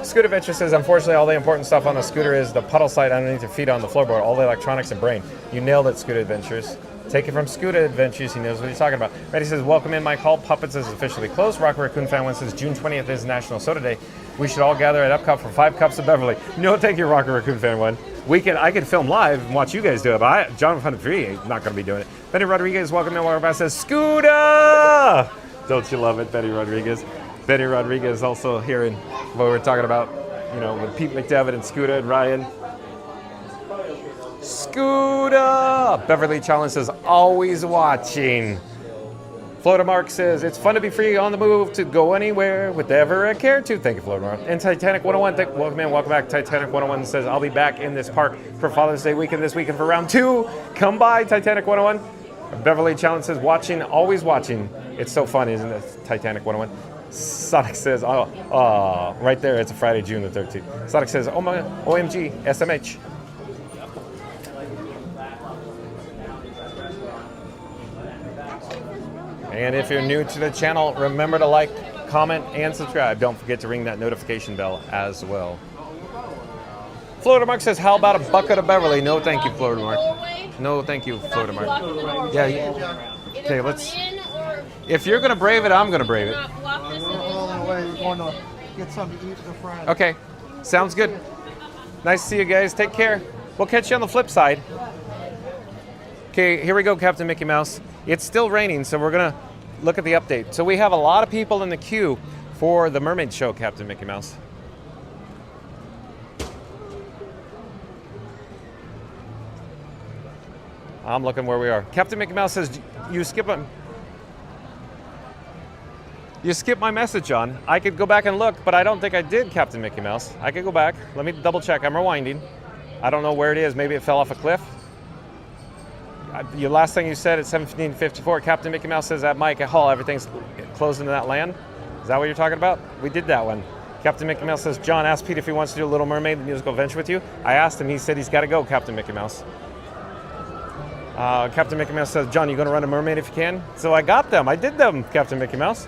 Scooter Venture says, unfortunately, all the important stuff on the scooter is the puddle slide underneath your feet on the floorboard, all the electronics and brain. You nailed it, Scooter Adventures. Take it from Scooter Adventures. He knows what he's talking about. Randy says, welcome in, Mike Hall. Puppets is officially closed. Rock Raccoon Fan 1 says, June 20th is National Soda Day. We should all gather at Epcot for 5 cups of Beverly. No, thank you, Rock Raccoon Fan 1. I could film live and watch you guys do it, but John 103 ain't not going to be doing it. Betty Rodriguez, welcome in. Welcome back. Says, Scooter! Don't you love it, Betty Rodriguez? Betty Rodriguez also hearing what we're talking about, you know, with Pete McDevitt and Scooter and Ryan. Scooter! Beverly Challenge says, always watching. Florida Mark says, it's fun to be free on the move to go anywhere with ever I care to. Thank you, Florida Mark. And Titanic 101, welcome in, welcome back. Titanic 101 says, I'll be back in this park for Father's Day weekend this weekend for round 2. Come by, Titanic 101. Beverly Challenge says, watching, always watching. It's so fun, isn't it? Titanic 101. Sonic says, oh, right there, it's a Friday, June the 13th. Sonic says, oh my, OMG, SMH. And if you're new to the channel, remember to like, comment, and subscribe. Don't forget to ring that notification bell as well. Florida Mark says, how about a bucket of Beverly? No, thank you, Florida Mark. No, thank you, Florida Mark. Yeah, okay, let's... If you're going to brave it, I'm going to brave it. We're going to get something to eat for Friday. Okay, sounds good. Nice to see you guys. Take care. We'll catch you on the flip side. Okay, here we go, Captain Mickey Mouse. It's still raining, so we're going to look at the update. So we have a lot of people in the queue for the Mermaid Show, Captain Mickey Mouse. I'm looking where we are. Captain Mickey Mouse says, you skip my message, John. I could go back and look, but I don't think I did, Captain Mickey Mouse. I could go back. Let me double check. I'm rewinding. I don't know where it is. Maybe it fell off a cliff. Your last thing you said at 17:54, Captain Mickey Mouse says at Mike at Hall, everything's closed into that land. Is that what you're talking about? We did that one. Captain Mickey Mouse says, John, ask Pete if he wants to do Little Mermaid, the musical adventure with you. I asked him. He said he's got to go, Captain Mickey Mouse. Captain Mickey Mouse says, John, you going to run a mermaid if you can? So I got them. I did them, Captain Mickey Mouse.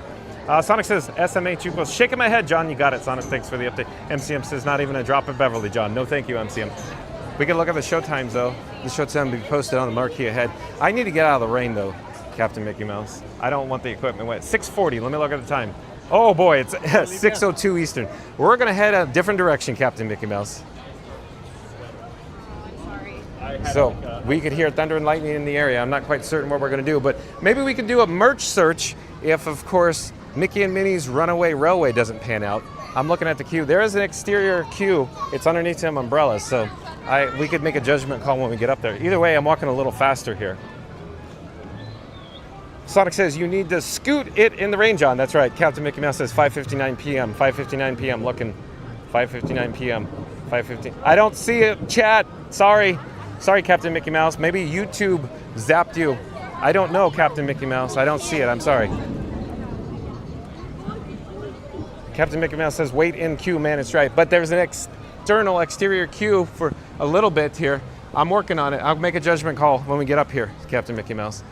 Sonic says, SMH equals shaking my head. John, you got it. Sonic, thanks for the update. MCM says, not even a drop of Beverly, John. No, thank you, MCM. We can look at the show times, though. The show time will be posted on the marquee ahead. I need to get out of the rain, though, Captain Mickey Mouse. I don't want the equipment wet. 6:40. Let me look at the time. Oh, boy, it's 6:02 Eastern. We're going to head a different direction, Captain Mickey Mouse. So we could hear thunder and lightning in the area. I'm not quite certain what we're going to do, but maybe we can do a merch search if, of course, Mickey and Minnie's Runaway Railway doesn't pan out. I'm looking at the queue. There is an exterior queue. It's underneath some umbrellas, so we could make a judgment call when we get up there. Either way, I'm walking a little faster here. Sonic says, you need to scoot it in the rain, John. That's right. Captain Mickey Mouse says 5:59 p.m. 5:59 p.m. Looking. 5:59 p.m. 5:15. I don't see it, chat. Sorry. Sorry, Captain Mickey Mouse. Maybe YouTube zapped you. I don't know, Captain Mickey Mouse. I don't see it. I'm sorry. Captain Mickey Mouse says, wait in queue, man, it's right. But there's an external exterior queue for a little bit here. I'm working on it. I'll make a judgment call when we get up here, Captain Mickey Mouse.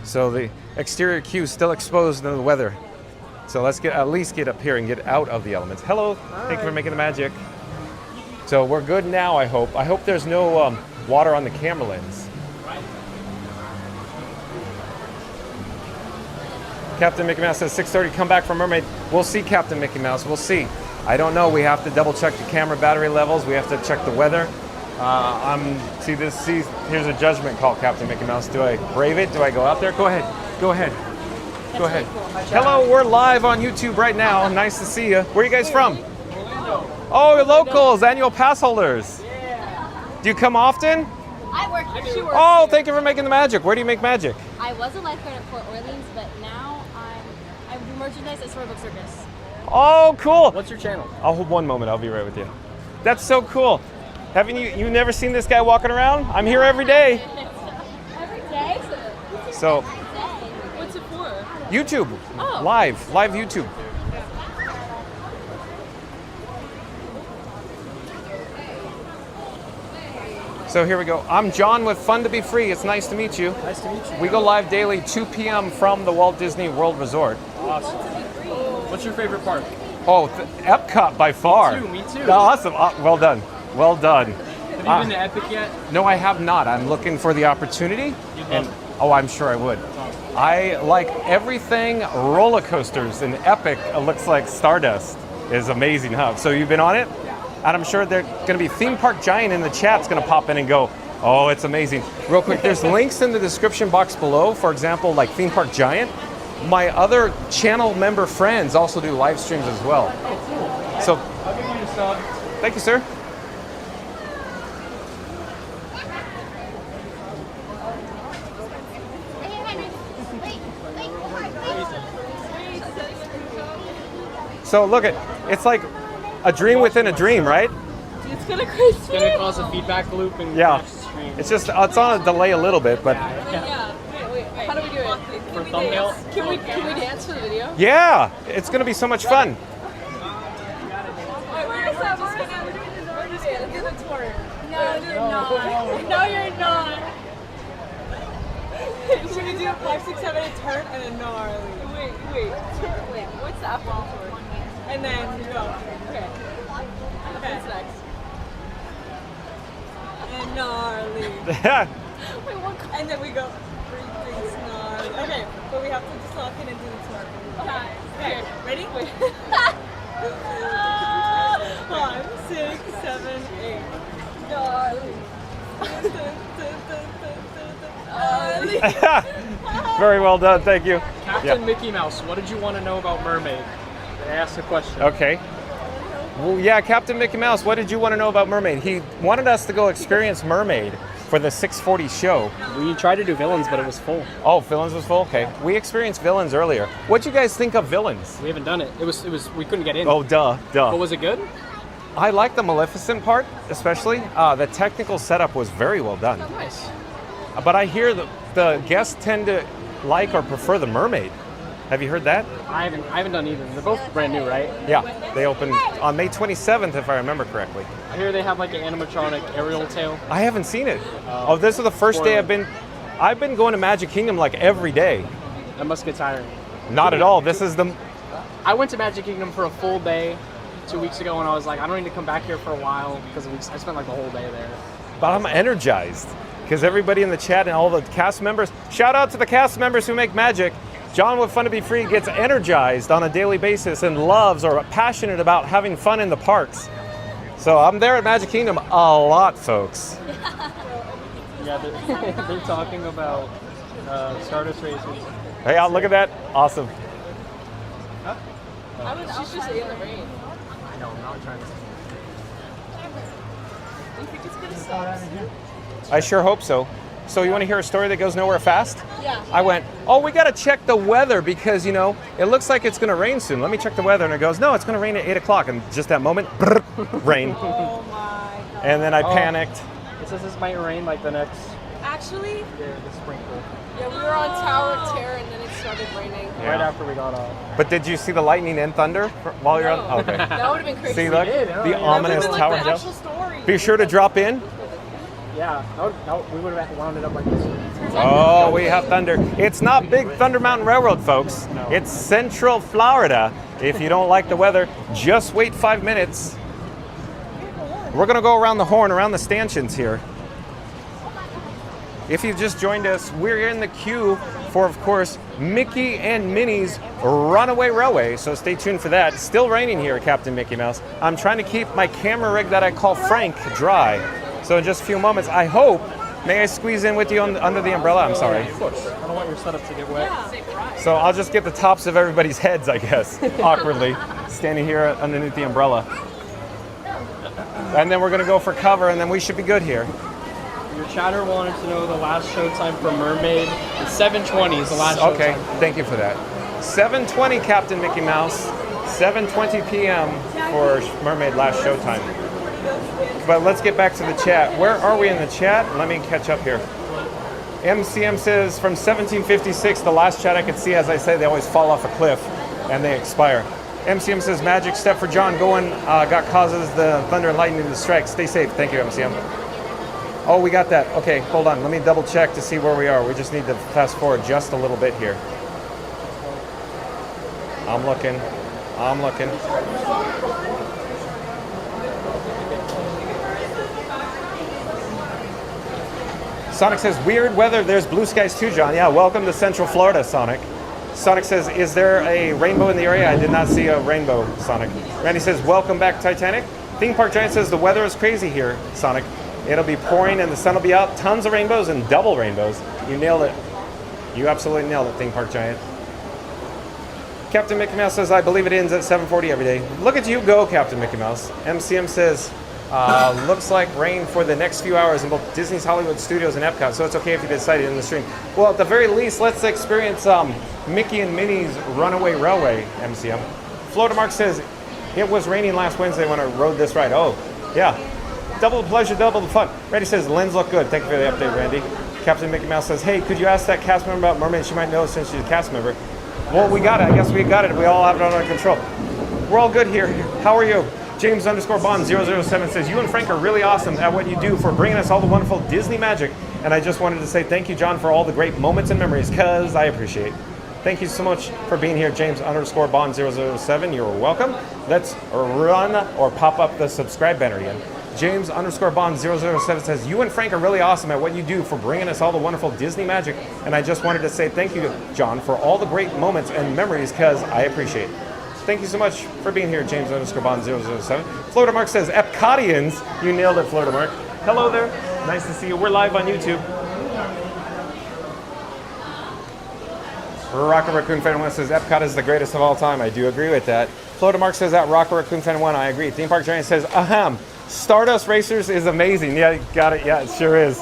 So the exterior queue is still exposed to the weather. So let's at least get up here and get out of the elements. Hello, thank you for making the magic. So we're good now, I hope. I hope there's no water on the camera lens. Captain Mickey Mouse says 6:30, come back from Mermaid. We'll see, Captain Mickey Mouse, we'll see. I don't know, we have to double check the camera battery levels. We have to check the weather. Here's a judgment call, Captain Mickey Mouse. Do I brave it? Do I go out there? Go ahead, go ahead. Go ahead. Hello, we're live on YouTube right now. Nice to see you. Where are you guys from? Oh, you're locals, annual pass holders. Do you come often? I work here. She works Oh, thank you for making the magic. Where do you make magic? I was a lifeguard at Port Orleans, but now I do merchandise at Storybook Circus. Oh, cool. What's your channel? I'll hold one moment. I'll be right with you. That's so cool. Haven't you never seen this guy walking around? I'm here every day. Every day? So, What's it for? YouTube. Oh. Live YouTube. So here we go. I'm John with Fun to Be Free. It's nice to meet you. Nice to meet you. We go live daily, 2 p.m. from the Walt Disney World Resort. Awesome. What's your favorite park? Oh, Epcot by far. Me too. Awesome. Well done. Well done. Have you been to Epic yet? No, I have not. I'm looking for the opportunity. You'd love it. Oh, I'm sure I would. I like everything roller coasters, and Epic looks like Stardust is amazing, huh? So you've been on it? And I'm sure there's going to be Theme Park Giant in the chat's going to pop in and go, oh, it's amazing. Real quick, there's links in the description box below. For example, like Theme Park Giant. My other channel member friends also do live streams as well. So, I'll give you your sub. Thank you, sir. So look it's like a dream within a dream, right? It's gonna crazy. It's gonna cause a feedback loop and Yeah. crash the stream. It's on a delay a little bit, but Yeah. Wait. How do we do it? For thumbnail? Can we dance for the video? yeah, it's gonna be so much fun. We're just gonna do the twerk. No, you're not. No, you're not. Should we do a 5, 6, 7, 8 turn and then gnarly? Wait. What's the F1 twerk? And then go. Okay. What's next? And gnarly. Wait, what? And then we go. Everything's gnarly. Okay, but we have to just lock in and do the twerk. Okay. Ready? Wait. 5, 6, 7, 8. Gnarly. Very well done, thank you. Captain Mickey Mouse, what did you want to know about Mermaid? They asked a question. Okay. Well, yeah, Captain Mickey Mouse, what did you want to know about Mermaid? He wanted us to go experience Mermaid for the 6:40 show. We tried to do Villains, but it was full. Oh, Villains was full? Okay. We experienced Villains earlier. What'd you guys think of Villains? We haven't done it. It was. We couldn't get in. Oh, duh. But was it good? I like the Maleficent part, especially. The technical setup was very well done. Oh, nice. But I hear the guests tend to like or prefer the Mermaid. Have you heard that? I haven't done either. They're both brand new, right? Yeah, they opened on May 27th, if I remember correctly. I hear they have like an animatronic Ariel tail. I haven't seen it. Oh, this is the first day I've been going to Magic Kingdom like every day. That must get tiring. Not at all. This is the. I went to Magic Kingdom for a full day 2 weeks ago, and I was like, I don't need to come back here for a while because I spent like the whole day there. But I'm energized because everybody in the chat and all the cast members. Shout out to the cast members who make magic. John with Fun to Be Free gets energized on a daily basis and loves or passionate about having fun in the parks. So I'm there at Magic Kingdom a lot, folks. Yeah, they're talking about Stardust races. Hey, look at that. Awesome. Huh? She's just in the rain. I know, I'm not trying to. Do you think it's gonna stop? I sure hope so. So you want to hear a story that goes nowhere fast? Yeah. I went, we got to check the weather because, it looks like it's going to rain soon. Let me check the weather. And it goes, no, it's going to rain at 8 o'clock. And just that moment, rain. Oh my God. And then I panicked. It says this might rain like the next... Actually? The sprinkle. Yeah, we were on Tower of Terror and then it started raining. Yeah. Right after we got off. But did you see the lightning and thunder while you're on? Okay. That would have been crazy. See, look, the ominous like tower the jump. actual story. Be sure to drop in. Yeah, we would have wound it up like this. Oh, we have thunder. It's not Big Thunder Mountain Railroad, folks. No. It's Central Florida. If you don't like the weather, just wait 5 minutes. We're going to go around the horn, around the stanchions here. If you've just joined us, we're in the queue for, of course, Mickey and Minnie's Runaway Railway, so stay tuned for that. Still raining here at Captain Mickey Mouse. I'm trying to keep my camera rig that I call Frank dry. So in just a few moments, I hope, may I squeeze in with you under the umbrella? I'm sorry. Of course. I don't want your setup to get wet. So I'll just get the tops of everybody's heads, I guess, awkwardly, standing here underneath the umbrella. And then we're going to go for cover, and then we should be good here. Your chatter wanted to know the last showtime for Mermaid. It's 7:20 is the last showtime. Okay, thank you for that. 7:20, Captain Mickey Mouse. 7:20 p.m. for Mermaid last showtime. But let's get back to the chat. Where are we in the chat? Let me catch up here. MCM says from 1756, the last chat I could see, as I say, they always fall off a cliff and they expire. MCM says, magic step for John going, got causes the thunder and lightning to strike. Stay safe. Thank you, MCM. Oh, we got that. Okay, hold on. Let me double check to see where we are. We just need to fast forward just a little bit here. I'm looking. Sonic says, weird weather. There's blue skies too, John. Yeah, welcome to Central Florida, Sonic. Sonic says, is there a rainbow in the area? I did not see a rainbow, Sonic. Randy says, welcome back, Titanic. Theme Park Giant says, the weather is crazy here, Sonic. It'll be pouring and the sun will be out. Tons of rainbows and double rainbows. You nailed it. You absolutely nailed it, Theme Park Giant. Captain Mickey Mouse says, I believe it ends at 7:40 every day. Look at you go, Captain Mickey Mouse. MCM says, looks like rain for the next few hours in both Disney's Hollywood Studios and Epcot, so it's okay if you decide it in the stream. Well, at the very least, let's experience Mickey and Minnie's Runaway Railway, MCM. Florida Mark says, it was raining last Wednesday when I rode this ride. Oh, yeah. Double the pleasure, double the fun. Randy says, Lynn's look good. Thank you for the update, Randy. Captain Mickey Mouse says, hey, could you ask that cast member about Mermaid? She might know since she's a cast member. Well, we got it. I guess we got it. We all have it under control. We're all good here. How are you? James_Bond007 says, you and Frank are really awesome at what you do for bringing us all the wonderful Disney magic. And I just wanted to say thank you, John, for all the great moments and memories, because I appreciate it. Thank you so much for being here, James_Bond007. You're welcome. Let's run or pop up the subscribe banner again. James_Bond007 says, you and Frank are really awesome at what you do for bringing us all the wonderful Disney magic. And I just wanted to say thank you, John, for all the great moments and memories, because I appreciate it. Thank you so much for being here, James_Bond007. Florida Mark says, Epcotians. You nailed it, Florida Mark. Hello there. Nice to see you. We're live on YouTube. Rocket Raccoon Fan 1 says, Epcot is the greatest of all time. I do agree with that. Florida Mark says that. Rocket Raccoon Fan 1, I agree. Theme Park Giant says, ahem. Stardust Racers is amazing. Yeah, got it. Yeah, it sure is.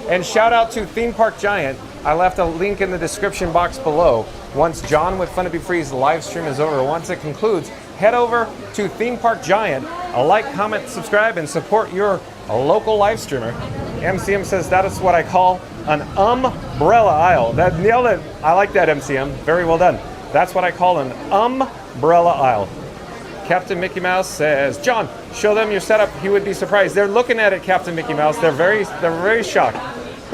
And shout out to Theme Park Giant. I left a link in the description box below. Once John with Fun to Be Free's live stream is over, once it concludes, head over to Theme Park Giant. Like, comment, subscribe, and support your local live streamer. MCM says that is what I call an umbrella aisle. That nailed it. I like that, MCM. Very well done. That's what I call an umbrella aisle. Captain Mickey Mouse says, John, show them your setup. He would be surprised. They're looking at it, Captain Mickey Mouse. They're very shocked.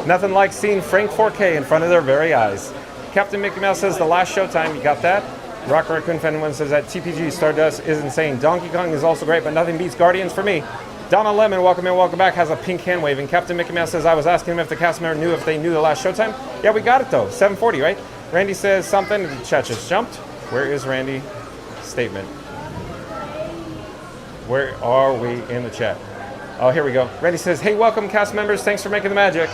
Nothing like seeing Frank 4K in front of their very eyes. Captain Mickey Mouse says the last showtime. You got that? Rock Raccoon Fan 1 says that TPG Stardust is insane. Donkey Kong is also great, but nothing beats Guardians for me. Donna Lemon, welcome in, welcome back, has a pink hand waving. Captain Mickey Mouse says, I was asking him if the cast member knew if they knew the last showtime. Yeah, we got it though. 7:40, right? Randy says something. The chat just jumped. Where is Randy? Statement. Where are we in the chat? Oh, here we go. Randy says, hey, welcome cast members. Thanks for making the magic.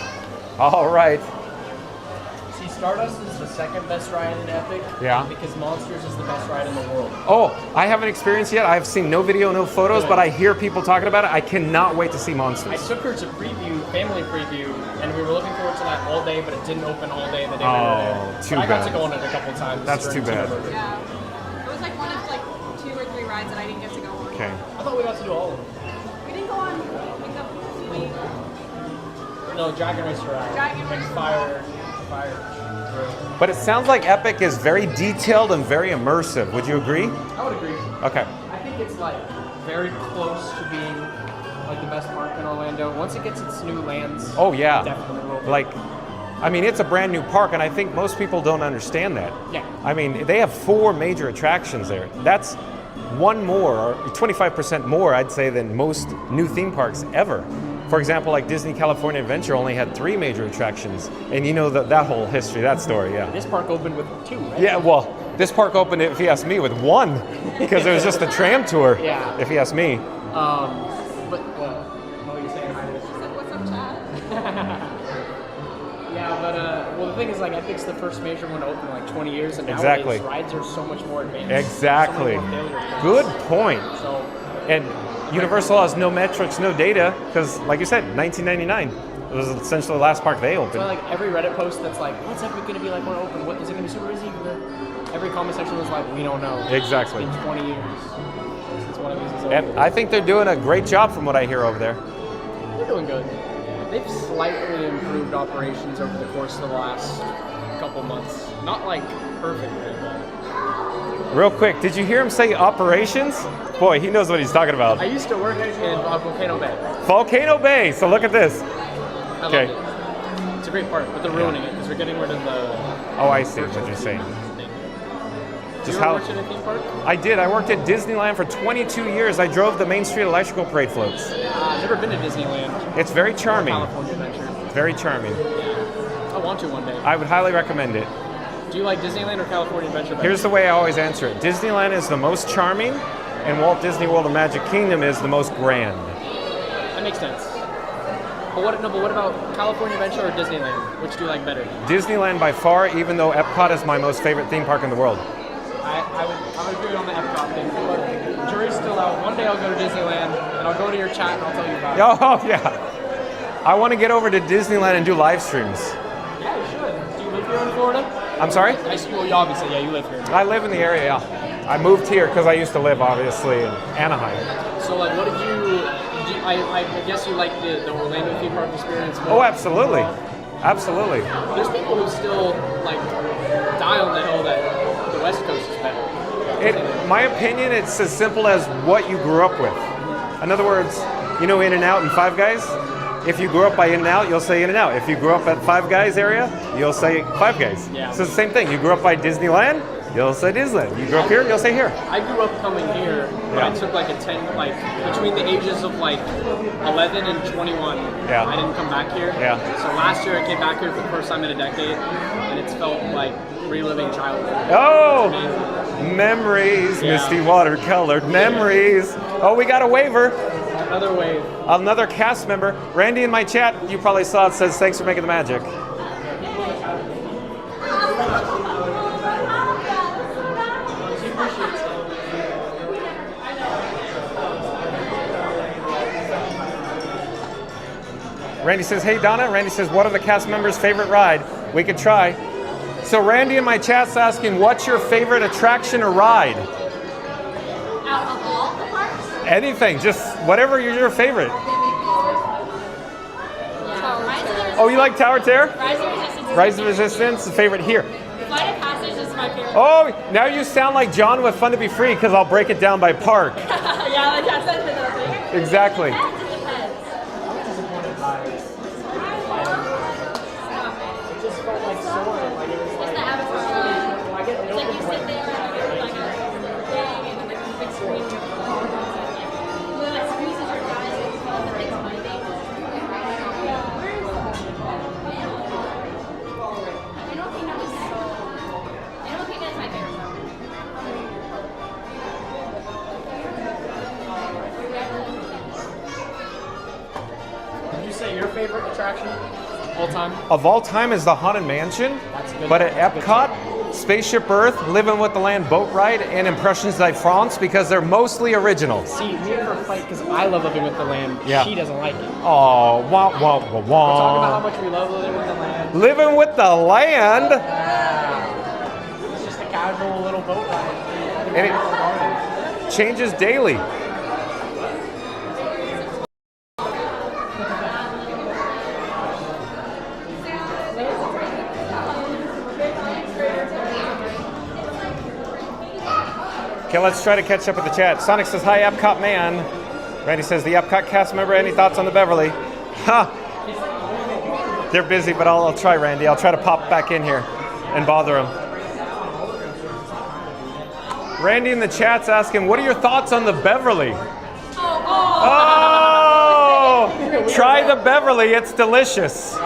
All right. See, Stardust is the second best ride in Epic. Yeah. Because Monsters is the best ride in the world. Oh, I haven't experienced yet. I've seen no video, no photos, but I hear people talking about it. I cannot wait to see Monsters. I took her to family preview, and we were looking forward to that all day, but it didn't open all day the day we were there. Too but I got bad. to go on it a couple times. That's too bad. Yeah. It was like one of 2 or 3 rides that I didn't get to go on. Okay. I thought we got to do all of them. We didn't go on Wait. No, Dragon Racer ride. Dragon Racer. Fire. But it sounds like Epic is very detailed and very immersive. Would you agree? I would agree. Okay. I think it's very close to being the best park in Orlando. Once it gets its new lands, Oh yeah. definitely will be. Like, I mean, it's a brand new park, and I think most people don't understand that. Yeah. I mean, they have 4 major attractions there. That's one more, or 25% more, I'd say, than most new theme parks ever. For example, like Disney California Adventure only had 3 major attractions, and you know that whole history, that story, yeah. This park opened with 2, right? Yeah, well, this park opened, if you ask me, with 1, because it was just a tram tour, Yeah. if you ask me. But what were you saying? What's up, Chad? Yeah, but well, the thing is, like, Epic's the first major one to open in like 20 years, and Exactly. nowadays rides are so much more advanced. Exactly. So many more failure Good points. point. So, And Universal has no metrics, no data, because, like you said, 1999 it was essentially the last park they opened. so like every Reddit post that's like, what's Epic gonna be like when it open? What is it gonna be super busy? Every comment section was like, we don't know. Exactly. It's been 20 years since one of these is And open. I think they're doing a great job from what I hear over there. They're doing good. They've slightly improved operations over the course of the last couple months. Not like perfectly, but Real quick, did you hear him say operations? Boy, he knows what he's talking about. I used to work in Volcano Bay. Volcano Bay, so look at this. I Okay. loved it. It's a great park, but they're ruining it because they're getting rid of the. Oh, I see what you're saying. Did you ever work in a theme park? I did. I worked at Disneyland for 22 years. I drove the Main Street Electrical Parade floats. I've never been to Disneyland. It's very charming. California Adventure. Very charming. I want to one day. I would highly recommend it. Do you like Disneyland or California Adventure better? Here's the way I always answer it. Disneyland is the most charming, and Walt Disney World of Magic Kingdom is the most grand. That makes sense. But what about California Adventure or Disneyland? Which do you like better? Disneyland by far, even though Epcot is my most favorite theme park in the world. I would agree on the Epcot thing. But jury's still out. One day I'll go to Disneyland and I'll go to your chat and I'll tell you about it. Oh, yeah. I want to get over to Disneyland and do live streams. Yeah, you should. Do you live here in Florida? I'm sorry? Well, obviously, yeah, you live here. I live in the area, yeah. I moved here because I used to live, obviously, in Anaheim. So, like, what did you I guess you like the Orlando theme park experience more? Oh, absolutely. Absolutely. There's people who still, like, die on the hill that the West Coast is better. My opinion, it's as simple as what you grew up with. In other words, you know In-N-Out and Five Guys? If you grew up by In-N-Out, you'll say In-N-Out. If you grew up at Five Guys area, you'll say Five Guys. Yeah. So it's the same thing. You grew up by Disneyland, you'll say Disneyland. You grew up here, you'll say here. I grew up coming here, but I took like between the ages of like 11 and 21, Yeah. I didn't come back here. Yeah. So last year I came back here for the first time in a decade, and it's felt like reliving childhood. Oh! Amazing. Memories, Yeah. misty watercolored memories. Oh, we got a waiver. Another wave. Another cast member. Randy in my chat, you probably saw it, says thanks for making the magic. Randy says, hey Donna. Randy says, what are the cast members' favorite ride? We could try. So Randy in my chat's asking, what's your favorite attraction or ride? Out of all the parks? Anything, just whatever your favorite. Yeah. Oh, you like Tower Terror? Rise of Resistance. Rise of Resistance, the favorite here. Flight of Passage is my favorite. Oh, now you sound like John with Fun to Be Free because I'll break it down by park. Yeah, like I said, the Exactly. Did you say your favorite attraction all time? Of all time is the Haunted Mansion, That's good. but at That's good Epcot, Spaceship Earth, Living with the Land boat ride, and Impressions de France because they're mostly original. See, me and her fight because I love Living with the Land. Yeah. She doesn't like it. Oh, wah, wah, wah, We're talking about how wah. much we love Living with the Land. Living with the Land? It's just a casual little boat ride. And it changes daily. Okay, let's try to catch up with the chat. Sonic says, hi, Epcot man. Randy says, the Epcot cast member, any thoughts on the Beverly? Ha! They're busy, but I'll try, Randy. I'll try to pop back in here and bother them. Randy in the chat's asking, what are your thoughts on the Beverly? Oh! Try the Beverly, it's delicious. No!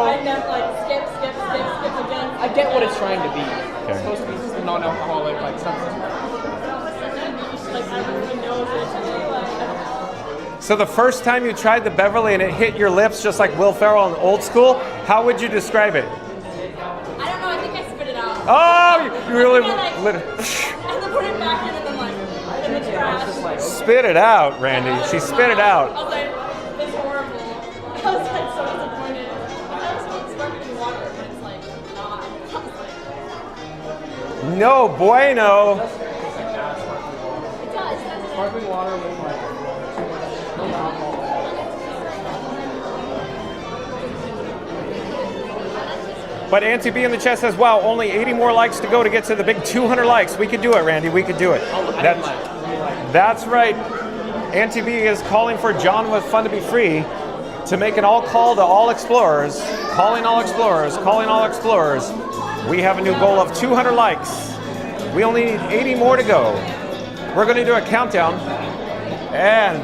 I never skip again. I get what it's trying to be. Okay. It's supposed to be non-alcoholic, like something. So the first time you tried the Beverly and it hit your lips just like Will Ferrell in Old School, how would you describe it? I don't know, I think I spit it out. Oh, you really and then put it back in and then in the trash. spit it out, Randy. She spit it I out. was like, it's horrible. I was like so disappointed. I was like sparkling water, but it's like not. No bueno. Sparkling water with like no alcohol. But Auntie B in the chat says, wow, only 80 more likes to go to get to the big 200 likes. We could do it, Randy. We could do it. That's right. Auntie B is calling for John with Fun to Be Free to make an all call to all explorers. Calling all explorers. Calling all explorers. We have a new goal of 200 likes. We only need 80 more to go. We're going to do a countdown. And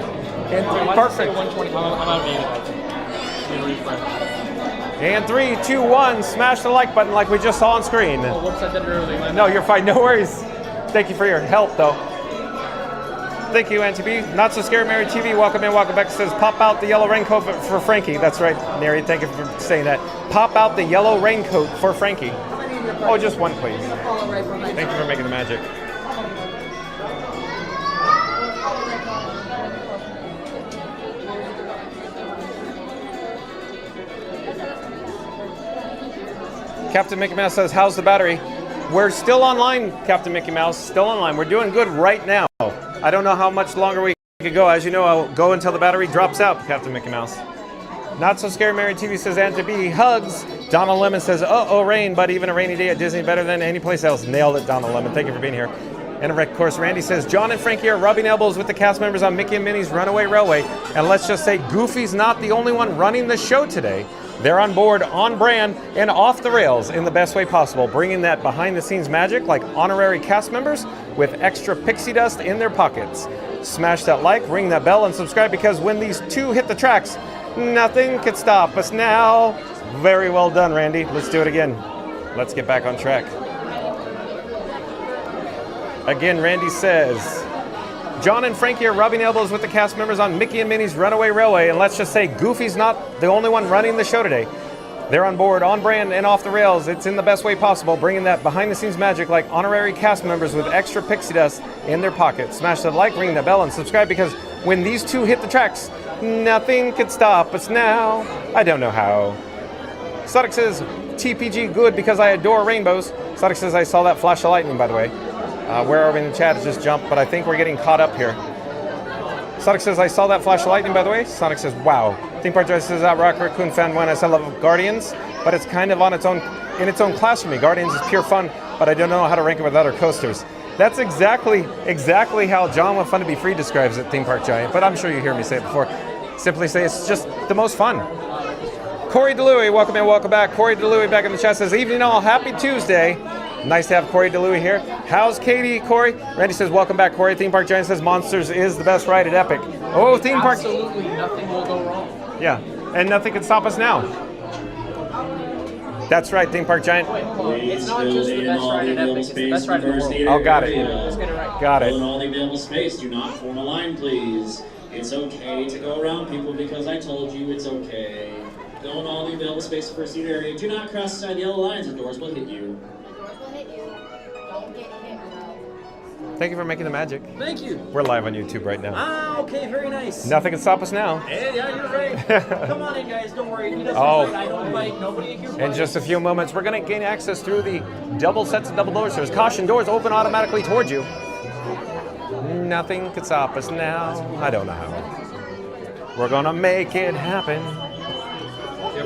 perfect. And 3, 2, 1, smash the like button like we just saw on screen. Oh, whoops, I did it early. No, you're fine. No worries. Thank you for your help, though. Thank you, Auntie B. Not So Scary Mary TV, welcome in, welcome back. It says, pop out the yellow raincoat for Frankie. That's right, Mary. Thank you for saying that. Pop out the yellow raincoat for Frankie. Oh, just one, please. Thank you for making the magic. Captain Mickey Mouse says, how's the battery? We're still online, Captain Mickey Mouse, still online. We're doing good right now. I don't know how much longer we could go. As you know, I'll go until the battery drops out, Captain Mickey Mouse. Not So Scary Mary TV says, Auntie B, hugs. Donald Lemon says, uh-oh, rain, but even a rainy day at Disney better than any place else. Nailed it, Donald Lemon. Thank you for being here. And of course, Randy says, John and Frankie are rubbing elbows with the cast members on Mickey and Minnie's Runaway Railway. And let's just say Goofy's not the only one running the show today. They're on board, on brand, and off the rails in the best way possible, bringing that behind-the-scenes magic like honorary cast members with extra pixie dust in their pockets. Smash that like, ring that bell, and subscribe, because when these two hit the tracks, nothing can stop us now. Very well done, Randy. Let's do it again. Let's get back on track. Again, Randy says, John and Frankie are rubbing elbows with the cast members on Mickey and Minnie's Runaway Railway, and let's just say Goofy's not the only one running the show today. They're on board, on brand, and off the rails. It's in the best way possible, bringing that behind-the-scenes magic like honorary cast members with extra pixie dust in their pockets. Smash that like, ring that bell, and subscribe, because when these two hit the tracks, nothing could stop us now. I don't know how. Sonic says, TPG good because I adore rainbows. Sonic says, I saw that flash of lightning, by the way. Where are we in the chat? It just jumped, but I think we're getting caught up here. Sonic says, I saw that flash of lightning, by the way. Sonic says, wow. Theme Park Drive says, Rock Raccoon fan one. I still love Guardians, but it's kind of on its own, in its own class for me. Guardians is pure fun, but I don't know how to rank it with other coasters. That's exactly how John with Fun to Be Free describes it, Theme Park Giant, but I'm sure you hear me say it before. Simply say it's just the most fun. Corey DeLuey, welcome in, welcome back. Corey DeLuey back in the chat says, evening all, happy Tuesday. Nice to have Corey DeLuey here. How's Katie, Corey? Randy says, welcome back, Corey. Theme Park Giant says, Monsters is the best ride at Epic. Oh, Theme Park. Absolutely nothing will go wrong. Yeah, and nothing can stop us now. That's right, Theme Park Giant. It's not just the best ride at Epic, it's the best ride in the world. Oh, got it. Let's get it right. Got it. In all the available space, do not form a line, please. It's okay to go around people because I told you it's okay. Go in all the available space for seat area. Do not cross inside the yellow lines, the doors will hit you. Thank you for making the magic. Thank you. We're live on YouTube right now. Ah, okay, very nice. Nothing can stop us now. Hey, yeah, you're right. Come on in, guys. Don't worry. He doesn't Oh. I don't bite. Nobody here In just a few moments, we're going to gain access through the double sets of double doors. There's caution, doors open automatically towards you. Nothing could stop us now. I don't know how. We're going to make it happen. Yeah,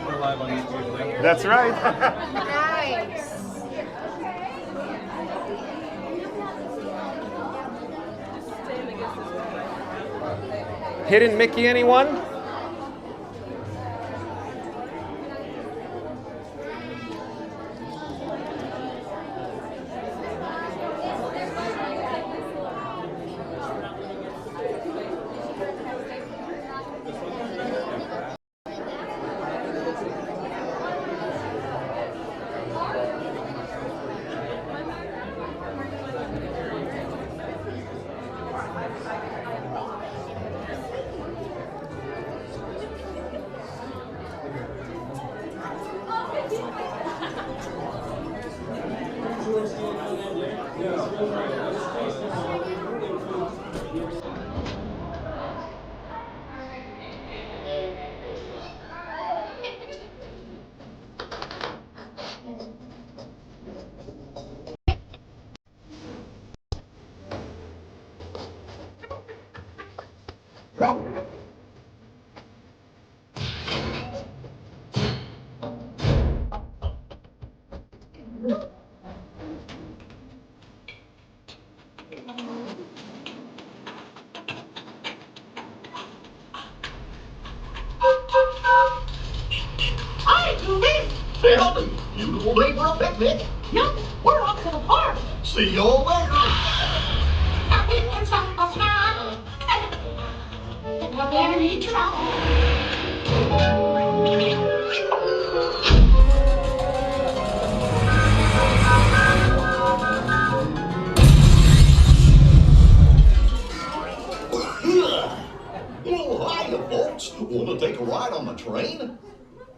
we're live on YouTube. That's right. Nice. Hidden Mickey, anyone? Hi, Julie. Phil, you will leave for a picnic? Yep, we're off to the park. See you all later. Very Oh, hiya, folks. Want to take a ride on the train?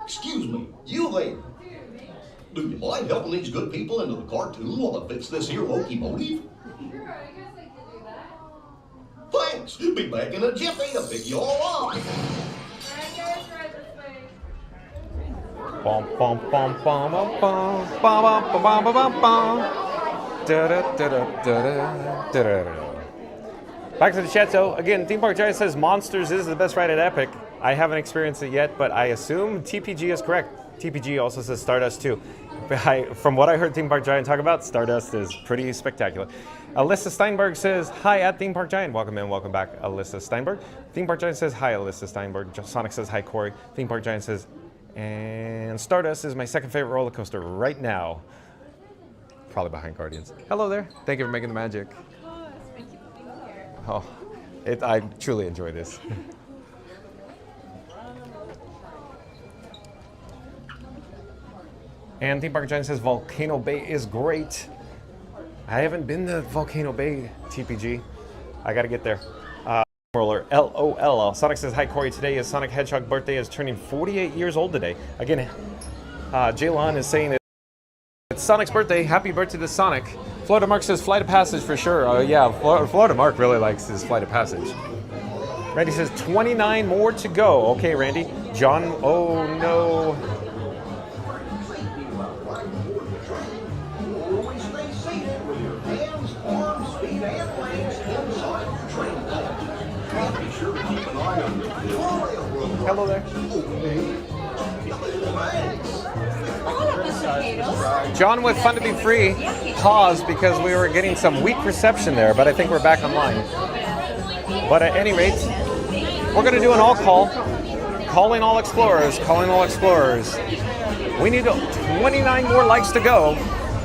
Excuse me, you there. Do you mind helping these good people into the cartoon while I fix this here locomotive? Thanks. Be back in a jiffy to pick you all up. Bum bum bum bum bum bum bum bum bum bum bum bum. Da da da da da da da. Back to the chat. So again, Theme Park Giant says Monsters is the best ride at Epic. I haven't experienced it yet, but I assume TPG is correct. TPG also says Stardust too. From what I heard Theme Park Giant talk about, Stardust is pretty spectacular. Alyssa Steinberg says, hi at Theme Park Giant. Welcome in, welcome back, Alyssa Steinberg. Theme Park Giant says, hi, Alyssa Steinberg. Sonic says, hi, Corey. Theme Park Giant says, and Stardust is my second favorite roller coaster right now. Probably behind Guardians. Hello there. Thank you for making the magic. Oh, I truly enjoy this. And Theme Park Giant says Volcano Bay is great. I haven't been to Volcano Bay, TPG. I gotta get there. Roller, LOL. Sonic says, hi Corey, today is Sonic Hedgehog birthday, is turning 48 years old today. Again, Jaylon is saying it's Sonic's birthday, happy birthday to Sonic. Florida Mark says Flight of Passage for sure. Yeah, Florida Mark really likes his Flight of Passage. Randy says 29 more to go. Okay, Randy. John, oh no. Always stay seated with your hands, arms, feet, and legs inside your train car. And be sure to keep an eye on your railroad. Hello there. John with Fun to Be Free paused because we were getting some weak reception there, but I think we're back online. But at any rate, we're going to do an all call. Calling all explorers, calling all explorers. We need 29 more likes to go.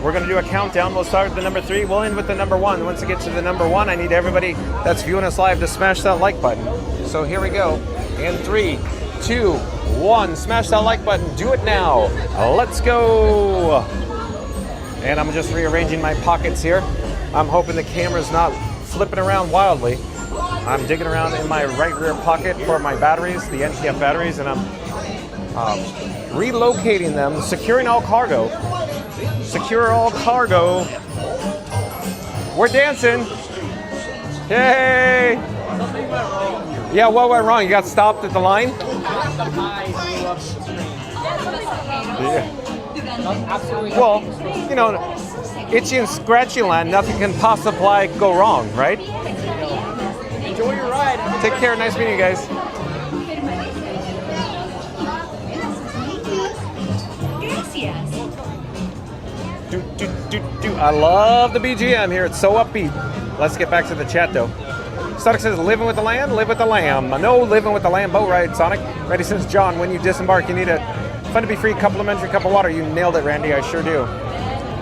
We're going to do a countdown. We'll start with the number 3. We'll end with the number 1. Once we get to the number 1, I need everybody that's viewing us live to smash that like button. So here we go. In 3, 2, 1. Smash that like button. Do it now. Let's go. And I'm just rearranging my pockets here. I'm hoping the camera's not flipping around wildly. I'm digging around in my right rear pocket for my batteries, the NTF batteries, and I'm relocating them, securing all cargo. Secure all cargo. We're dancing. Yay! Yeah, what went wrong? You got stopped at the line? Yeah. Well, you know, itchy and scratchy land, nothing can possibly go wrong, right? Enjoy your ride. Take care. Nice meeting you guys. I love the BGM here. It's so upbeat. Let's get back to the chat though. Sonic says, living with the land, live with the lamb. No living with the lamb boat ride, Sonic. Randy says, John, when you disembark, you need a fun to be free complimentary cup of water. You nailed it, Randy. I sure do.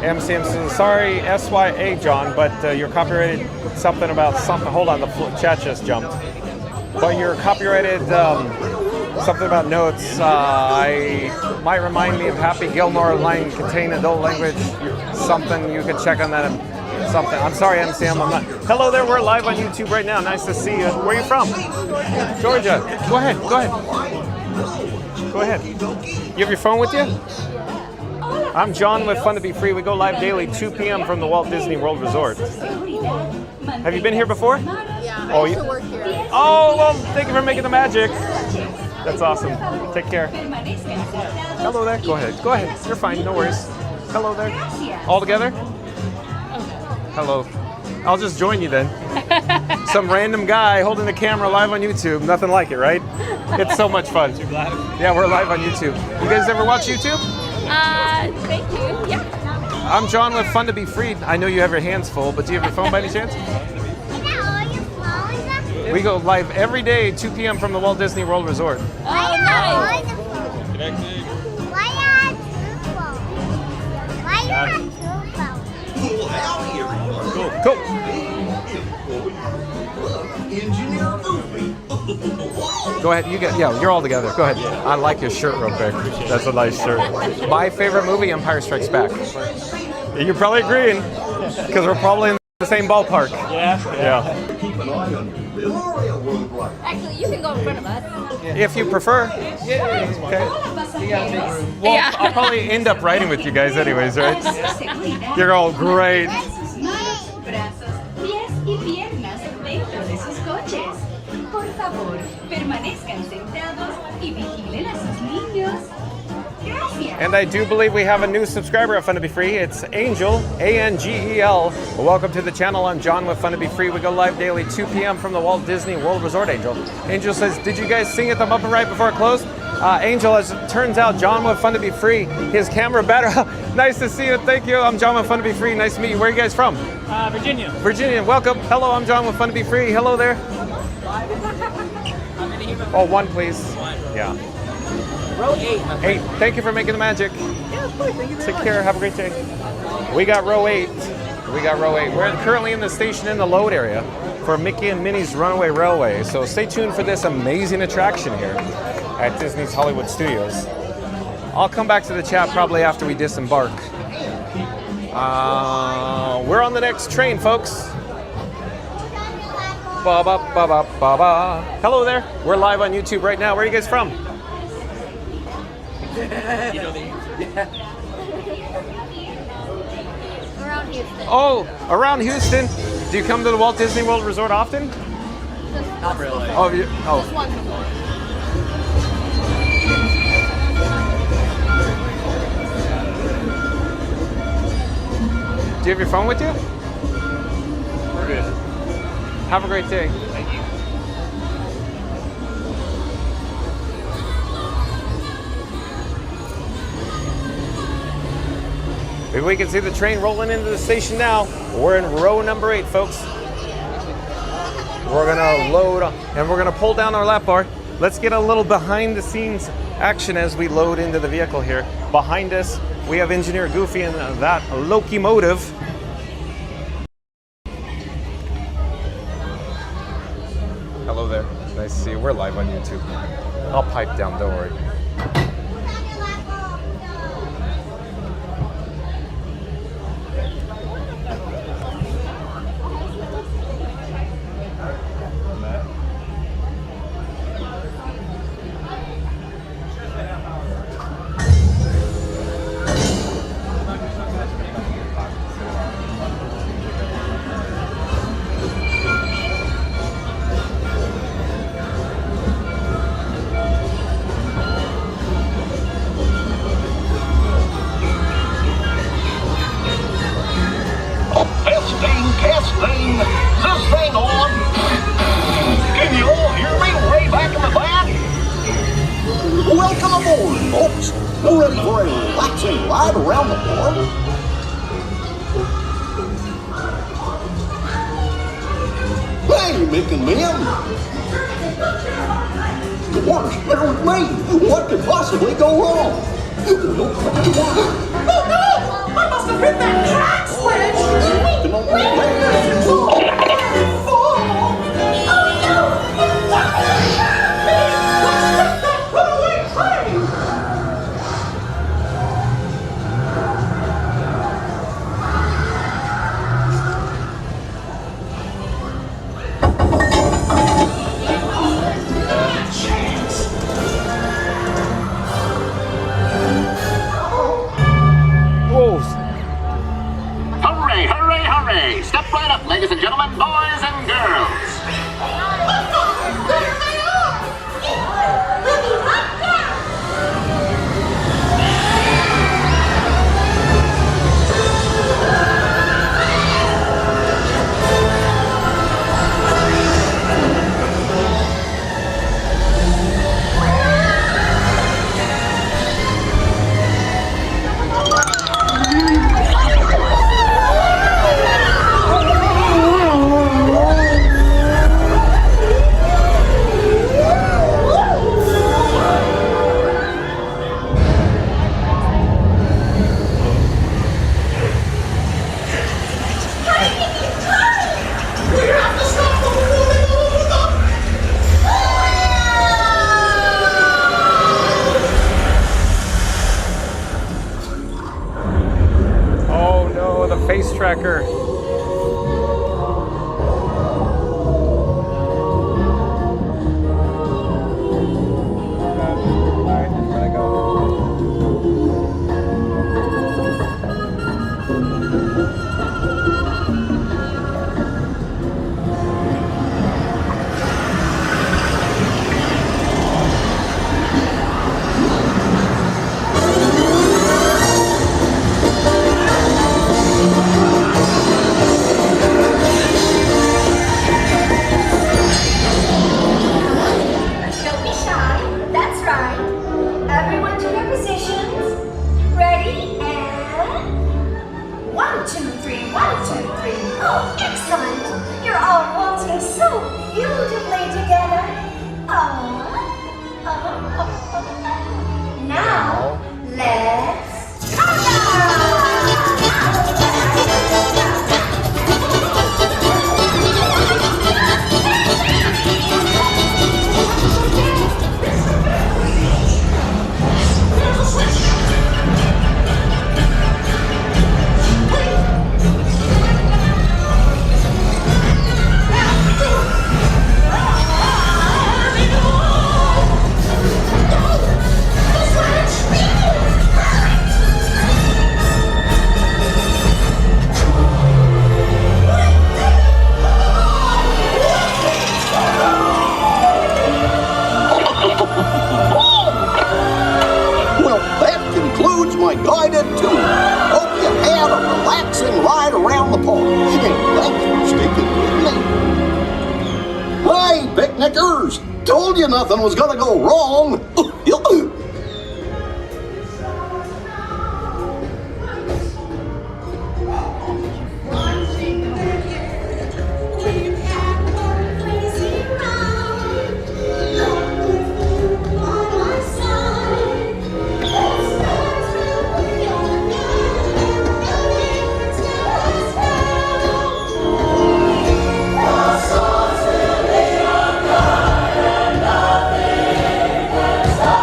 MCM says, sorry, SYA, John, but you're copyrighted something about something. Hold on, the chat just jumped. But you're copyrighted something about notes. I might remind me of Happy Gilmore line contain adult language. Something you can check on that. Something. I'm sorry, MCM. I'm not. Hello there. We're live on YouTube right now. Nice to see you. Where are you from? Georgia. Go ahead. Go ahead. Go ahead. You have your phone with you? I'm John with Fun to Be Free. We go live daily, 2 p.m. from the Walt Disney World Resort. Have you been here before? Yeah, Oh, I used to work here. Oh, well, thank you for making the magic. That's awesome. Take care. Hello there. Go ahead. Go ahead. You're fine. No worries. Hello there. All together? Hello. I'll just join you then. Some random guy holding the camera live on YouTube. Nothing like it, right? It's so much fun. Yeah, we're live on YouTube. You guys ever watch YouTube? Thank you. Yeah. I'm John with Fun to Be Free. I know you have your hands full, but do you have your phone by any chance? We go live every day, 2 p.m. from the Walt Disney World Resort. Oh, nice. Cool. Cool. Go ahead. You get. Yeah, you're all together. Go ahead. I like your shirt real quick. That's a nice shirt. My favorite movie, Empire Strikes Back. You're probably agreeing because we're probably in the same ballpark. Yeah. Actually, you can go in front of us. If you prefer. Okay. Well, I'll probably end up riding with you guys anyways, right? You're all great. And I do believe we have a new subscriber at Fun to Be Free. It's Angel, A-N-G-E-L. Welcome to the channel. I'm John with Fun to Be Free. We go live daily, 2 p.m. from the Walt Disney World Resort, Angel. Angel says, did you guys sing at the Muppet Ride before it closed? Angel, as it turns out, John with Fun to Be Free, his camera better. Nice to see you. Thank you. I'm John with Fun to Be Free. Nice to meet you. Where are you guys from? Virginia. Virginia. Welcome. Hello, I'm John with Fun to Be Free. Hello there. Oh, one, please. Yeah. Row 8. 8. Thank you for making the magic. Yeah, of course. Thank you very Take much. care. Have a great day. We got row 8. We got row 8. We're currently in the station in the load area for Mickey and Minnie's Runaway Railway. So stay tuned for this amazing attraction here at Disney's Hollywood Studios. I'll come back to the chat probably after we disembark. We're on the next train, folks. Ba ba ba ba ba ba. Hello there. We're live on YouTube right now. Where are you guys from? Around Houston. Oh, around Houston. Do you come to the Walt Disney World Resort often? Not really. Oh, you, oh. Just once a month. Do you have your phone with you? We're good. Have a great day. Thank you. Maybe we can see the train rolling into the station now. We're in row number 8, folks. We're gonna load and we're gonna pull down our lap bar. Let's get a little behind the scenes action as we load into the vehicle here. Behind us, we have Engineer Goofy and that locomotive. Hello there. Nice to see you. We're live on YouTube. I'll pipe down, don't worry. Testing, this thing on? Can you all hear me way back in the back? Welcome aboard, folks. We're ready for a relaxing ride around the park. Hey, Mick and Mim. Doors, they're with me. What could possibly go wrong? Oh no! I must have hit that track switch! Hooray, hooray, hooray! Step right up, ladies and gentlemen, boys and girls. There they are! Let me right down! Oh no, the face tracker. Don't be shy. That's right. Everyone to their positions. Ready and 1, 2, 3, 1, 2, 3. Oh, excellent. You're all waltzing so beautifully together. Now, let's Well, that concludes my guided tour. Hope you had a relaxing ride around the park. And thanks for sticking with me. Hey, picnickers! Told you nothing was gonna go wrong. Nothing can stop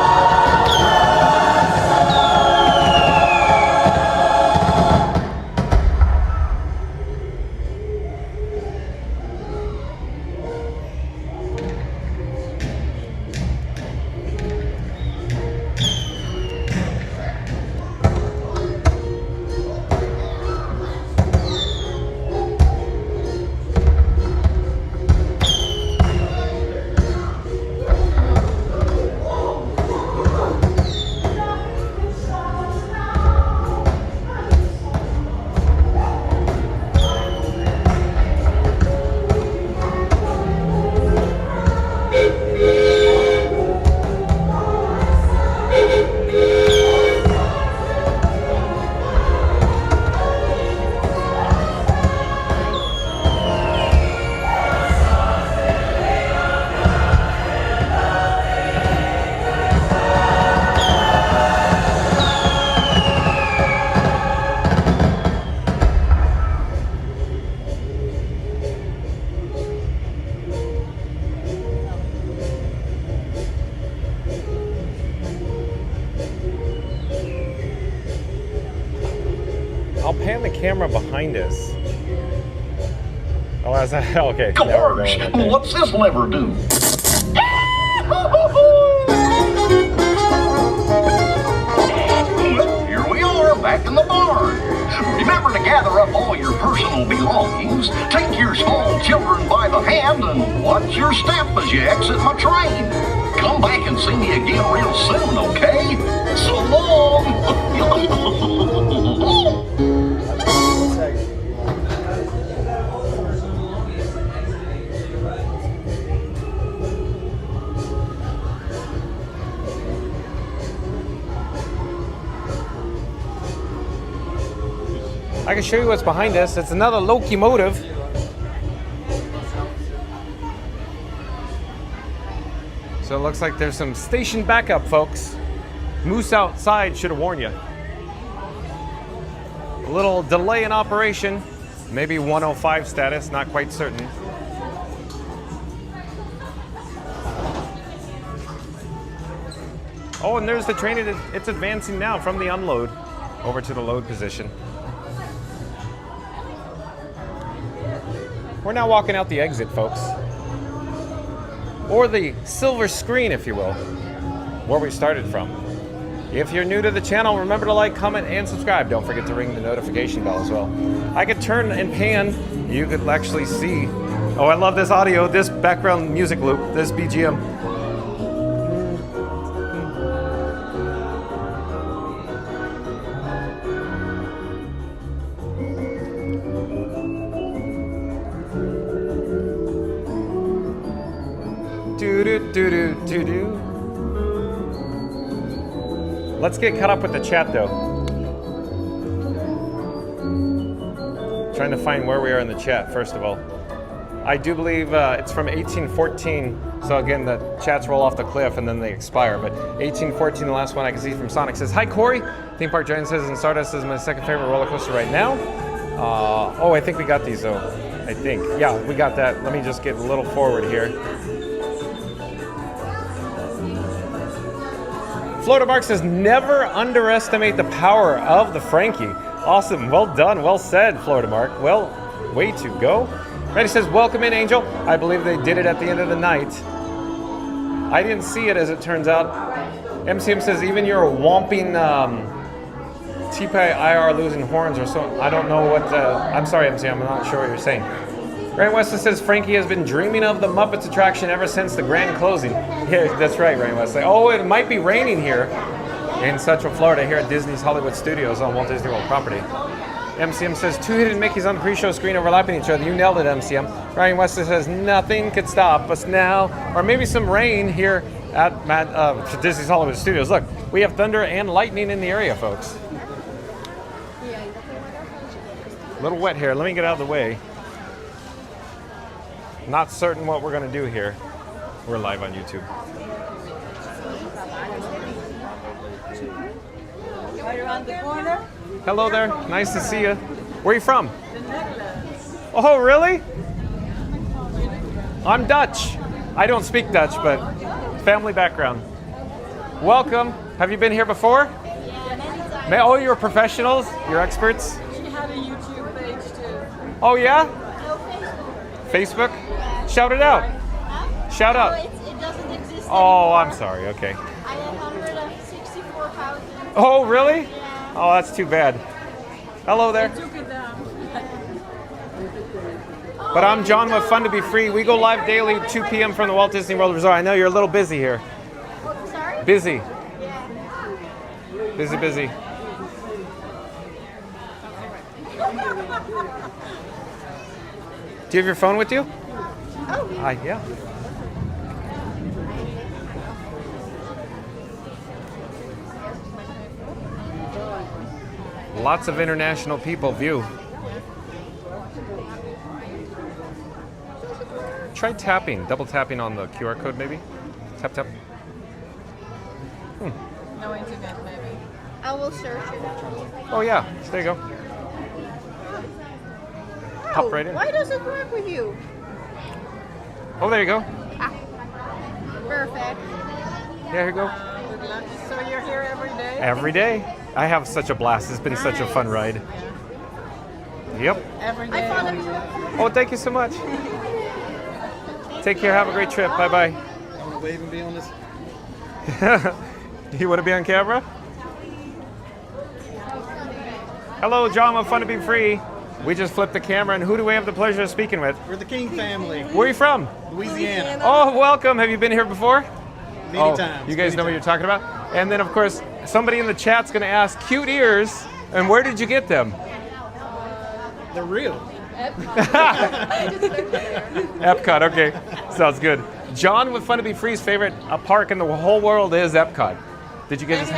I'll pan the camera behind us. Oh, that's okay. Gosh, what's this lever do? Here we are, back in the barn. Remember to gather up all your personal belongings, take your small children by the hand, and watch your step as you exit my train. Come back and see me again real soon, okay? So long! I can show you what's behind us. It's another locomotive. So it looks like there's some station backup, folks. Moose outside should have warned you. A little delay in operation. Maybe 105 status, not quite certain. Oh, and there's the train. It's advancing now from the unload over to the load position. We're now walking out the exit, folks. Or the silver screen, if you will, where we started from. If you're new to the channel, remember to like, comment, and subscribe. Don't forget to ring the notification bell as well. I could turn and pan. You could actually see. Oh, I love this audio, this background music loop, this BGM. Do-do-do-do-do-do. Let's get caught up with the chat, though. Trying to find where we are in the chat, first of all. I do believe it's from 1814. So again, the chats roll off the cliff and then they expire. But 1814, the last one I can see from Sonic says, "Hi, Corey. Theme Park Giant says, and Stardust is my second favorite roller coaster right now." Oh, I think we got these, though. I think. Yeah, we got that. Let me just get a little forward here. Florida Mark says, "Never underestimate the power of the Frankie." Awesome. Well done. Well said, Florida Mark. Well, way to go. Randy says, "Welcome in, Angel. I believe they did it at the end of the night." I didn't see it, as it turns out. MCM says, "Even your whomping TPIR losing horns or so." I don't know what I'm sorry, MCM. I'm not sure what you're saying. Ryan Wesley says, "Frankie has been dreaming of the Muppets attraction ever since the grand closing." Yeah, that's right, Ryan Wesley. Oh, it might be raining here in Central Florida, here at Disney's Hollywood Studios on Walt Disney World property. MCM says, "Two hidden Mickeys on the pre-show screen overlapping each other." You nailed it, MCM. Ryan Wesley says, "Nothing could stop us now." Or maybe some rain here at Disney's Hollywood Studios. Look, we have thunder and lightning in the area, folks. A little wet here. Let me get out of the way. Not certain what we're going to do here. We're live on YouTube. Right around the corner. Hello there. Nice to see you. Where are you from? The Netherlands. Oh, really? I'm Dutch. I don't speak Dutch, but family background. Welcome. Have you been here before? Yeah, many times. Oh, you're professionals? You're experts? She had a YouTube page too. Oh, yeah? No, Facebook? Shout it out. Shout out. it doesn't exist Oh, I'm sorry. Okay. I had 164,000. Oh, really? Oh, that's too bad. Hello there. Took it down. But I'm John with Fun to Be Free. We go live daily, 2 p.m. from the Walt Disney World Resort. I know you're a little busy here. Sorry? Busy. Busy. Do you have your phone with you? Oh. Yeah. Lots of international people view. Try tapping, double tapping on the QR code maybe. Tap. No internet, maybe. I will search it. Oh yeah, there you go. Hop right in. Why does it work with you? Oh, there you go. Perfect. Yeah, here you go. Good luck. So you're here every day? Every day. I have such a blast. It's been such a fun ride. Yep. Every day. Oh, thank you so much. Take care. Have a great trip. Bye-bye. I want to wave and be on this. You want to be on camera? Hello, John with Fun to Be Free. We just flipped the camera, and who do we have the pleasure of speaking with? We're the King family. Where are you from? Louisiana. Oh, welcome. Have you been here before? Many times. You guys know what you're talking about? And then, of course, somebody in the chat's going to ask, cute ears, and where did you get them? They're real. Epcot, okay. Sounds good. John with Fun to Be Free's favorite park in the whole world is Epcot. Did you get his?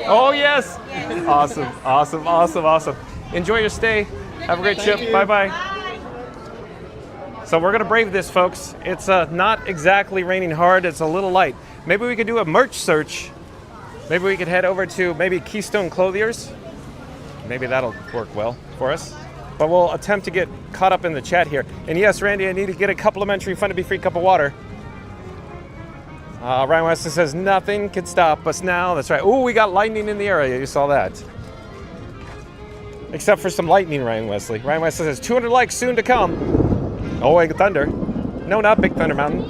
Oh, yes. Awesome, awesome, awesome, awesome. Enjoy your stay. Have a great trip. Bye-bye. So we're going to brave this, folks. It's not exactly raining hard. It's a little light. Maybe we could do a merch search. Maybe we could head over to maybe Keystone Clothiers. Maybe that'll work well for us. But we'll attempt to get caught up in the chat here. And yes, Randy, I need to get a complimentary Fun to Be Free cup of water. Ryan Wesley says, nothing can stop us now. That's right. Oh, we got lightning in the area. You saw that. Except for some lightning, Ryan Wesley. Ryan Wesley says, 200 likes soon to come. Oh, and thunder. No, not Big Thunder Mountain.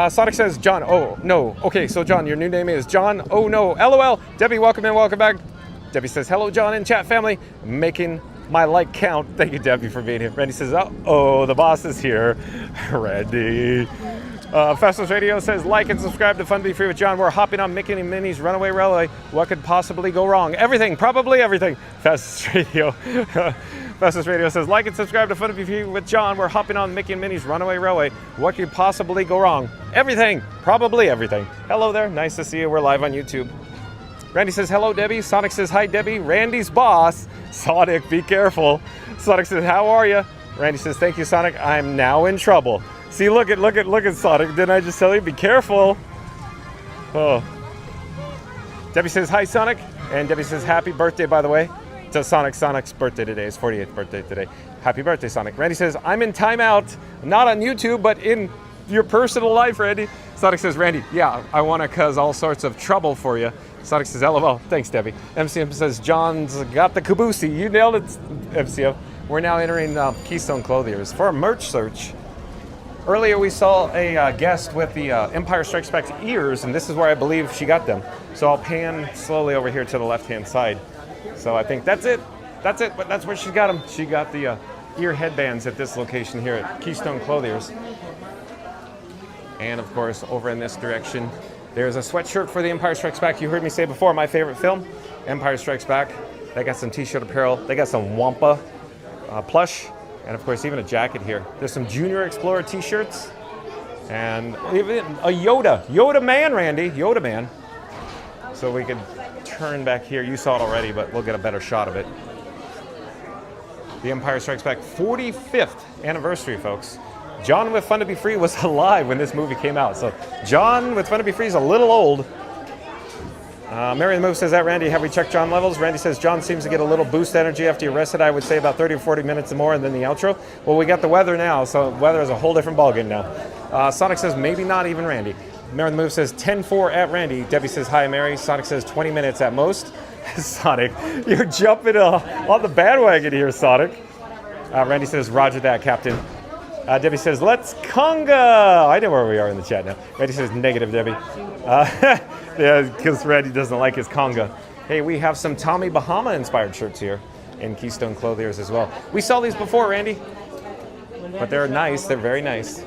Sonic says, John, oh, no. Okay, so John, your new name is John, oh, no. LOL. Debbie, welcome in, welcome back. Debbie says, hello, John and chat family. Making my like count. Thank you, Debbie, for being here. Randy says, oh, the boss is here. Randy. Festivals Radio says, like and subscribe to Fun to Be Free with John. We're hopping on Mickey and Minnie's Runaway Railway. What could possibly go wrong? Everything, probably everything. Festivals Radio. Festivals Radio says, like and subscribe to Fun to Be Free with John. We're hopping on Mickey and Minnie's Runaway Railway. What could possibly go wrong? Everything, probably everything. Hello there, nice to see you. We're live on YouTube. Randy says, hello, Debbie. Sonic says, hi, Debbie. Randy's boss. Sonic, be careful. Sonic says, how are you? Randy says, thank you, Sonic. I'm now in trouble. See, look at Sonic. Didn't I just tell you, be careful? Oh. Debbie says, hi, Sonic. And Debbie says, happy birthday, by the way, to Sonic. Sonic's birthday today. His 48th birthday today. Happy birthday, Sonic. Randy says, I'm in timeout. Not on YouTube, but in your personal life, Randy. Sonic says, Randy, yeah, I want to cause all sorts of trouble for you. Sonic says, LOL. Thanks, Debbie. MCM says, John's got the caboose. You nailed it, MCM. We're now entering Keystone Clothiers for a merch search. Earlier, we saw a guest with the Empire Strikes Back's ears, and this is where I believe she got them. So I'll pan slowly over here to the left-hand side. So I think that's it. That's it, but that's where she got them. She got the ear headbands at this location here at Keystone Clothiers. And, of course, over in this direction, there's a sweatshirt for the Empire Strikes Back. You heard me say before, my favorite film, Empire Strikes Back. They got some t-shirt apparel. They got some Wampa plush. And, of course, even a jacket here. There's some Junior Explorer t-shirts. And even a Yoda man, Randy. Yoda man. So we could turn back here. You saw it already, but we'll get a better shot of it. The Empire Strikes Back 45th anniversary, folks. John with Fun to Be Free was alive when this movie came out. So John with Fun to Be Free is a little old. Mary the Move says that, Randy, have we checked John levels? Randy says John seems to get a little boost energy after you rested. I would say about 30 or 40 minutes more, and then the outro. Well, we got the weather now, so weather is a whole different ballgame now. Sonic says maybe not even Randy. Mary the Move says 10-4 at Randy. Debbie says hi, Mary. Sonic says 20 minutes at most. Sonic, you're jumping on the bandwagon here, Sonic. Randy says roger that, Captain. Debbie says, let's conga. I know where we are in the chat now. Randy says negative, Debbie. Yeah, because Randy doesn't like his conga. Hey, we have some Tommy Bahama inspired shirts here in Keystone Clothiers as well. We saw these before, Randy. But they're nice. They're very nice.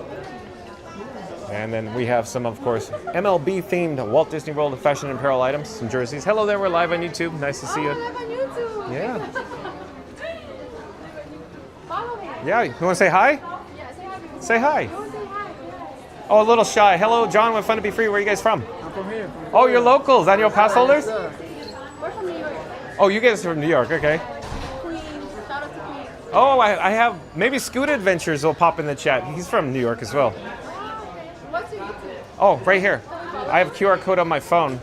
And then we have some, of course, MLB themed Walt Disney World fashion and apparel items, some jerseys. Hello there, we're live on YouTube. Nice to see you. Live on YouTube. Yeah. Follow me. Yeah, you want to say hi? Yeah, say hi. Say hi. Go say hi. Oh, a little shy. Hello, John with Fun to Be Free. Where are you guys from? I'm from here. Oh, you're locals. Annual pass holders? We're from New York. Oh, you guys are from New York. Okay. Queens. Shout out to Queens. Oh, I have maybe Scoot Adventures will pop in the chat. He's from New York as well. What's your YouTube? Oh, right here. I have QR code on my phone.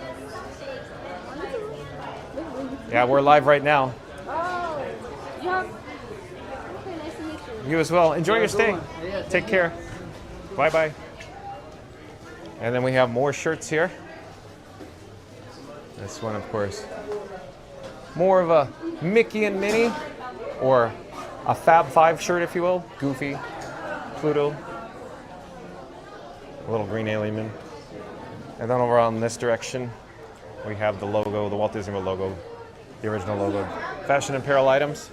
Yeah, we're live right now. Oh, you have. Okay, nice to meet you. You as well. Enjoy your stay. Take care. Bye-bye. And then we have more shirts here. This one, of course, more of a Mickey and Minnie or a Fab 5 shirt, if you will. Goofy, Pluto, a little green alien. And then over on this direction, we have the logo, the Walt Disney World logo, the original logo. Fashion apparel items,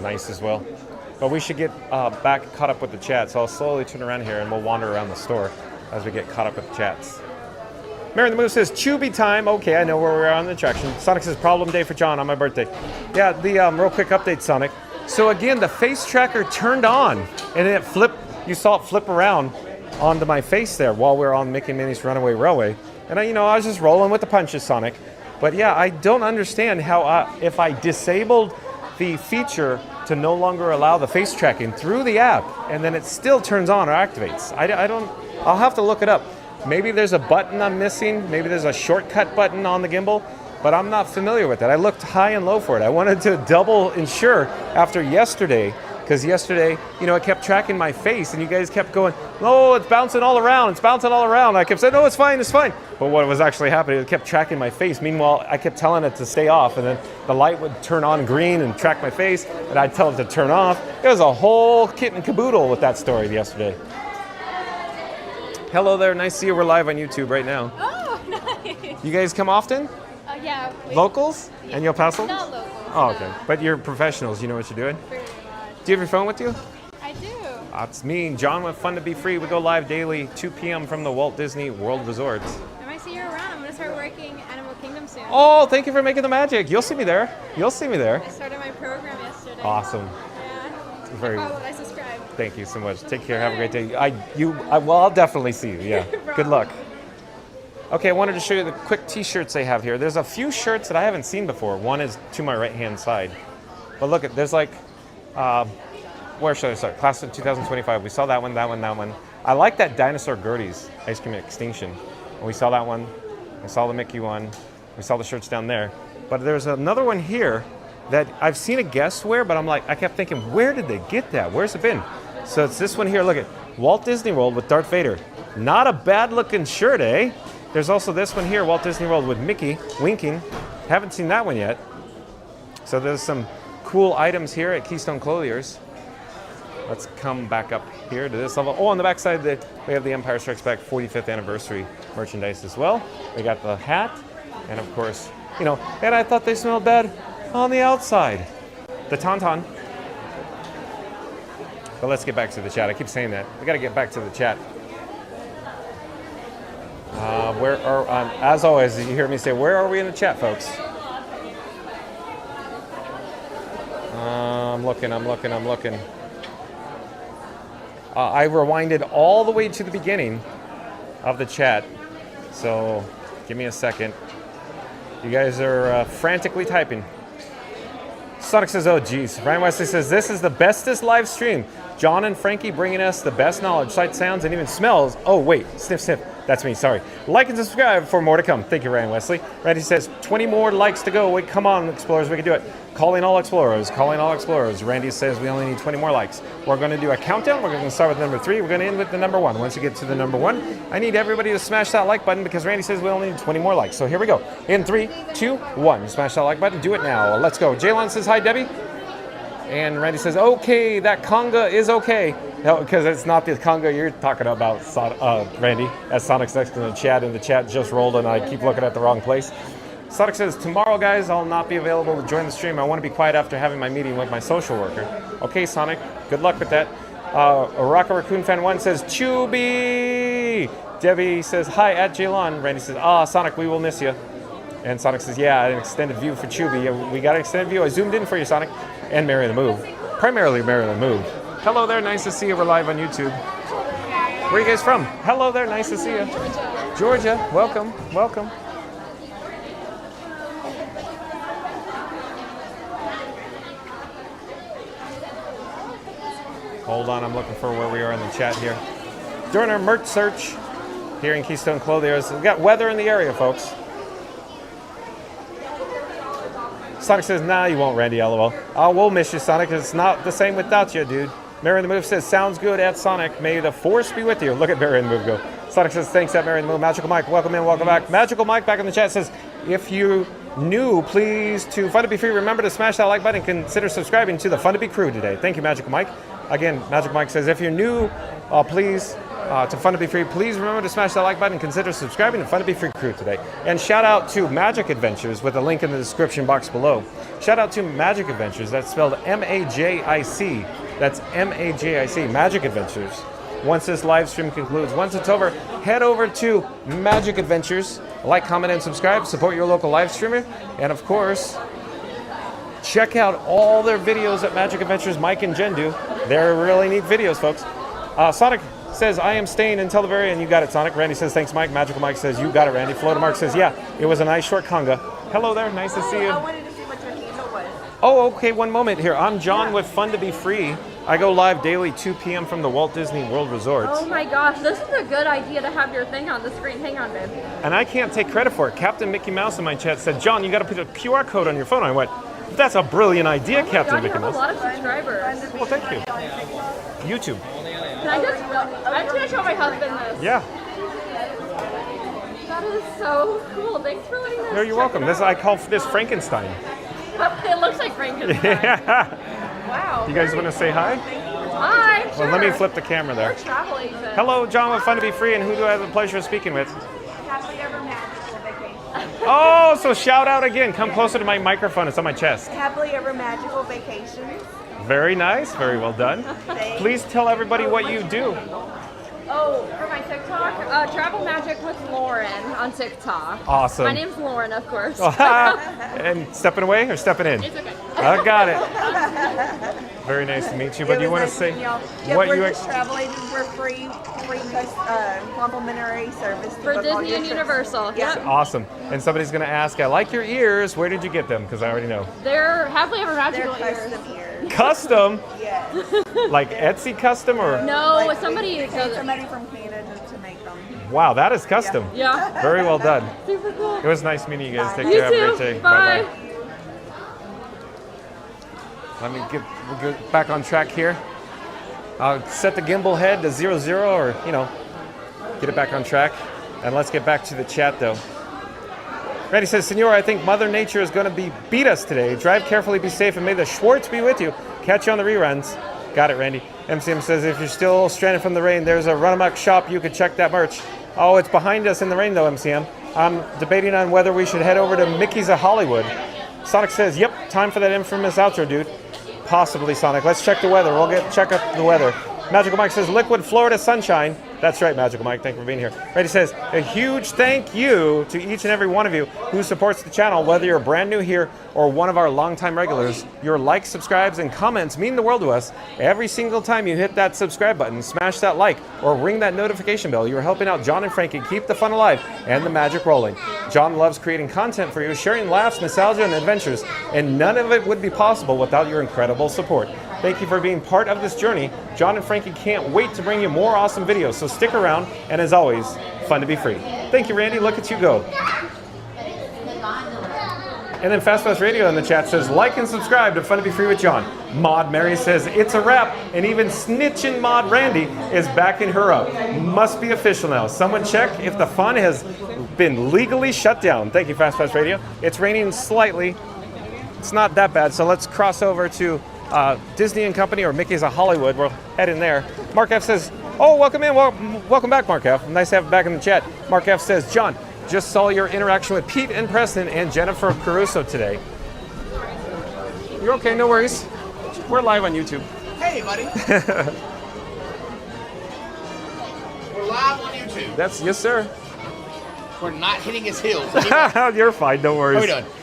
nice as well. But we should get back caught up with the chat, so I'll slowly turn around here and we'll wander around the store as we get caught up with the chats. Mary the Move says, Chubby time. Okay, I know where we are on the attraction. Sonic says, problem day for John on my birthday. Yeah, the real quick update, Sonic. So again, the face tracker turned on, and then it flipped. You saw it flip around onto my face there while we were on Mickey and Minnie's Runaway Railway. And I was just rolling with the punches, Sonic. But yeah, I don't understand how if I disabled the feature to no longer allow the face tracking through the app, and then it still turns on or activates. I don't. I'll have to look it up. Maybe there's a button I'm missing. Maybe there's a shortcut button on the gimbal, but I'm not familiar with it. I looked high and low for it. I wanted to double ensure after yesterday, because yesterday, it kept tracking my face, and you guys kept going, "Oh, it's bouncing all around. It's bouncing all around." I kept saying, "No, it's fine, it's fine." But what was actually happening, it kept tracking my face. Meanwhile, I kept telling it to stay off, and then the light would turn on green and track my face, and I'd tell it to turn off. It was a whole kit and caboodle with that story yesterday. Hello there, nice to see you. We're live on YouTube right now. Oh, nice. You guys come often? Yeah. Locals? Yeah. And you'll pass them? Not locals. Oh, okay. But you're professionals, you know what you're doing? Pretty much. Do you have your phone with you? I do. It's me and John with Fun to Be Free. We go live daily, 2 p.m. from the Walt Disney World Resorts. I might see you around. I'm going to start working Animal Kingdom soon. Oh, thank you for making the magic. You'll see me there. You'll see me there. I started my program yesterday. Awesome. Yeah. Very I followed, I subscribed. Thank you so much. Take care. Have a great day. I'll definitely see you. Yeah. Good luck. Okay, I wanted to show you the quick T-shirts they have here. There's a few shirts that I haven't seen before. One is to my right-hand side. But look, there's like, where should I start? Class of 2025. We saw that one, that one, that one. I like that Dinosaur Gertie's Ice Cream Extinction. And we saw that one. We saw the Mickey one. We saw the shirts down there. But there's another one here that I've seen a guest wear, but I kept thinking, where did they get that? Where's it been? So it's this one here. Look at Walt Disney World with Darth Vader. Not a bad looking shirt, eh? There's also this one here, Walt Disney World with Mickey winking. Haven't seen that one yet. So there's some cool items here at Keystone Clothiers. Let's come back up here to this level. Oh, on the back side, we have the Empire Strikes Back 45th anniversary merchandise as well. We got the hat, and of course, and I thought they smelled bad on the outside. The Tauntaun. But let's get back to the chat. I keep saying that. We got to get back to the chat. As always, you hear me say, where are we in the chat, folks? I'm looking. I rewinded all the way to the beginning of the chat, so give me a second. You guys are frantically typing. Sonic says, oh geez. Ryan Wesley says, this is the bestest live stream. John and Frankie bringing us the best knowledge, sight, sounds, and even smells. Oh wait, sniff, sniff. That's me, sorry. Like and subscribe for more to come. Thank you, Ryan Wesley. Randy says, 20 more likes to go. Wait, come on, Explorers, we can do it. Calling all Explorers, calling all Explorers. Randy says we only need 20 more likes. We're going to do a countdown. We're going to start with number 3. We're going to end with the number 1. Once you get to the number 1, I need everybody to smash that like button because Randy says we only need 20 more likes. So here we go. In 3, 2, 1. Smash that like button. Do it now. Let's go. Jaylon says, hi, Debbie. And Randy says, okay, that conga is okay. No, because it's not the conga you're talking about, Randy, as Sonic's next in the chat, and the chat just rolled and I keep looking at the wrong place. Sonic says, tomorrow, guys, I'll not be available to join the stream. I want to be quiet after having my meeting with my social worker. Okay, Sonic, good luck with that. Rocker Raccoon Fan 1 says, Chubby! Debbie says, hi, at Jaylon. Randy says, Sonic, we will miss you. And Sonic says, yeah, an extended view for Chubby. We got an extended view. I zoomed in for you, Sonic. And Mary the Move. Primarily Mary the Move. Hello there, nice to see you. We're live on YouTube. Where are you guys from? Hello there, nice to see you. Georgia, welcome, welcome. Hold on, I'm looking for where we are in the chat here. During our merch search here in Keystone Clothiers, we've got weather in the area, folks. Sonic says, nah, you won't, Randy, LOL. We'll miss you, Sonic. It's not the same without you, dude. Mary the Move says, sounds good at Sonic. May the force be with you. Look at Mary the Move go. Sonic says, thanks at Mary the Move. Magical Mike, welcome in, welcome back. Magical Mike back in the chat says, if you new, please, to Fun to Be Free, remember to smash that like button and consider subscribing to the Fun to Be crew today. Thank you, Magical Mike. Again, Magical Mike says, if you're new, please, to Fun to Be Free, please remember to smash that like button and consider subscribing to Fun to Be Free crew today. And shout out to Magic Adventures with a link in the description box below. Shout out to Magic Adventures. That's spelled M-A-J-I-C. That's M-A-J-I-C, Magic Adventures. Once this live stream concludes, once it's over, head over to Magic Adventures. Like, comment, and subscribe. Support your local live streamer. And of course, check out all their videos that Magic Adventures Mike and Jen do. They're really neat videos, folks. Sonic says, I am staying until the very end. You got it, Sonic. Randy says, thanks, Mike. Magical Mike says, you got it, Randy. Florida Mark says, yeah, it was a nice short conga. Hello there. Nice to see you. I wanted to see what your handle was. Oh, okay. One moment here. I'm John with Fun to Be Free. I go live daily 2 p.m. from the Walt Disney World Resort. Oh my gosh, this is a good idea to have your thing on the screen. Hang on, babe. And I can't take credit for it. Captain Mickey Mouse in my chat said, John, you got to put a QR code on your phone. I went, that's a brilliant idea, Captain Mickey Mouse. You have a lot of subscribers. Well, thank you. YouTube. Can I just, I'm just going to show my husband this. Yeah. That is so cool. Thanks for letting us. No, you're welcome. This I call this Frankenstein. It looks like Frankenstein. Yeah. Wow. You guys want to say hi? Hi. Well, Sure. let me flip the camera there. We're travel agents. Hello, John with Fun to Be Free, and who do I have the pleasure of speaking with? Happily ever magical vacation. Oh, so shout out again. Come closer to my microphone. It's on my chest. Happily ever magical vacations. Very nice. Very well done. Please tell everybody what you do. Oh, for my TikTok, Travel Magic with Lauren on TikTok. Awesome. My name's Lauren, of course. And stepping away or stepping in? It's okay. I got it. Very nice to meet you. But do you want to say what we're you just travel agents. We're free complimentary service For Disney and Universal. Yeah. Yep. Awesome. And somebody's going to ask, I like your ears. Where did you get them? Because I already know. They're happily ever magical They're ears. custom ears. Custom? Yes. Like Etsy custom or? No, Like, somebody we does paid it. somebody from Canada to make them. Wow, that is custom. Yeah. Very well done. Super cool. It was nice meeting you guys. Take You care. Have a too. great day. Bye. Bye-bye. Let me we'll get back on track here. I'll set the gimbal head to 0, or, get it back on track. And let's get back to the chat, though. Randy says, Senor, I think Mother Nature is going to beat us today. Drive carefully, be safe, and may the Schwartz be with you. Catch you on the reruns. Got it, Randy. MCM says, if you're still stranded from the rain, there's a Run-Amok shop. You could check that merch. Oh, it's behind us in the rain, though, MCM. I'm debating on whether we should head over to Mickey's of Hollywood. Sonic says, yep, time for that infamous outro, dude. Possibly, Sonic. Let's check the weather. We'll check out the weather. Magical Mike says, liquid Florida sunshine. That's right, Magical Mike. Thank you for being here. Randy says, a huge thank you to each and every one of you who supports the channel, whether you're brand new here or one of our longtime regulars. Your likes, subscribes, and comments mean the world to us. Every single time you hit that subscribe button, smash that like, or ring that notification bell, you're helping out John and Frankie keep the fun alive and the magic rolling. John loves creating content for you, sharing laughs, nostalgia, and adventures, and none of it would be possible without your incredible support. Thank you for being part of this journey. John and Frankie can't wait to bring you more awesome videos, so stick around, and as always, fun to be free. Thank you, Randy. Look at you go. And then Fast Fast Radio in the chat says, like and subscribe to Fun to Be Free with John. Mod Mary says, it's a wrap, and even snitching Mod Randy is backing her up. Must be official now. Someone check if the fun has been legally shut down. Thank you, Fast Fast Radio. It's raining slightly. It's not that bad, so let's cross over to Disney and Company or Mickey's of Hollywood. We'll head in there. Mark F says, oh, welcome in. Welcome back, Mark F. Nice to have you back in the chat. Mark F says, John, just saw your interaction with Pete and Preston and Jennifer Caruso today. You're okay, no worries. We're live on YouTube. Hey, buddy. We're live on YouTube. Yes, sir. We're not hitting his heels. You're fine, no worries. How are we doing?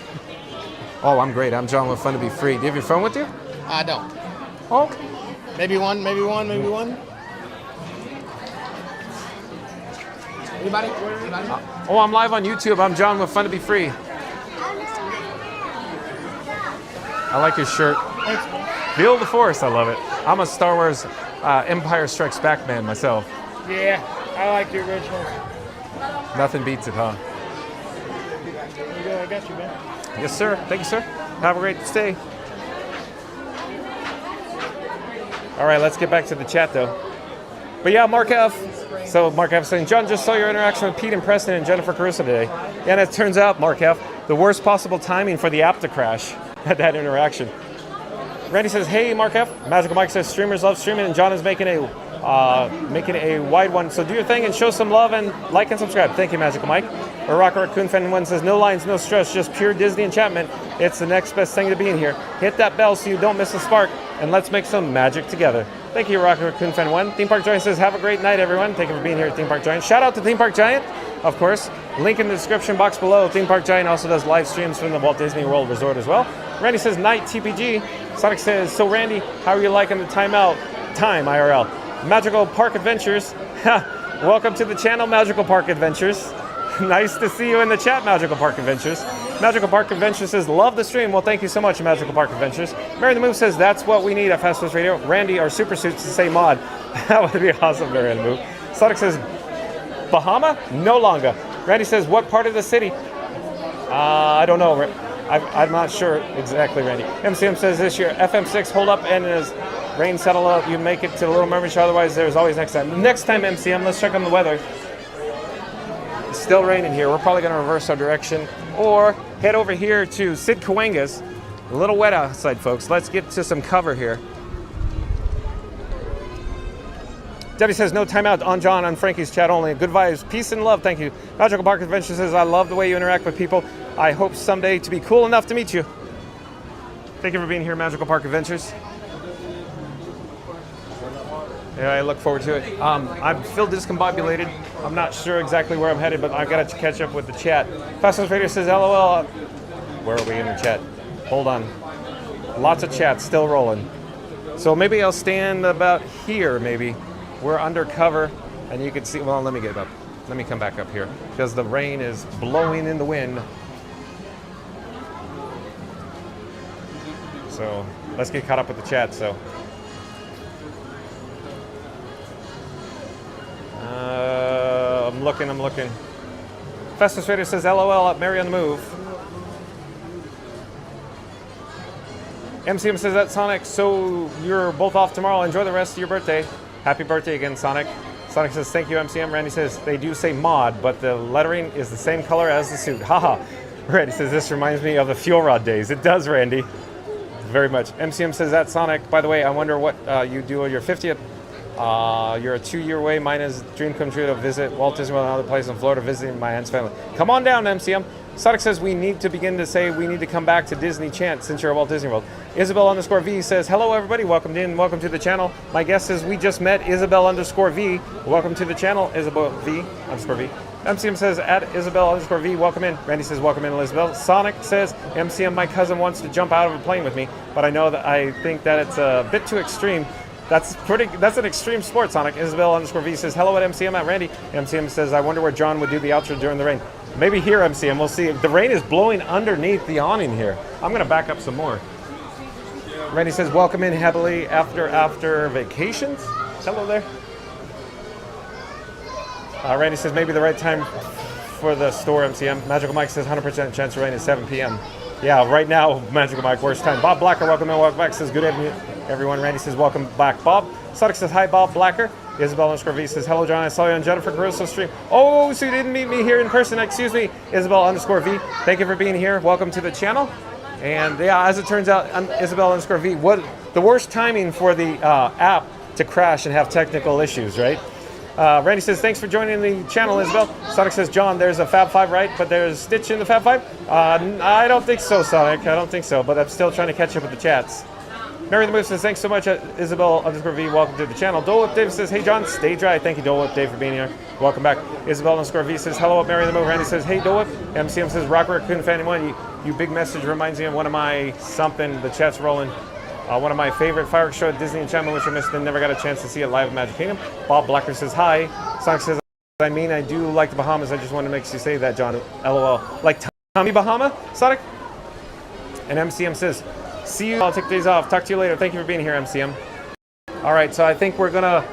Oh, I'm great. I'm John with Fun to Be Free. Do you have your phone with you? I don't. Oh. Maybe one. Anybody? Oh, I'm live on YouTube. I'm John with Fun to Be Free. I like your shirt. Feel the Force. I love it. I'm a Star Wars Empire Strikes Back man myself. Yeah, I like the original. Nothing beats it, huh? There you go. I got you, man. Yes, sir. Thank you, sir. Have a great stay. All right, let's get back to the chat, though. But yeah, Mark F. So Mark F saying, John, just saw your interaction with Pete and Preston and Jennifer Caruso today. And it turns out, Mark F, the worst possible timing for the app to crash at that interaction. Randy says, hey, Mark F. Magical Mike says, streamers love streaming, and John is making a wide one. So do your thing and show some love and like and subscribe. Thank you, Magical Mike. Or Rocker Raccoon Fan 1 says, no lines, no stress, just pure Disney enchantment. It's the next best thing to be in here. Hit that bell so you don't miss a spark, and let's make some magic together. Thank you, Rocker Raccoon Fan 1. Theme Park Giant says, have a great night, everyone. Thank you for being here at Theme Park Giant. Shout out to Theme Park Giant, of course. Link in the description box below. Theme Park Giant also does live streams from the Walt Disney World Resort as well. Randy says, night TPG. Sonic says, so Randy, how are you liking the timeout? Time, IRL. Magical Park Adventures. Welcome to the channel, Magical Park Adventures. Nice to see you in the chat, Magical Park Adventures. Magical Park Adventures says, love the stream. Well, thank you so much, Magical Park Adventures. Mary the Move says, that's what we need at Fast Pass Radio. Randy, our super suits to say mod. That would be awesome, Mary the Move. Sonic says, Bahama? No longer. Randy says, what part of the city? I don't know. I'm not sure exactly, Randy. MCM says, this year, FM6 hold up and as rain settle up, you make it to the Little Mermaid show. Otherwise, there's always next time. Next time, MCM, let's check on the weather. It's still raining here. We're probably going to reverse our direction or head over here to Sid Cahuenga's. A little wet outside, folks. Let's get to some cover here. Debbie says, no timeout on John on Frankie's chat only. Good vibes, peace and love. Thank you. Magical Park Adventure says, I love the way you interact with people. I hope someday to be cool enough to meet you. Thank you for being here, Magical Park Adventures. Yeah, I look forward to it. I'm still discombobulated. I'm not sure exactly where I'm headed, but I've got to catch up with the chat. Fastest Radio says, LOL. Where are we in the chat? Hold on. Lots of chats still rolling. So maybe I'll stand about here, maybe. We're undercover, and you can see, well, let me get up. Let me come back up here, because the rain is blowing in the wind. So let's get caught up with the chat, so. I'm looking. Festus Trader says, LOL at Mary on the Move. MCM says that Sonic, so you're both off tomorrow. Enjoy the rest of your birthday. Happy birthday again, Sonic. Sonic says, thank you, MCM. Randy says, they do say mod, but the lettering is the same color as the suit. Haha. Randy says, this reminds me of the Fuel Rod days. It does, Randy. Very much. MCM says, that Sonic. By the way, I wonder what you do on your 50th. You're a 2-year away. Mine is a dream come true to visit Walt Disney World and other places in Florida, visiting my aunt's family. Come on down, MCM. Sonic says we need to begin to say we need to come back to Disney chant since you're at Walt Disney World. Isabel_V says, hello everybody, welcome in, welcome to the channel. My guest is we just met Isabel_V. Welcome to the channel, Isabel_V. MCM says at Isabel_V, welcome in. Randy says welcome in, Elizabeth. Sonic says, MCM, my cousin wants to jump out of a plane with me, but I know that I think that it's a bit too extreme. That's an extreme sport, Sonic. Isabel_V says, hello at MCM at Randy. MCM says, I wonder where John would do the outro during the rain. Maybe here, MCM, we'll see. The rain is blowing underneath the awning here. I'm going to back up some more. Randy says, welcome in happily after vacations. Hello there. Randy says, maybe the right time for the store, MCM. Magical Mike says, 100% chance of rain at 7 p.m. Yeah, right now, Magical Mike, worst time. Bob Blacker, welcome in, welcome back. Says, good evening, everyone. Randy says, welcome back, Bob. Sonic says, hi, Bob Blacker. Isabel_V says, hello, John. I saw you on Jennifer Caruso's stream. Oh, so you didn't meet me here in person. Excuse me, Isabel_V. Thank you for being here. Welcome to the channel. And yeah, as it turns out, Isabel_V, what the worst timing for the app to crash and have technical issues, right? Randy says, thanks for joining the channel, Isabel. Sonic says, John, there's a Fab 5, right? But there's Stitch in the Fab 5? I don't think so, Sonic. I don't think so, but I'm still trying to catch up with the chats. Mary the Moose says, thanks so much, Isabel_V. Welcome to the channel. Dole Whip Dave says, hey, John, stay dry. Thank you, Dole Whip Dave, for being here. Welcome back. Isabel_V says, hello, Mary the Moose. Randy says, hey, Dole Whip. MCM says, Rocker Raccoon Fan 1. You big message reminds me of one of my something. The chat's rolling. One of my favorite fireworks show at Disney Enchantment, which I missed and never got a chance to see it live at Magic Kingdom. Bob Blacker says, hi. Sonic says, I mean, I do like the Bahamas. I just want to make you say that, John. LOL. Like Tommy Bahama, Sonic? And MCM says, see you. I'll take days off. Talk to you later. Thank you for being here, MCM. All right, so I think we're going to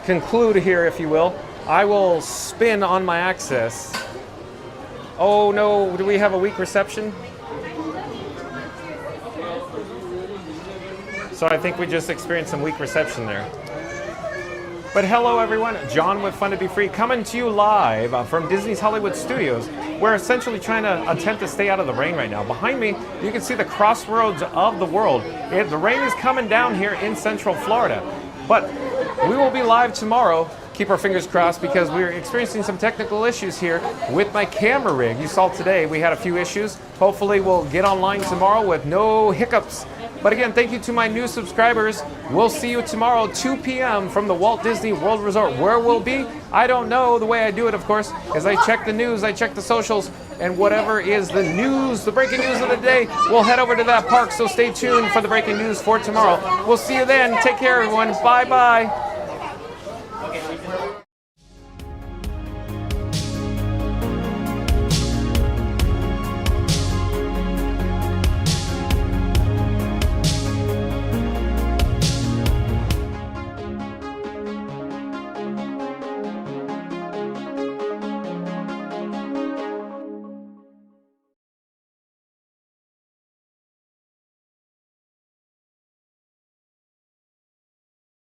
conclude here, if you will. I will spin on my access. Oh, no. Do we have a weak reception? So I think we just experienced some weak reception there. But hello everyone, John with Fun to Be Free coming to you live from Disney's Hollywood Studios. We're essentially trying to attempt to stay out of the rain right now. Behind me, you can see the crossroads of the world. The rain is coming down here in Central Florida. But we will be live tomorrow. Keep our fingers crossed because we're experiencing some technical issues here with my camera rig. You saw today we had a few issues. Hopefully we'll get online tomorrow with no hiccups. But again, thank you to my new subscribers. We'll see you tomorrow, 2 p.m. from the Walt Disney World Resort. Where we'll be, I don't know. The way I do it, of course, is I check the news, I check the socials, and whatever is the news, the breaking news of the day, we'll head over to that park. So stay tuned for the breaking news for tomorrow. We'll see you then. Take care, everyone. Bye-bye.